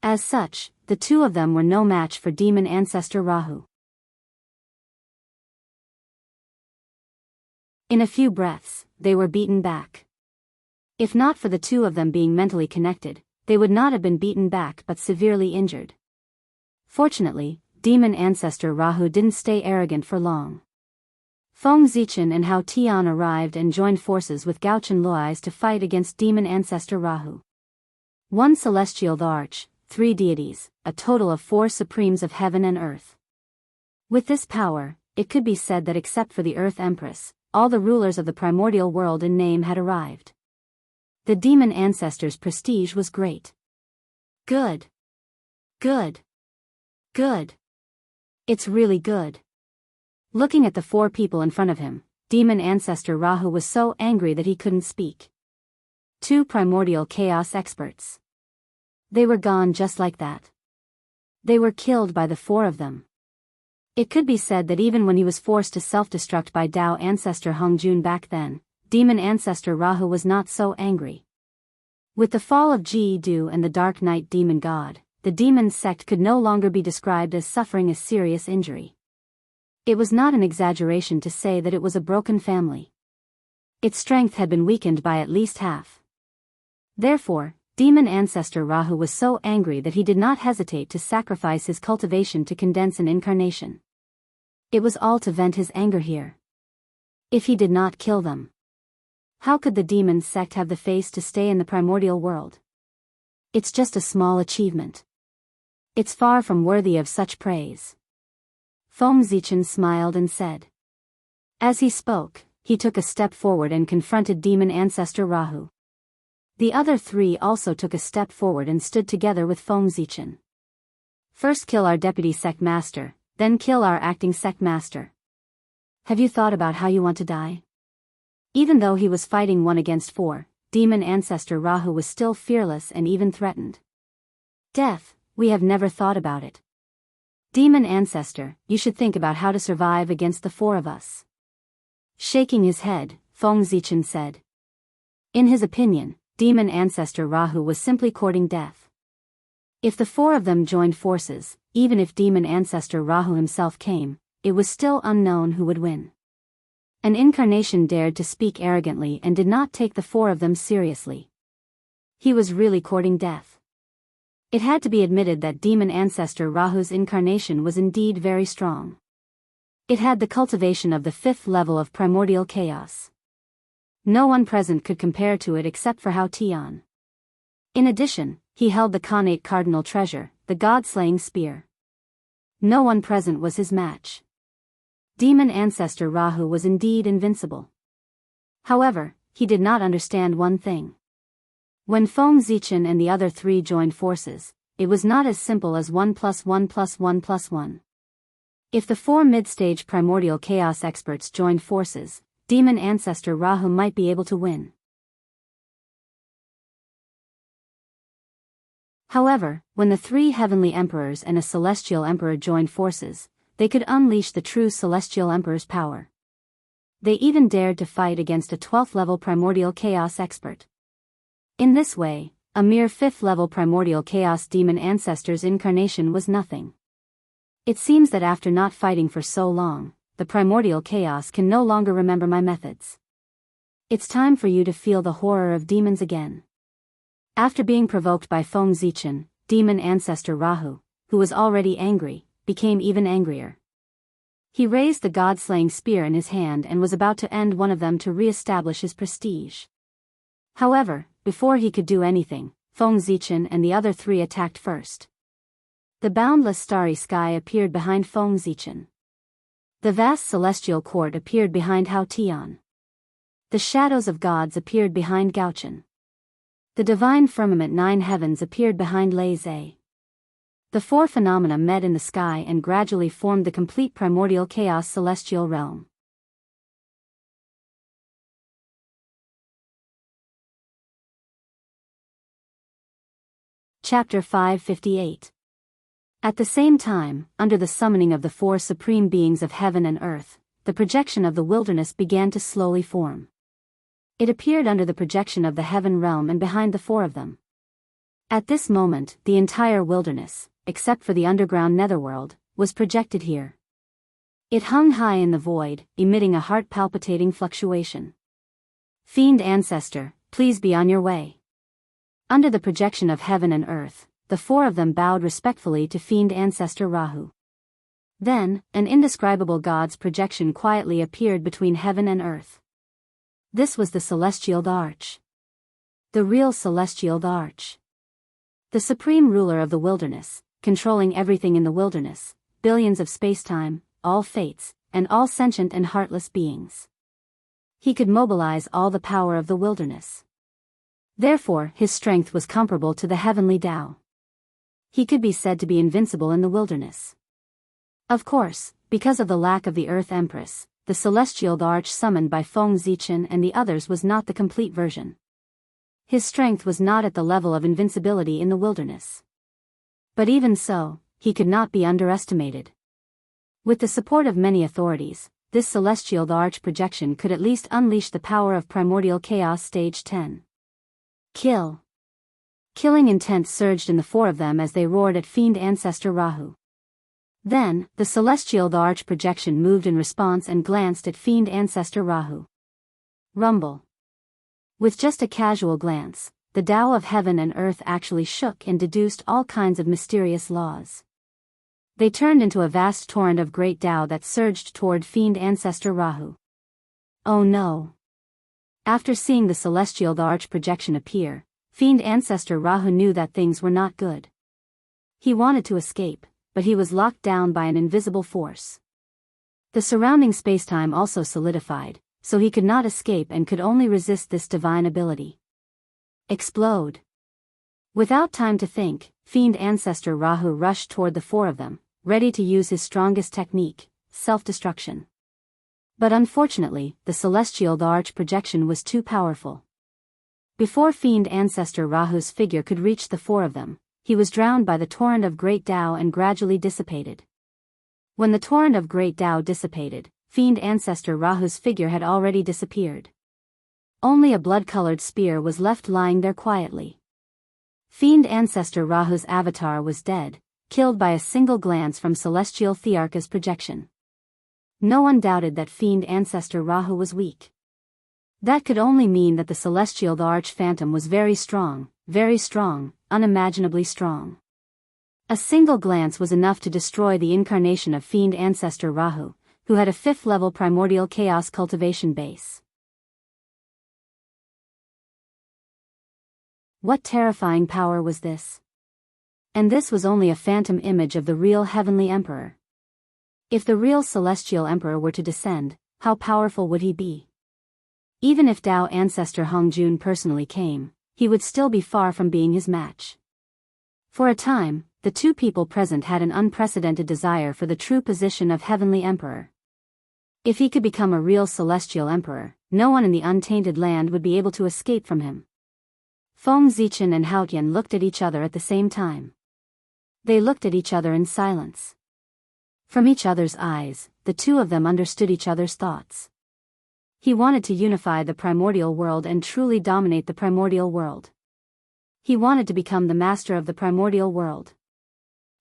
As such, the two of them were no match for demon ancestor Rahu. In a few breaths, they were beaten back. If not for the two of them being mentally connected, they would not have been beaten back but severely injured. Fortunately, demon ancestor Rahu didn't stay arrogant for long. Feng Zichen and Hao Tian arrived and joined forces with Gaochen Luais to fight against demon ancestor Rahu. 1 celestial the arch, 3 deities, a total of 4 supremes of heaven and earth. With this power, it could be said that except for the Earth Empress, all the rulers of the primordial world in name had arrived. The demon ancestor's prestige was great. Good. Good. Good. It's really good. Looking at the 4 people in front of him, demon ancestor Rahu was so angry that he couldn't speak. 2 primordial chaos experts. They were gone just like that. They were killed by the 4 of them. It could be said that even when he was forced to self-destruct by Dao ancestor Hongjun back then, demon ancestor Rahu was not so angry. With the fall of Ji Du and the Dark Night demon god, the demon sect could no longer be described as suffering a serious injury. It was not an exaggeration to say that it was a broken family. Its strength had been weakened by at least half. Therefore, demon ancestor Rahu was so angry that he did not hesitate to sacrifice his cultivation to condense an incarnation. It was all to vent his anger here. If he did not kill them, how could the demon sect have the face to stay in the primordial world? It's just a small achievement. It's far from worthy of such praise. Feng Zichen smiled and said. As he spoke, he took a step forward and confronted demon ancestor Rahu. The other 3 also took a step forward and stood together with Feng Zichen. First kill our deputy sect master, then kill our acting sect master. Have you thought about how you want to die? Even though he was fighting 1 against 4, demon ancestor Rahu was still fearless and even threatened. Death, we have never thought about it. Demon ancestor, you should think about how to survive against the four of us. Shaking his head, Feng Zichen said. In his opinion, demon ancestor Rahu was simply courting death. If the four of them joined forces, even if demon ancestor Rahu himself came, it was still unknown who would win. An incarnation dared to speak arrogantly and did not take the four of them seriously. He was really courting death. It had to be admitted that demon ancestor Rahu's incarnation was indeed very strong. It had the cultivation of the 5th level of primordial chaos. No one present could compare to it except for Hao Tian. In addition, he held the Khanate cardinal treasure, the god-slaying spear. No one present was his match. Demon ancestor Rahu was indeed invincible. However, he did not understand one thing. When Feng Zichen and the other three joined forces, it was not as simple as 1 + 1 + 1 + 1. If the four mid-stage primordial chaos experts joined forces, demon ancestor Rahu might be able to win. However, when the 3 heavenly emperors and a celestial emperor joined forces, they could unleash the true celestial emperor's power. They even dared to fight against a 12th level primordial chaos expert. In this way, a mere 5th level primordial chaos demon ancestor's incarnation was nothing. It seems that after not fighting for so long, the primordial chaos can no longer remember my methods. It's time for you to feel the horror of demons again. After being provoked by Feng Zichen, demon ancestor Rahu, who was already angry, became even angrier. He raised the god-slaying spear in his hand and was about to end one of them to re-establish his prestige. However, before he could do anything, Feng Zichen and the other 3 attacked first. The boundless starry sky appeared behind Feng Zichen. The vast celestial court appeared behind Hao Tian. The shadows of gods appeared behind Gaochen. The divine firmament 9 heavens appeared behind Lei Zhe. The 4 phenomena met in the sky and gradually formed the complete primordial chaos celestial realm. Chapter 558. At the same time, under the summoning of the 4 supreme beings of heaven and earth, the projection of the wilderness began to slowly form. It appeared under the projection of the heaven realm and behind the 4 of them. At this moment, the entire wilderness, except for the underground netherworld, was projected here. It hung high in the void, emitting a heart-palpitating fluctuation. Fiend ancestor, please be on your way. Under the projection of heaven and earth, the 4 of them bowed respectfully to fiend ancestor Rahu. Then, an indescribable god's projection quietly appeared between heaven and earth. This was the celestial arch. The real celestial arch. The supreme ruler of the wilderness, controlling everything in the wilderness, billions of space-time, all fates, and all sentient and heartless beings. He could mobilize all the power of the wilderness. Therefore, his strength was comparable to the heavenly Tao. He could be said to be invincible in the wilderness. Of course, because of the lack of the Earth Empress, the celestial arch summoned by Feng Zichen and the others was not the complete version. His strength was not at the level of invincibility in the wilderness. But even so, he could not be underestimated. With the support of many authorities, this celestial arch projection could at least unleash the power of primordial chaos stage 10. Kill. Killing intent surged in the 4 of them as they roared at fiend ancestor Rahu. Then, the celestial arch projection moved in response and glanced at fiend ancestor Rahu. Rumble. With just a casual glance, the Tao of heaven and earth actually shook and deduced all kinds of mysterious laws. They turned into a vast torrent of great Tao that surged toward fiend ancestor Rahu. Oh no. After seeing the celestial arch projection appear, fiend ancestor Rahu knew that things were not good. He wanted to escape, but he was locked down by an invisible force. The surrounding spacetime also solidified, so he could not escape and could only resist this divine ability. Explode. Without time to think, fiend ancestor Rahu rushed toward the 4 of them, ready to use his strongest technique, self-destruction. But unfortunately, the celestial arch projection was too powerful. Before fiend ancestor Rahu's figure could reach the 4 of them, he was drowned by the torrent of great Tao and gradually dissipated. When the torrent of great Tao dissipated, fiend ancestor Rahu's figure had already disappeared. Only a blood-colored spear was left lying there quietly. Fiend ancestor Rahu's avatar was dead, killed by a single glance from celestial Thearka's projection. No one doubted that fiend ancestor Rahu was weak. That could only mean that the celestial the arch-phantom was very strong, unimaginably strong. A single glance was enough to destroy the incarnation of fiend ancestor Rahu, who had a 5th-level primordial chaos cultivation base. What terrifying power was this? And this was only a phantom image of the real heavenly emperor. If the real celestial emperor were to descend, how powerful would he be? Even if Tao ancestor Hongjun personally came, he would still be far from being his match. For a time, the two people present had an unprecedented desire for the true position of heavenly emperor. If he could become a real celestial emperor, no one in the untainted land would be able to escape from him. Feng Zichen and Haotian looked at each other at the same time. They looked at each other in silence. From each other's eyes, the two of them understood each other's thoughts. He wanted to unify the primordial world and truly dominate the primordial world. He wanted to become the master of the primordial world.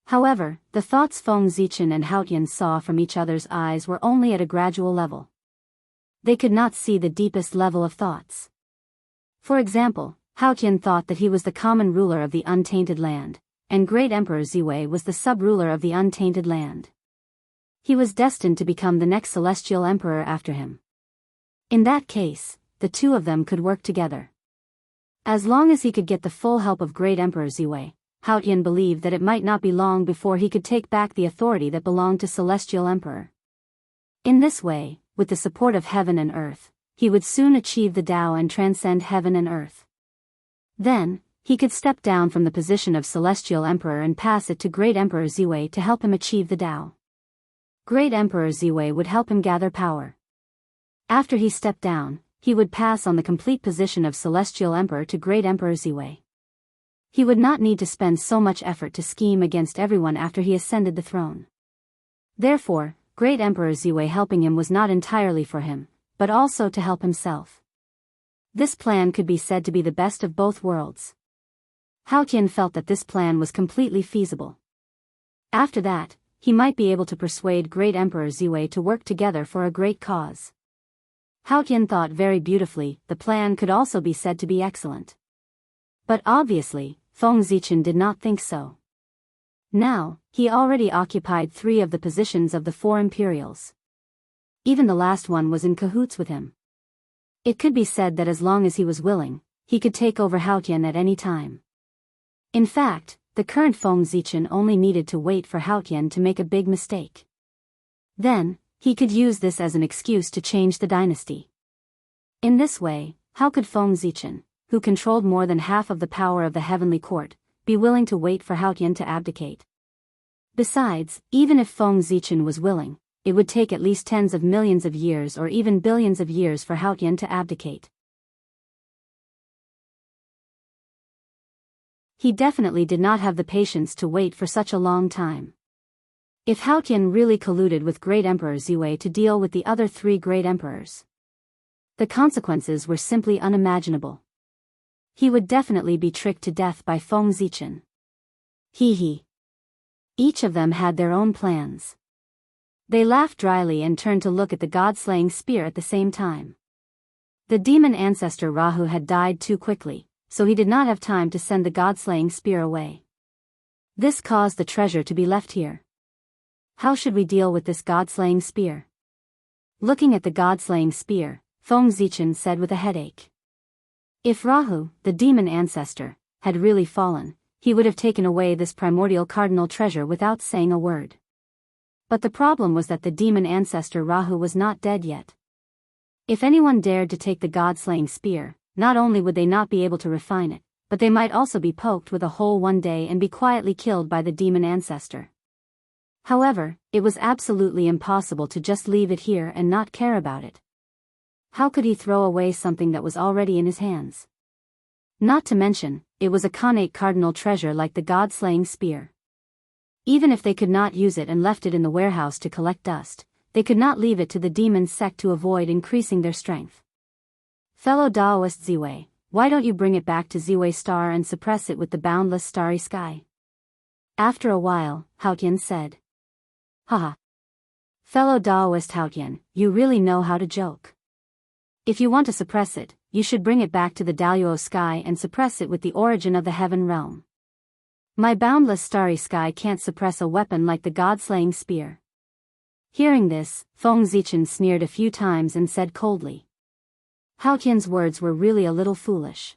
However, the thoughts Feng Zichen and Haotian saw from each other's eyes were only at a gradual level. They could not see the deepest level of thoughts. For example, Haotian thought that he was the common ruler of the untainted land, and Great Emperor Ziwei was the sub-ruler of the untainted land. He was destined to become the next celestial emperor after him. In that case, the two of them could work together. As long as he could get the full help of Great Emperor Ziwei, Haotian believed that it might not be long before he could take back the authority that belonged to Celestial Emperor. In this way, with the support of heaven and earth, he would soon achieve the Tao and transcend heaven and earth. Then, he could step down from the position of Celestial Emperor and pass it to Great Emperor Ziwei to help him achieve the Tao. Great Emperor Ziwei would help him gather power. After he stepped down, he would pass on the complete position of Celestial Emperor to Great Emperor Ziwei. He would not need to spend so much effort to scheme against everyone after he ascended the throne. Therefore, Great Emperor Ziwei helping him was not entirely for him, but also to help himself. This plan could be said to be the best of both worlds. Haotian felt that this plan was completely feasible. After that, he might be able to persuade Great Emperor Ziwei to work together for a great cause. Haotian thought very beautifully, the plan could also be said to be excellent. But obviously, Feng Zichen did not think so. Now, he already occupied 3 of the positions of the 4 Imperials. Even the last one was in cahoots with him. It could be said that as long as he was willing, he could take over Haotian at any time. In fact, the current Feng Zichen only needed to wait for Haotian to make a big mistake. Then, he could use this as an excuse to change the dynasty. In this way, how could Feng Zichen, who controlled more than half of the power of the heavenly court, be willing to wait for Haotian to abdicate? Besides, even if Feng Zichen was willing, it would take at least tens of millions of years or even billions of years for Haotian to abdicate. He definitely did not have the patience to wait for such a long time. If Haotian really colluded with Great Emperor Ziwei to deal with the other 3 great emperors, the consequences were simply unimaginable. He would definitely be tricked to death by Feng Zichen. Hee. Each of them had their own plans. They laughed dryly and turned to look at the god-slaying spear at the same time. The demon ancestor Rahu had died too quickly, so he did not have time to send the god-slaying spear away. This caused the treasure to be left here. How should we deal with this god-slaying spear? Looking at the god-slaying spear, Feng Zichen said with a headache. If Rahu, the demon ancestor, had really fallen, he would have taken away this primordial cardinal treasure without saying a word. But the problem was that the demon ancestor Rahu was not dead yet. If anyone dared to take the god-slaying spear, not only would they not be able to refine it, but they might also be poked with a hole one day and be quietly killed by the demon ancestor. However, it was absolutely impossible to just leave it here and not care about it. How could he throw away something that was already in his hands? Not to mention, it was a connate cardinal treasure like the god-slaying spear. Even if they could not use it and left it in the warehouse to collect dust, they could not leave it to the demon sect to avoid increasing their strength. Fellow Daoist Ziwei, why don't you bring it back to Ziwei Star and suppress it with the boundless starry sky? After a while, Haotian said. Haha. Fellow Daoist Haotian, you really know how to joke. If you want to suppress it, you should bring it back to the Daoist sky and suppress it with the origin of the heaven realm. My boundless starry sky can't suppress a weapon like the god-slaying spear. Hearing this, Feng Zichen sneered a few times and said coldly. Haotian's words were really a little foolish.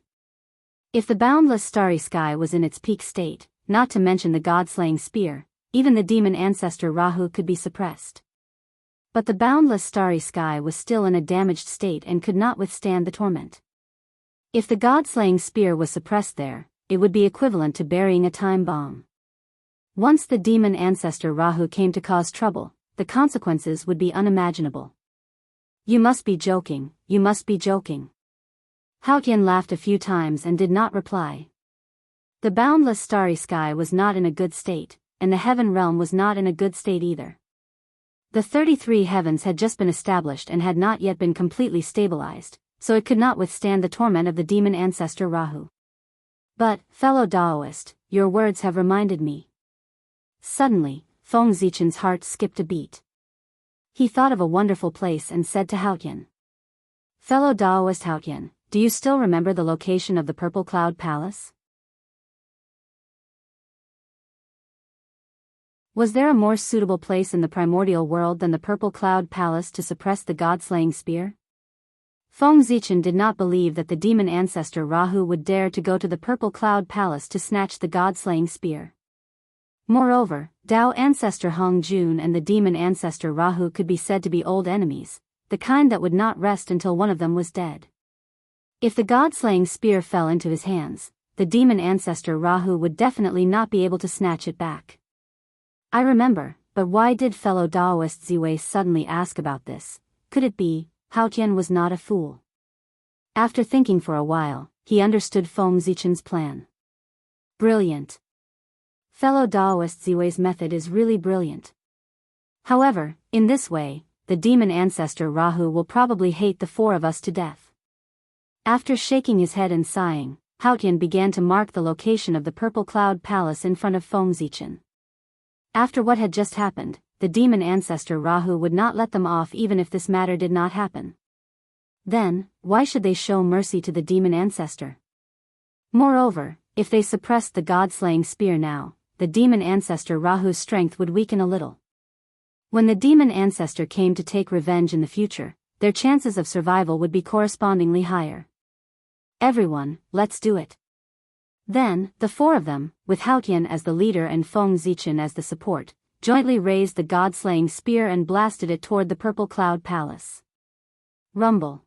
If the boundless starry sky was in its peak state, not to mention the god-slaying spear, even the demon ancestor Rahu could be suppressed. But the boundless starry sky was still in a damaged state and could not withstand the torment. If the god-slaying spear was suppressed there, it would be equivalent to burying a time bomb. Once the demon ancestor Rahu came to cause trouble, the consequences would be unimaginable. You must be joking, you must be joking. Haotian laughed a few times and did not reply. The boundless starry sky was not in a good state, and the heaven realm was not in a good state either. The 33 heavens had just been established and had not yet been completely stabilized, so it could not withstand the torment of the demon ancestor Rahu. But, fellow Daoist, your words have reminded me. Suddenly, Feng Zichen's heart skipped a beat. He thought of a wonderful place and said to Haotian. Fellow Daoist Haotian, do you still remember the location of the Purple Cloud Palace? Was there a more suitable place in the primordial world than the Purple Cloud Palace to suppress the god-slaying spear? Feng Zichen did not believe that the demon ancestor Rahu would dare to go to the Purple Cloud Palace to snatch the god-slaying spear. Moreover, Dao ancestor Hong Jun and the demon ancestor Rahu could be said to be old enemies, the kind that would not rest until one of them was dead. If the god-slaying spear fell into his hands, the demon ancestor Rahu would definitely not be able to snatch it back. I remember, but why did fellow Daoist Ziwei suddenly ask about this? Could it be, Haotian was not a fool? After thinking for a while, he understood Feng Zichen's plan. Brilliant. Fellow Daoist Ziwei's method is really brilliant. However, in this way, the demon ancestor Rahu will probably hate the four of us to death. After shaking his head and sighing, Haotian began to mark the location of the Purple Cloud Palace in front of Feng Zichen. After what had just happened, the demon ancestor Rahu would not let them off even if this matter did not happen. Then, why should they show mercy to the demon ancestor? Moreover, if they suppressed the god-slaying spear now, the demon ancestor Rahu's strength would weaken a little. When the demon ancestor came to take revenge in the future, their chances of survival would be correspondingly higher. Everyone, let's do it. Then, the four of them, with Haotian as the leader and Feng Zichen as the support, jointly raised the god-slaying spear and blasted it toward the Purple Cloud Palace. Rumble.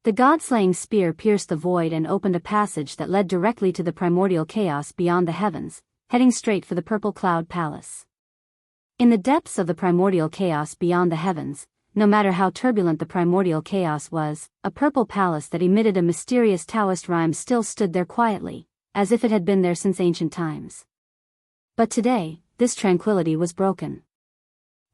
The god-slaying spear pierced the void and opened a passage that led directly to the primordial chaos beyond the heavens, heading straight for the Purple Cloud Palace. In the depths of the primordial chaos beyond the heavens, no matter how turbulent the primordial chaos was, a purple palace that emitted a mysterious Taoist rhyme still stood there quietly, as if it had been there since ancient times. But today, this tranquility was broken.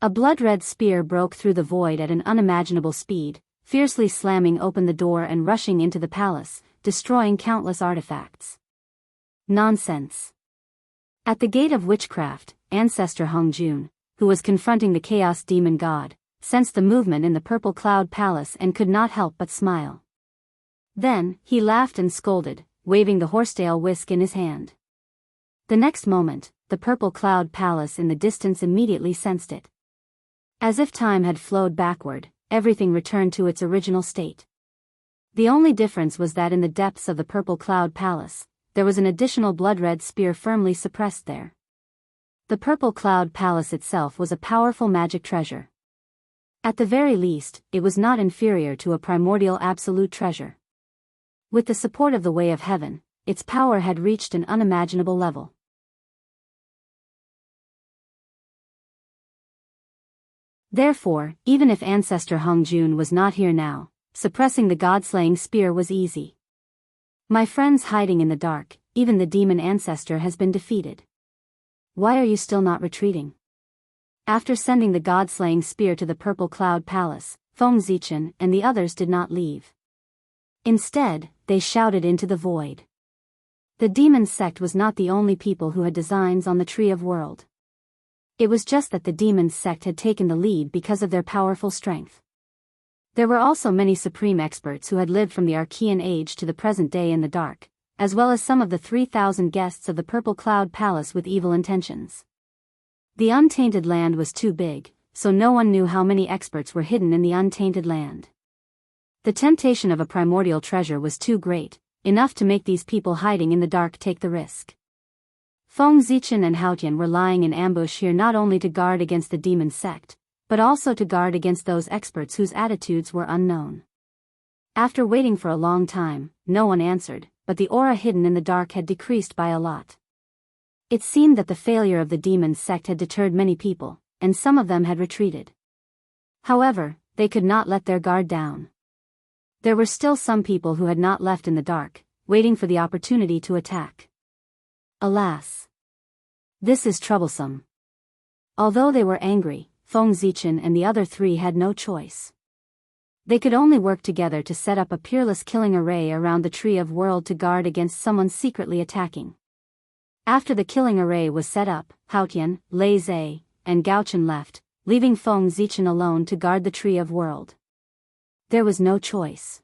A blood-red spear broke through the void at an unimaginable speed, fiercely slamming open the door and rushing into the palace, destroying countless artifacts. Nonsense. At the gate of witchcraft, ancestor Hong Jun, who was confronting the chaos demon god, sensed the movement in the Purple Cloud Palace and could not help but smile. Then, he laughed and scolded, waving the horsetail whisk in his hand. The next moment, the Purple Cloud Palace in the distance immediately sensed it. As if time had flowed backward, everything returned to its original state. The only difference was that in the depths of the Purple Cloud Palace, there was an additional blood-red spear firmly suppressed there. The Purple Cloud Palace itself was a powerful magic treasure. At the very least, it was not inferior to a primordial absolute treasure. With the support of the Way of Heaven, its power had reached an unimaginable level. Therefore, even if ancestor Hong Jun was not here now, suppressing the god-slaying spear was easy. My friends hiding in the dark, even the demon ancestor has been defeated. Why are you still not retreating? After sending the god-slaying spear to the Purple Cloud Palace, Feng Zichen and the others did not leave. Instead, they shouted into the void. The demon sect was not the only people who had designs on the Tree of World. It was just that the demon sect had taken the lead because of their powerful strength. There were also many supreme experts who had lived from the Archean Age to the present day in the dark, as well as some of the 3,000 guests of the Purple Cloud Palace with evil intentions. The untainted land was too big, so no one knew how many experts were hidden in the untainted land. The temptation of a primordial treasure was too great, enough to make these people hiding in the dark take the risk. Feng Zichen and Haotian were lying in ambush here not only to guard against the demon sect, but also to guard against those experts whose attitudes were unknown. After waiting for a long time, no one answered, but the aura hidden in the dark had decreased by a lot. It seemed that the failure of the demon sect had deterred many people, and some of them had retreated. However, they could not let their guard down. There were still some people who had not left in the dark, waiting for the opportunity to attack. Alas! This is troublesome. Although they were angry, Feng Zichen and the other three had no choice. They could only work together to set up a peerless killing array around the Tree of World to guard against someone secretly attacking. After the killing array was set up, Haotian, Lei Zhe, and Gaochen left, leaving Feng Zichen alone to guard the Tree of World. There was no choice.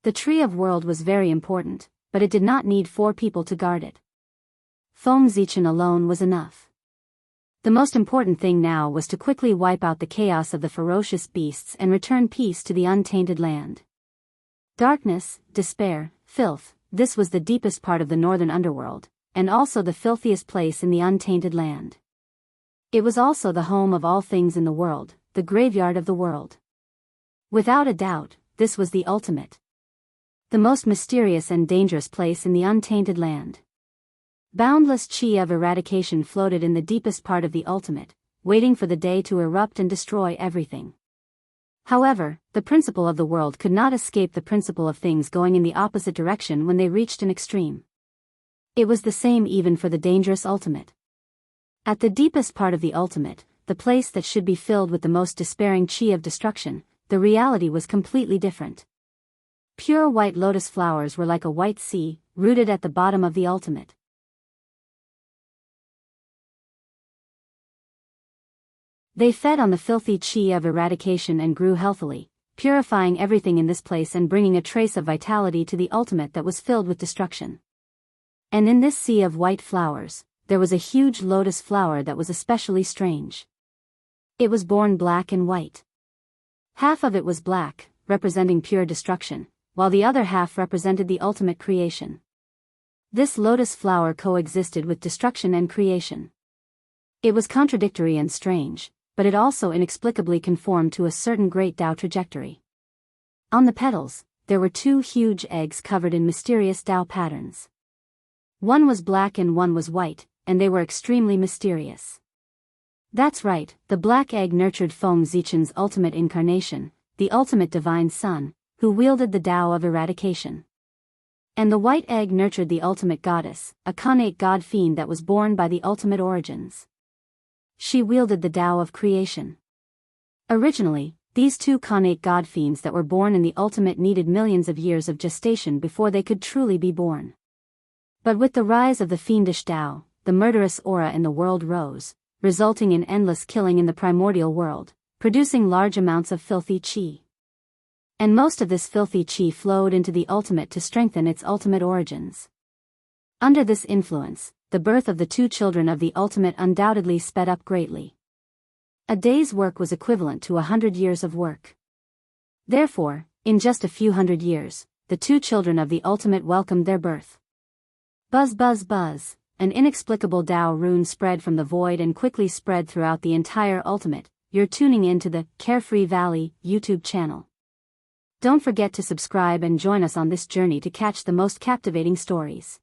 The Tree of World was very important, but it did not need 4 people to guard it. Feng Zichen alone was enough. The most important thing now was to quickly wipe out the chaos of the ferocious beasts and return peace to the untainted land. Darkness, despair, filth, this was the deepest part of the northern underworld, and also the filthiest place in the untainted land. It was also the home of all things in the world, the graveyard of the world. Without a doubt, this was the ultimate. The most mysterious and dangerous place in the untainted land. Boundless chi of eradication floated in the deepest part of the ultimate, waiting for the day to erupt and destroy everything. However, the principle of the world could not escape the principle of things going in the opposite direction when they reached an extreme. It was the same even for the dangerous ultimate. At the deepest part of the ultimate, the place that should be filled with the most despairing chi of destruction, the reality was completely different. Pure white lotus flowers were like a white sea, rooted at the bottom of the ultimate. They fed on the filthy chi of eradication and grew healthily, purifying everything in this place and bringing a trace of vitality to the ultimate that was filled with destruction. And in this sea of white flowers, there was a huge lotus flower that was especially strange. It was born black and white. Half of it was black, representing pure destruction, while the other half represented the ultimate creation. This lotus flower coexisted with destruction and creation. It was contradictory and strange, but it also inexplicably conformed to a certain great Tao trajectory. On the petals, there were 2 huge eggs covered in mysterious Tao patterns. One was black and one was white, and they were extremely mysterious. That's right, the black egg nurtured Feng Zichen's ultimate incarnation, the ultimate divine son, who wielded the Tao of eradication. And the white egg nurtured the ultimate goddess, a connate god fiend that was born by the ultimate origins. She wielded the Tao of creation. Originally, these 2 connate god fiends that were born in the ultimate needed millions of years of gestation before they could truly be born. But with the rise of the fiendish Tao, the murderous aura in the world rose, resulting in endless killing in the primordial world, producing large amounts of filthy chi. And most of this filthy chi flowed into the ultimate to strengthen its ultimate origins. Under this influence, the birth of the 2 children of the ultimate undoubtedly sped up greatly. A day's work was equivalent to 100 years of work. Therefore, in just a few hundred years, the 2 children of the ultimate welcomed their birth. Buzz buzz buzz, an inexplicable Tao rune spread from the void and quickly spread throughout the entire ultimate. You're tuning in to the Carefree Valley YouTube channel. Don't forget to subscribe and join us on this journey to catch the most captivating stories.